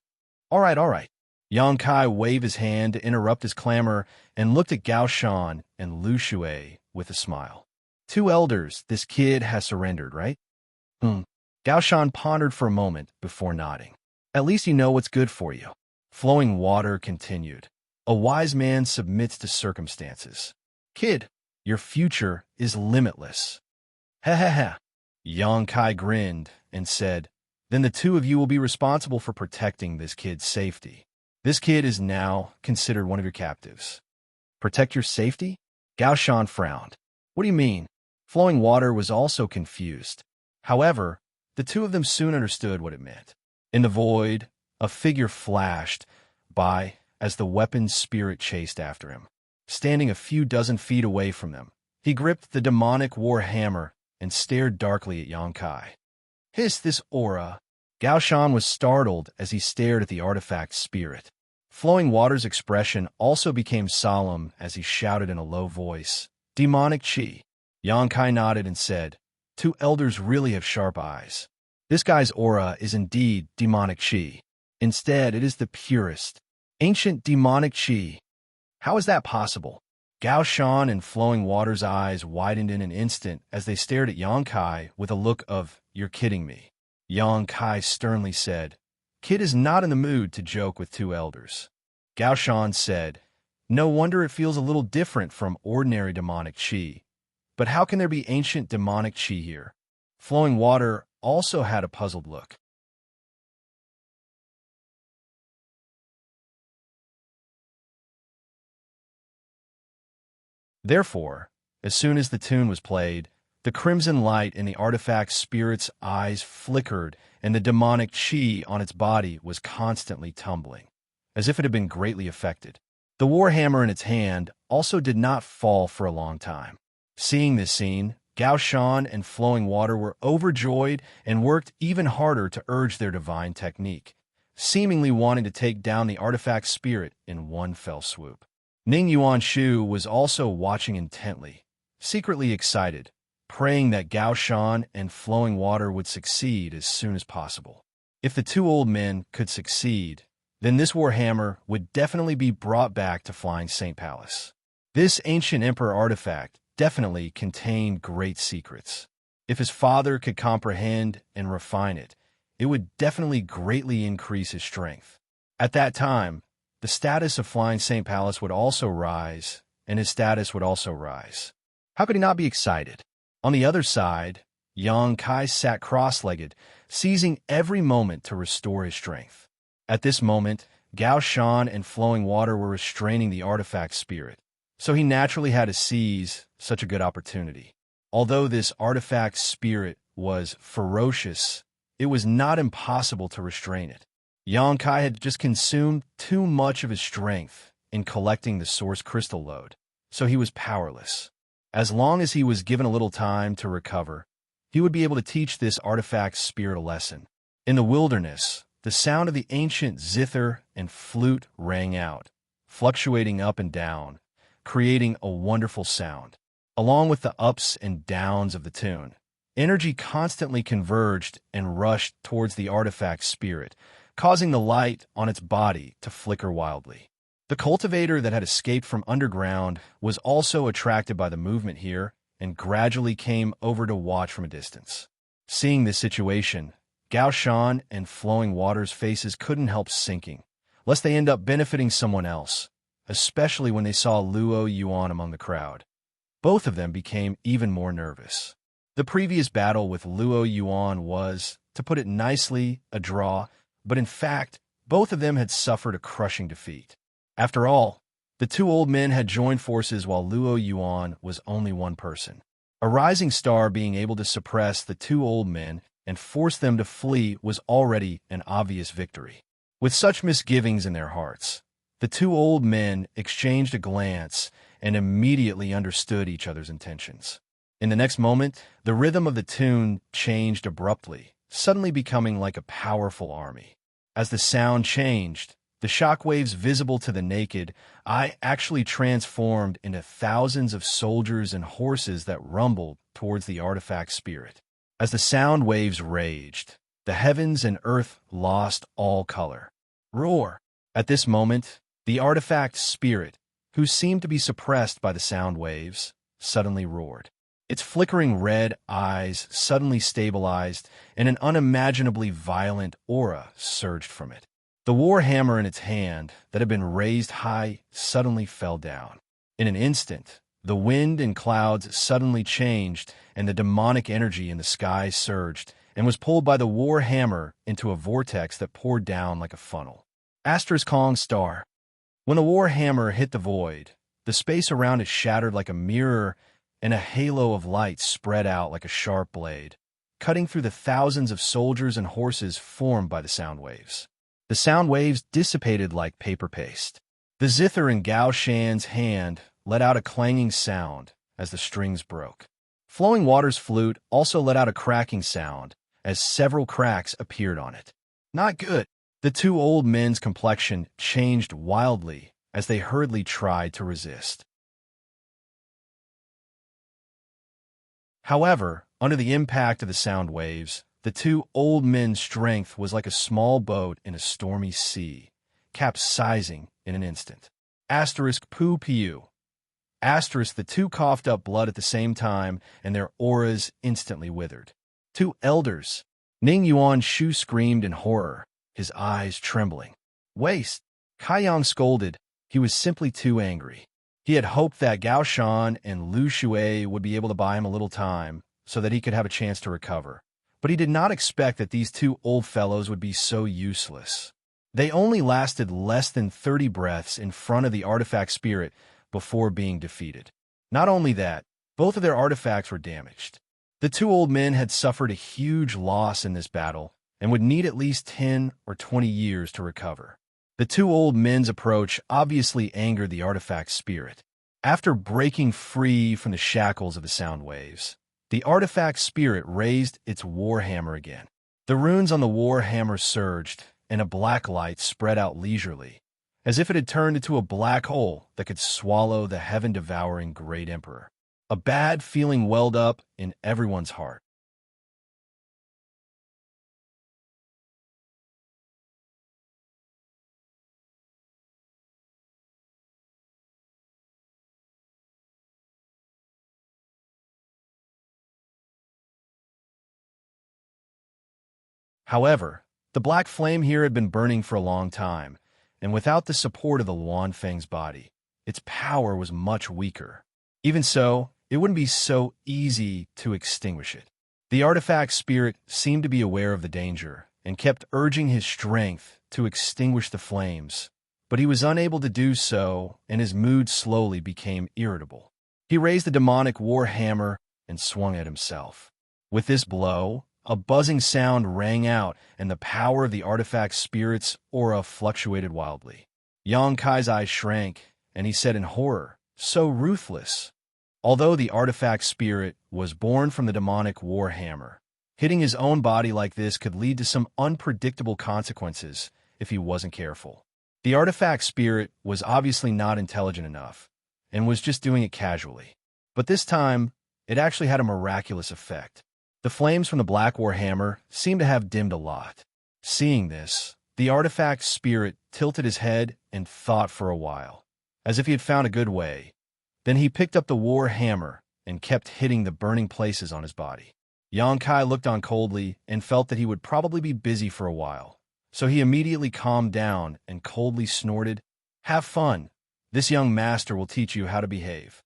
All right, all right. Yang Kai waved his hand to interrupt his clamor and looked at Gao Shan and Lu Shui with a smile. Two elders, this kid has surrendered, right? Gao Shan pondered for a moment before nodding. At least you know what's good for you. Flowing Water continued. A wise man submits to circumstances. Kid, your future is limitless. Ha ha ha. Yang Kai grinned and said, Then the two of you will be responsible for protecting this kid's safety. This kid is now considered one of your captives. Protect your safety? Gao Shan frowned. What do you mean? Flowing Water was also confused. However, the two of them soon understood what it meant. In the void, a figure flashed by as the weapon's spirit chased after him. Standing a few dozen feet away from them, he gripped the demonic war hammer and stared darkly at Yang Kai. Hiss, this aura! Gao Shan was startled as he stared at the artifact's spirit. Flowing Water's expression also became solemn as he shouted in a low voice, Demonic Qi. Yang Kai nodded and said, Two elders really have sharp eyes. This guy's aura is indeed demonic Qi. Instead, it is the purest, ancient demonic Qi. How is that possible? Gao Shan and Flowing Water's eyes widened in an instant as they stared at Yang Kai with a look of, You're kidding me. Yang Kai sternly said, Kid is not in the mood to joke with two elders. Gao Shan said, No wonder it feels a little different from ordinary demonic Qi. But how can there be ancient demonic Qi here? Flowing Water also had a puzzled look. Therefore, as soon as the tune was played, the crimson light in the artifact's spirit's eyes flickered and the demonic Qi on its body was constantly tumbling, as if it had been greatly affected. The warhammer in its hand also did not fall for a long time. Seeing this scene, Gao Shan and Flowing Water were overjoyed and worked even harder to urge their divine technique, seemingly wanting to take down the artifact's spirit in one fell swoop. Ning Yuan Shu was also watching intently, secretly excited, praying that Gao Shan and Flowing Water would succeed as soon as possible. If the two old men could succeed, then this warhammer would definitely be brought back to Flying Saint Palace. This ancient emperor artifact definitely contained great secrets. If his father could comprehend and refine it, it would definitely greatly increase his strength. At that time, the status of Flying Saint Palace would also rise, and his status would also rise. How could he not be excited? On the other side, Yang Kai sat cross-legged, seizing every moment to restore his strength. At this moment, Gao Shan and Flowing Water were restraining the artifact spirit, so he naturally had to seize such a good opportunity. Although this artifact spirit was ferocious, it was not impossible to restrain it. Yang Kai had just consumed too much of his strength, in collecting the source crystal load, so he was powerless. As long as he was given a little time to recover, he would be able to teach this artifact spirit a lesson. In the wilderness, the sound of the ancient zither and flute rang out, fluctuating up and down, creating a wonderful sound. Along with the ups and downs of the tune, energy constantly converged and rushed towards the artifact spirit, causing the light on its body to flicker wildly. The cultivator that had escaped from underground was also attracted by the movement here and gradually came over to watch from a distance. Seeing this situation, Gao Shan and Flowing Water's faces couldn't help sinking, lest they end up benefiting someone else, especially when they saw Luo Yuan among the crowd. Both of them became even more nervous. The previous battle with Luo Yuan was, to put it nicely, a draw, but in fact, both of them had suffered a crushing defeat. After all, the two old men had joined forces while Luo Yuan was only one person. A rising star being able to suppress the two old men and force them to flee was already an obvious victory. With such misgivings in their hearts, the two old men exchanged a glance and immediately understood each other's intentions. In the next moment, the rhythm of the tune changed abruptly, suddenly becoming like a powerful army. As the sound changed, the shockwaves visible to the naked eye actually transformed into thousands of soldiers and horses that rumbled towards the artifact spirit. As the sound waves raged, the heavens and earth lost all color. Roar! At this moment, the artifact spirit, who seemed to be suppressed by the sound waves, suddenly roared. Its flickering red eyes suddenly stabilized, and an unimaginably violent aura surged from it. The war hammer in its hand, that had been raised high, suddenly fell down. In an instant, the wind and clouds suddenly changed, and the demonic energy in the sky surged, and was pulled by the war hammer into a vortex that poured down like a funnel. Kong star. When the war hammer hit the void, the space around it shattered like a mirror, and a halo of light spread out like a sharp blade, cutting through the thousands of soldiers and horses formed by the sound waves. The sound waves dissipated like paper paste. The zither in Gao Shan's hand let out a clanging sound as the strings broke. Flowing Water's flute also let out a cracking sound as several cracks appeared on it. Not good. The two old men's complexion changed wildly as they hurriedly tried to resist. However, under the impact of the sound waves, the two old men's strength was like a small boat in a stormy sea, capsizing in an instant. Pu Piu. The two coughed up blood at the same time, and their auras instantly withered. Two elders. Ning Yuan Shu screamed in horror, his eyes trembling. Waste. Kaiyang scolded. He was simply too angry. He had hoped that Gao Shan and Lu Shui would be able to buy him a little time so that he could have a chance to recover. But he did not expect that these two old fellows would be so useless. They only lasted less than 30 breaths in front of the artifact spirit before being defeated. Not only that, both of their artifacts were damaged. The two old men had suffered a huge loss in this battle and would need at least 10 or 20 years to recover. The two old men's approach obviously angered the artifact spirit. After breaking free from the shackles of the sound waves, the artifact spirit raised its war hammer again. The runes on the war hammer surged, and a black light spread out leisurely, as if it had turned into a black hole that could swallow the heaven-devouring Great Emperor. A bad feeling welled up in everyone's heart. However, the black flame here had been burning for a long time, and without the support of the Luan Feng's body, its power was much weaker. Even so, it wouldn't be so easy to extinguish it. The artifact spirit seemed to be aware of the danger and kept urging his strength to extinguish the flames, but he was unable to do so, and his mood slowly became irritable. He raised the demonic war hammer and swung at himself. With this blow, a buzzing sound rang out, and the power of the artifact spirit's aura fluctuated wildly. Yang Kai's eyes shrank, and he said in horror, "So ruthless." Although the artifact spirit was born from the demonic war hammer, hitting his own body like this could lead to some unpredictable consequences if he wasn't careful. The artifact spirit was obviously not intelligent enough, and was just doing it casually. But this time, it actually had a miraculous effect. The flames from the Black War Hammer seemed to have dimmed a lot. Seeing this, the artifact spirit tilted his head and thought for a while, as if he had found a good way. Then he picked up the war hammer and kept hitting the burning places on his body. Yang Kai looked on coldly and felt that he would probably be busy for a while. So he immediately calmed down and coldly snorted, "Have fun. This young master will teach you how to behave."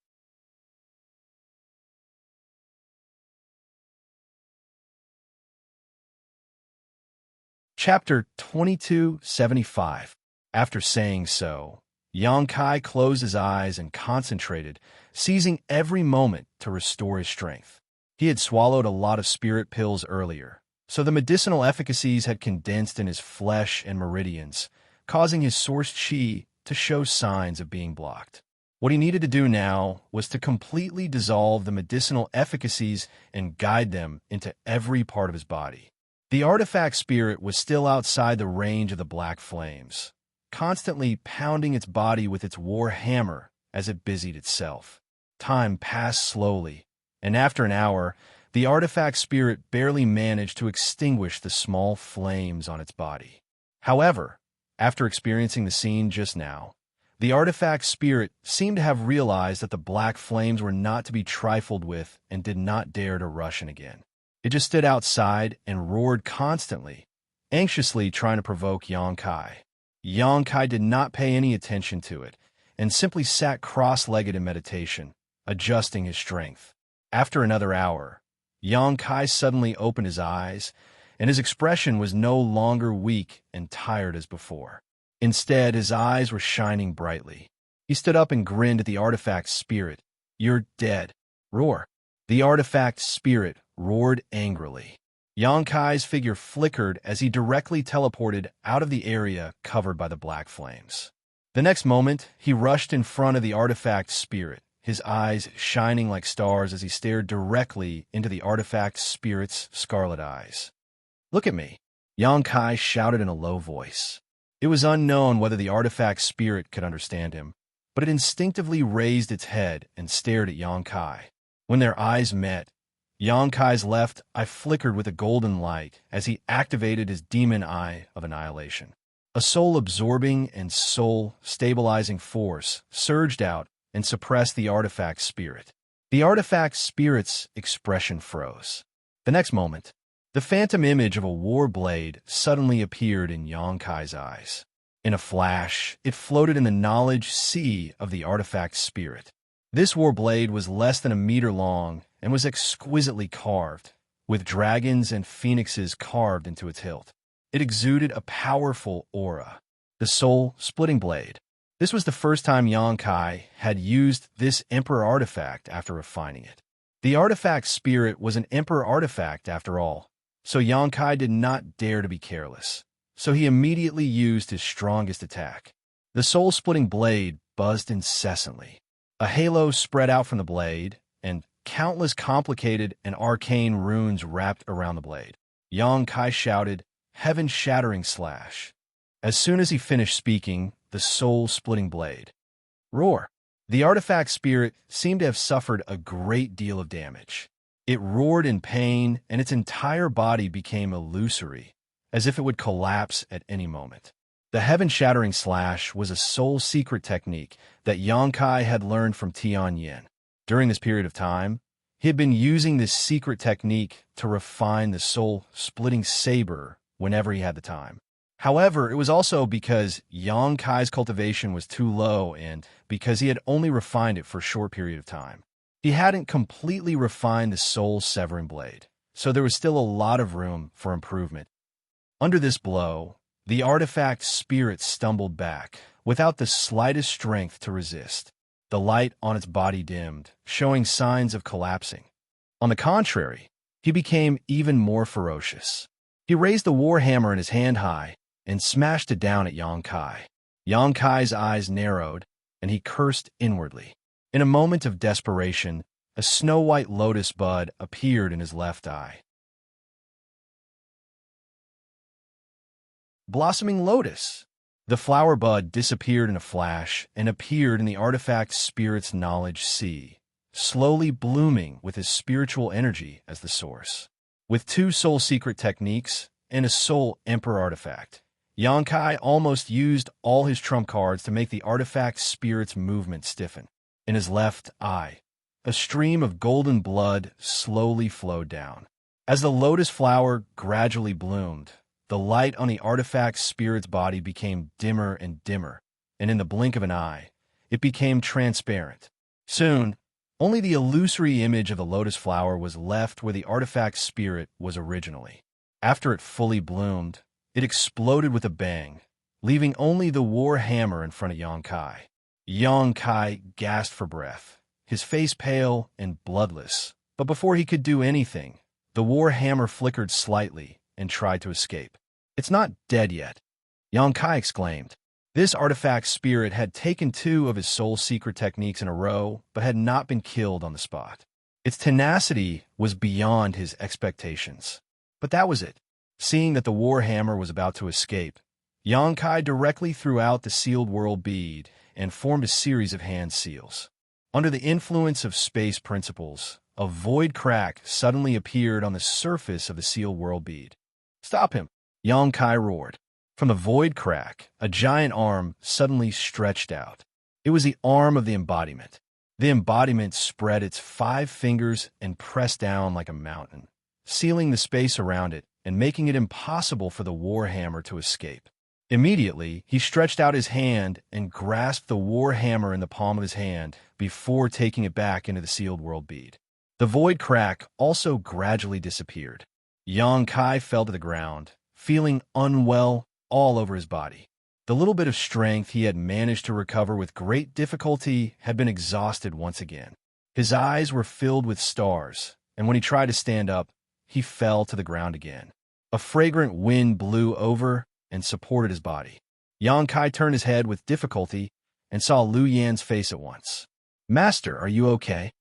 Chapter 2275. After saying so, Yang Kai closed his eyes and concentrated, seizing every moment to restore his strength. He had swallowed a lot of spirit pills earlier, so the medicinal efficacies had condensed in his flesh and meridians, causing his source chi to show signs of being blocked. What he needed to do now was to completely dissolve the medicinal efficacies and guide them into every part of his body. The artifact spirit was still outside the range of the black flames, constantly pounding its body with its war hammer as it busied itself. Time passed slowly, and after an hour, the artifact spirit barely managed to extinguish the small flames on its body. However, after experiencing the scene just now, the artifact spirit seemed to have realized that the black flames were not to be trifled with and did not dare to rush in again. It just stood outside and roared constantly, anxiously trying to provoke Yang Kai. Yang Kai did not pay any attention to it and simply sat cross-legged in meditation, adjusting his strength. After another hour, Yang Kai suddenly opened his eyes, and his expression was no longer weak and tired as before. Instead, his eyes were shining brightly. He stood up and grinned at the artifact spirit. "You're dead." Roar. The artifact spirit roared angrily. Yang Kai's figure flickered as he directly teleported out of the area covered by the black flames. The next moment, he rushed in front of the artifact spirit, his eyes shining like stars as he stared directly into the artifact spirit's scarlet eyes. "Look at me," Yang Kai shouted in a low voice. It was unknown whether the artifact spirit could understand him, but it instinctively raised its head and stared at Yang Kai. When their eyes met, Yang Kai's left eye flickered with a golden light as he activated his demon eye of annihilation. A soul-absorbing and soul-stabilizing force surged out and suppressed the artifact spirit. The artifact spirit's expression froze. The next moment, the phantom image of a war blade suddenly appeared in Yang Kai's eyes. In a flash, it floated in the knowledge sea of the artifact spirit. This war blade was less than a meter long and was exquisitely carved, with dragons and phoenixes carved into its hilt. It exuded a powerful aura. The soul-splitting blade. This was the first time Yang Kai had used this Emperor artifact after refining it. The artifact spirit was an Emperor artifact after all, so Yang Kai did not dare to be careless. So he immediately used his strongest attack. The soul-splitting blade buzzed incessantly. A halo spread out from the blade, and countless complicated and arcane runes wrapped around the blade. Yang Kai shouted, "Heaven-shattering slash." As soon as he finished speaking, the soul-splitting blade. Roar. The artifact spirit seemed to have suffered a great deal of damage. It roared in pain, and its entire body became illusory, as if it would collapse at any moment. The heaven-shattering slash was a soul-secret technique that Yang Kai had learned from Tianyin. During this period of time, he had been using this secret technique to refine the soul-splitting saber whenever he had the time. However, it was also because Yang Kai's cultivation was too low and because he had only refined it for a short period of time. He hadn't completely refined the soul-severing blade, so there was still a lot of room for improvement. Under this blow, the artifact spirit stumbled back, without the slightest strength to resist. The light on its body dimmed, showing signs of collapsing. On the contrary, he became even more ferocious. He raised the war hammer in his hand high and smashed it down at Yang Kai. Yang Kai's eyes narrowed, and he cursed inwardly. In a moment of desperation, a snow-white lotus bud appeared in his left eye. Blossoming lotus! The flower bud disappeared in a flash and appeared in the artifact spirit's knowledge sea, slowly blooming with his spiritual energy as the source. With 2 soul secret techniques and a soul emperor artifact, Yang Kai almost used all his trump cards to make the artifact spirit's movement stiffen. In his left eye, a stream of golden blood slowly flowed down. As the lotus flower gradually bloomed, the light on the artifact spirit's body became dimmer and dimmer, and in the blink of an eye, it became transparent. Soon, only the illusory image of the lotus flower was left where the artifact spirit was originally. After it fully bloomed, it exploded with a bang, leaving only the war hammer in front of Yang Kai. Yang Kai gasped for breath, his face pale and bloodless. But before he could do anything, the war hammer flickered slightly and tried to escape. "It's not dead yet," Yang Kai exclaimed. This artifact spirit had taken 2 of his soul secret techniques in a row, but had not been killed on the spot. Its tenacity was beyond his expectations. But that was it. Seeing that the war hammer was about to escape, Yang Kai directly threw out the sealed world bead and formed a series of hand seals. Under the influence of space principles, a void crack suddenly appeared on the surface of the sealed world bead. "Stop him!" Yang Kai roared. From the void crack, a giant arm suddenly stretched out. It was the arm of the embodiment. The embodiment spread its 5 fingers and pressed down like a mountain, sealing the space around it and making it impossible for the war hammer to escape. Immediately, he stretched out his hand and grasped the war hammer in the palm of his hand before taking it back into the sealed world bead. The void crack also gradually disappeared. Yang Kai fell to the ground, feeling unwell all over his body. The little bit of strength he had managed to recover with great difficulty had been exhausted once again. His eyes were filled with stars, and when he tried to stand up, he fell to the ground again. A fragrant wind blew over and supported his body. Yang Kai turned his head with difficulty and saw Lu Yan's face at once. "Master, are you okay?"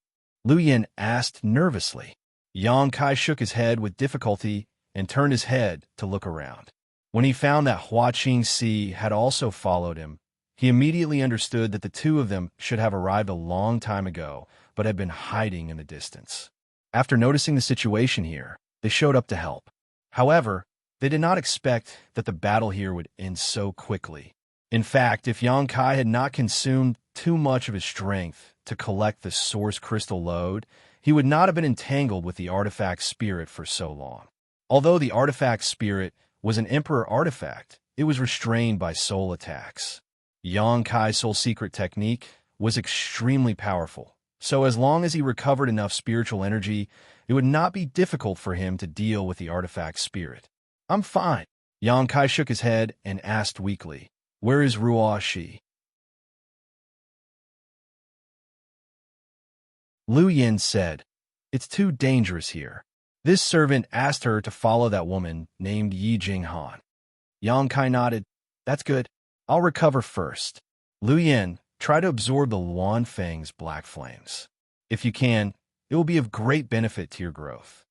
Lu Yan asked nervously. Yang Kai shook his head with difficulty and turned his head to look around. When he found that Xianxia had also followed him, he immediately understood that the 2 of them should have arrived a long time ago, but had been hiding in the distance. After noticing the situation here, they showed up to help. However, they did not expect that the battle here would end so quickly. In fact, if Yang Kai had not consumed too much of his strength to collect the source crystal load, he would not have been entangled with the artifact spirit for so long. Although the artifact spirit was an emperor artifact, it was restrained by soul attacks. Yang Kai's soul secret technique was extremely powerful, so as long as he recovered enough spiritual energy, it would not be difficult for him to deal with the artifact spirit. "I'm fine." Yang Kai shook his head and asked weakly, "Where is Ruo Shi?" Lu Yin said, "It's too dangerous here." This servant asked her to follow that woman named Yi Jinghan. Yang Kai nodded. "That's good. I'll recover first." Lu Yin, try to absorb the Luan Feng's black flames. If you can, it will be of great benefit to your growth.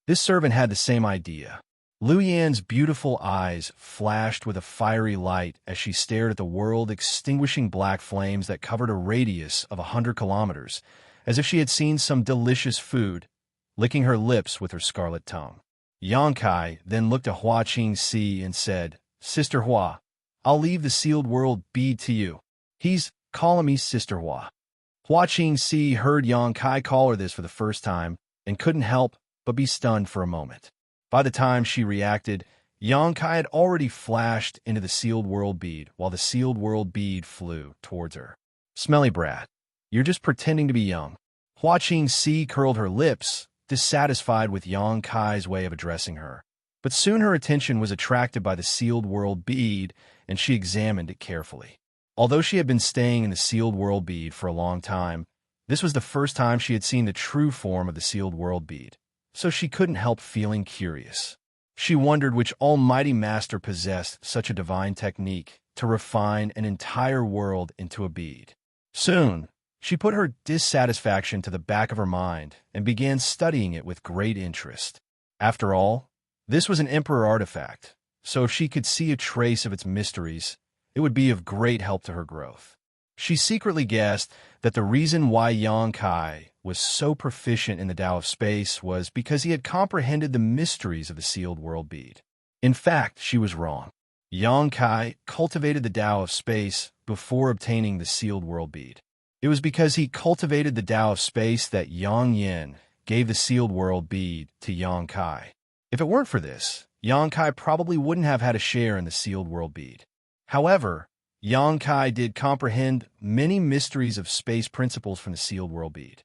This servant had the same idea. Lu Yan's beautiful eyes flashed with a fiery light as she stared at the world-extinguishing black flames that covered a radius of 100 kilometers, as if she had seen some delicious food, licking her lips with her scarlet tongue. Yang Kai then looked at Xianxia and said, "Sister Hua, I'll leave the sealed world bead to you." "He's calling me Sister Hua." Xianxia heard Yang Kai call her this for the first time and couldn't help but be stunned for a moment. By the time she reacted, Yang Kai had already flashed into the sealed world bead while the sealed world bead flew towards her. "Smelly brat, you're just pretending to be young." Xianxia curled her lips, dissatisfied with Yang Kai's way of addressing her. But soon her attention was attracted by the sealed world bead, and she examined it carefully. Although she had been staying in the sealed world bead for a long time, this was the first time she had seen the true form of the sealed world bead, so she couldn't help feeling curious. She wondered which almighty master possessed such a divine technique to refine an entire world into a bead. Soon, she put her dissatisfaction to the back of her mind and began studying it with great interest. After all, this was an emperor artifact, so if she could see a trace of its mysteries, it would be of great help to her growth. She secretly guessed that the reason why Xianxia was so proficient in the Tao of Space was because he had comprehended the mysteries of the sealed world bead. In fact, she was wrong. Xianxia cultivated the Tao of Space before obtaining the sealed world bead. It was because he cultivated the Tao of Space that Yang Yin gave the sealed world bead to Xianxia. If it weren't for this, Xianxia probably wouldn't have had a share in the sealed world bead. However, Xianxia did comprehend many mysteries of space principles from the sealed world bead.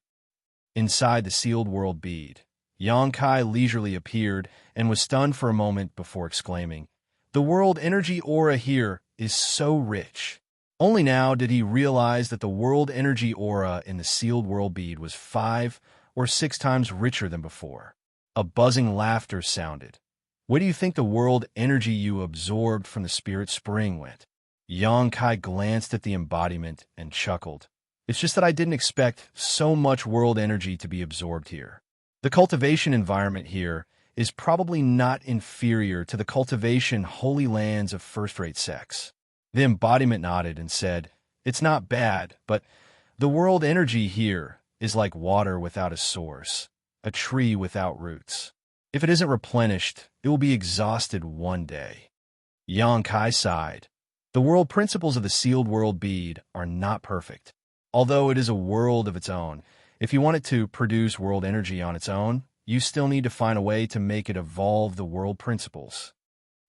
Inside the sealed world bead, Xianxia leisurely appeared and was stunned for a moment before exclaiming, "The world energy aura here is so rich." Only now did he realize that the world energy aura in the sealed world bead was 5 or 6 times richer than before. A buzzing laughter sounded. "Where do you think the world energy you absorbed from the spirit spring went?" Xianxia glanced at the embodiment and chuckled. "It's just that I didn't expect so much world energy to be absorbed here. The cultivation environment here is probably not inferior to the cultivation holy lands of first-rate sex." The embodiment nodded and said, "It's not bad, but the world energy here is like water without a source, a tree without roots. If it isn't replenished, it will be exhausted one day." Xianxia sighed. The world principles of the sealed world bead are not perfect. Although it is a world of its own, if you want it to produce world energy on its own, you still need to find a way to make it evolve the world principles.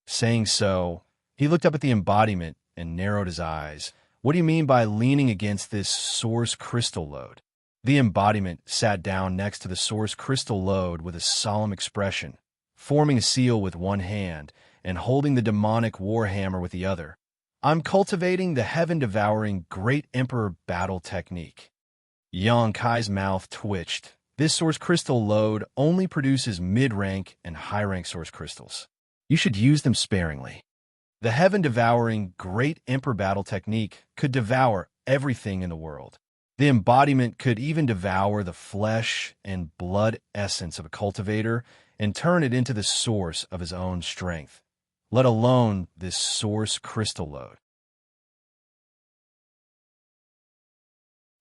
Saying so, he looked up at the embodiment and narrowed his eyes. "What do you mean by leaning against this source crystal lode?" The embodiment sat down next to the source crystal lode with a solemn expression, forming a seal with one hand and holding the demonic warhammer with the other. "I'm cultivating the heaven-devouring Great Emperor battle technique." Xianxia's mouth twitched. This source crystal lode only produces mid-rank and high-rank source crystals. You should use them sparingly. The heaven-devouring Great Emperor battle technique could devour everything in the world. The embodiment could even devour the flesh and blood essence of a cultivator and turn it into the source of his own strength, let alone this source crystal lode.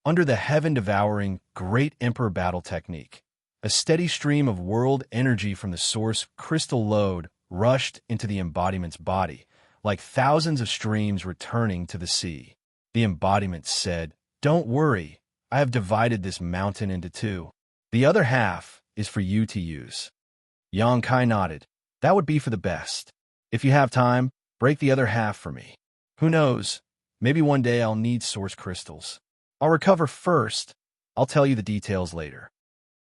Under the heaven-devouring Great Emperor battle technique, a steady stream of world energy from the source crystal lode rushed into the embodiment's body, like thousands of streams returning to the sea. The embodiment said, "Don't worry, I have divided this mountain into 2. The other half is for you to use." Xianxia nodded. "That would be for the best. If you have time, break the other half for me. Who knows, maybe one day I'll need source crystals. I'll recover first. I'll tell you the details later."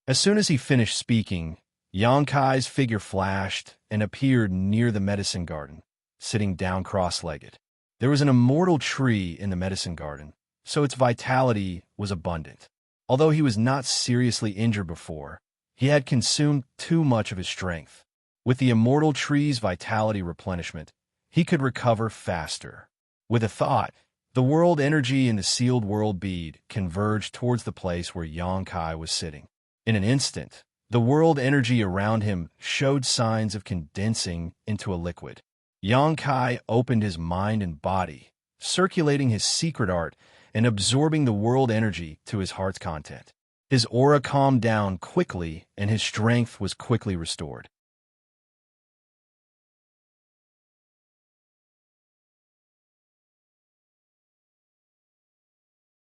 As soon as he finished speaking, Xianxia's figure flashed and appeared near the medicine garden, sitting down cross-legged. There was an immortal tree in the medicine garden, so its vitality was abundant. Although he was not seriously injured before, he had consumed too much of his strength. With the immortal tree's vitality replenishment, he could recover faster. With a thought, the world energy in the sealed world bead converged towards the place where Xianxia was sitting. In an instant, the world energy around him showed signs of condensing into a liquid. Xianxia opened his mind and body, circulating his secret art and absorbing the world energy to his heart's content. His aura calmed down quickly and his strength was quickly restored.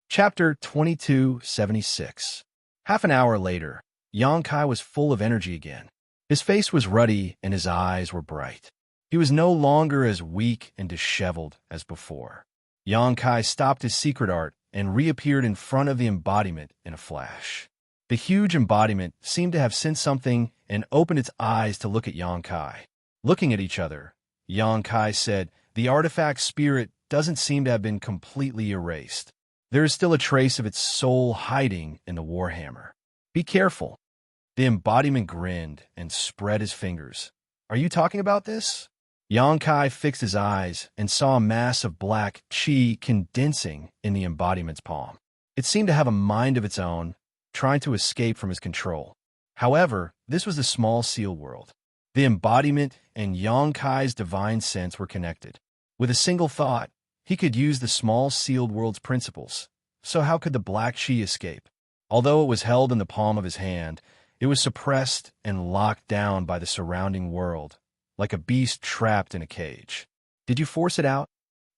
Chapter 2276. Half an hour later, Xianxia was full of energy again. His face was ruddy and his eyes were bright. He was no longer as weak and disheveled as before. Xianxia stopped his secret art and reappeared in front of the embodiment in a flash. The huge embodiment seemed to have sensed something and opened its eyes to look at Xianxia. Looking at each other, Xianxia said, "The artifact spirit doesn't seem to have been completely erased. There is still a trace of its soul hiding in the warhammer. Be careful." The embodiment grinned and spread his fingers. "Are you talking about this?" Yongkai fixed his eyes and saw a mass of black qi condensing in the embodiment's palm. It seemed to have a mind of its own, trying to escape from his control. However, this was the small sealed world. The embodiment and Yongkai's divine sense were connected. With a single thought, he could use the small sealed world's principles. So how could the black qi escape? Although it was held in the palm of his hand, it was suppressed and locked down by the surrounding world, like a beast trapped in a cage. Did you force it out?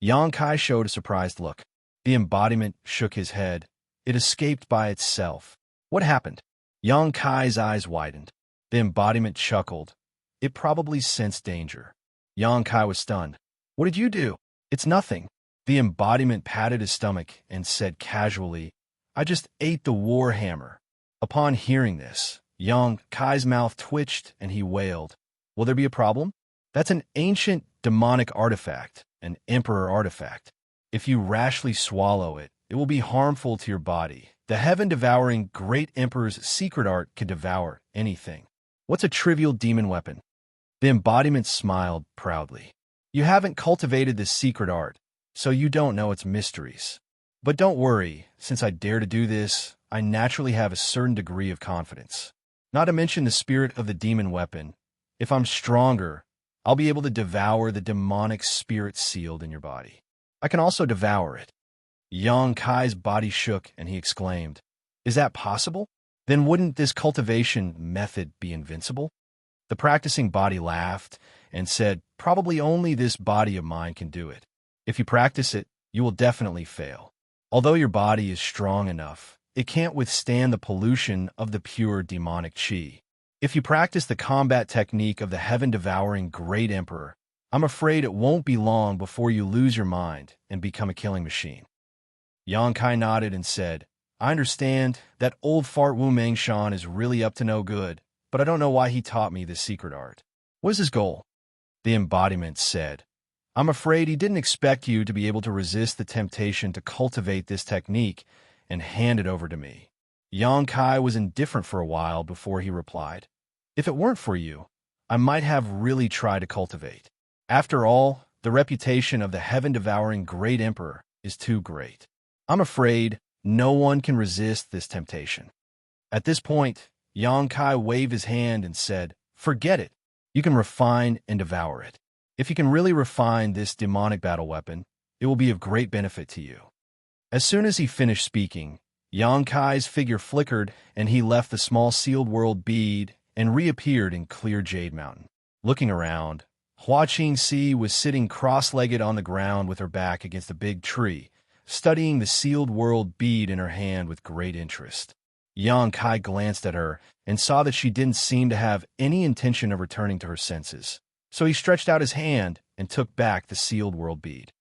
Yongkai showed a surprised look. The embodiment shook his head. It escaped by itself. What happened? Yongkai's eyes widened. The embodiment chuckled. It probably sensed danger. Yongkai was stunned. What did you do? It's nothing. The embodiment patted his stomach and said casually, I just ate the war hammer. Upon hearing this, Yongkai's mouth twitched and he wailed. Will there be a problem? That's an ancient demonic artifact, an emperor artifact. If you rashly swallow it, it will be harmful to your body. The heaven-devouring great emperor's secret art can devour anything. What's a trivial demon weapon? The embodiment smiled proudly. You haven't cultivated this secret art, so you don't know its mysteries. But don't worry, since I dare to do this, I naturally have a certain degree of confidence. Not to mention the spirit of the demon weapon. If I'm stronger, I'll be able to devour the demonic spirit sealed in your body. I can also devour it. Yongkai's body shook and he exclaimed, Is that possible? Then wouldn't this cultivation method be invincible? The practicing body laughed and said, Probably only this body of mine can do it. If you practice it, you will definitely fail. Although your body is strong enough, it can't withstand the pollution of the pure demonic qi. If you practice the combat technique of the heaven-devouring great emperor, I'm afraid it won't be long before you lose your mind and become a killing machine. Yongkai nodded and said, I understand that old fart Wu Mengshan is really up to no good, but I don't know why he taught me this secret art. What is his goal? The embodiment said, I'm afraid he didn't expect you to be able to resist the temptation to cultivate this technique and hand it over to me. Yongkai was indifferent for a while before he replied, If it weren't for you, I might have really tried to cultivate. After all, the reputation of the heaven-devouring great emperor is too great. I'm afraid no one can resist this temptation. At this point, Yongkai waved his hand and said, Forget it. You can refine and devour it. If you can really refine this demonic battle weapon, it will be of great benefit to you. As soon as he finished speaking, Yongkai's figure flickered and he left the small sealed world bead and reappeared in clear Jade Mountain. Looking around, Xianxia was sitting cross-legged on the ground with her back against a big tree, studying the sealed world bead in her hand with great interest. Yongkai glanced at her and saw that she didn't seem to have any intention of returning to her senses, so he stretched out his hand and took back the sealed world bead.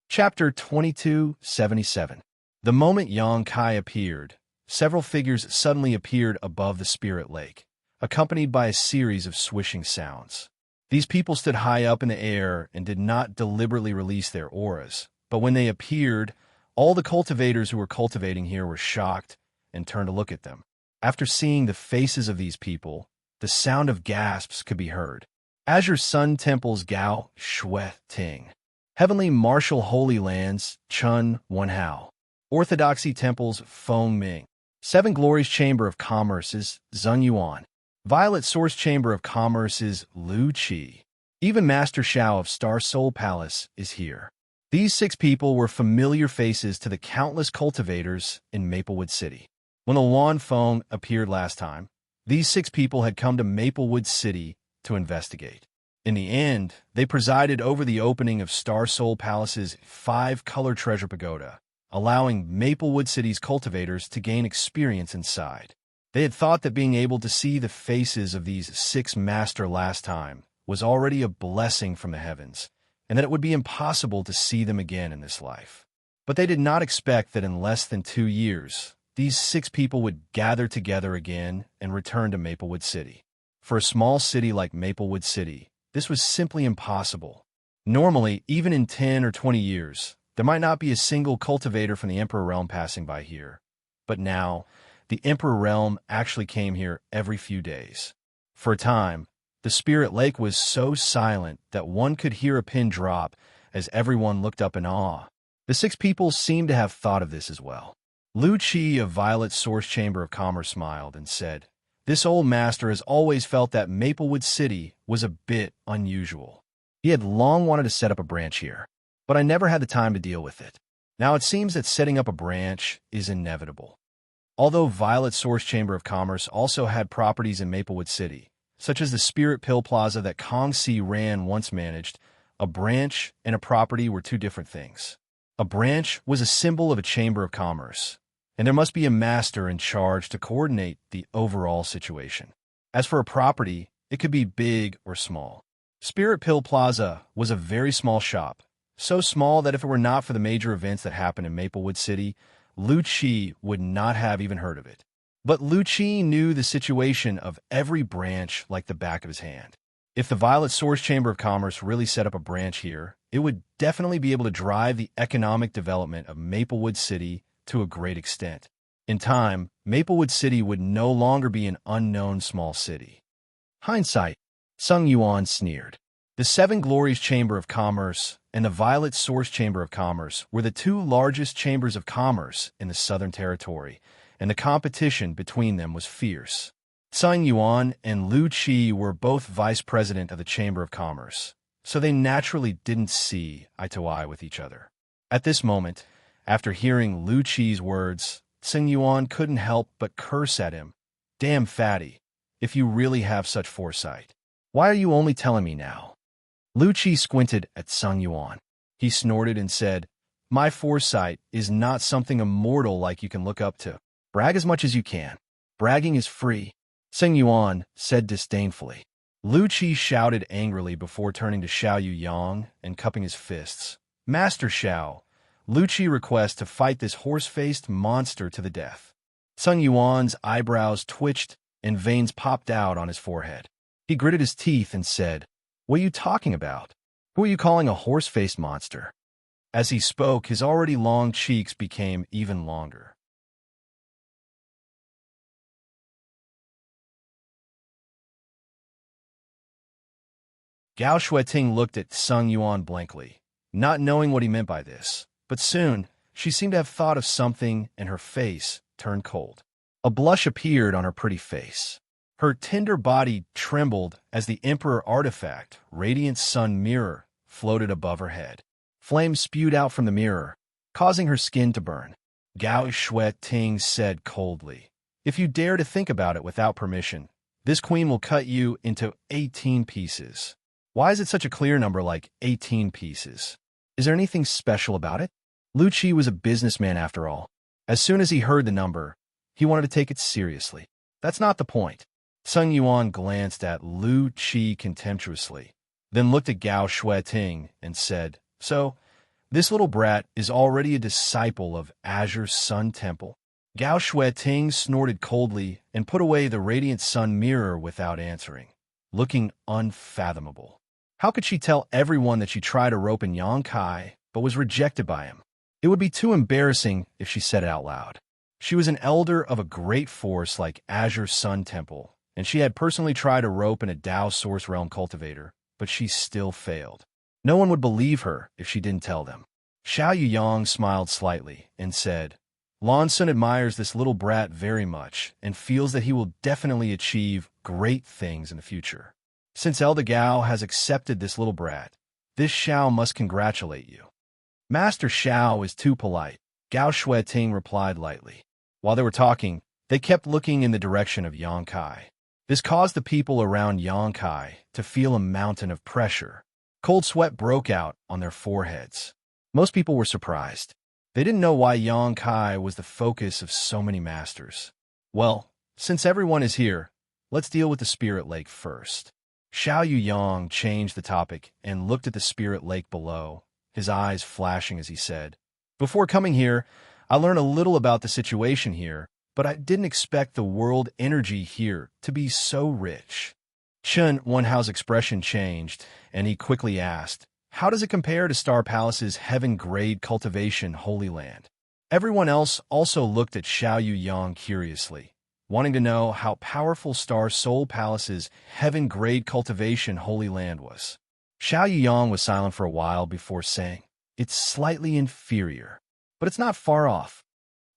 Chapter 2277. The moment Yongkai appeared, several figures suddenly appeared above the spirit lake, accompanied by a series of swishing sounds. These people stood high up in the air and did not deliberately release their auras, but when they appeared, all the cultivators who were cultivating here were shocked and turned to look at them. After seeing the faces of these people, the sound of gasps could be heard. Azure Sun Temple's Gao Shui Ting. Heavenly Martial Holy Lands, Chun Wenhao. Orthodoxy Temples, Feng Ming. Seven Glories Chamber of Commerce is Zheng Yuan. Violet Source Chamber of Commerce is Lu Qi. Even Master Shao of Star Soul Palace is here. These 6 people were familiar faces to the countless cultivators in Maplewood City. When the Wan Feng appeared last time, these 6 people had come to Maplewood City to investigate. In the end, they presided over the opening of Star Soul Palace's 5-color treasure pagoda, allowing Maplewood City's cultivators to gain experience inside. They had thought that being able to see the faces of these 6 master last time was already a blessing from the heavens, and that it would be impossible to see them again in this life. But they did not expect that in less than 2 years, these 6 people would gather together again and return to Maplewood City. For a small city like Maplewood City, this was simply impossible. Normally, even in 10 or 20 years, there might not be a single cultivator from the Emperor Realm passing by here. But now, the Emperor Realm actually came here every few days. For a time, the Spirit Lake was so silent that one could hear a pin drop as everyone looked up in awe. The 6 people seemed to have thought of this as well. Lu Qi of Violet Source Chamber of Commerce smiled and said, "This old master has always felt that Maplewood City was a bit unusual. He had long wanted to set up a branch here, but I never had the time to deal with it. Now it seems that setting up a branch is inevitable." Although Violet Source Chamber of Commerce also had properties in Maplewood City, such as the Spirit Pill Plaza that Kong Si Ran once managed, a branch and a property were two different things. A branch was a symbol of a chamber of commerce, and there must be a master in charge to coordinate the overall situation. As for a property, it could be big or small. Spirit Pill Plaza was a very small shop, so small that if it were not for the major events that happened in Maplewood City, Lu Qi would not have even heard of it. But Lu Qi knew the situation of every branch like the back of his hand. If the Violet Source Chamber of Commerce really set up a branch here, it would definitely be able to drive the economic development of Maplewood City to a great extent. In time, Maplewood City would no longer be an unknown small city. Hindsight, Sung Yuan sneered. The Seven Glories Chamber of Commerce and the Violet Source Chamber of Commerce were the 2 largest chambers of commerce in the Southern Territory, and the competition between them was fierce. Sun Yuan and Lu Qi were both vice president of the Chamber of Commerce, so they naturally didn't see eye to eye with each other. At this moment, after hearing Lu Qi's words, Sun Yuan couldn't help but curse at him. "Damn fatty, if you really have such foresight, why are you only telling me now?" Lu Qi squinted at Sun Yuan. He snorted and said, "My foresight is not something immortal like you can look up to. Brag as much as you can. Bragging is free." Sun Yuan said disdainfully. Lu Qi shouted angrily before turning to Xiao Yang and cupping his fists. "Master Xiao, Lu Qi requests to fight this horse-faced monster to the death." Sun Yuan's eyebrows twitched and veins popped out on his forehead. He gritted his teeth and said, "What are you talking about? Who are you calling a horse-faced monster?" As he spoke, his already long cheeks became even longer. Gao Shueting looked at Sung Yuan blankly, not knowing what he meant by this. But soon, she seemed to have thought of something, and her face turned cold. A blush appeared on her pretty face. Her tender body trembled as the Emperor artifact, Radiant Sun Mirror, floated above her head. Flames spewed out from the mirror, causing her skin to burn. Gao Shueting said coldly, "If you dare to think about it without permission, this queen will cut you into 18 pieces." Why is it such a clear number like 18 pieces? Is there anything special about it? Lu Qi was a businessman after all. As soon as he heard the number, he wanted to take it seriously. That's not the point. Sung Yuan glanced at Lu Qi contemptuously, then looked at Gao Shueting and said, "So, this little brat is already a disciple of Azure Sun Temple?" Gao Shueting snorted coldly and put away the Radiant Sun Mirror without answering, looking unfathomable. How could she tell everyone that she tried a rope in Yangkai, but was rejected by him? It would be too embarrassing if she said it out loud. She was an elder of a great force like Azure Sun Temple, and she had personally tried a rope in a Dao Source Realm cultivator, but she still failed. No one would believe her if she didn't tell them. Xiao Yang smiled slightly and said, "Lan Sun admires this little brat very much and feels that he will definitely achieve great things in the future. Since Elder Gao has accepted this little brat, this Xiao must congratulate you." "Master Xiao is too polite," Gao Shueting replied lightly. While they were talking, they kept looking in the direction of Yangkai. This caused the people around Yangkai to feel a mountain of pressure. Cold sweat broke out on their foreheads. Most people were surprised. They didn't know why Yangkai was the focus of so many masters. "Well, since everyone is here, let's deal with the Spirit Lake first." Xiao Yang changed the topic and looked at the Spirit Lake below, his eyes flashing as he said, "Before coming here, I learned a little about the situation here, but I didn't expect the world energy here to be so rich. Chun Wenhao's expression changed, and he quickly asked, "How does it compare to Star Palace's heaven-grade cultivation Holy Land?" Everyone else also looked at Xiao Yang curiously, wanting to know how powerful Star Soul Palace's heaven-grade cultivation Holy Land was. Xiao Yang was silent for a while before saying, "It's slightly inferior, but it's not far off."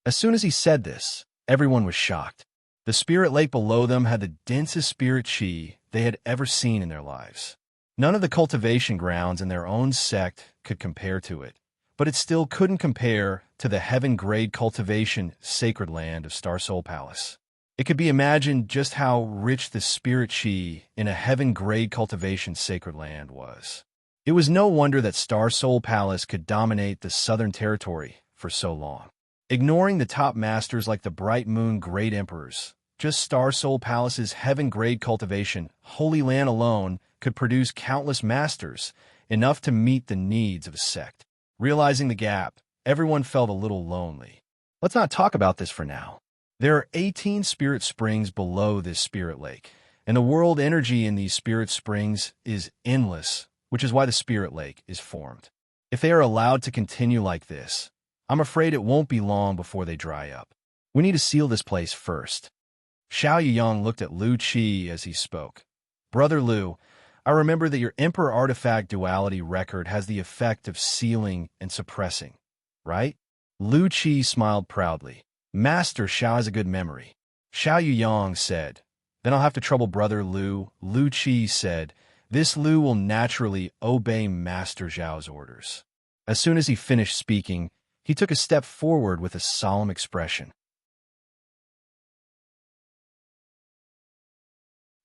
As soon as he said this, everyone was shocked. The spirit lake below them had the densest spirit chi they had ever seen in their lives. None of the cultivation grounds in their own sect could compare to it, but it still couldn't compare to the heaven-grade cultivation sacred land of Star Soul Palace. It could be imagined just how rich the spirit chi in a heaven-grade cultivation sacred land was. It was no wonder that Star Soul Palace could dominate the Southern Territory for so long. Ignoring the top masters like the Bright Moon Great Emperors, just Star Soul Palace's heaven-grade cultivation Holy Land alone could produce countless masters, enough to meet the needs of a sect. Realizing the gap, everyone felt a little lonely. Let's not talk about this for now. There are 18 spirit springs below this spirit lake, and the world energy in these spirit springs is endless, which is why the spirit lake is formed. If they are allowed to continue like this, I'm afraid it won't be long before they dry up. We need to seal this place first. Xiao Yang looked at Lu Qi as he spoke. "Brother Lu, I remember that your Emperor Artifact Duality record has the effect of sealing and suppressing, right?" Lu Qi smiled proudly. "Master Xiao has a good memory." Xiao Yang said, "Then I'll have to trouble Brother Lu." Lu Qi said, "This Lu will naturally obey Master Zhao's orders." As soon as he finished speaking, he took a step forward with a solemn expression.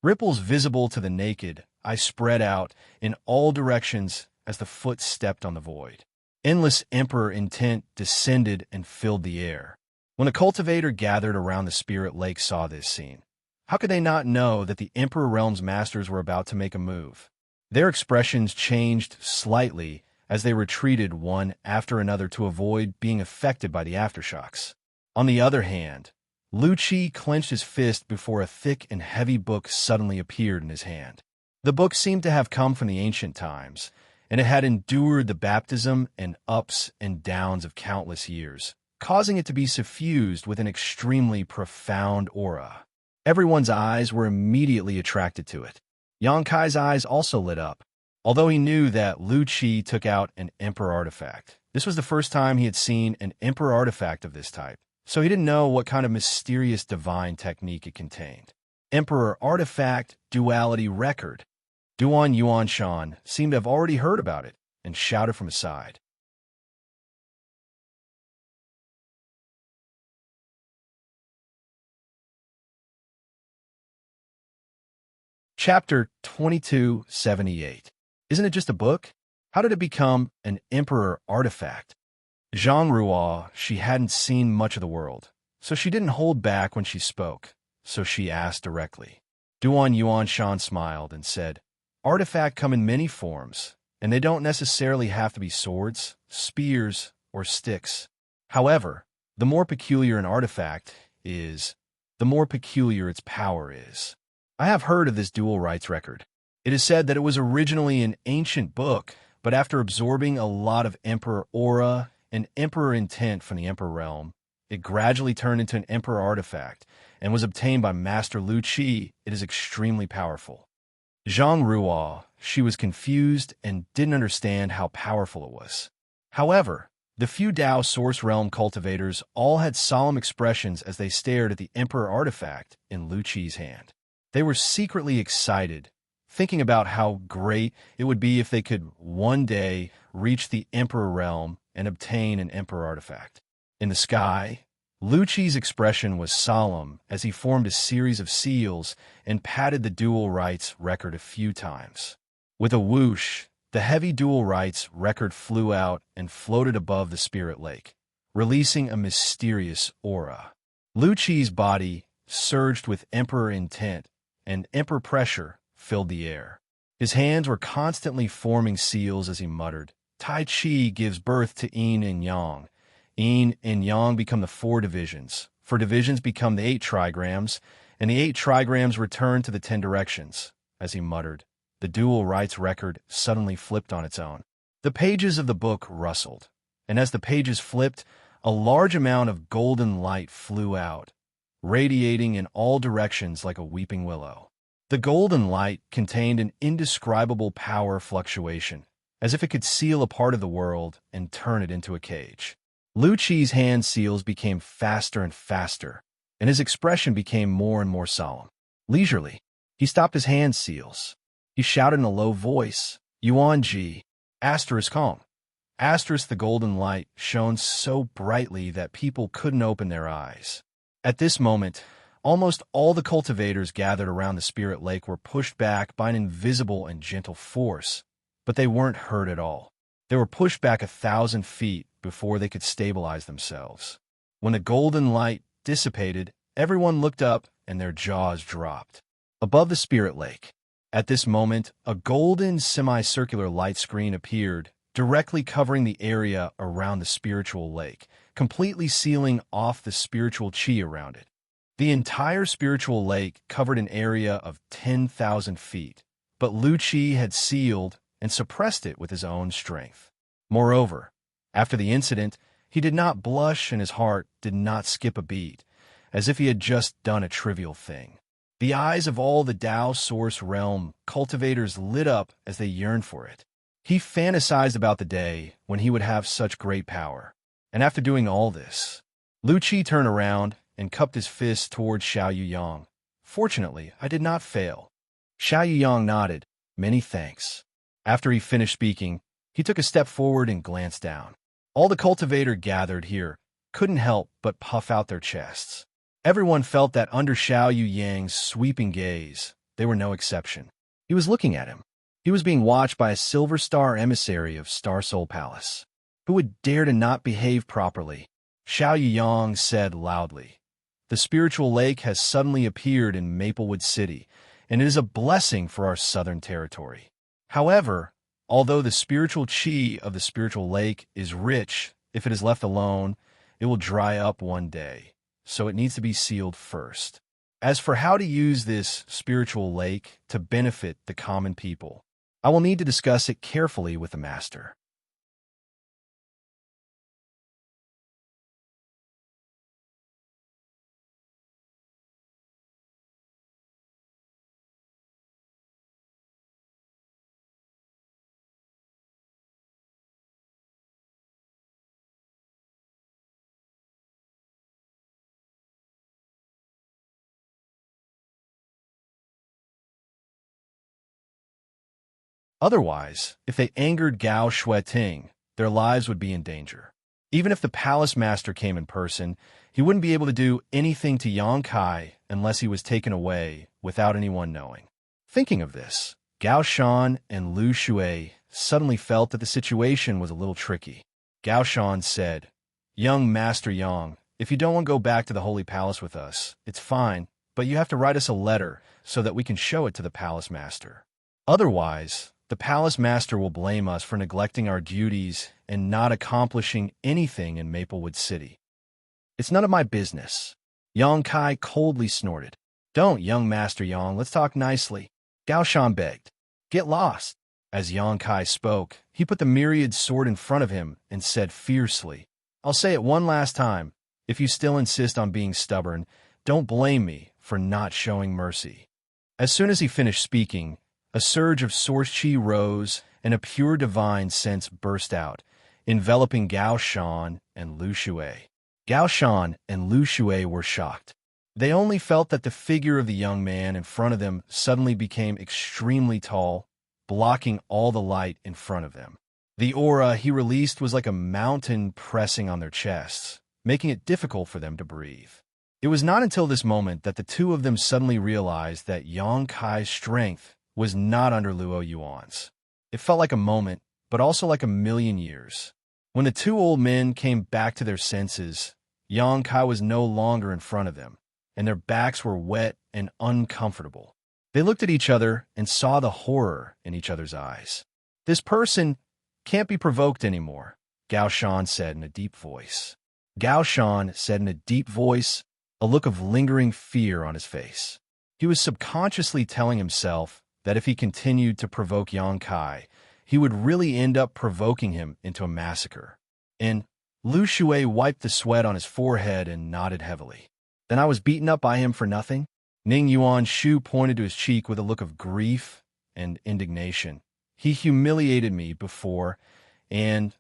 Ripples visible to the naked eye spread out in all directions as the foot stepped on the void. Endless emperor intent descended and filled the air. When the cultivator gathered around the spirit lake saw this scene, how could they not know that the Emperor Realm's masters were about to make a move? Their expressions changed slightly as they retreated one after another to avoid being affected by the aftershocks. On the other hand, Lu Qi clenched his fist before a thick and heavy book suddenly appeared in his hand. The book seemed to have come from the ancient times, and it had endured the baptism and ups and downs of countless years, causing it to be suffused with an extremely profound aura. Everyone's eyes were immediately attracted to it. Yang Kai's eyes also lit up. Although he knew that Lu Qi took out an Emperor artifact, this was the first time he had seen an Emperor artifact of this type, so he didn't know what kind of mysterious divine technique it contained. Emperor Artifact Duality Record. Duan Yuanshan seemed to have already heard about it and shouted from his side. Chapter 2278. Isn't it just a book? How did it become an Emperor artifact? Zhang Ruo, she hadn't seen much of the world, so she didn't hold back when she spoke, so she asked directly. Duan Yuanshan smiled and said, "Artifact come in many forms, and they don't necessarily have to be swords, spears, or sticks. However, the more peculiar an artifact is, the more peculiar its power is. I have heard of this dual rights record. It is said that it was originally an ancient book, but after absorbing a lot of Emperor aura and Emperor intent from the Emperor realm, it gradually turned into an Emperor artifact and was obtained by Master Lu Qi. It is extremely powerful." Zhang Ruo, she was confused and didn't understand how powerful it was. However, the few Dao Source Realm cultivators all had solemn expressions as they stared at the Emperor artifact in Lu Qi's hand. They were secretly excited, thinking about how great it would be if they could one day reach the Emperor realm and obtain an Emperor artifact. In the sky, Lu Qi's expression was solemn as he formed a series of seals and patted the dual rights record a few times. With a whoosh, the heavy dual rights record flew out and floated above the spirit lake, releasing a mysterious aura. Lu Qi's body surged with Emperor intent, and Emperor pressure filled the air. His hands were constantly forming seals as he muttered, "Tai Chi gives birth to Yin and Yang. Yin and Yang become the 4 divisions. 4 divisions become the 8 trigrams, and the 8 trigrams return to the 10 directions. as he muttered. The dual rights record suddenly flipped on its own. The pages of the book rustled, and as the pages flipped, a large amount of golden light flew out, radiating in all directions like a weeping willow. The golden light contained an indescribable power fluctuation, as if it could seal a part of the world and turn it into a cage. Lu Qi's hand seals became faster and faster, and his expression became more and more solemn. Leisurely, he stopped his hand seals. He shouted in a low voice, Yuan Ji, asterisk home. Asterisk the golden light shone so brightly that people couldn't open their eyes. At this moment, almost all the cultivators gathered around the spirit lake were pushed back by an invisible and gentle force, but they weren't hurt at all. They were pushed back 1,000 feet before they could stabilize themselves. When the golden light dissipated, everyone looked up and their jaws dropped. Above the spirit lake, at this moment, a golden semicircular light screen appeared, directly covering the area around the spiritual lake, completely sealing off the spiritual qi around it. The entire spiritual lake covered an area of 10,000 feet, but Lu Qi had sealed and suppressed it with his own strength. Moreover, after the incident, he did not blush and his heart did not skip a beat, as if he had just done a trivial thing. The eyes of all the Tao Source Realm cultivators lit up as they yearned for it. He fantasized about the day when he would have such great power. And after doing all this, Lu Qi turned around and cupped his fist toward Xiao Yuyang. Fortunately, I did not fail. Xiao Yuyang nodded. Many thanks. After he finished speaking, he took a step forward and glanced down. All the cultivator gathered here couldn't help but puff out their chests. Everyone felt that under Xiao Yuyang's sweeping gaze, they were no exception. He was looking at him. He was being watched by a Silver Star emissary of Star Soul Palace. Who would dare to not behave properly? Xiao Yuyang said loudly. The spiritual lake has suddenly appeared in Maplewood City, and it is a blessing for our southern territory. However, although the spiritual qi of the spiritual lake is rich, if it is left alone, it will dry up one day, so it needs to be sealed first. As for how to use this spiritual lake to benefit the common people, I will need to discuss it carefully with the master. Otherwise, if they angered Gao Shueting, their lives would be in danger. Even if the palace master came in person, he wouldn't be able to do anything to Yang Kai unless he was taken away without anyone knowing. Thinking of this, Gao Shan and Lu Shui suddenly felt that the situation was a little tricky. Gao Shan said, Young Master Yang, if you don't want to go back to the Holy Palace with us, it's fine, but you have to write us a letter so that we can show it to the palace master. Otherwise, the palace master will blame us for neglecting our duties and not accomplishing anything in Maplewood City. It's none of my business. Yang Kai coldly snorted. Don't, young Master Yang, let's talk nicely. Gao Shan begged. Get lost. As Yang Kai spoke, he put the myriad sword in front of him and said fiercely, I'll say it one last time. If you still insist on being stubborn, don't blame me for not showing mercy. As soon as he finished speaking, a surge of source qi rose and a pure divine sense burst out, enveloping Gao Shan and Lu Shui. Gao Shan and Lu Shui were shocked. They only felt that the figure of the young man in front of them suddenly became extremely tall, blocking all the light in front of them. The aura he released was like a mountain pressing on their chests, making it difficult for them to breathe. It was not until this moment that the two of them suddenly realized that Yang Kai's strength was not under Luo Yuan's. It felt like a moment, but also like 1,000,000 years. When the two old men came back to their senses, Yang Kai was no longer in front of them, and their backs were wet and uncomfortable. They looked at each other and saw the horror in each other's eyes. This person can't be provoked anymore, Gao Shan said in a deep voice. Gao Shan said in a deep voice, a look of lingering fear on his face. He was subconsciously telling himself that if he continued to provoke Yang Kai, he would really end up provoking him into a massacre. And Lu Shui wiped the sweat on his forehead and nodded heavily. Then I was beaten up by him for nothing? Ning Yuan Shu pointed to his cheek with a look of grief and indignation. He humiliated me before, and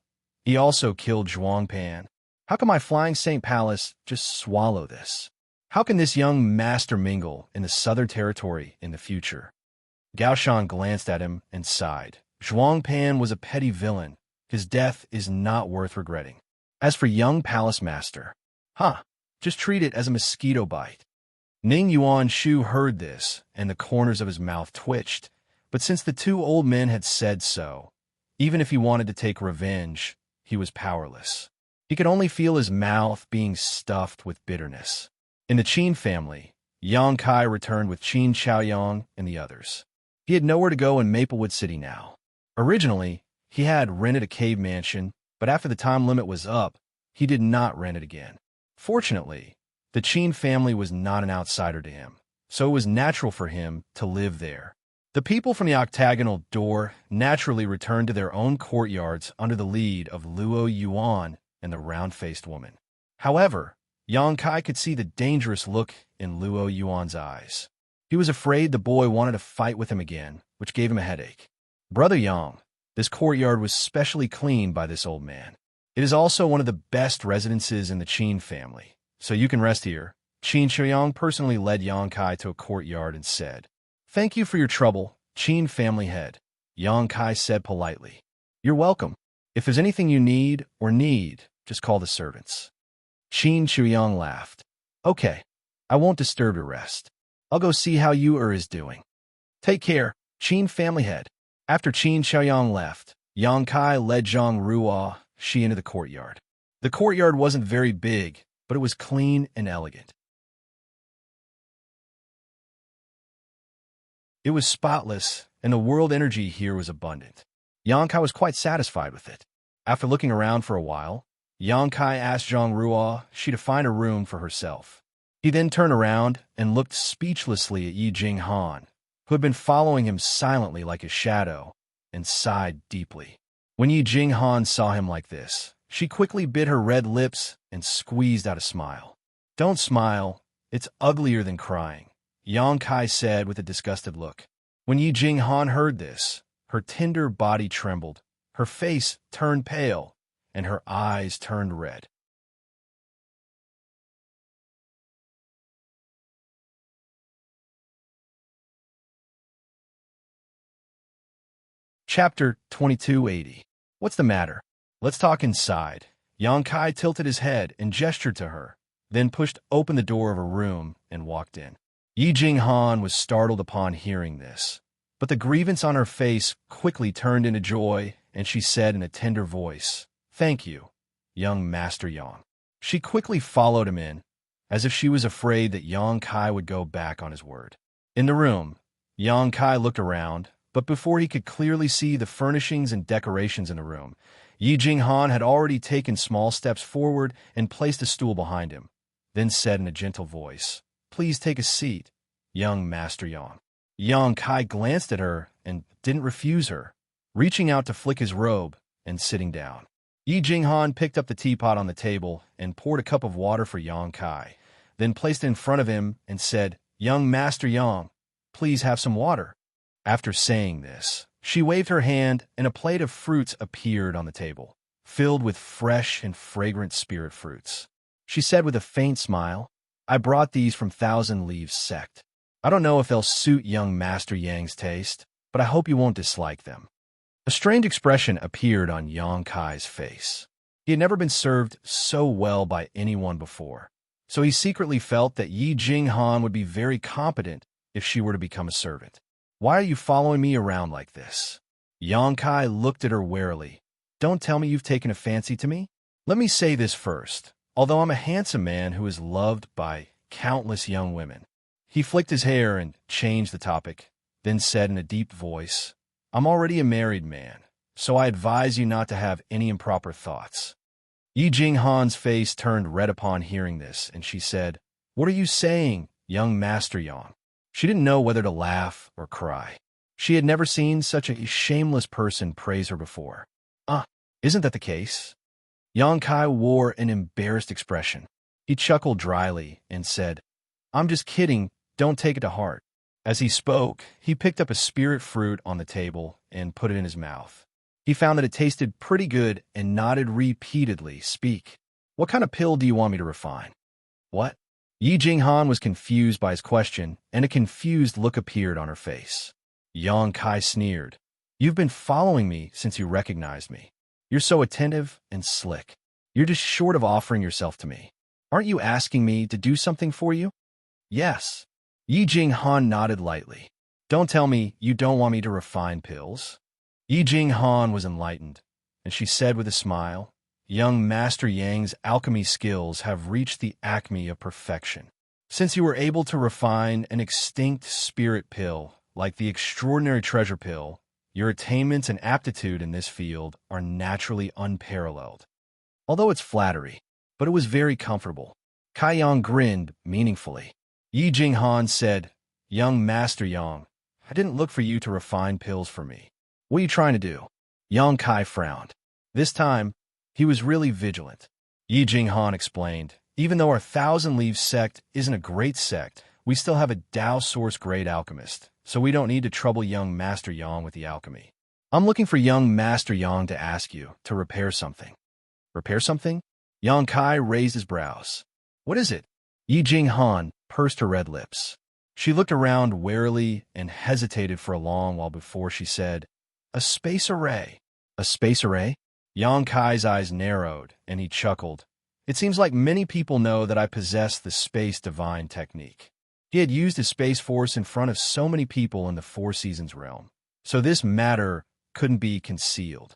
he also killed Zhuang Pan. How can my flying Saint Palace just swallow this? How can this young master mingle in the Southern Territory in the future? Gao Shan glanced at him and sighed. Zhuang Pan was a petty villain. His death is not worth regretting. As for young palace master, just treat it as a mosquito bite. Ning Yuan Shu heard this, and the corners of his mouth twitched. But since the two old men had said so, even if he wanted to take revenge, he was powerless. He could only feel his mouth being stuffed with bitterness. In the Qin family, Yang Kai returned with Qin Chaoyang and the others. He had nowhere to go in Maplewood City now. Originally, he had rented a cave mansion, but after the time limit was up, he did not rent it again. Fortunately, the Qin family was not an outsider to him, so it was natural for him to live there. The people from the octagonal door naturally returned to their own courtyards under the lead of Luo Yuan and the round-faced woman. However, Yang Kai could see the dangerous look in Luo Yuan's eyes. He was afraid the boy wanted to fight with him again, which gave him a headache. Brother Yang, this courtyard was specially cleaned by this old man. It is also one of the best residences in the Qin family, so you can rest here. Qin Chaoyang personally led Yang Kai to a courtyard and said, "Thank you for your trouble, Qin family head," Yang Kai said politely. "You're welcome. If there's anything you need, just call the servants." Qin Chaoyang laughed. "Okay, I won't disturb your rest. I'll go see how you is doing. Take care, Qin family head." After Qin Chaoyang left, Yang Kai led Zhang Ruo Shi into the courtyard. The courtyard wasn't very big, but it was clean and elegant. It was spotless, and the world energy here was abundant. Yang Kai was quite satisfied with it. After looking around for a while, Yang Kai asked Zhang Ruo Shi to find a room for herself. He then turned around and looked speechlessly at Yi Jinghan, who had been following him silently like a shadow, and sighed deeply. When Yi Jinghan saw him like this, she quickly bit her red lips and squeezed out a smile. "Don't smile, it's uglier than crying," Yang Kai said with a disgusted look. When Yi Jinghan heard this, her tender body trembled, her face turned pale, and her eyes turned red. Chapter 2280. What's the matter? Let's talk inside. Yang Kai tilted his head and gestured to her, then pushed open the door of her room and walked in. Yi Jinghan was startled upon hearing this, but the grievance on her face quickly turned into joy, and she said in a tender voice, "Thank you, young Master Yang." She quickly followed him in, as if she was afraid that Yang Kai would go back on his word. In the room, Yang Kai looked around, but before he could clearly see the furnishings and decorations in the room, Yi Jinghan had already taken small steps forward and placed a stool behind him, then said in a gentle voice, "Please take a seat, young Master Yang." Yang Kai glanced at her and didn't refuse her, reaching out to flick his robe and sitting down. Yi Jinghan picked up the teapot on the table and poured a cup of water for Yang Kai, then placed it in front of him and said, "Young Master Yang, please have some water." After saying this, she waved her hand and a plate of fruits appeared on the table, filled with fresh and fragrant spirit fruits. She said with a faint smile, "I brought these from Thousand Leaves sect. I don't know if they'll suit young Master Yang's taste, but I hope you won't dislike them." A strange expression appeared on Yang Kai's face. He had never been served so well by anyone before, so he secretly felt that Yi Jinghan would be very competent if she were to become a servant. "Why are you following me around like this?" Yang Kai looked at her warily. "Don't tell me you've taken a fancy to me? Let me say this first. Although I'm a handsome man who is loved by countless young women." He flicked his hair and changed the topic, then said in a deep voice, "I'm already a married man, so I advise you not to have any improper thoughts." Yi Jinghan's face turned red upon hearing this, and she said, "What are you saying, young Master Yang?" She didn't know whether to laugh or cry. She had never seen such a shameless person praise her before. Ah, isn't that the case? Yang Kai wore an embarrassed expression. He chuckled dryly and said, I'm just kidding, don't take it to heart. As he spoke, he picked up a spirit fruit on the table and put it in his mouth. He found that it tasted pretty good and nodded repeatedly. Speak. What kind of pill do you want me to refine? What? Yi Jinghan was confused by his question, and a confused look appeared on her face. Yang Kai sneered. You've been following me since you recognized me. You're so attentive and slick. You're just short of offering yourself to me. Aren't you asking me to do something for you? Yes. Yi Jinghan nodded lightly. Don't tell me you don't want me to refine pills. Yi Jinghan was enlightened, and she said with a smile, Young Master Yang's alchemy skills have reached the acme of perfection. Since you were able to refine an extinct spirit pill, like the extraordinary treasure pill, your attainments and aptitude in this field are naturally unparalleled. Although it's flattery, but it was very comfortable. Kai Yang grinned meaningfully. Yi Jinghan said, Young Master Yang, I didn't look for you to refine pills for me. What are you trying to do? Yang Kai frowned. This time, he was really vigilant. Yi Jinghan explained, even though our Thousand Leaves sect isn't a great sect, we still have a Dao Source-grade alchemist, so we don't need to trouble young Master Yang with the alchemy. I'm looking for young Master Yang to ask you to repair something. Repair something? Yang Kai raised his brows. What is it? Yi Jinghan pursed her red lips. She looked around warily and hesitated for a long while before she said, A space array. A space array? Yang Kai's eyes narrowed, and he chuckled. It seems like many people know that I possess the space divine technique. He had used his space force in front of so many people in the Four Seasons realm, so this matter couldn't be concealed.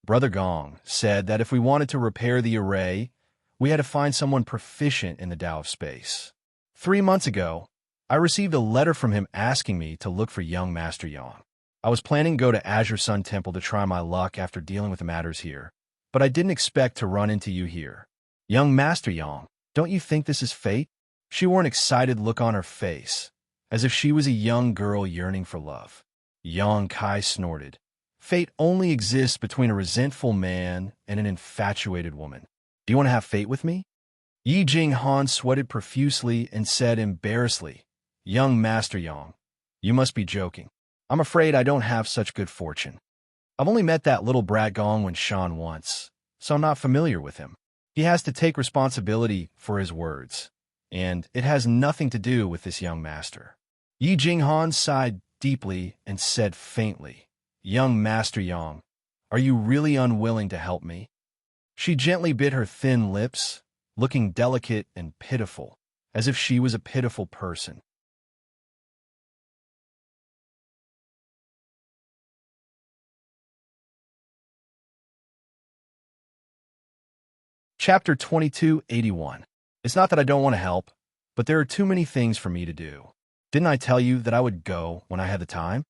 Brother Gong said that if we wanted to repair the array, we had to find someone proficient in the Tao of space. 3 months ago, I received a letter from him asking me to look for young Master Yang. I was planning to go to Azure Sun Temple to try my luck after dealing with matters here, but I didn't expect to run into you here. Young Master Yang, don't you think this is fate? She wore an excited look on her face, as if she was a young girl yearning for love. Yang Kai snorted. Fate only exists between a resentful man and an infatuated woman. Do you want to have fate with me? Yi Jinghan sweated profusely and said embarrassedly, Young Master Yang, you must be joking. I'm afraid I don't have such good fortune. I've only met that little brat Gong Wenshan once, so I'm not familiar with him. He has to take responsibility for his words, and it has nothing to do with this young master. Yi Jinghan sighed deeply and said faintly, Young Master Yang, are you really unwilling to help me? She gently bit her thin lips, looking delicate and pitiful, as if she was a pitiful person. Chapter 2281. It's not that I don't want to help, but there are too many things for me to do. Didn't I tell you that I would go when I had the time?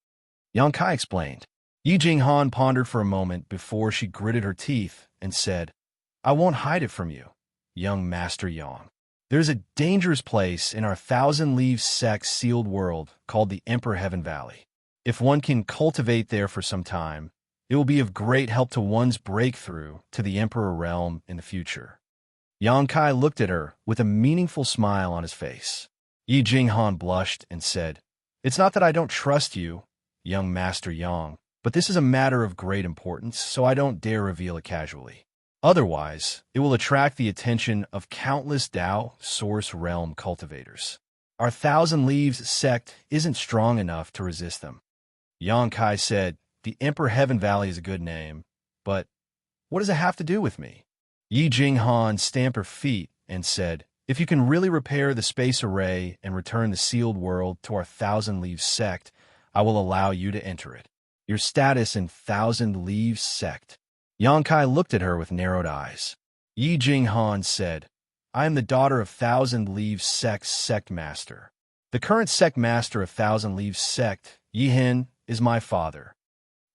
Yang Kai explained. Yi Jinghan pondered for a moment before she gritted her teeth and said, I won't hide it from you, young Master Yang. There's a dangerous place in our Thousand Leaves sect's sealed world called the Emperor Heaven Valley. If one can cultivate there for some time, it will be of great help to one's breakthrough to the Emperor realm in the future. Yang Kai looked at her with a meaningful smile on his face. Yi Jinghan blushed and said, It's not that I don't trust you, young Master Yang, but this is a matter of great importance, so I don't dare reveal it casually. Otherwise, it will attract the attention of countless Tao Source Realm cultivators. Our Thousand Leaves sect isn't strong enough to resist them. Yang Kai said, The Emperor Heaven Valley is a good name, but what does it have to do with me? Yi Jinghan stamped her feet and said, If you can really repair the space array and return the sealed world to our Thousand Leaves sect, I will allow you to enter it. Your status in Thousand Leaves sect. Yang Kai looked at her with narrowed eyes. Yi Jinghan said, I am the daughter of Thousand Leaves sect's sect master. The current sect master of Thousand Leaves sect, Yi Hin, is my father.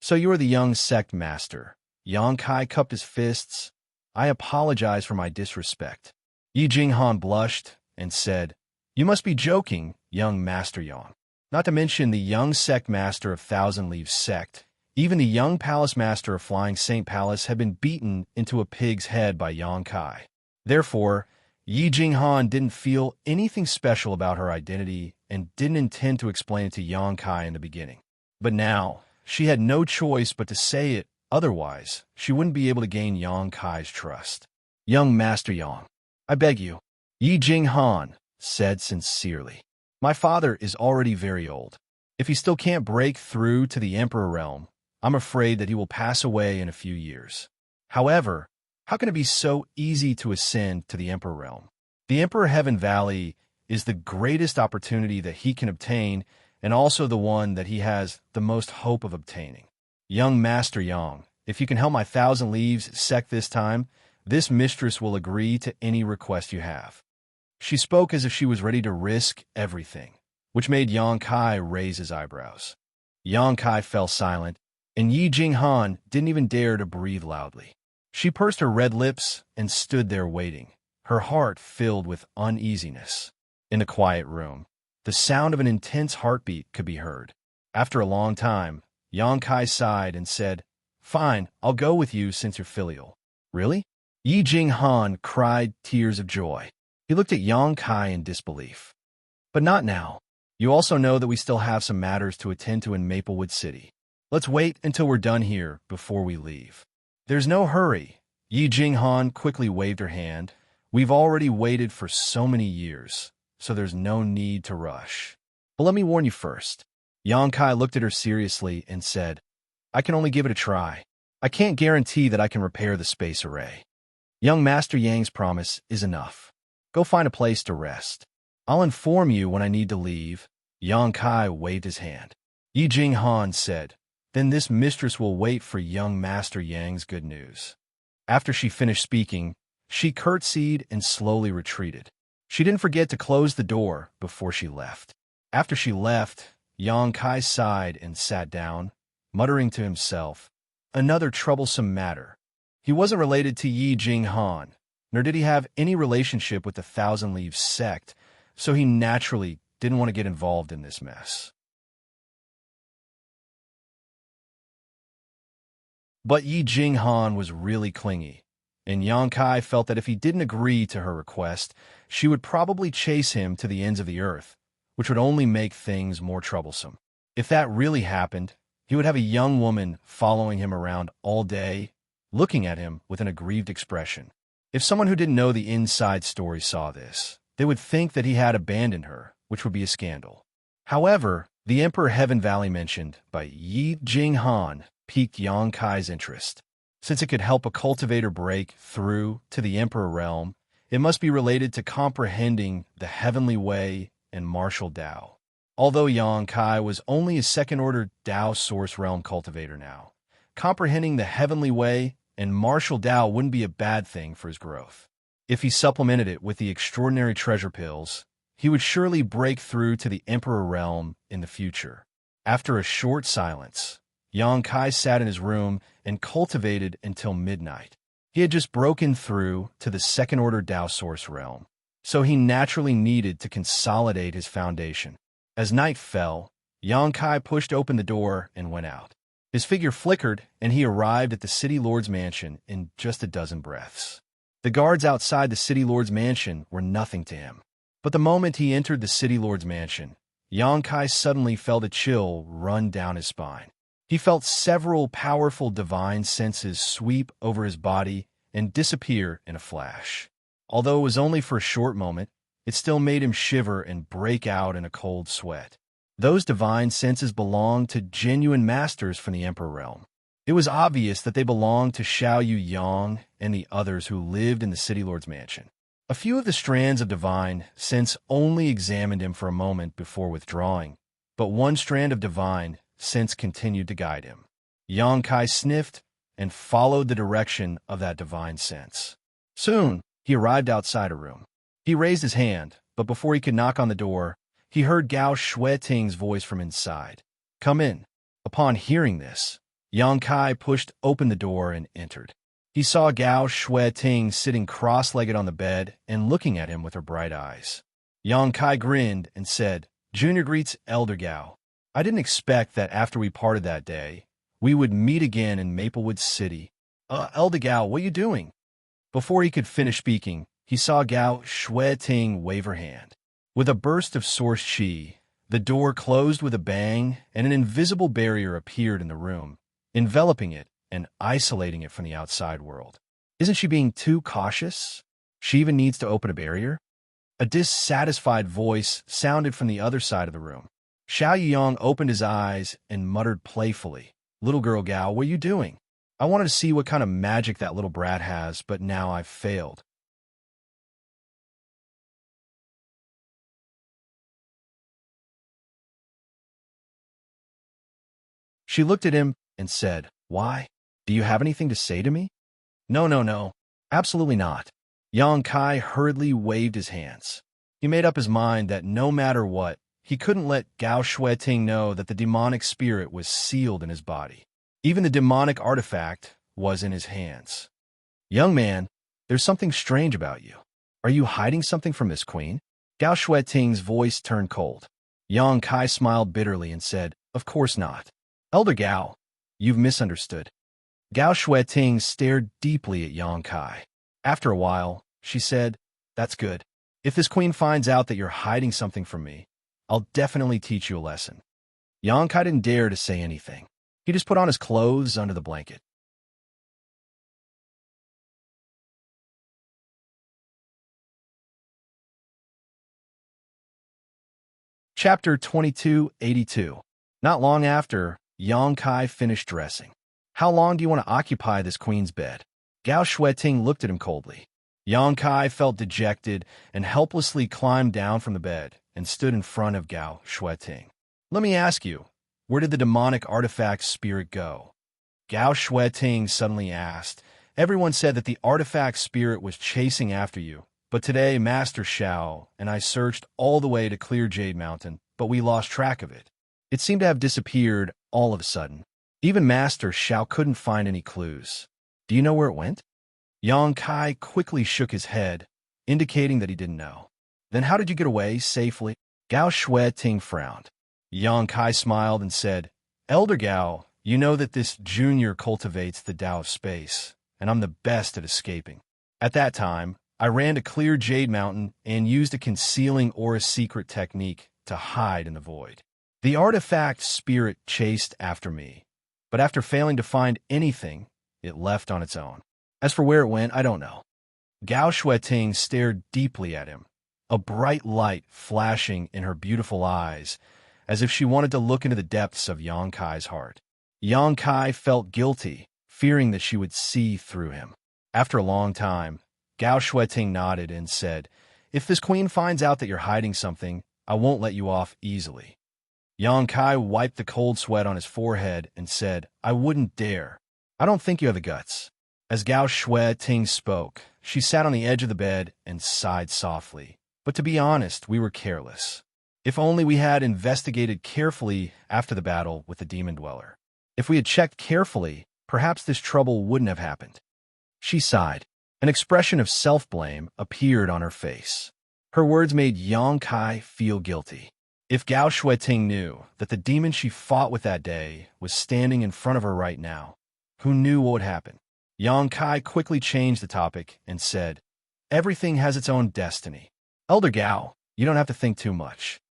So you are the young sect master. Xianxia cupped his fists. I apologize for my disrespect. Yi Jinghan blushed and said, You must be joking, young Master Yang. Not to mention the young sect master of Thousand Leaves sect. Even the young palace master of Flying Saint Palace had been beaten into a pig's head by Xianxia. Therefore, Yi Jinghan didn't feel anything special about her identity and didn't intend to explain it to Xianxia in the beginning. But now, she had no choice but to say it, otherwise, she wouldn't be able to gain Xianxia's trust. Young Master Yang, I beg you, Yi Jinghan said sincerely. My father is already very old. If he still can't break through to the Emperor realm, I'm afraid that he will pass away in a few years. However, how can it be so easy to ascend to the Emperor realm? The Emperor Heaven Valley is the greatest opportunity that he can obtain and also the one that he has the most hope of obtaining. Young Master Yang, if you can help my Thousand Leaves sect this time, this mistress will agree to any request you have. She spoke as if she was ready to risk everything, which made Xianxia raise his eyebrows. Xianxia fell silent, and Yi Jinghan didn't even dare to breathe loudly. She pursed her red lips and stood there waiting, her heart filled with uneasiness. In the quiet room, the sound of an intense heartbeat could be heard. After a long time, Xianxia sighed and said, Fine, I'll go with you since you're filial. Really? Yi Jinghan cried tears of joy. He looked at Xianxia in disbelief. But not now. You also know that we still have some matters to attend to in Maplewood City. Let's wait until we're done here before we leave. There's no hurry. Yi Jinghan quickly waved her hand. We've already waited for so many years, so there's no need to rush. But let me warn you first. Xianxia looked at her seriously and said, I can only give it a try. I can't guarantee that I can repair the space array. Young Master Yang's promise is enough. Go find a place to rest. I'll inform you when I need to leave. Xianxia waved his hand. Yi Jinghan said, Then this mistress will wait for young Master Yang's good news. After she finished speaking, she curtsied and slowly retreated. She didn't forget to close the door before she left. After she left, Xianxia sighed and sat down, muttering to himself, Another troublesome matter. He wasn't related to Yi Jinghan, nor did he have any relationship with the Thousand Leaves sect, so he naturally didn't want to get involved in this mess. But Yi Jinghan was really clingy, and Xianxia felt that if he didn't agree to her request, she would probably chase him to the ends of the earth, which would only make things more troublesome. If that really happened, he would have a young woman following him around all day, looking at him with an aggrieved expression. If someone who didn't know the inside story saw this, they would think that he had abandoned her, which would be a scandal. However, the Emperor Heaven Valley mentioned by Yi Jinghan piqued Xianxia's interest. Since it could help a cultivator break through to the Emperor realm, it must be related to comprehending the heavenly way and martial Tao. Although Xianxia was only a second-order Tao source realm cultivator now, comprehending the heavenly way and martial Tao wouldn't be a bad thing for his growth. If he supplemented it with the extraordinary treasure pills, he would surely break through to the Emperor realm in the future. After a short silence, Xianxia sat in his room and cultivated until midnight. He had just broken through to the second-order Tao source realm, so he naturally needed to consolidate his foundation. As night fell, Xianxia pushed open the door and went out. His figure flickered, and he arrived at the city lord's mansion in just a dozen breaths. The guards outside the city lord's mansion were nothing to him. But the moment he entered the city lord's mansion, Xianxia suddenly felt a chill run down his spine. He felt several powerful divine senses sweep over his body and disappear in a flash. Although it was only for a short moment, it still made him shiver and break out in a cold sweat. Those divine senses belonged to genuine masters from the Emperor realm. It was obvious that they belonged to Xiaoyu Yang and the others who lived in the city lord's mansion. A few of the strands of divine sense only examined him for a moment before withdrawing, but one strand of divine sense continued to guide him. Xianxia sniffed and followed the direction of that divine sense. Soon, he arrived outside a room. He raised his hand, but before he could knock on the door, he heard Gao Shueting's voice from inside. Come in. Upon hearing this, Yang Kai pushed open the door and entered. He saw Gao Shueting sitting cross-legged on the bed and looking at him with her bright eyes. Yang Kai grinned and said, "Junior greets Elder Gao. I didn't expect that after we parted that day, we would meet again in Maplewood City. Elder Gao, what are you doing?" Before he could finish speaking, he saw Gao Shueting wave her hand. With a burst of source chi, the door closed with a bang and an invisible barrier appeared in the room, enveloping it and isolating it from the outside world. Isn't she being too cautious? She even needs to open a barrier? A dissatisfied voice sounded from the other side of the room. Xiao Yang opened his eyes and muttered playfully, "Little girl Gao, what are you doing? I wanted to see what kind of magic that little brat has, but now I've failed." She looked at him and said, "Why? Do you have anything to say to me?" No, no, no. Absolutely not." Yang Kai hurriedly waved his hands. He made up his mind that no matter what, he couldn't let Gao Shueting know that the demonic spirit was sealed in his body. Even the demonic artifact was in his hands. "Young man, there's something strange about you. Are you hiding something from Miss Queen?" Gao Shueting's voice turned cold. Yang Kai smiled bitterly and said, "Of course not. Elder Gao, you've misunderstood." Gao Shueting stared deeply at Yang Kai. After a while, she said, "That's good. If this queen finds out that you're hiding something from me, I'll definitely teach you a lesson." Yang Kai didn't dare to say anything. He just put on his clothes under the blanket. Chapter 2282. Not long after, Yang Kai finished dressing. "How long do you want to occupy this queen's bed?" Gao Shueting looked at him coldly. Yang Kai felt dejected and helplessly climbed down from the bed and stood in front of Gao Shueting. "Let me ask you, where did the demonic artifact spirit go?" Gao Shueting suddenly asked. "Everyone said that the artifact spirit was chasing after you, but today Master Xiao and I searched all the way to Clear Jade Mountain, but we lost track of it. It seemed to have disappeared all of a sudden. Even Master Xiao couldn't find any clues. Do you know where it went?" Yang Kai quickly shook his head, indicating that he didn't know. "Then how did you get away safely?" Gao Shueting frowned. Yang Kai smiled and said, "Elder Gao, you know that this junior cultivates the Tao of space, and I'm the best at escaping. At that time, I ran to Clear Jade Mountain and used a concealing aura secret technique to hide in the void. The artifact spirit chased after me, but after failing to find anything, it left on its own. As for where it went, I don't know." Gao Shueting stared deeply at him, a bright light flashing in her beautiful eyes, as if she wanted to look into the depths of Yang Kai's heart. Yang Kai felt guilty, fearing that she would see through him. After a long time, Gao Shueting nodded and said, "If this queen finds out that you're hiding something, I won't let you off easily." Yang Kai wiped the cold sweat on his forehead and said, "I wouldn't dare. I don't think you have the guts." As Gao Shueting spoke, she sat on the edge of the bed and sighed softly. "But to be honest, we were careless. If only we had investigated carefully after the battle with the demon dweller. If we had checked carefully, perhaps this trouble wouldn't have happened." She sighed. An expression of self-blame appeared on her face. Her words made Yang Kai feel guilty. If Gao Shueting knew that the demon she fought with that day was standing in front of her right now, who knew what would happen? Yang Kai quickly changed the topic and said, "Everything has its own destiny. Elder Gao, you don't have to think too much."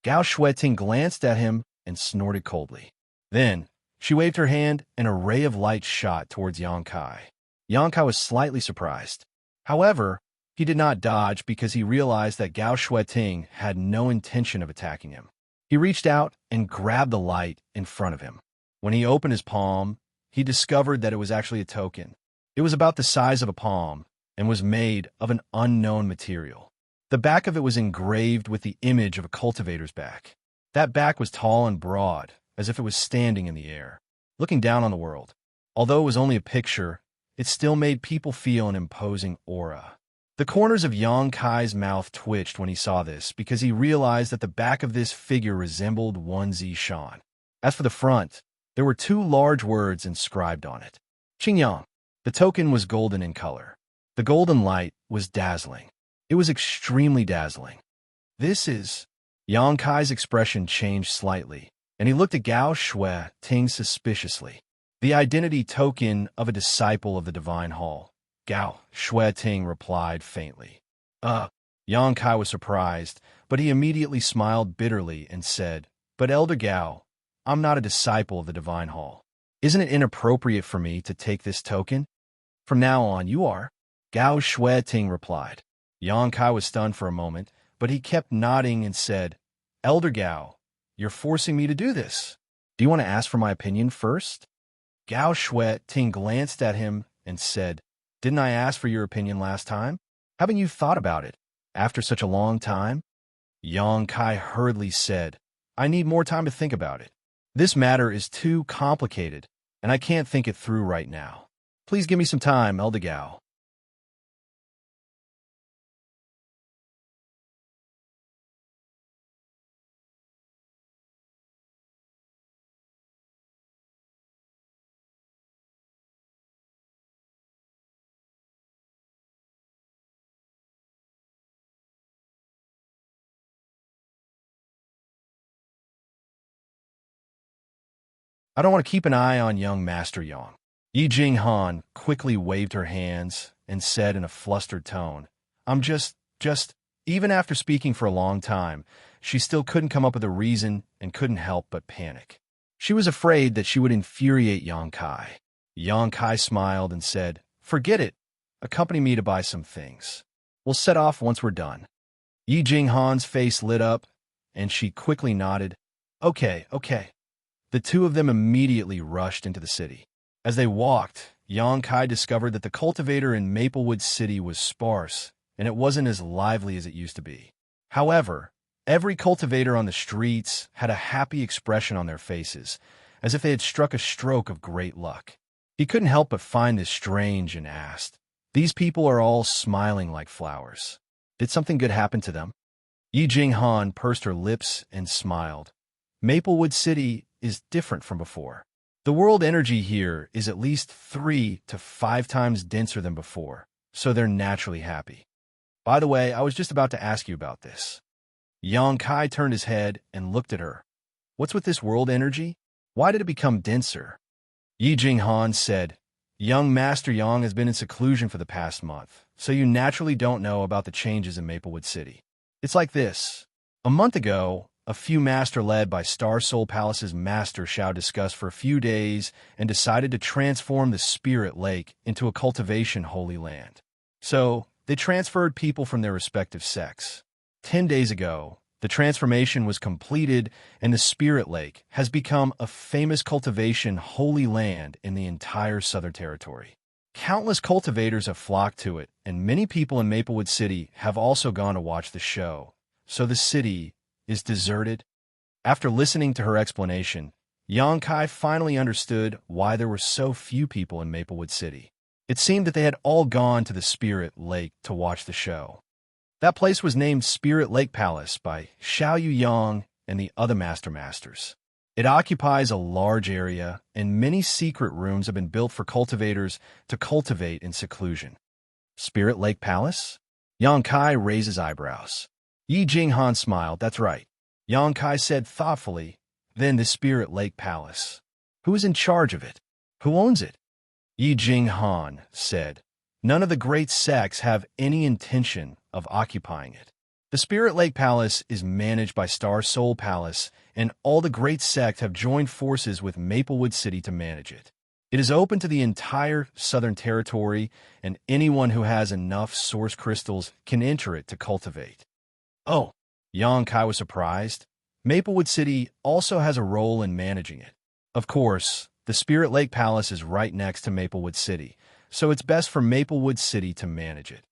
Gao Shueting glanced at him and snorted coldly. Then, she waved her hand and a ray of light shot towards Yang Kai. Yang Kai was slightly surprised. However, he did not dodge because he realized that Gao Shueting had no intention of attacking him. He reached out and grabbed the light in front of him. When he opened his palm, he discovered that it was actually a token. It was about the size of a palm and was made of an unknown material. The back of it was engraved with the image of a cultivator's back. That back was tall and broad, as if it was standing in the air, looking down on the world. Although it was only a picture, it still made people feel an imposing aura. The corners of Yang Kai's mouth twitched when he saw this because he realized that the back of this figure resembled one Zishan. As for the front, There were two large words inscribed on it. Xingyang. The token was golden in color. The golden light was dazzling. It was extremely dazzling. This is... Yang Kai's expression changed slightly, and he looked at Gao Shui Ting suspiciously. The identity token of a disciple of the Divine Hall. Gao Shui Ting replied faintly. Yang Kai was surprised, but he immediately smiled bitterly and said, "But Elder Gao, I'm not a disciple of the Divine Hall. Isn't it inappropriate for me to take this token?" "From now on, you are," Gao Shui Ting replied. Yang Kai was stunned for a moment, but he kept nodding and said, "Elder Gao, you're forcing me to do this. Do you want to ask for my opinion first?" Gao Shui Ting glanced at him and said, "Didn't I ask for your opinion last time? Haven't you thought about it after such a long time?" Yang Kai hurriedly said, "I need more time to think about it. This matter is too complicated, and I can't think it through right now. Please give me some time, Elder Gao." "I don't want to keep an eye on young Master Yang." Yi Jinghan quickly waved her hands and said in a flustered tone, I'm just, even after speaking for a long time, she still couldn't come up with a reason and couldn't help but panic. She was afraid that she would infuriate Yang Kai. Yang Kai smiled and said, "Forget it. Accompany me to buy some things. We'll set off once we're done." Yi Jinghan's face lit up, and she quickly nodded. Okay. The two of them immediately rushed into the city. As they walked, Yang Kai discovered that the cultivator in Maplewood City was sparse, and it wasn't as lively as it used to be. However, every cultivator on the streets had a happy expression on their faces, as if they had struck a stroke of great luck. He couldn't help but find this strange and asked, "These people are all smiling like flowers. Did something good happen to them?" Yi Jinghan pursed her lips and smiled. Maplewood City is different from before. The world energy here is at least 3 to 5 times denser than before, so they're naturally happy. By the way, I was just about to ask you about this. Yang Kai turned his head and looked at her. What's with this world energy? Why did it become denser? Yi Jinghan said, Young Master Yang has been in seclusion for the past month, so you naturally don't know about the changes in Maplewood City. It's like this. A month ago, a few master led by Star Soul Palace's Master Shao discussed for a few days and decided to transform the Spirit Lake into a cultivation holy land. So, they transferred people from their respective sects. 10 days ago, the transformation was completed and the Spirit Lake has become a famous cultivation holy land in the entire Southern Territory. Countless cultivators have flocked to it, and many people in Maplewood City have also gone to watch the show. So the city is deserted. After listening to her explanation, Yang Kai finally understood why there were so few people in Maplewood City. It seemed that they had all gone to the Spirit Lake to watch the show. That place was named Spirit Lake Palace by Xiao Yang and the other Masters. It occupies a large area, and many secret rooms have been built for cultivators to cultivate in seclusion. Spirit Lake Palace? Yang Kai raised his eyebrows. Yi Jinghan smiled. That's right. Yang Kai said thoughtfully, Then the Spirit Lake Palace. Who is in charge of it? Who owns it? Yi Jinghan said, None of the great sects have any intention of occupying it. The Spirit Lake Palace is managed by Star Soul Palace, and all the great sects have joined forces with Maplewood City to manage it. It is open to the entire Southern Territory, and anyone who has enough source crystals can enter it to cultivate. Oh, Yang Kai was surprised. Maplewood City also has a role in managing it. Of course, the Spirit Lake Palace is right next to Maplewood City, so it's best for Maplewood City to manage it.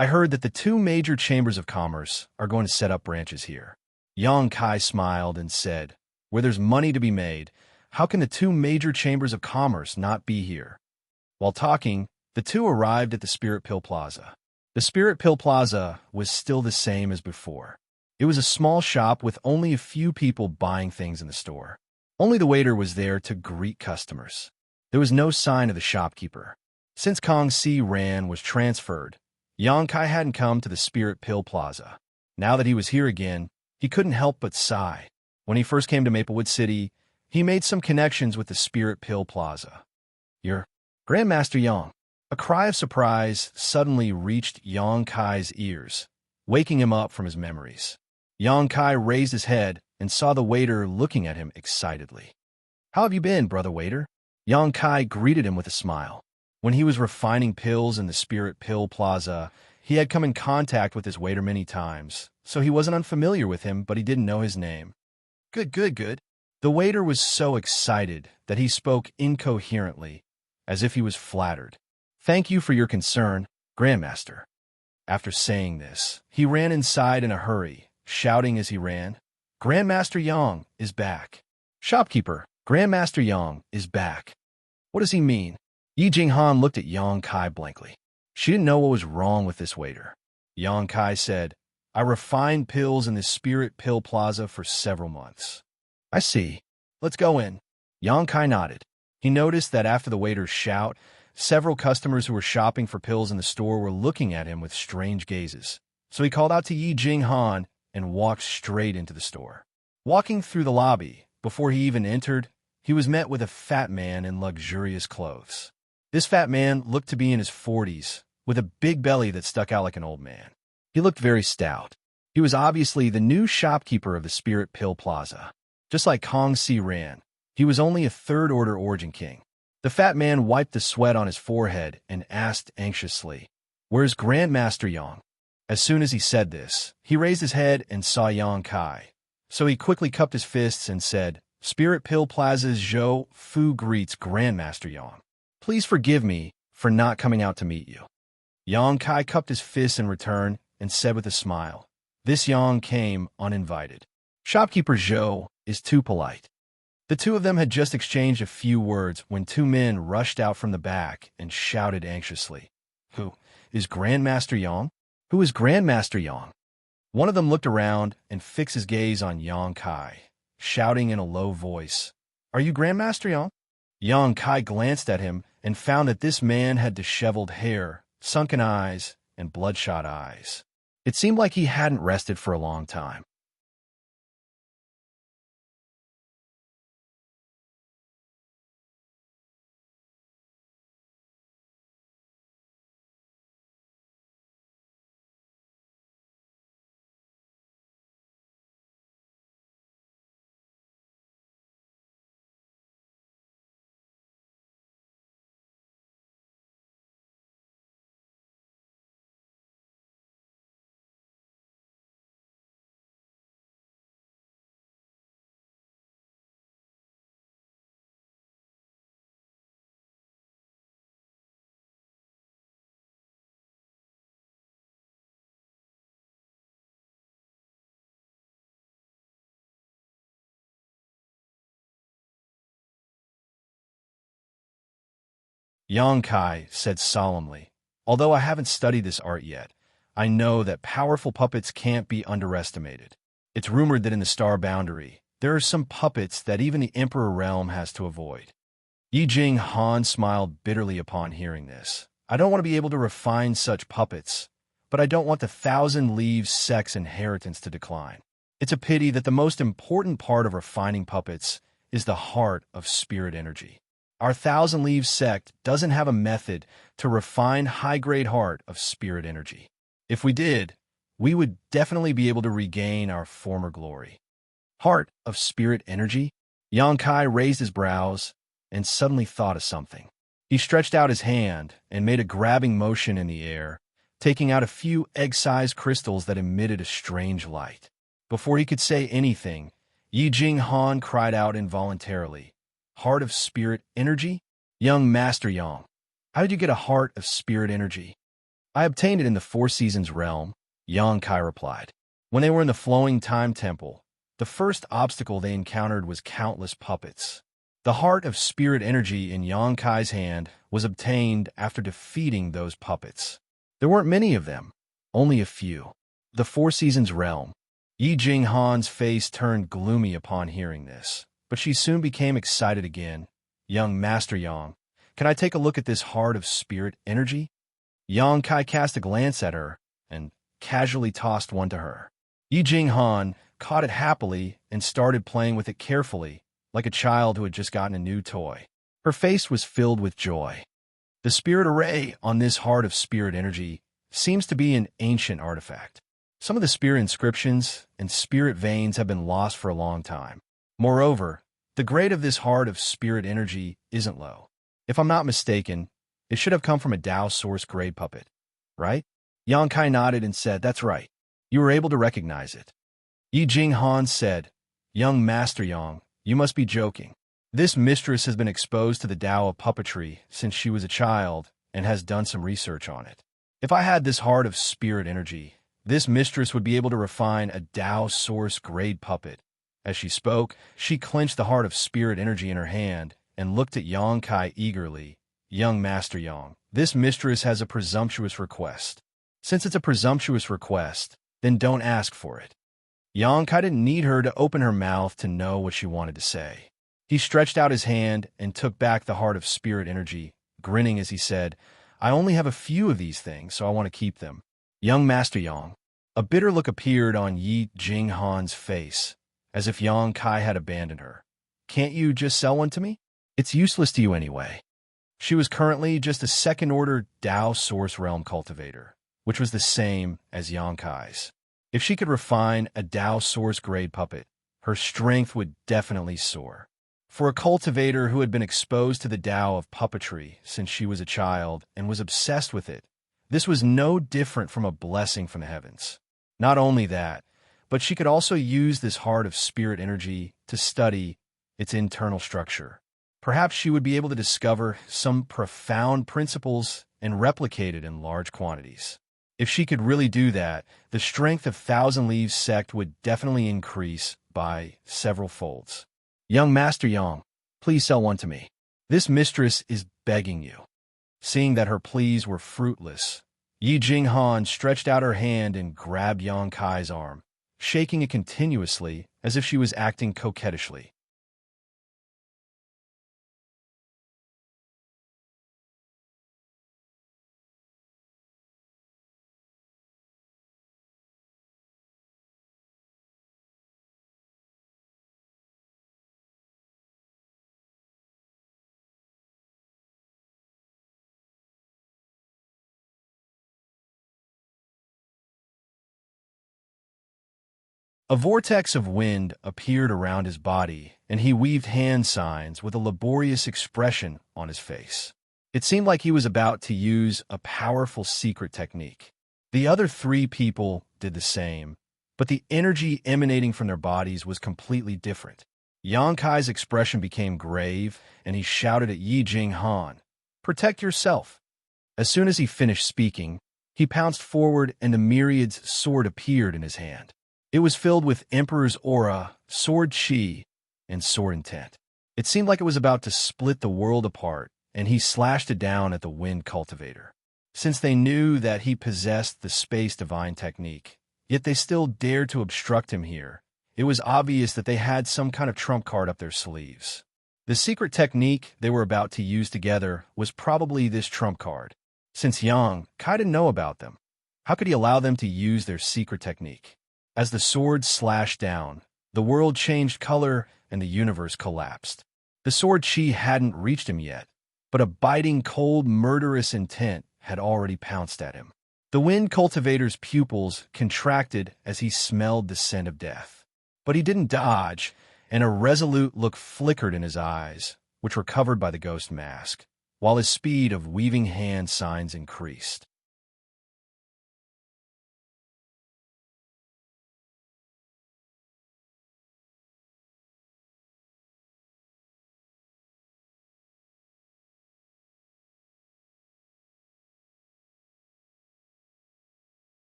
I heard that the two major chambers of commerce are going to set up branches here. Yang Kai smiled and said, where there's money to be made, how can the two major chambers of commerce not be here? While talking, the two arrived at the Spirit Pill Plaza. The Spirit Pill Plaza was still the same as before. It was a small shop with only a few people buying things in the store. Only the waiter was there to greet customers. There was no sign of the shopkeeper. Since Kong Si Ran was transferred, Yang Kai hadn't come to the Spirit Pill Plaza. Now that he was here again, he couldn't help but sigh. When he first came to Maplewood City, he made some connections with the Spirit Pill Plaza. You're Grandmaster Yang. A cry of surprise suddenly reached Yang Kai's ears, waking him up from his memories. Yang Kai raised his head and saw the waiter looking at him excitedly. How have you been, brother waiter? Yang Kai greeted him with a smile. When he was refining pills in the Spirit Pill Plaza, he had come in contact with this waiter many times, so he wasn't unfamiliar with him, but he didn't know his name. Good. The waiter was so excited that he spoke incoherently, as if he was flattered. Thank you for your concern, Grandmaster. After saying this, he ran inside in a hurry, shouting as he ran, Grandmaster Yang is back. Shopkeeper, Grandmaster Yang is back. What does he mean? Yi Jinghan looked at Yang Kai blankly. She didn't know what was wrong with this waiter. Yang Kai said, I refined pills in the Spirit Pill Plaza for several months. I see. Let's go in. Yang Kai nodded. He noticed that after the waiter's shout, several customers who were shopping for pills in the store were looking at him with strange gazes. So he called out to Yi Jinghan and walked straight into the store. Walking through the lobby, before he even entered, he was met with a fat man in luxurious clothes. This fat man looked to be in his 40s, with a big belly that stuck out like an old man. He looked very stout. He was obviously the new shopkeeper of the Spirit Pill Plaza. Just like Kong Si Ran, he was only a third-order Origin King. The fat man wiped the sweat on his forehead and asked anxiously, Where's Grandmaster Yang? As soon as he said this, he raised his head and saw Yang Kai. So he quickly cupped his fists and said, Spirit Pill Plaza's Zhou Fu greets Grandmaster Yang. Please forgive me for not coming out to meet you. Yang Kai cupped his fists in return and said with a smile, This Yang came uninvited. Shopkeeper Zhou is too polite. The two of them had just exchanged a few words when two men rushed out from the back and shouted anxiously, Who is Grandmaster Yang? Who is Grandmaster Yang? One of them looked around and fixed his gaze on Yang Kai, shouting in a low voice, Are you Grandmaster Yang? Yang Kai glanced at him and found that this man had disheveled hair, sunken eyes, and bloodshot eyes. It seemed like he hadn't rested for a long time. Yang Kai said solemnly, Although I haven't studied this art yet, I know that powerful puppets can't be underestimated. It's rumored that in the Star Boundary, there are some puppets that even the Emperor Realm has to avoid. Yi Jing Han smiled bitterly upon hearing this. I don't want to be able to refine such puppets, but I don't want the Thousand Leaves sect's inheritance to decline. It's a pity that the most important part of refining puppets is the heart of spirit energy. Our Thousand Leaves sect doesn't have a method to refine high-grade heart of spirit energy. If we did, we would definitely be able to regain our former glory. Heart of spirit energy? Yang Kai raised his brows and suddenly thought of something. He stretched out his hand and made a grabbing motion in the air, taking out a few egg-sized crystals that emitted a strange light. Before he could say anything, Yi Jing Han cried out involuntarily, Heart of spirit energy? Young Master Yang, how did you get a heart of spirit energy? I obtained it in the Four Seasons realm, Xianxia replied. When they were in the Flowing Time Temple, the first obstacle they encountered was countless puppets. The heart of spirit energy in Xianxia's hand was obtained after defeating those puppets. There weren't many of them, only a few. The Four Seasons realm. Yi Jinghan's face turned gloomy upon hearing this, but she soon became excited again. Young Master Yang, can I take a look at this heart of spirit energy? Kai cast a glance at her and casually tossed one to her. Yi Jinghan caught it happily and started playing with it carefully, like a child who had just gotten a new toy. Her face was filled with joy. The spirit array on this heart of spirit energy seems to be an ancient artifact. Some of the spirit inscriptions and spirit veins have been lost for a long time. Moreover, the grade of this heart of spirit energy isn't low. If I'm not mistaken, it should have come from a Tao source grade puppet, right? Yang Kai nodded and said, that's right. You were able to recognize it. Yi Jinghan said, Young Master Yang, you must be joking. This mistress has been exposed to the Tao of puppetry since she was a child and has done some research on it. If I had this heart of spirit energy, this mistress would be able to refine a Tao source grade puppet. As she spoke, she clenched the heart of spirit energy in her hand and looked at Yang Kai eagerly. Young Master Yang, this mistress has a presumptuous request. Since it's a presumptuous request, then don't ask for it. Yang Kai didn't need her to open her mouth to know what she wanted to say. He stretched out his hand and took back the heart of spirit energy, grinning as he said, I only have a few of these things, so I want to keep them. Young Master Yang. A bitter look appeared on Yi Jinghan's face, as if Yang Kai had abandoned her. Can't you just sell one to me? It's useless to you anyway. She was currently just a second-order Tao Source Realm cultivator, which was the same as Yang Kai's. If she could refine a Tao Source grade puppet, her strength would definitely soar. For a cultivator who had been exposed to the Tao of puppetry since she was a child and was obsessed with it, this was no different from a blessing from the heavens. Not only that, but she could also use this heart of spirit energy to study its internal structure. Perhaps she would be able to discover some profound principles and replicate it in large quantities. If she could really do that, the strength of Thousand Leaves sect would definitely increase by several folds. Young Master Yang, please sell one to me. This mistress is begging you. Seeing that her pleas were fruitless, Yi Jinghan stretched out her hand and grabbed Yang Kai's arm, shaking it continuously as if she was acting coquettishly. A vortex of wind appeared around his body, and he weaved hand signs with a laborious expression on his face. It seemed like he was about to use a powerful secret technique. The other three people did the same, but the energy emanating from their bodies was completely different. Yang Kai's expression became grave, and he shouted at Yi Jinghan, "Protect yourself!" As soon as he finished speaking, he pounced forward and the myriad's sword appeared in his hand. It was filled with Emperor's aura, sword chi, and sword intent. It seemed like it was about to split the world apart, and he slashed it down at the wind cultivator. Since they knew that he possessed the space divine technique, yet they still dared to obstruct him here, it was obvious that they had some kind of trump card up their sleeves. The secret technique they were about to use together was probably this trump card. Since Yang Kai didn't know about them, how could he allow them to use their secret technique? As the sword slashed down, the world changed color and the universe collapsed. The sword chi hadn't reached him yet, but a biting, cold, murderous intent had already pounced at him. The wind cultivator's pupils contracted as he smelled the scent of death. But he didn't dodge, and a resolute look flickered in his eyes, which were covered by the ghost mask, while his speed of weaving hand signs increased.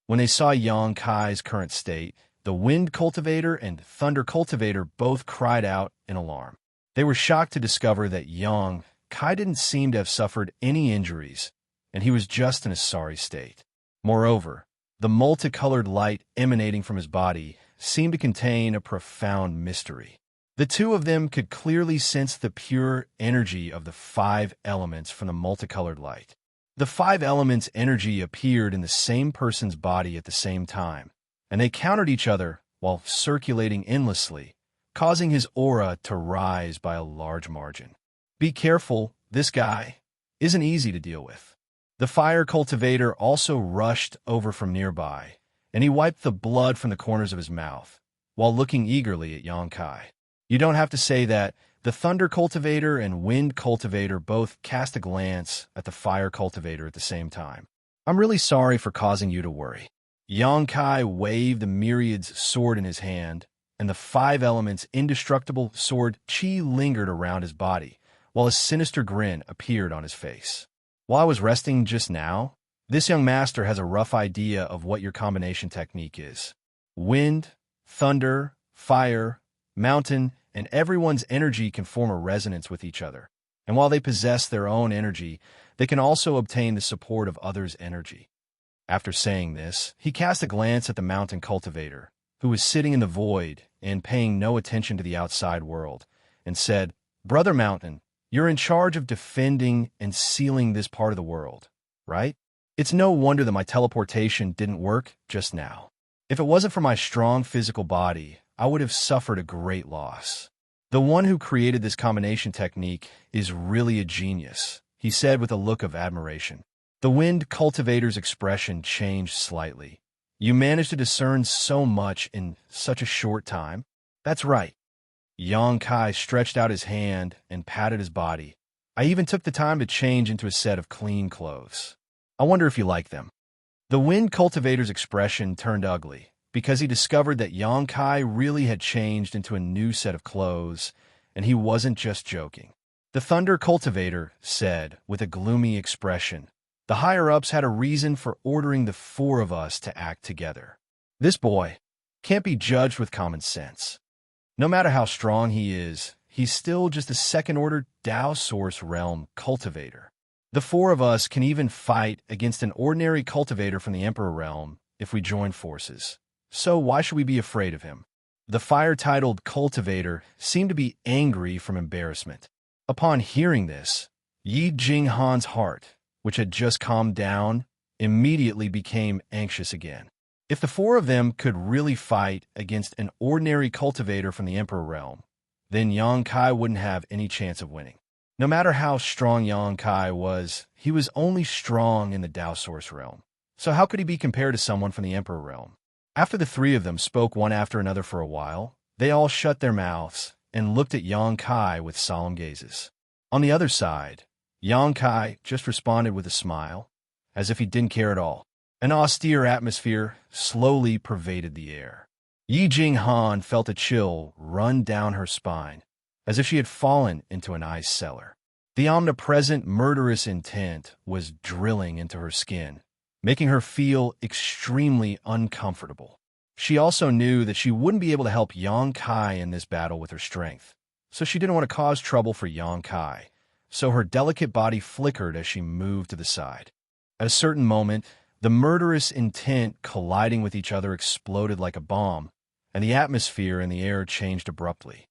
When they saw Yang Kai's current state, the Wind Cultivator and Thunder Cultivator both cried out in alarm. They were shocked to discover that Yang Kai didn't seem to have suffered any injuries, and he was just in a sorry state. Moreover, the multicolored light emanating from his body seemed to contain a profound mystery. The two of them could clearly sense the pure energy of the five elements from the multicolored light. The five elements' energy appeared in the same person's body at the same time, and they countered each other while circulating endlessly, causing his aura to rise by a large margin. Be careful, this guy isn't easy to deal with. The fire cultivator also rushed over from nearby, and he wiped the blood from the corners of his mouth, while looking eagerly at Yang Kai. You don't have to say that. The thunder cultivator and wind cultivator both cast a glance at the fire cultivator at the same time. I'm really sorry for causing you to worry. Yang Kai waved the myriad's sword in his hand, and the five elements' indestructible sword Qi lingered around his body, while a sinister grin appeared on his face. While I was resting just now, this young master has a rough idea of what your combination technique is. Wind, thunder, fire, mountain, and everyone's energy can form a resonance with each other. And while they possess their own energy, they can also obtain the support of others' energy. After saying this, he cast a glance at the mountain cultivator, who was sitting in the void and paying no attention to the outside world, and said, "Brother Mountain, you're in charge of defending and sealing this part of the world, right? It's no wonder that my teleportation didn't work just now. If it wasn't for my strong physical body, I would have suffered a great loss. The one who created this combination technique is really a genius," he said with a look of admiration. The wind cultivator's expression changed slightly. "You managed to discern so much in such a short time?" "That's right." Yang Kai stretched out his hand and patted his body. "I even took the time to change into a set of clean clothes. I wonder if you like them." The wind cultivator's expression turned ugly, because he discovered that Yang Kai really had changed into a new set of clothes, and he wasn't just joking. The thunder cultivator said with a gloomy expression, "The higher-ups had a reason for ordering the four of us to act together. This boy can't be judged with common sense. No matter how strong he is, he's still just a second-order Tao Source Realm cultivator. The four of us can even fight against an ordinary cultivator from the Emperor Realm if we join forces. So why should we be afraid of him?" The fire-titled cultivator seemed to be angry from embarrassment. Upon hearing this, Yi Jinghan's heart, which had just calmed down, immediately became anxious again. If the four of them could really fight against an ordinary cultivator from the Emperor Realm, then Yang Kai wouldn't have any chance of winning. No matter how strong Yang Kai was, he was only strong in the Tao Source Realm. So how could he be compared to someone from the Emperor Realm? After the three of them spoke one after another for a while, they all shut their mouths and looked at Yang Kai with solemn gazes. On the other side, Yang Kai just responded with a smile, as if he didn't care at all. An austere atmosphere slowly pervaded the air. Yi Jinghan felt a chill run down her spine, as if she had fallen into an ice cellar. The omnipresent murderous intent was drilling into her skin, making her feel extremely uncomfortable. She also knew that she wouldn't be able to help Yang Kai in this battle with her strength, so she didn't want to cause trouble for Yang Kai, so her delicate body flickered as she moved to the side. At a certain moment, the murderous intent colliding with each other exploded like a bomb, and the atmosphere in the air changed abruptly.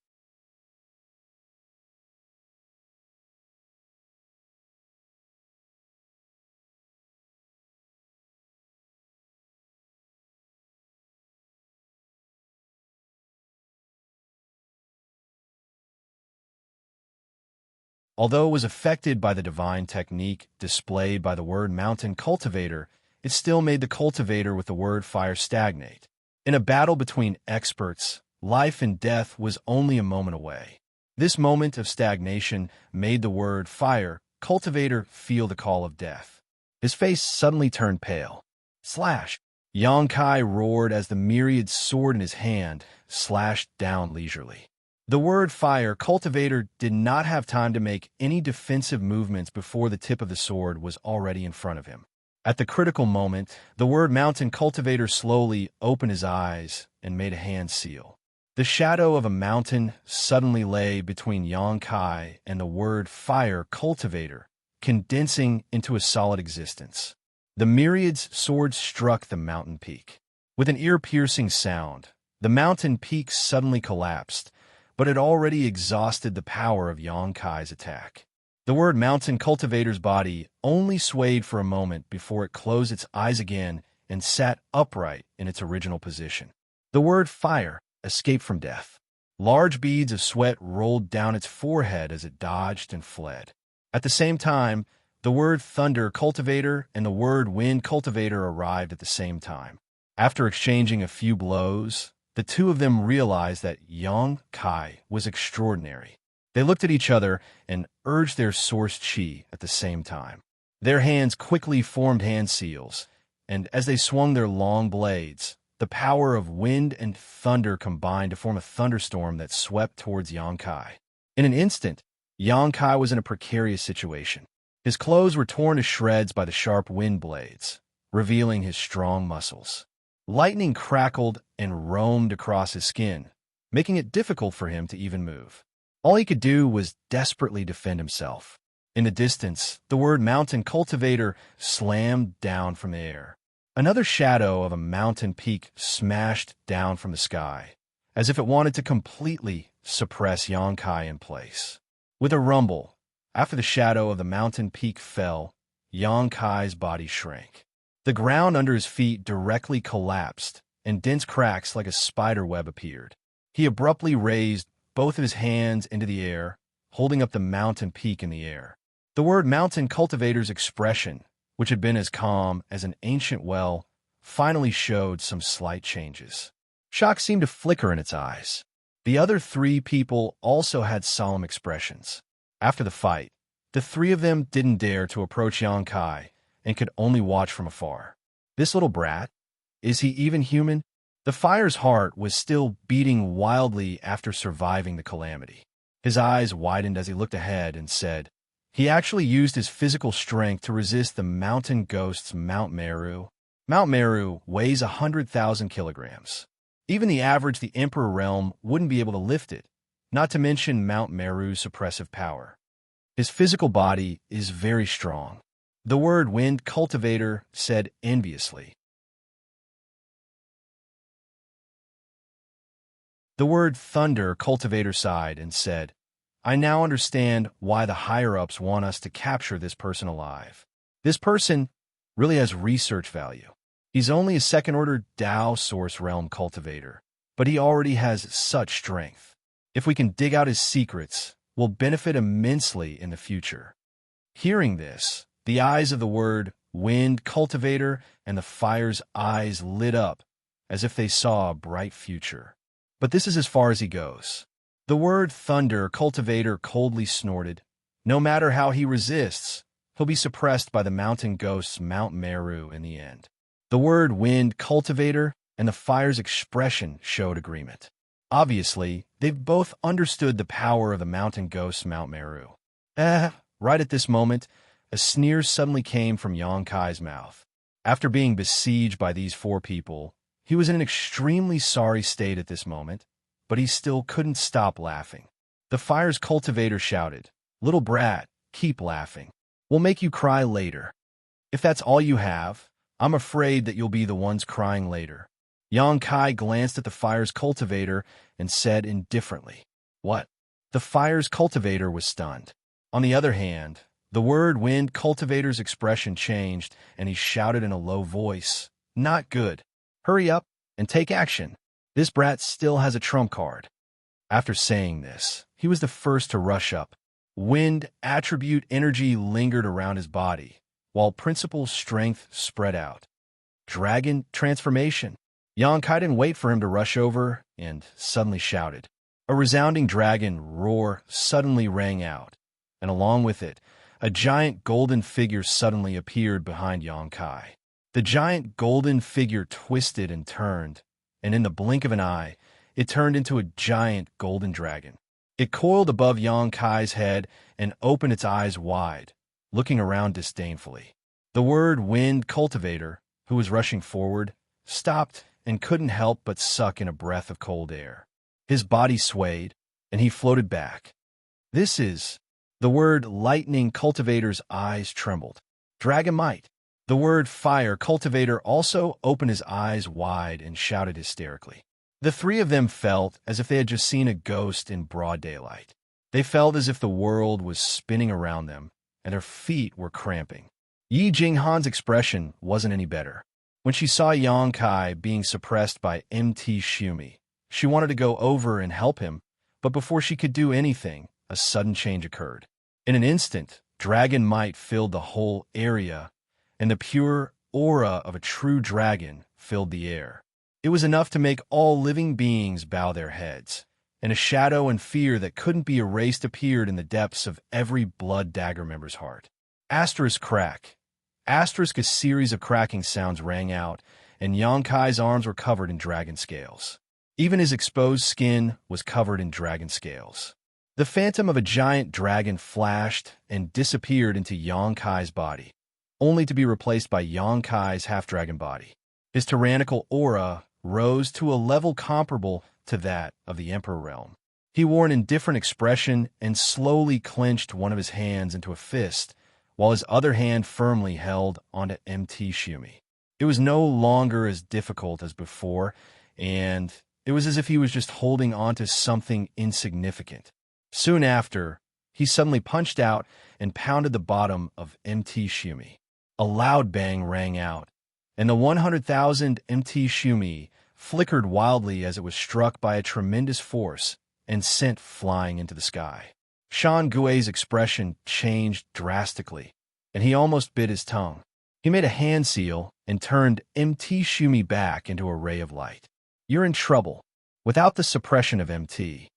Although it was affected by the divine technique displayed by the word mountain cultivator, it still made the cultivator with the word fire stagnate. In a battle between experts, life and death was only a moment away. This moment of stagnation made the word fire cultivator feel the call of death. His face suddenly turned pale. Slash! Yang Kai roared as the myriad sword in his hand slashed down leisurely. The word fire cultivator did not have time to make any defensive movements before the tip of the sword was already in front of him. At the critical moment, the word mountain cultivator slowly opened his eyes and made a hand seal. The shadow of a mountain suddenly lay between Xianxia and the word fire cultivator, condensing into a solid existence. The myriad's sword struck the mountain peak. With an ear-piercing sound, the mountain peak suddenly collapsed, but it already exhausted the power of Xianxia's attack. The word mountain cultivator's body only swayed for a moment before it closed its eyes again and sat upright in its original position. The word fire escaped from death. Large beads of sweat rolled down its forehead as it dodged and fled. At the same time, the word thunder cultivator and the word wind cultivator arrived at the same time. After exchanging a few blows, the two of them realized that Xianxia was extraordinary. They looked at each other and urged their source chi at the same time. Their hands quickly formed hand seals, and as they swung their long blades, the power of wind and thunder combined to form a thunderstorm that swept towards Xianxia. In an instant, Xianxia was in a precarious situation. His clothes were torn to shreds by the sharp wind blades, revealing his strong muscles. Lightning crackled and roamed across his skin, making it difficult for him to even move. All he could do was desperately defend himself. In the distance, the word mountain cultivator slammed down from the air. Another shadow of a mountain peak smashed down from the sky, as if it wanted to completely suppress Xianxia in place. With a rumble, after the shadow of the mountain peak fell, Xianxia's body shrank. The ground under his feet directly collapsed, and dense cracks like a spider web appeared. He abruptly raised both of his hands into the air, holding up the mountain peak in the air. The word mountain cultivator's expression, which had been as calm as an ancient well, finally showed some slight changes. Shock seemed to flicker in its eyes. The other three people also had solemn expressions. After the fight, the three of them didn't dare to approach Xianxia and could only watch from afar. This little brat? Is he even human? The fire's heart was still beating wildly after surviving the calamity. His eyes widened as he looked ahead and said, he actually used his physical strength to resist the mountain ghost's Mount Meru. Mount Meru weighs 100,000 kilograms. Even the Emperor realm wouldn't be able to lift it, not to mention Mount Meru's suppressive power. His physical body is very strong. The word wind cultivator said enviously. The word thunder cultivator sighed and said, I now understand why the higher-ups want us to capture this person alive. This person really has research value. He's only a second-order Tao source realm cultivator, but he already has such strength. If we can dig out his secrets, we'll benefit immensely in the future. Hearing this, the eyes of the word wind cultivator and the fire's eyes lit up as if they saw a bright future. But this is as far as he goes. The word thunder cultivator coldly snorted. No matter how he resists, he'll be suppressed by the mountain ghost's Mount Meru in the end. The word wind cultivator and the fire's expression showed agreement. Obviously, they've both understood the power of the mountain ghost's Mount Meru. Right at this moment, a sneer suddenly came from Xianxia's mouth. After being besieged by these four people, he was in an extremely sorry state at this moment, but he still couldn't stop laughing. The fire's cultivator shouted, Little brat, keep laughing. We'll make you cry later. If that's all you have, I'm afraid that you'll be the ones crying later. Xianxia glanced at the fire's cultivator and said indifferently, What? The fire's cultivator was stunned. On the other hand, the word wind cultivator's expression changed, and he shouted in a low voice, Not good. Hurry up and take action. This brat still has a trump card. After saying this, he was the first to rush up. Wind attribute energy lingered around his body, while principal strength spread out. Dragon transformation. Xianxia didn't wait for him to rush over and suddenly shouted. A resounding dragon roar suddenly rang out, and along with it, a giant golden figure suddenly appeared behind Xianxia. The giant golden figure twisted and turned, and in the blink of an eye, it turned into a giant golden dragon. It coiled above Xianxia's head and opened its eyes wide, looking around disdainfully. The word wind cultivator, who was rushing forward, stopped and couldn't help but suck in a breath of cold air. His body swayed, and he floated back. This is the word lightning cultivator's eyes trembled. Dragon might. The word fire cultivator also opened his eyes wide and shouted hysterically. The three of them felt as if they had just seen a ghost in broad daylight. They felt as if the world was spinning around them, and their feet were cramping. Yi Jinghan's expression wasn't any better. When she saw Yang Kai being suppressed by MT Shumi, she wanted to go over and help him, but before she could do anything, a sudden change occurred. In an instant, dragon might filled the whole area, and the pure aura of a true dragon filled the air. It was enough to make all living beings bow their heads, and a shadow and fear that couldn't be erased appeared in the depths of every Blood Dagger member's heart. Asterisk crack. Asterisk, a series of cracking sounds rang out, and Yang Kai's arms were covered in dragon scales. Even his exposed skin was covered in dragon scales. The phantom of a giant dragon flashed and disappeared into Yang Kai's body, only to be replaced by Yang Kai's half-dragon body. His tyrannical aura rose to a level comparable to that of the Emperor realm. He wore an indifferent expression and slowly clenched one of his hands into a fist, while his other hand firmly held onto MT Shumi. It was no longer as difficult as before, and it was as if he was just holding onto something insignificant. Soon after, he suddenly punched out and pounded the bottom of MT Shumi. A loud bang rang out, and the 100,000 MT Shumi flickered wildly as it was struck by a tremendous force and sent flying into the sky. Shan Gui's expression changed drastically, and he almost bit his tongue. He made a hand seal and turned MT Shumi back into a ray of light. You're in trouble. Without the suppression of MT.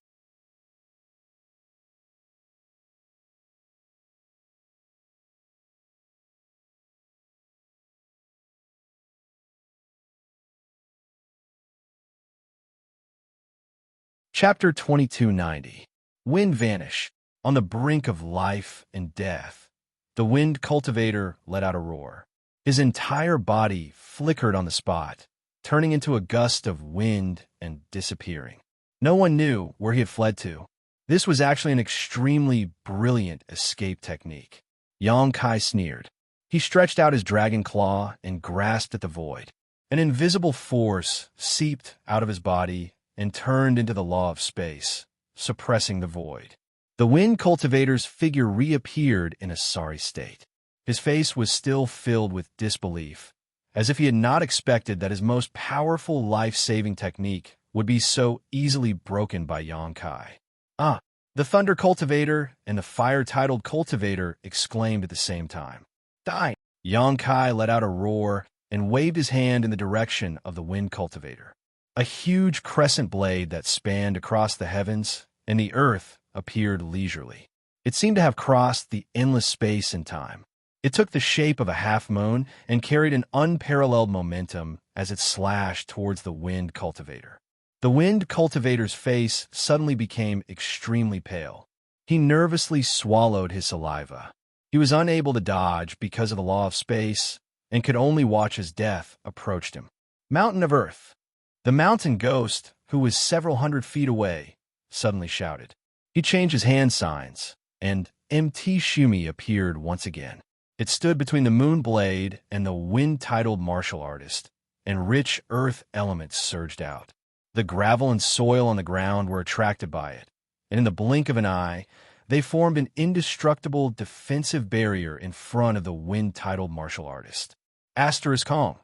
Chapter 2290. Wind Vanish. On the brink of life and death, the wind cultivator let out a roar. His entire body flickered on the spot, turning into a gust of wind and disappearing. No one knew where he had fled to. This was actually an extremely brilliant escape technique. Yang Kai sneered. He stretched out his dragon claw and grasped at the void. An invisible force seeped out of his body and turned into the law of space, suppressing the void. The wind cultivator's figure reappeared in a sorry state. His face was still filled with disbelief, as if he had not expected that his most powerful life-saving technique would be so easily broken by Yang Kai. Ah! The thunder cultivator and the fire-titled cultivator exclaimed at the same time. Die! Yang Kai let out a roar and waved his hand in the direction of the wind cultivator. A huge crescent blade that spanned across the heavens and the earth appeared leisurely. It seemed to have crossed the endless space and time. It took the shape of a half-moon and carried an unparalleled momentum as it slashed towards the wind cultivator. The wind cultivator's face suddenly became extremely pale. He nervously swallowed his saliva. He was unable to dodge because of the law of space and could only watch as death approached him. Mountain of Earth. The mountain ghost, who was several hundred feet away, suddenly shouted. He changed his hand signs, and MT Shumi appeared once again. It stood between the moon blade and the wind-titled martial artist, and rich earth elements surged out. The gravel and soil on the ground were attracted by it, and in the blink of an eye, they formed an indestructible defensive barrier in front of the wind-titled martial artist. Asterisk Kong.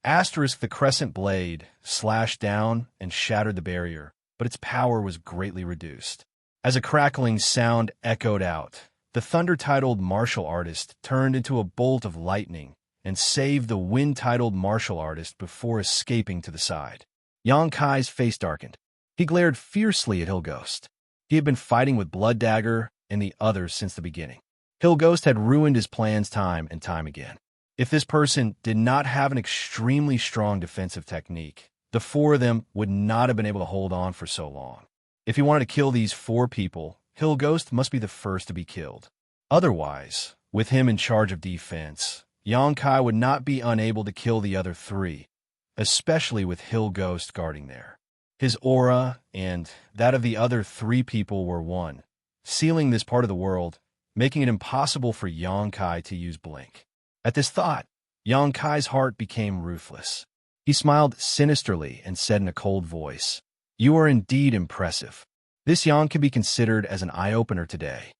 Asterisk, the crescent blade slashed down and shattered the barrier, but its power was greatly reduced. As a crackling sound echoed out, the thunder-titled martial artist turned into a bolt of lightning and saved the wind-titled martial artist before escaping to the side. Yang Kai's face darkened. He glared fiercely at Hillghost. He had been fighting with Blood Dagger and the others since the beginning. Hillghost had ruined his plans time and time again. If this person did not have an extremely strong defensive technique, the four of them would not have been able to hold on for so long. If he wanted to kill these four people, Hillghost must be the first to be killed. Otherwise, with him in charge of defense, Yongkai would not be unable to kill the other three, especially with Hill Ghost guarding there. His aura and that of the other three people were one, sealing this part of the world, making it impossible for Yongkai to use Blink. At this thought, Yongkai's heart became ruthless. He smiled sinisterly and said in a cold voice, "You are indeed impressive. This Yang can be considered as an eye-opener today.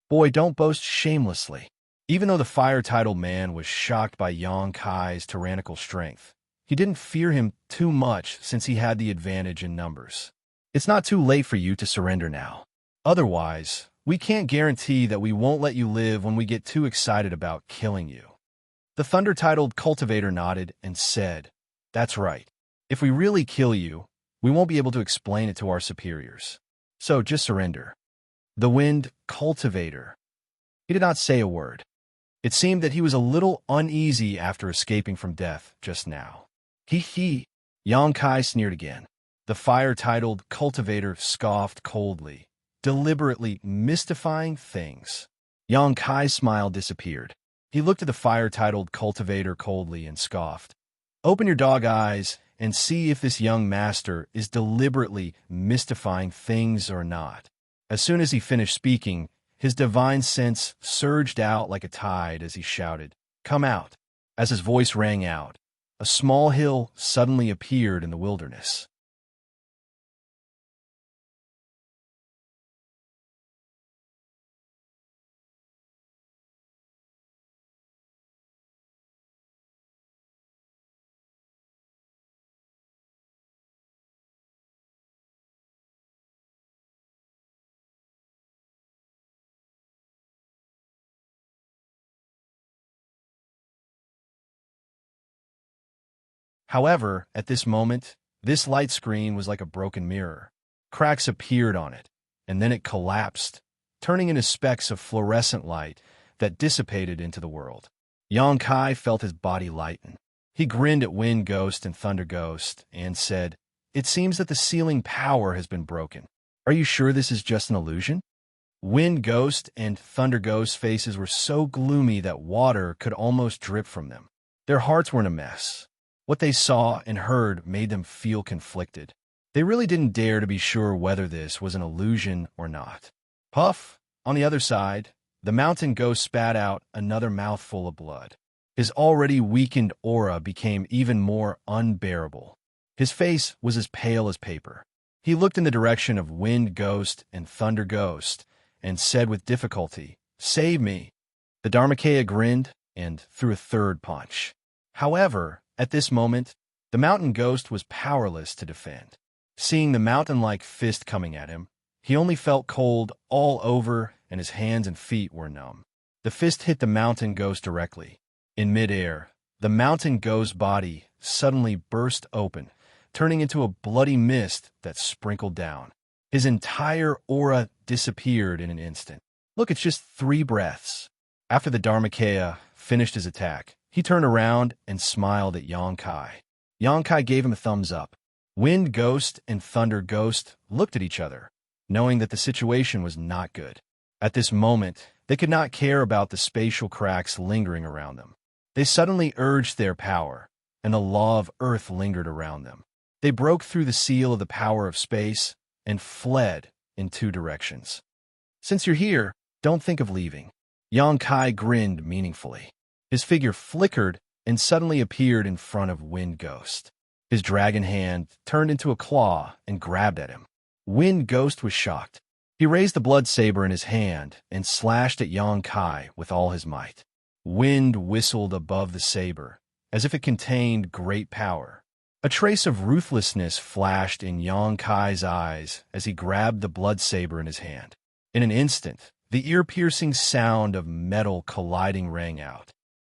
Boy, don't boast shamelessly." Even though the fire-titled man was shocked by Yongkai's tyrannical strength, he didn't fear him too much since he had the advantage in numbers. It's not too late for you to surrender now. Otherwise, we can't guarantee that we won't let you live when we get too excited about killing you. The thunder-titled cultivator nodded and said, "That's right. If we really kill you, we won't be able to explain it to our superiors. So just surrender." The wind cultivator. He did not say a word. It seemed that he was a little uneasy after escaping from death just now. He. Yongkai sneered again. The fire-titled cultivator scoffed coldly, deliberately mystifying things. Yongkai's smile disappeared. He looked at the fire-titled cultivator coldly and scoffed. "Open your dog eyes and see if this young master is deliberately mystifying things or not." As soon as he finished speaking, his divine sense surged out like a tide as he shouted, "Come out!" As his voice rang out, a small hill suddenly appeared in the wilderness. However, at this moment, this light screen was like a broken mirror. Cracks appeared on it, and then it collapsed, turning into specks of fluorescent light that dissipated into the world. Yongkai felt his body lighten. He grinned at Wind Ghost and Thunder Ghost and said, "It seems that the sealing power has been broken. Are you sure this is just an illusion?" Wind Ghost and Thunder Ghost's faces were so gloomy that water could almost drip from them. Their hearts were in a mess. What they saw and heard made them feel conflicted. They really didn't dare to be sure whether this was an illusion or not. Puff, on the other side, the mountain ghost spat out another mouthful of blood. His already weakened aura became even more unbearable. His face was as pale as paper. He looked in the direction of Wind Ghost and Thunder Ghost and said with difficulty, "Save me." The Dharmakaya grinned and threw a third punch. However, at this moment, the mountain ghost was powerless to defend. Seeing the mountain-like fist coming at him, he only felt cold all over and his hands and feet were numb. The fist hit the mountain ghost directly. In midair, the mountain ghost's body suddenly burst open, turning into a bloody mist that sprinkled down. His entire aura disappeared in an instant. Look, it's just 3 breaths. After the Dharmakaya finished his attack, he turned around and smiled at Yongkai. Yongkai gave him a thumbs up. Wind Ghost and Thunder Ghost looked at each other, knowing that the situation was not good. At this moment, they could not care about the spatial cracks lingering around them. They suddenly urged their power, and the law of Earth lingered around them. They broke through the seal of the power of space and fled in 2 directions. "Since you're here, don't think of leaving." Yongkai grinned meaningfully. His figure flickered and suddenly appeared in front of Wind Ghost. His dragon hand turned into a claw and grabbed at him. Wind Ghost was shocked. He raised the blood saber in his hand and slashed at Yongkai with all his might. Wind whistled above the saber, as if it contained great power. A trace of ruthlessness flashed in Yongkai's eyes as he grabbed the blood saber in his hand. In an instant, the ear-piercing sound of metal colliding rang out.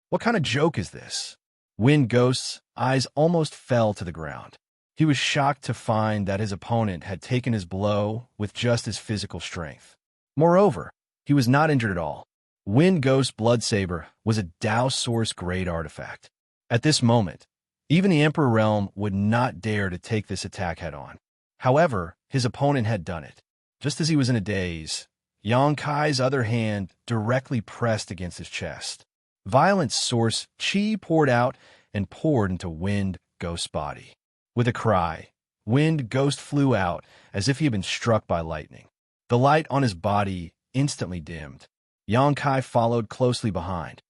What kind of joke is this? Wind Ghost's eyes almost fell to the ground. He was shocked to find that his opponent had taken his blow with just his physical strength. Moreover, he was not injured at all. Wind Ghost's blood saber was a Dao Source-grade artifact. At this moment, even the Emperor Realm would not dare to take this attack head-on. However, his opponent had done it. Just as he was in a daze, Yongkai's other hand directly pressed against his chest. Violent source chi poured out and poured into Wind Ghost's body. With a cry, Wind Ghost flew out as if he had been struck by lightning. The light on his body instantly dimmed. Xianxia followed closely behind.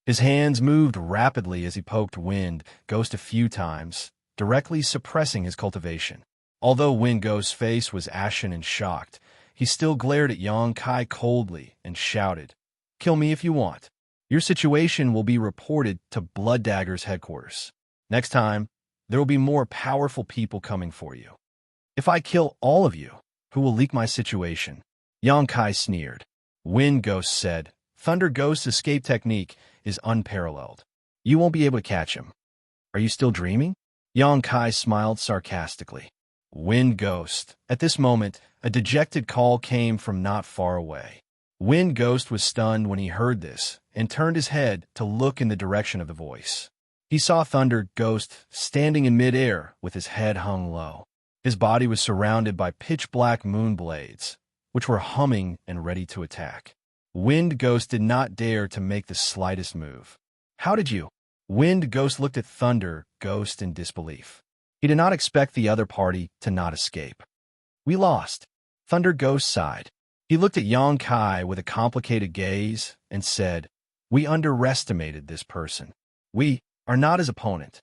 His hands moved rapidly as he poked Wind Ghost a few times, directly suppressing his cultivation. Although Wind Ghost's face was ashen and shocked, he still glared at Xianxia coldly and shouted, "Kill me if you want. Your situation will be reported to Blood Dagger's headquarters. Next time, there will be more powerful people coming for you. If I kill all of you, who will leak my situation?" Xianxia sneered. Wind Ghost said, "Thunder Ghost's escape technique is unparalleled. You won't be able to catch him. Are you still dreaming?" Xianxia smiled sarcastically. Wind Ghost. At this moment, a dejected call came from not far away. Wind Ghost was stunned when he heard this and turned his head to look in the direction of the voice. He saw Thunder Ghost standing in midair with his head hung low. His body was surrounded by pitch-black moon blades, which were humming and ready to attack. Wind Ghost did not dare to make the slightest move. "How did you?" Wind Ghost looked at Thunder Ghost in disbelief. He did not expect the other party to not escape. "We lost." Thunder Ghost sighed. He looked at Xianxia with a complicated gaze and said, "We underestimated this person. We are not his opponent.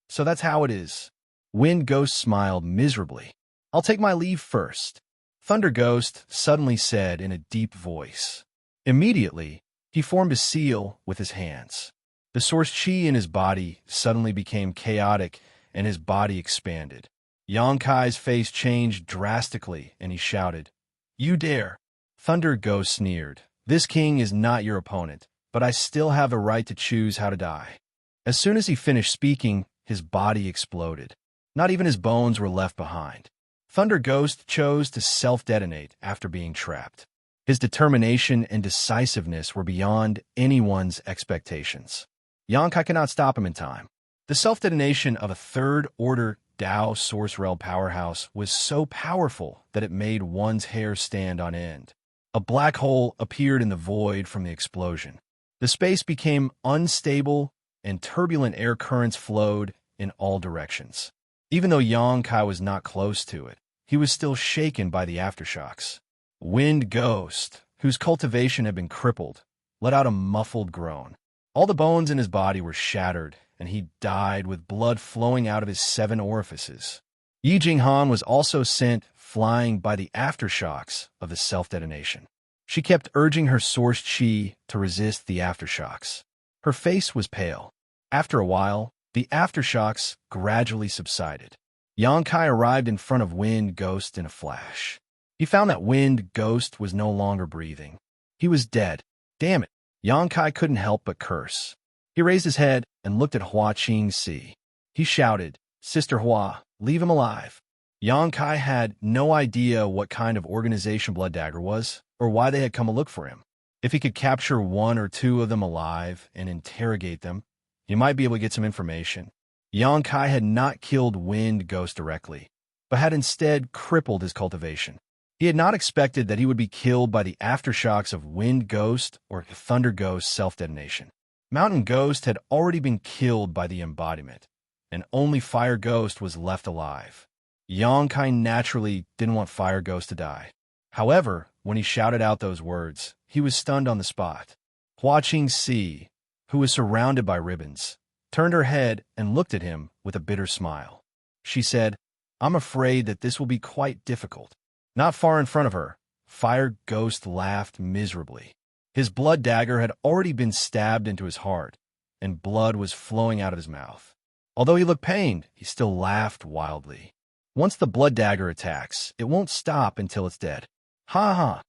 So that's how it is." Wind Ghost smiled miserably. "I'll take my leave first," Thunder Ghost suddenly said in a deep voice. Immediately, he formed a seal with his hands. The source chi in his body suddenly became chaotic and his body expanded. Xianxia's face changed drastically and he shouted, "You dare!" Thunder Ghost sneered. "This king is not your opponent, but I still have the right to choose how to die." As soon as he finished speaking, his body exploded. Not even his bones were left behind. Thunder Ghost chose to self-detonate after being trapped. His determination and decisiveness were beyond anyone's expectations. Xianxia could not stop him in time. The self-detonation of a third-order Dao Source Realm powerhouse was so powerful that it made one's hair stand on end. A black hole appeared in the void from the explosion. The space became unstable and turbulent air currents flowed in all directions. Even though Xianxia was not close to it, he was still shaken by the aftershocks. Wind Ghost, whose cultivation had been crippled, let out a muffled groan. All the bones in his body were shattered, and he died with blood flowing out of his 7 orifices. Yi Jinghan was also sent flying by the aftershocks of the self-detonation. She kept urging her source chi to resist the aftershocks. Her face was pale. After a while, the aftershocks gradually subsided. Xianxia arrived in front of Wind Ghost in a flash. He found that Wind Ghost was no longer breathing. He was dead. Damn it. Xianxia couldn't help but curse. He raised his head and looked at Hua Qingxi. He shouted, "Sister Hua, leave him alive." Xianxia had no idea what kind of organization Blood Dagger was, or why they had come to look for him. If he could capture 1 or 2 of them alive and interrogate them, he might be able to get some information. Xianxia had not killed Wind Ghost directly, but had instead crippled his cultivation. He had not expected that he would be killed by the aftershocks of Wind Ghost or Thunder Ghost's self-detonation. Mountain Ghost had already been killed by the embodiment, and only Fire Ghost was left alive. Xianxia naturally didn't want Fire Ghost to die. However, when he shouted out those words, he was stunned on the spot. Hua Qingxi, who was surrounded by ribbons, turned her head and looked at him with a bitter smile. She said, "I'm afraid that this will be quite difficult." Not far in front of her, Fire Ghost laughed miserably. His blood dagger had already been stabbed into his heart, and blood was flowing out of his mouth. Although he looked pained, he still laughed wildly. Once the blood dagger attacks, it won't stop until it's dead. Ha ha!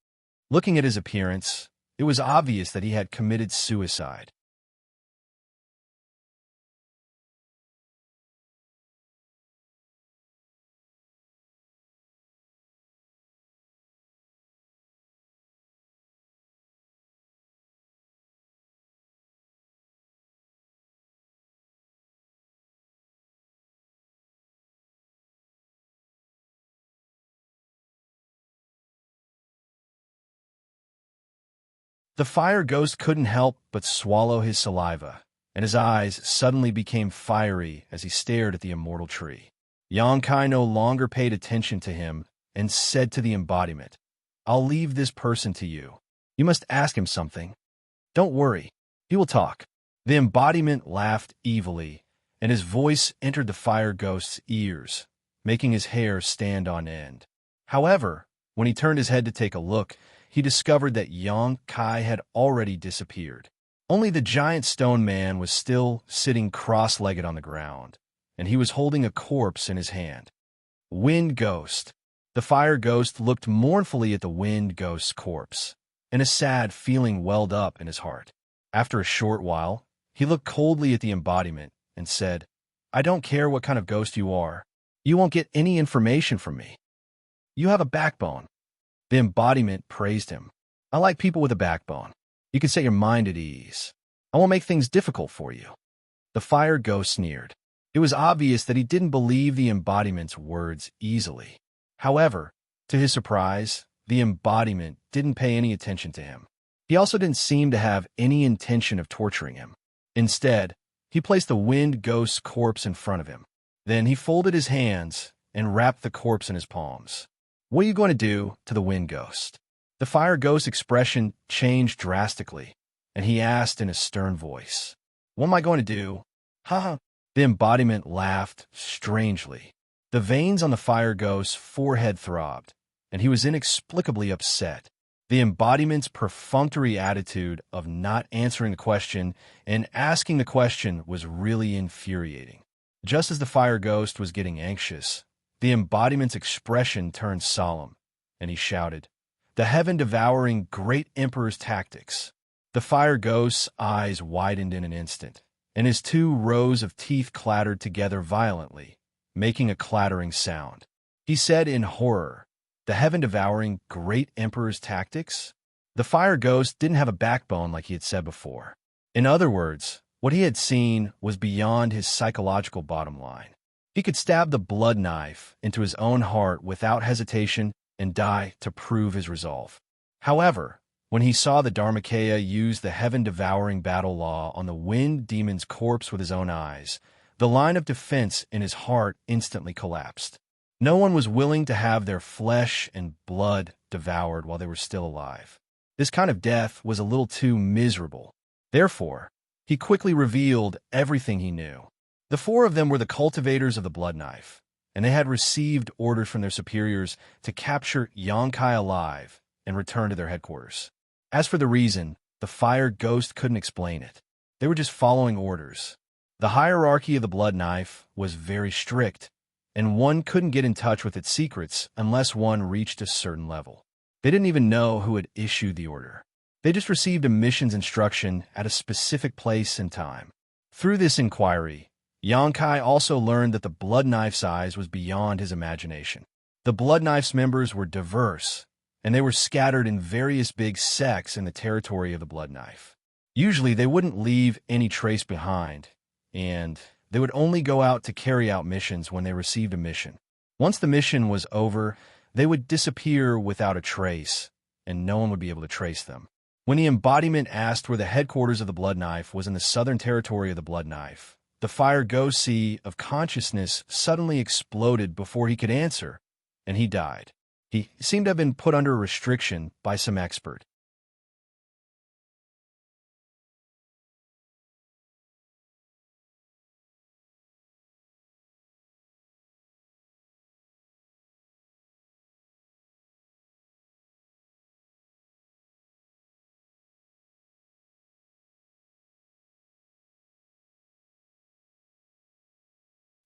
Looking at his appearance, it was obvious that he had committed suicide. The fire ghost couldn't help but swallow his saliva, and his eyes suddenly became fiery as he stared at the immortal tree. Xianxia no longer paid attention to him and said to the embodiment, "I'll leave this person to you. You must ask him something. Don't worry, he will talk." The embodiment laughed evilly, and his voice entered the fire ghost's ears, making his hair stand on end. However, when he turned his head to take a look, he discovered that Xianxia had already disappeared. Only the giant stone man was still sitting cross-legged on the ground, and he was holding a corpse in his hand. Wind Ghost. The fire ghost looked mournfully at the wind ghost's corpse, and a sad feeling welled up in his heart. After a short while, he looked coldly at the embodiment and said, "I don't care what kind of ghost you are. You won't get any information from me. You have a backbone." The embodiment praised him. "I like people with a backbone. You can set your mind at ease. I won't make things difficult for you." The fire ghost sneered. It was obvious that he didn't believe the embodiment's words easily. However, to his surprise, the embodiment didn't pay any attention to him. He also didn't seem to have any intention of torturing him. Instead, he placed the wind ghost's corpse in front of him. Then he folded his hands and wrapped the corpse in his palms. "What are you going to do to the wind ghost?" The fire ghost's expression changed drastically, and he asked in a stern voice, "What am I going to do? Haha." The embodiment laughed strangely. The veins on the fire ghost's forehead throbbed, and he was inexplicably upset. The embodiment's perfunctory attitude of not answering the question and asking the question was really infuriating. Just as the fire ghost was getting anxious, the embodiment's expression turned solemn, and he shouted, "The heaven-devouring great emperor's tactics." The fire ghost's eyes widened in an instant, and his two rows of teeth clattered together violently, making a clattering sound. He said in horror, "The heaven-devouring great emperor's tactics?" The fire ghost didn't have a backbone like he had said before. In other words, what he had seen was beyond his psychological bottom line. He could stab the blood knife into his own heart without hesitation and die to prove his resolve. However, when he saw the Dharmakaya use the heaven-devouring battle law on the wind demon's corpse with his own eyes, the line of defense in his heart instantly collapsed. No one was willing to have their flesh and blood devoured while they were still alive. This kind of death was a little too miserable. Therefore, he quickly revealed everything he knew. The four of them were the cultivators of the blood knife, and they had received orders from their superiors to capture Xianxia alive and return to their headquarters. As for the reason, the fire ghost couldn't explain it. They were just following orders. The hierarchy of the blood knife was very strict, and one couldn't get in touch with its secrets unless one reached a certain level. They didn't even know who had issued the order. They just received a mission's instruction at a specific place and time. Through this inquiry, Xianxia also learned that the blood knife size was beyond his imagination. The blood knife's members were diverse, and they were scattered in various big sects in the territory of the blood knife. Usually, they wouldn't leave any trace behind, and they would only go out to carry out missions when they received a mission. Once the mission was over, they would disappear without a trace, and no one would be able to trace them. When the embodiment asked where the headquarters of the blood knife was in the southern territory of the blood knife, the fire ghost sea of consciousness suddenly exploded before he could answer, and he died. He seemed to have been put under a restriction by some expert.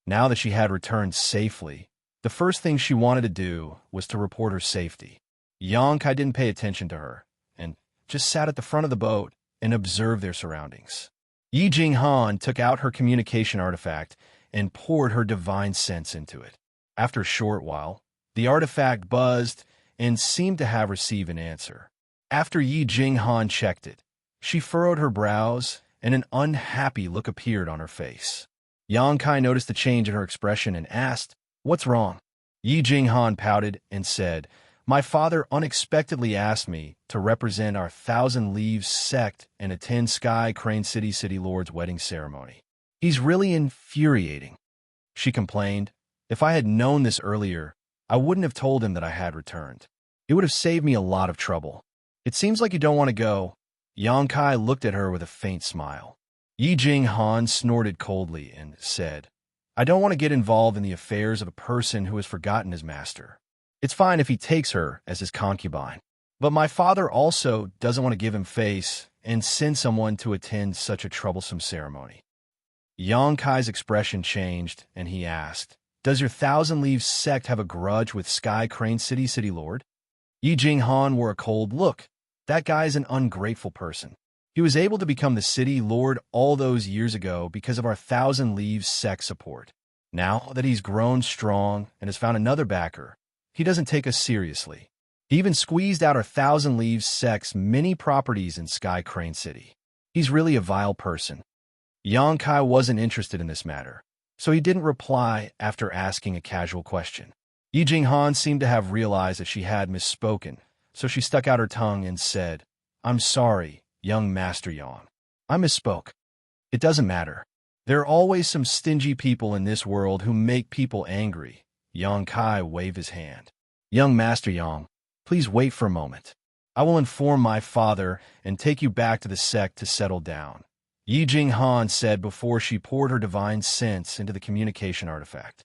Now that she had returned safely, the first thing she wanted to do was to report her safety. Xianxia didn't pay attention to her, and just sat at the front of the boat and observed their surroundings. Yi Jinghan took out her communication artifact and poured her divine sense into it. After a short while, the artifact buzzed and seemed to have received an answer. After Yi Jinghan checked it, she furrowed her brows and an unhappy look appeared on her face. Xianxia noticed the change in her expression and asked, "What's wrong?" Yi Jinghan pouted and said, My father unexpectedly asked me to represent our Thousand Leaves sect and attend Sky Crane City Lord's wedding ceremony. He's really infuriating, she complained. If I had known this earlier, I wouldn't have told him that I had returned. It would have saved me a lot of trouble. It seems like you don't want to go. Xianxia looked at her with a faint smile. Yi Jinghan snorted coldly and said, I don't want to get involved in the affairs of a person who has forgotten his master. It's fine if he takes her as his concubine. But my father also doesn't want to give him face and send someone to attend such a troublesome ceremony. Xianxia's expression changed, and he asked, Does your Thousand Leaves sect have a grudge with Sky Crane City Lord? Yi Jinghan wore a cold look. That guy's an ungrateful person. He was able to become the city lord all those years ago because of our Thousand Leaves sect support. Now that he's grown strong and has found another backer, he doesn't take us seriously. He even squeezed out our Thousand Leaves sect's many properties in Sky Crane City. He's really a vile person. Xianxia wasn't interested in this matter, so he didn't reply after asking a casual question. Yi Jinghan seemed to have realized that she had misspoken, so she stuck out her tongue and said, I'm sorry, young Master Yang. I misspoke. It doesn't matter. There are always some stingy people in this world who make people angry. Xianxia waved his hand. Young Master Yang, please wait for a moment. I will inform my father and take you back to the sect to settle down, Yi Jinghan said before she poured her divine sense into the communication artifact.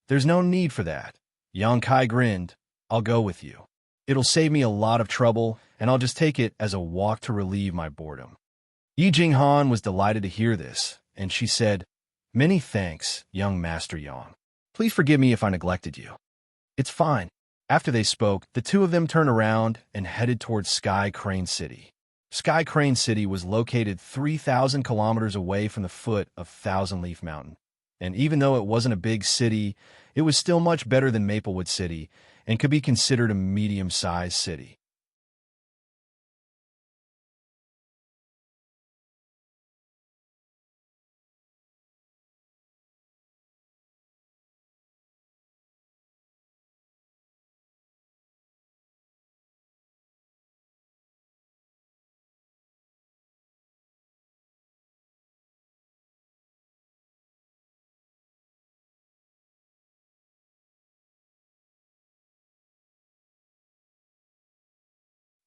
There's no need for that. Xianxia grinned. I'll go with you. It'll save me a lot of trouble, and I'll just take it as a walk to relieve my boredom. Yi Jinghan was delighted to hear this, and she said, Many thanks, young Master Yang. Please forgive me if I neglected you. It's fine. After they spoke, the two of them turned around and headed towards Sky Crane City. Sky Crane City was located 3,000 kilometers away from the foot of Thousand Leaf Mountain. And even though it wasn't a big city, it was still much better than Maplewood City and could be considered a medium-sized city.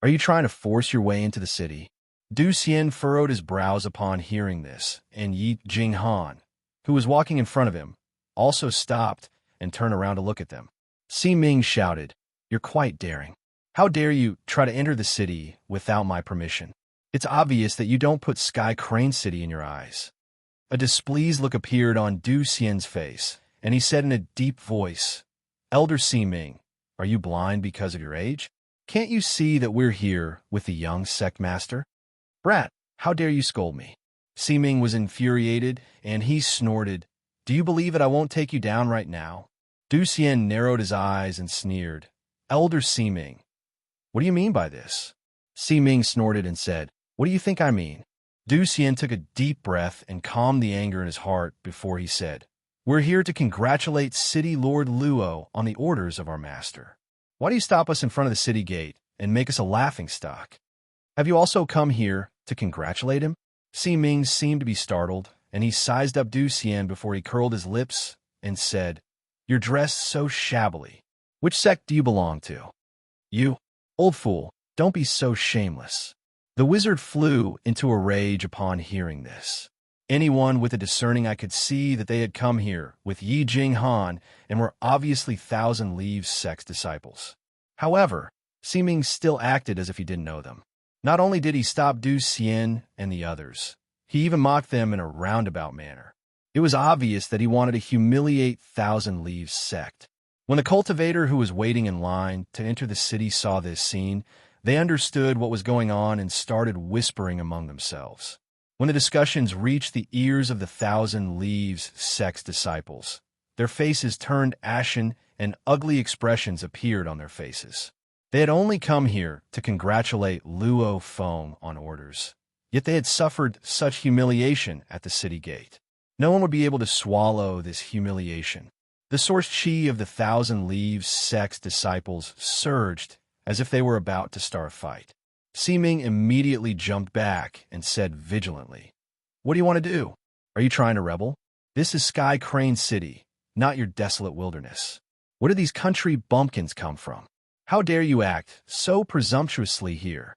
Are you trying to force your way into the city? Du Xian furrowed his brows upon hearing this, and Yi Jinghan, who was walking in front of him, also stopped and turned around to look at them. Si Ming shouted, You're quite daring. How dare you try to enter the city without my permission? It's obvious that you don't put Sky Crane City in your eyes. A displeased look appeared on Du Xian's face, and he said in a deep voice, Elder Si Ming, are you blind because of your age? Can't you see that we're here with the young sect master? Brat, how dare you scold me? Si Ming was infuriated, and he snorted, Do you believe that I won't take you down right now? Du Xian narrowed his eyes and sneered, Elder Si Ming, what do you mean by this? Si Ming snorted and said, What do you think I mean? Du Xian took a deep breath and calmed the anger in his heart before he said, We're here to congratulate City Lord Luo on the orders of our master. Why do you stop us in front of the city gate and make us a laughingstock? Have you also come here to congratulate him? Si Ming seemed to be startled, and he sized up Du Xian before he curled his lips and said, You're dressed so shabbily. Which sect do you belong to? You, old fool, don't be so shameless. The wizard flew into a rage upon hearing this. Anyone with a discerning eye could see that they had come here with Yi Jinghan and were obviously Thousand Leaves sect's disciples. However, Si Ming still acted as if he didn't know them. Not only did he stop Du Xian and the others, he even mocked them in a roundabout manner. It was obvious that he wanted to humiliate Thousand Leaves sect. When the cultivator who was waiting in line to enter the city saw this scene, they understood what was going on and started whispering among themselves. When the discussions reached the ears of the Thousand Leaves sect's disciples, their faces turned ashen and ugly expressions appeared on their faces. They had only come here to congratulate Luo Feng on orders, yet they had suffered such humiliation at the city gate. No one would be able to swallow this humiliation. The source chi of the Thousand Leaves sect's disciples surged, as if they were about to start a fight. Ximing immediately jumped back and said vigilantly, "What do you want to do? Are you trying to rebel? This is Sky Crane City, not your desolate wilderness. Where do these country bumpkins come from? How dare you act so presumptuously here?"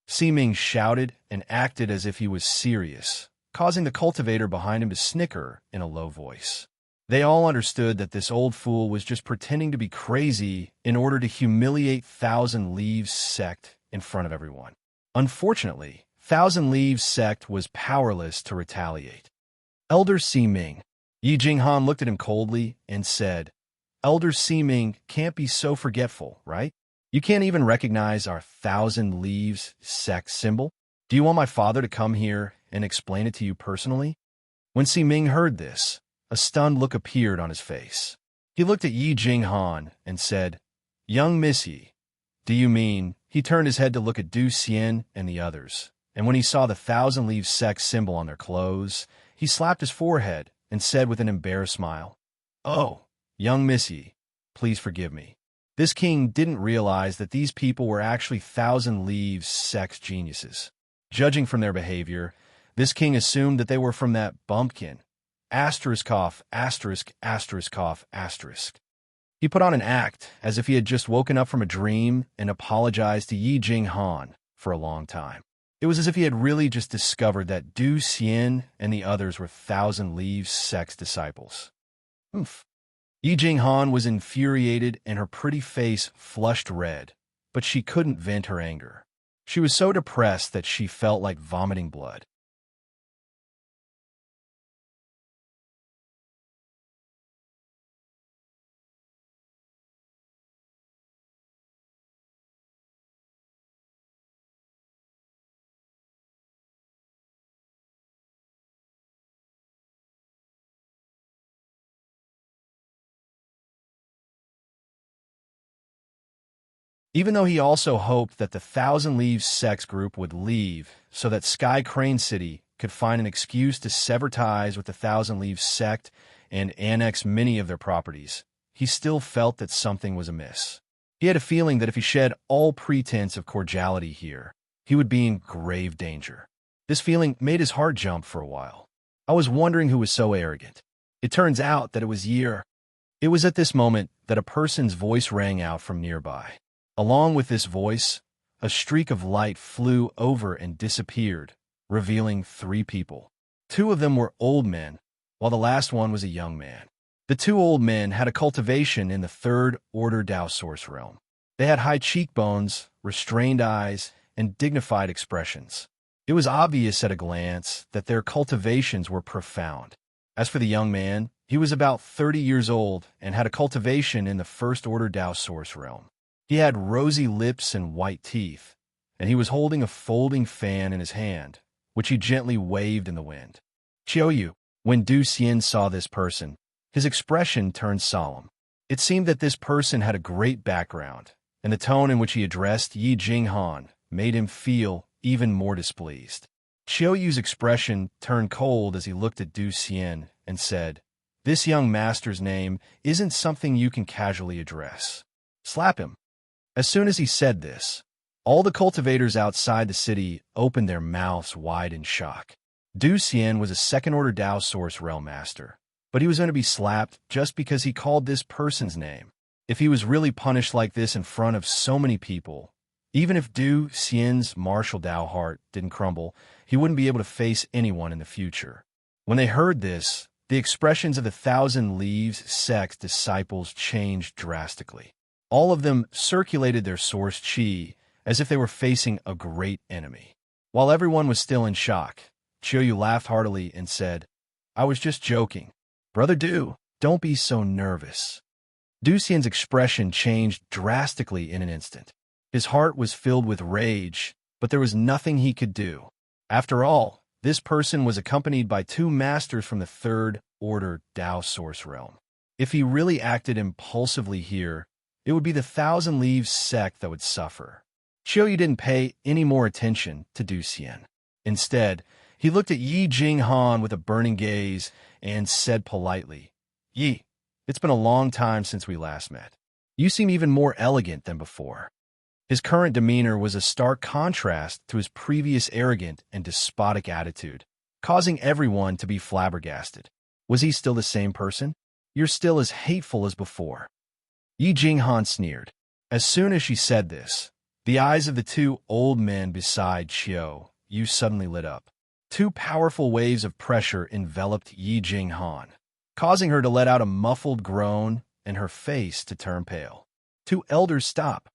Ximing shouted and acted as if he was serious, causing the cultivator behind him to snicker in a low voice. They all understood that this old fool was just pretending to be crazy in order to humiliate Thousand Leaves sect in front of everyone. Unfortunately, Thousand Leaves sect was powerless to retaliate. Elder Ximing. Yi Jinghan looked at him coldly and said, "Elder Ximing can't be so forgetful, right? You can't even recognize our Thousand Leaves sect symbol? Do you want my father to come here and explain it to you personally?" When Ximing heard this, a stunned look appeared on his face. He looked at Yi Jinghan and said, "Young Miss Yi, do you mean—" He turned his head to look at Du Xian and the others, and when he saw the Thousand Leaves sect symbol on their clothes, he slapped his forehead and said with an embarrassed smile, "Oh, young Miss Yi, please forgive me." This king didn't realize that these people were actually Thousand Leaves sect geniuses. Judging from their behavior, this king assumed that they were from that bumpkin. Asterisk cough, asterisk, asterisk cough, asterisk. He put on an act as if he had just woken up from a dream and apologized to Yi Jinghan for a long time. It was as if he had really just discovered that Du Xian and the others were Thousand Leaves sect disciples. Oof. Yi Jinghan was infuriated and her pretty face flushed red, but she couldn't vent her anger. She was so depressed that she felt like vomiting blood. Even though he also hoped that the Thousand Leaves sex group would leave so that Sky Crane City could find an excuse to sever ties with the Thousand Leaves sect and annex many of their properties, he still felt that something was amiss. He had a feeling that if he shed all pretense of cordiality here, he would be in grave danger. This feeling made his heart jump for a while. I was wondering who was so arrogant. It turns out that it was Year. It was at this moment that a person's voice rang out from nearby. Along with this voice, a streak of light flew over and disappeared, revealing 3 people. 2 of them were old men, while the last one was a young man. The 2 old men had a cultivation in the third order Dao Source realm. They had high cheekbones, restrained eyes, and dignified expressions. It was obvious at a glance that their cultivations were profound. As for the young man, he was about 30 years old and had a cultivation in the first order Dao Source realm. He had rosy lips and white teeth, and he was holding a folding fan in his hand, which he gently waved in the wind. Qiuyu, when Du Xian saw this person, his expression turned solemn. It seemed that this person had a great background, and the tone in which he addressed Yi Jinghan made him feel even more displeased. Qiuyu's expression turned cold as he looked at Du Xian and said, "This young master's name isn't something you can casually address. Slap him." As soon as he said this, all the cultivators outside the city opened their mouths wide in shock. Du Xian was a second-order Dao Source Realm Master, but he was going to be slapped just because he called this person's name. If he was really punished like this in front of so many people, even if Du Xian's martial Dao heart didn't crumble, he wouldn't be able to face anyone in the future. When they heard this, the expressions of the Thousand Leaves sect disciples changed drastically. All of them circulated their source qi as if they were facing a great enemy. While everyone was still in shock, Qiuyu laughed heartily and said, "I was just joking. Brother Du, don't be so nervous." Du Xian's expression changed drastically in an instant. His heart was filled with rage, but there was nothing he could do. After all, this person was accompanied by 2 masters from the third order Dao Source realm. If he really acted impulsively here, it would be the Thousand Leaves sect that would suffer. Qiuyu didn't pay any more attention to Du Xian. Instead, he looked at Yi Jinghan with a burning gaze and said politely, "Yi, it's been a long time since we last met. You seem even more elegant than before." His current demeanor was a stark contrast to his previous arrogant and despotic attitude, causing everyone to be flabbergasted. Was he still the same person? You're still as hateful as before. Yi Jinghan sneered. As soon as she said this, the eyes of the two old men beside Xiao Yu suddenly lit up. Two powerful waves of pressure enveloped Yi Jinghan, causing her to let out a muffled groan and her face to turn pale. Two elders stop.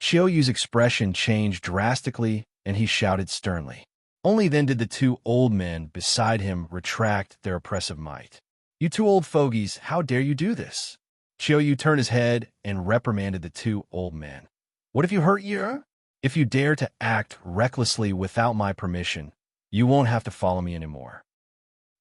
Xiao Yu's expression changed drastically, and he shouted sternly. Only then did the two old men beside him retract their oppressive might. You two old fogies, how dare you do this? Xiao Yu turned his head and reprimanded the two old men. What have you hurt you? If you dare to act recklessly without my permission, you won't have to follow me anymore.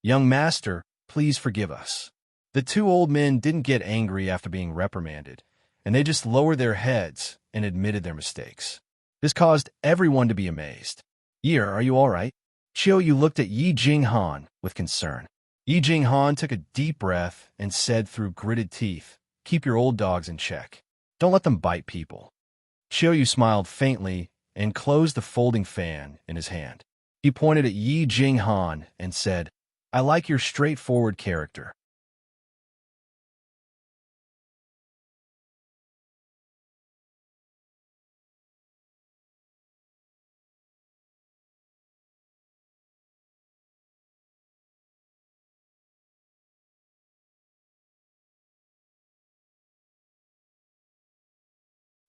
Young master, please forgive us. The two old men didn't get angry after being reprimanded, and they just lowered their heads and admitted their mistakes. This caused everyone to be amazed. Yi, are you all right? Xiao Yu looked at Yi Jinghan with concern. Yi Jinghan took a deep breath and said through gritted teeth, keep your old dogs in check. Don't let them bite people. Xiao Yu smiled faintly and closed the folding fan in his hand. He pointed at Yi Jinghan and said, I like your straightforward character.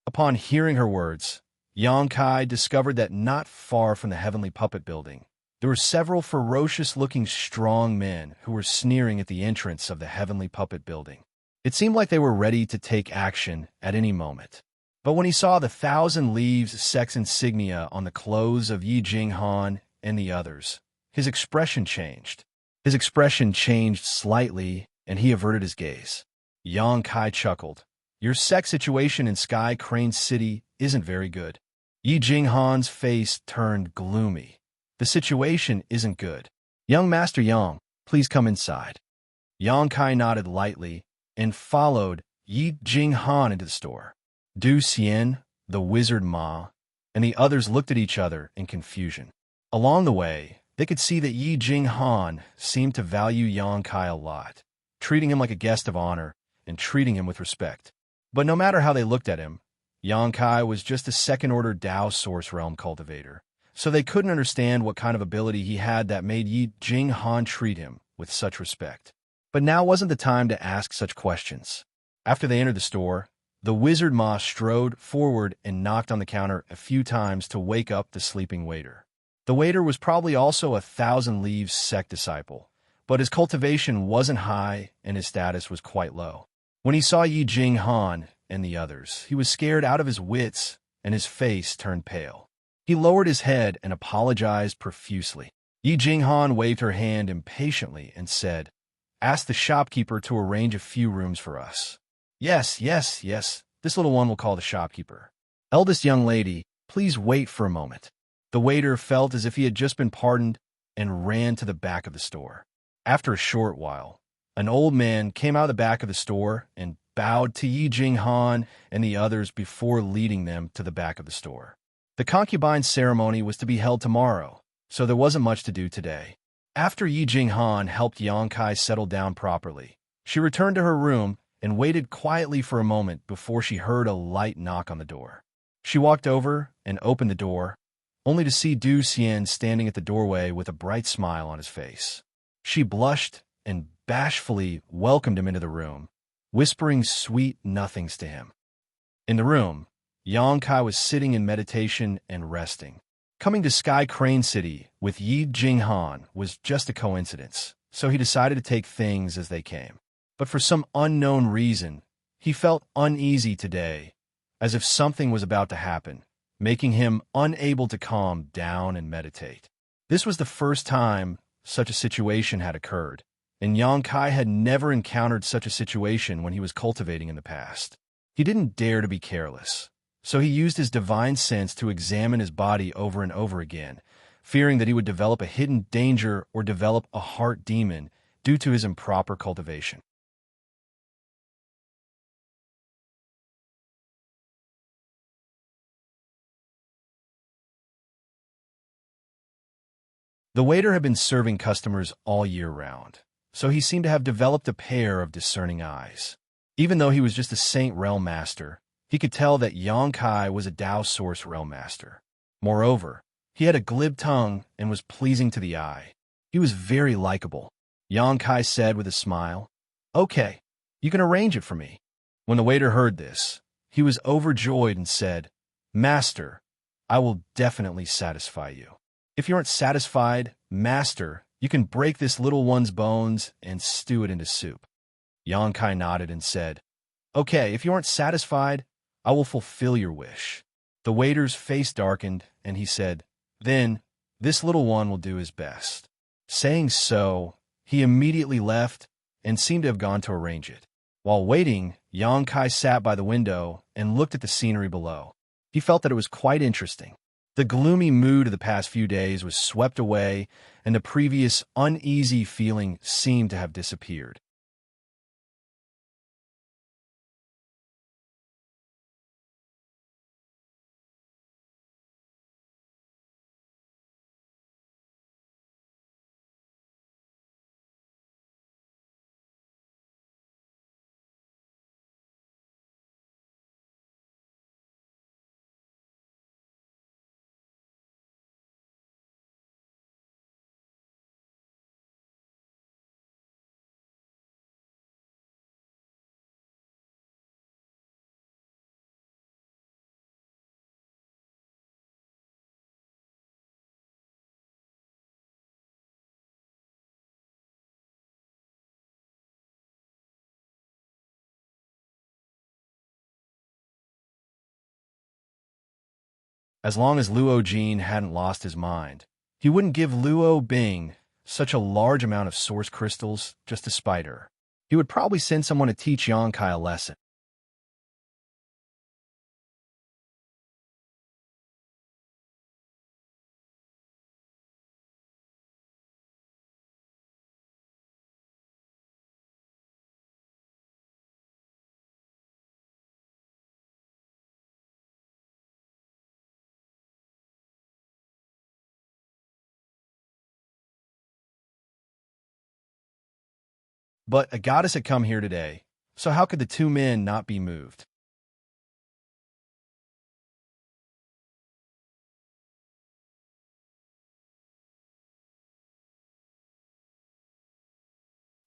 Upon hearing her words, Yang Kai discovered that not far from the heavenly puppet building, there were several ferocious-looking strong men who were sneering at the entrance of the heavenly puppet building. It seemed like they were ready to take action at any moment. But when he saw the 1,000 leaves sex insignia on the clothes of Yi Jinghan and the others, his expression changed. His expression changed slightly, and he averted his gaze. Yang Kai chuckled. Your sex situation in Sky Crane City isn't very good. Yi Jinghan's face turned gloomy. The situation isn't good. Young Master Yang, please come inside. Yang Kai nodded lightly and followed Yi Jinghan into the store. Du Xian, the wizard Ma, and the others looked at each other in confusion. Along the way, they could see that Yi Jinghan seemed to value Yang Kai a lot, treating him like a guest of honor and treating him with respect. But no matter how they looked at him, Yang Kai was just a second-order Dao Source Realm cultivator, so they couldn't understand what kind of ability he had that made Yi Jinghan treat him with such respect. But now wasn't the time to ask such questions. After they entered the store, the wizard Ma strode forward and knocked on the counter a few times to wake up the sleeping waiter. The waiter was probably also a 1,000 Leaves sect disciple, but his cultivation wasn't high and his status was quite low. When he saw Yi Jinghan and the others, he was scared out of his wits and his face turned pale. He lowered his head and apologized profusely. Yi Jinghan waved her hand impatiently and said, Ask the shopkeeper to arrange a few rooms for us. Yes, this little one will call the shopkeeper. Eldest young lady, please wait for a moment. The waiter felt as if he had just been pardoned and ran to the back of the store. After a short while, an old man came out of the back of the store and bowed to Yi Jinghan and the others before leading them to the back of the store. The concubine ceremony was to be held tomorrow, so there wasn't much to do today. After Yi Jinghan helped Yang Kai settle down properly, she returned to her room and waited quietly for a moment before she heard a light knock on the door. She walked over and opened the door, only to see Du Xian standing at the doorway with a bright smile on his face. She blushed and bashfully welcomed him into the room, whispering sweet nothings to him. In the room, Yang Kai was sitting in meditation and resting. Coming to Sky Crane City with Yi Jinghan was just a coincidence, so he decided to take things as they came. But for some unknown reason, he felt uneasy today, as if something was about to happen, making him unable to calm down and meditate. This was the first time such a situation had occurred, and Yang Kai had never encountered such a situation when he was cultivating in the past. He didn't dare to be careless, so he used his divine sense to examine his body over and over again, fearing that he would develop a hidden danger or develop a heart demon due to his improper cultivation. The waiter had been serving customers all year round, so he seemed to have developed a pair of discerning eyes. Even though he was just a Saint Realm Master, he could tell that Xianxia was a Dao Source Realm Master. Moreover, he had a glib tongue and was pleasing to the eye. He was very likable. Xianxia said with a smile, "Okay, you can arrange it for me." When the waiter heard this, he was overjoyed and said, "Master, I will definitely satisfy you. If you aren't satisfied, Master, you can break this little one's bones and stew it into soup." Xianxia nodded and said, "Okay, if you aren't satisfied, I will fulfill your wish." The waiter's face darkened, and he said, "Then, this little one will do his best." Saying so, he immediately left and seemed to have gone to arrange it. While waiting, Xianxia sat by the window and looked at the scenery below. He felt that it was quite interesting. The gloomy mood of the past few days was swept away, and the previous uneasy feeling seemed to have disappeared. As long as Luo Jin hadn't lost his mind, he wouldn't give Luo Bing such a large amount of source crystals just to spite her. He would probably send someone to teach Xianxia a lesson. But a goddess had come here today, so how could the two men not be moved?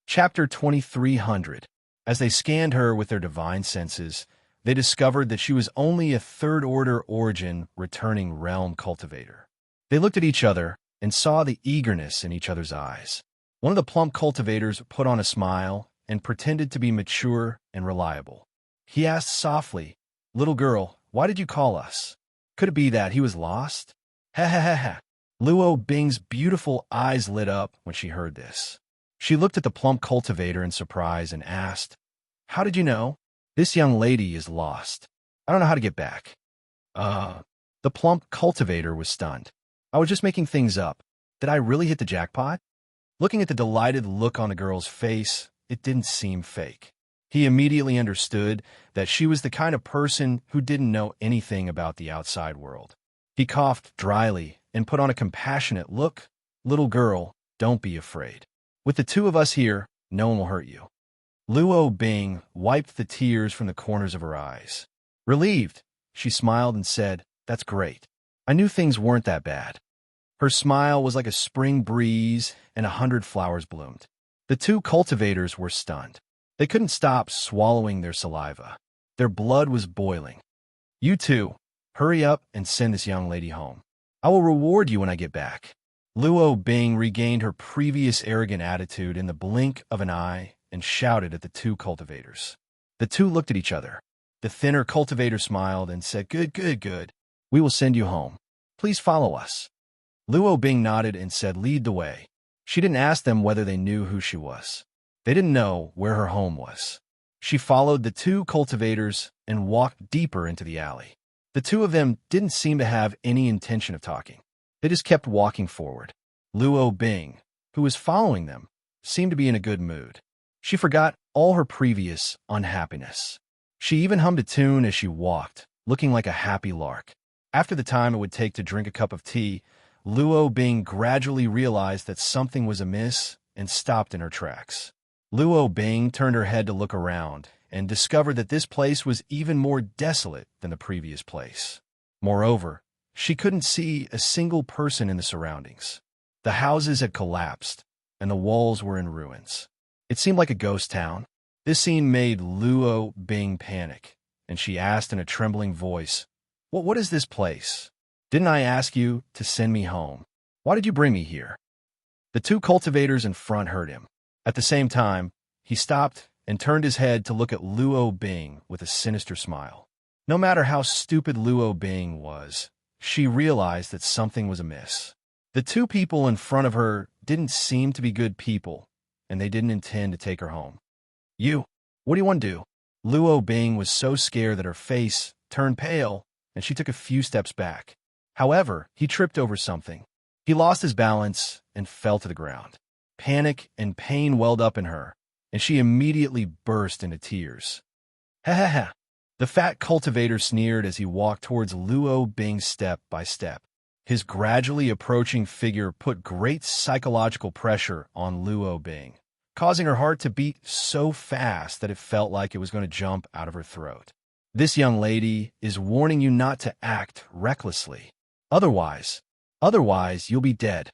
Chapter 2300. As they scanned her with their divine senses, they discovered that she was only a third-order origin returning realm cultivator. They looked at each other and saw the eagerness in each other's eyes. One of the plump cultivators put on a smile and pretended to be mature and reliable. He asked softly, "Little girl, why did you call us? Could it be that he was lost?" Ha ha ha ha. Luo Bing's beautiful eyes lit up when she heard this. She looked at the plump cultivator in surprise and asked, "How did you know? This young lady is lost. I don't know how to get back." The plump cultivator was stunned. "I was just making things up. Did I really hit the jackpot?" Looking at the delighted look on the girl's face, it didn't seem fake. He immediately understood that she was the kind of person who didn't know anything about the outside world. He coughed dryly and put on a compassionate look. "Little girl, don't be afraid. With the two of us here, no one will hurt you." Luo Bing wiped the tears from the corners of her eyes. Relieved, she smiled and said, "That's great. I knew things weren't that bad." Her smile was like a spring breeze and 100 flowers bloomed. The two cultivators were stunned. They couldn't stop swallowing their saliva. Their blood was boiling. "You two, hurry up and send this young lady home. I will reward you when I get back." Luo Bing regained her previous arrogant attitude in the blink of an eye and shouted at the two cultivators. The two looked at each other. The thinner cultivator smiled and said, "Good, good, good. We will send you home. Please follow us." Luo Bing nodded and said, "Lead the way." She didn't ask them whether they knew who she was. They didn't know where her home was. She followed the two cultivators and walked deeper into the alley. The two of them didn't seem to have any intention of talking. They just kept walking forward. Luo Bing, who was following them, seemed to be in a good mood. She forgot all her previous unhappiness. She even hummed a tune as she walked, looking like a happy lark. After the time it would take to drink a cup of tea, Luo Bing gradually realized that something was amiss and stopped in her tracks. Luo Bing turned her head to look around and discovered that this place was even more desolate than the previous place. Moreover, she couldn't see a single person in the surroundings. The houses had collapsed, and the walls were in ruins. It seemed like a ghost town. This scene made Luo Bing panic, and she asked in a trembling voice, What is this place? Didn't I ask you to send me home? Why did you bring me here?" The two cultivators in front heard him. At the same time, he stopped and turned his head to look at Luo Bing with a sinister smile. No matter how stupid Luo Bing was, she realized that something was amiss. The two people in front of her didn't seem to be good people, and they didn't intend to take her home. What do you want to do?" Luo Bing was so scared that her face turned pale, and she took a few steps back. However, he tripped over something. He lost his balance and fell to the ground. Panic and pain welled up in her, and she immediately burst into tears. "Ha ha ha!" The fat cultivator sneered as he walked towards Luo Bing step by step. His gradually approaching figure put great psychological pressure on Luo Bing, causing her heart to beat so fast that it felt like it was going to jump out of her throat. "This young lady is warning you not to act recklessly. Otherwise, you'll be dead."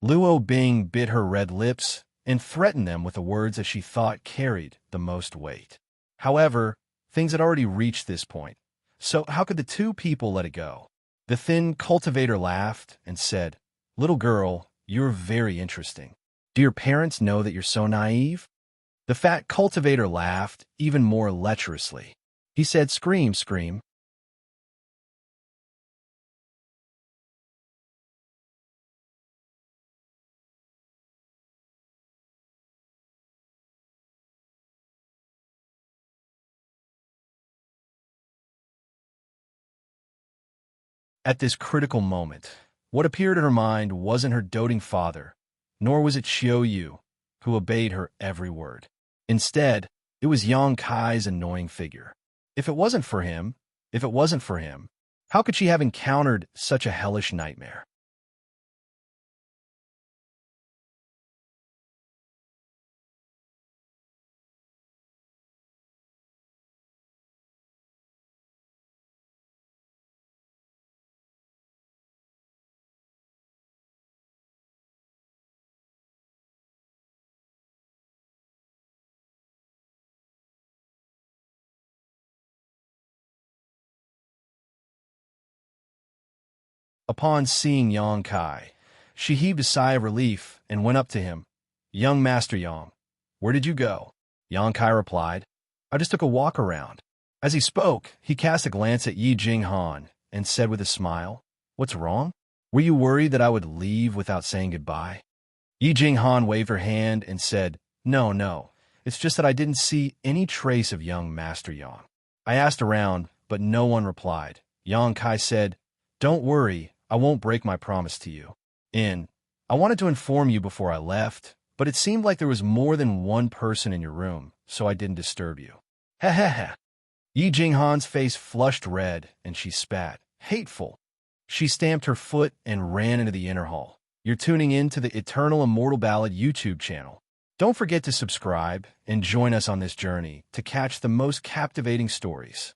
Luo Bing bit her red lips and threatened them with the words that she thought carried the most weight. However, things had already reached this point, so how could the two people let it go? The thin cultivator laughed and said, "Little girl, you're very interesting. Do your parents know that you're so naive?" The fat cultivator laughed even more lecherously. He said, "Scream, scream." At this critical moment, what appeared in her mind wasn't her doting father, nor was it Xiao Yu, who obeyed her every word. Instead, it was Yang Kai's annoying figure. If it wasn't for him, how could she have encountered such a hellish nightmare? Upon seeing Yang Kai, she heaved a sigh of relief and went up to him. "Young Master Yang, where did you go?" Yang Kai replied, "I just took a walk around." As he spoke, he cast a glance at Yi Jinghan and said with a smile, "What's wrong? Were you worried that I would leave without saying goodbye?" Yi Jinghan waved her hand and said, No, it's just that I didn't see any trace of young Master Yang. I asked around, but no one replied." Yang Kai said, "Don't worry, I won't break my promise to you. I wanted to inform you before I left, but it seemed like there was more than one person in your room, so I didn't disturb you." Ha ha ha. Yi Jinghan's face flushed red, and she spat. Hateful. She stamped her foot and ran into the inner hall. You're tuning in to the Immortal Ballad YouTube channel. Don't forget to subscribe and join us on this journey to catch the most captivating stories.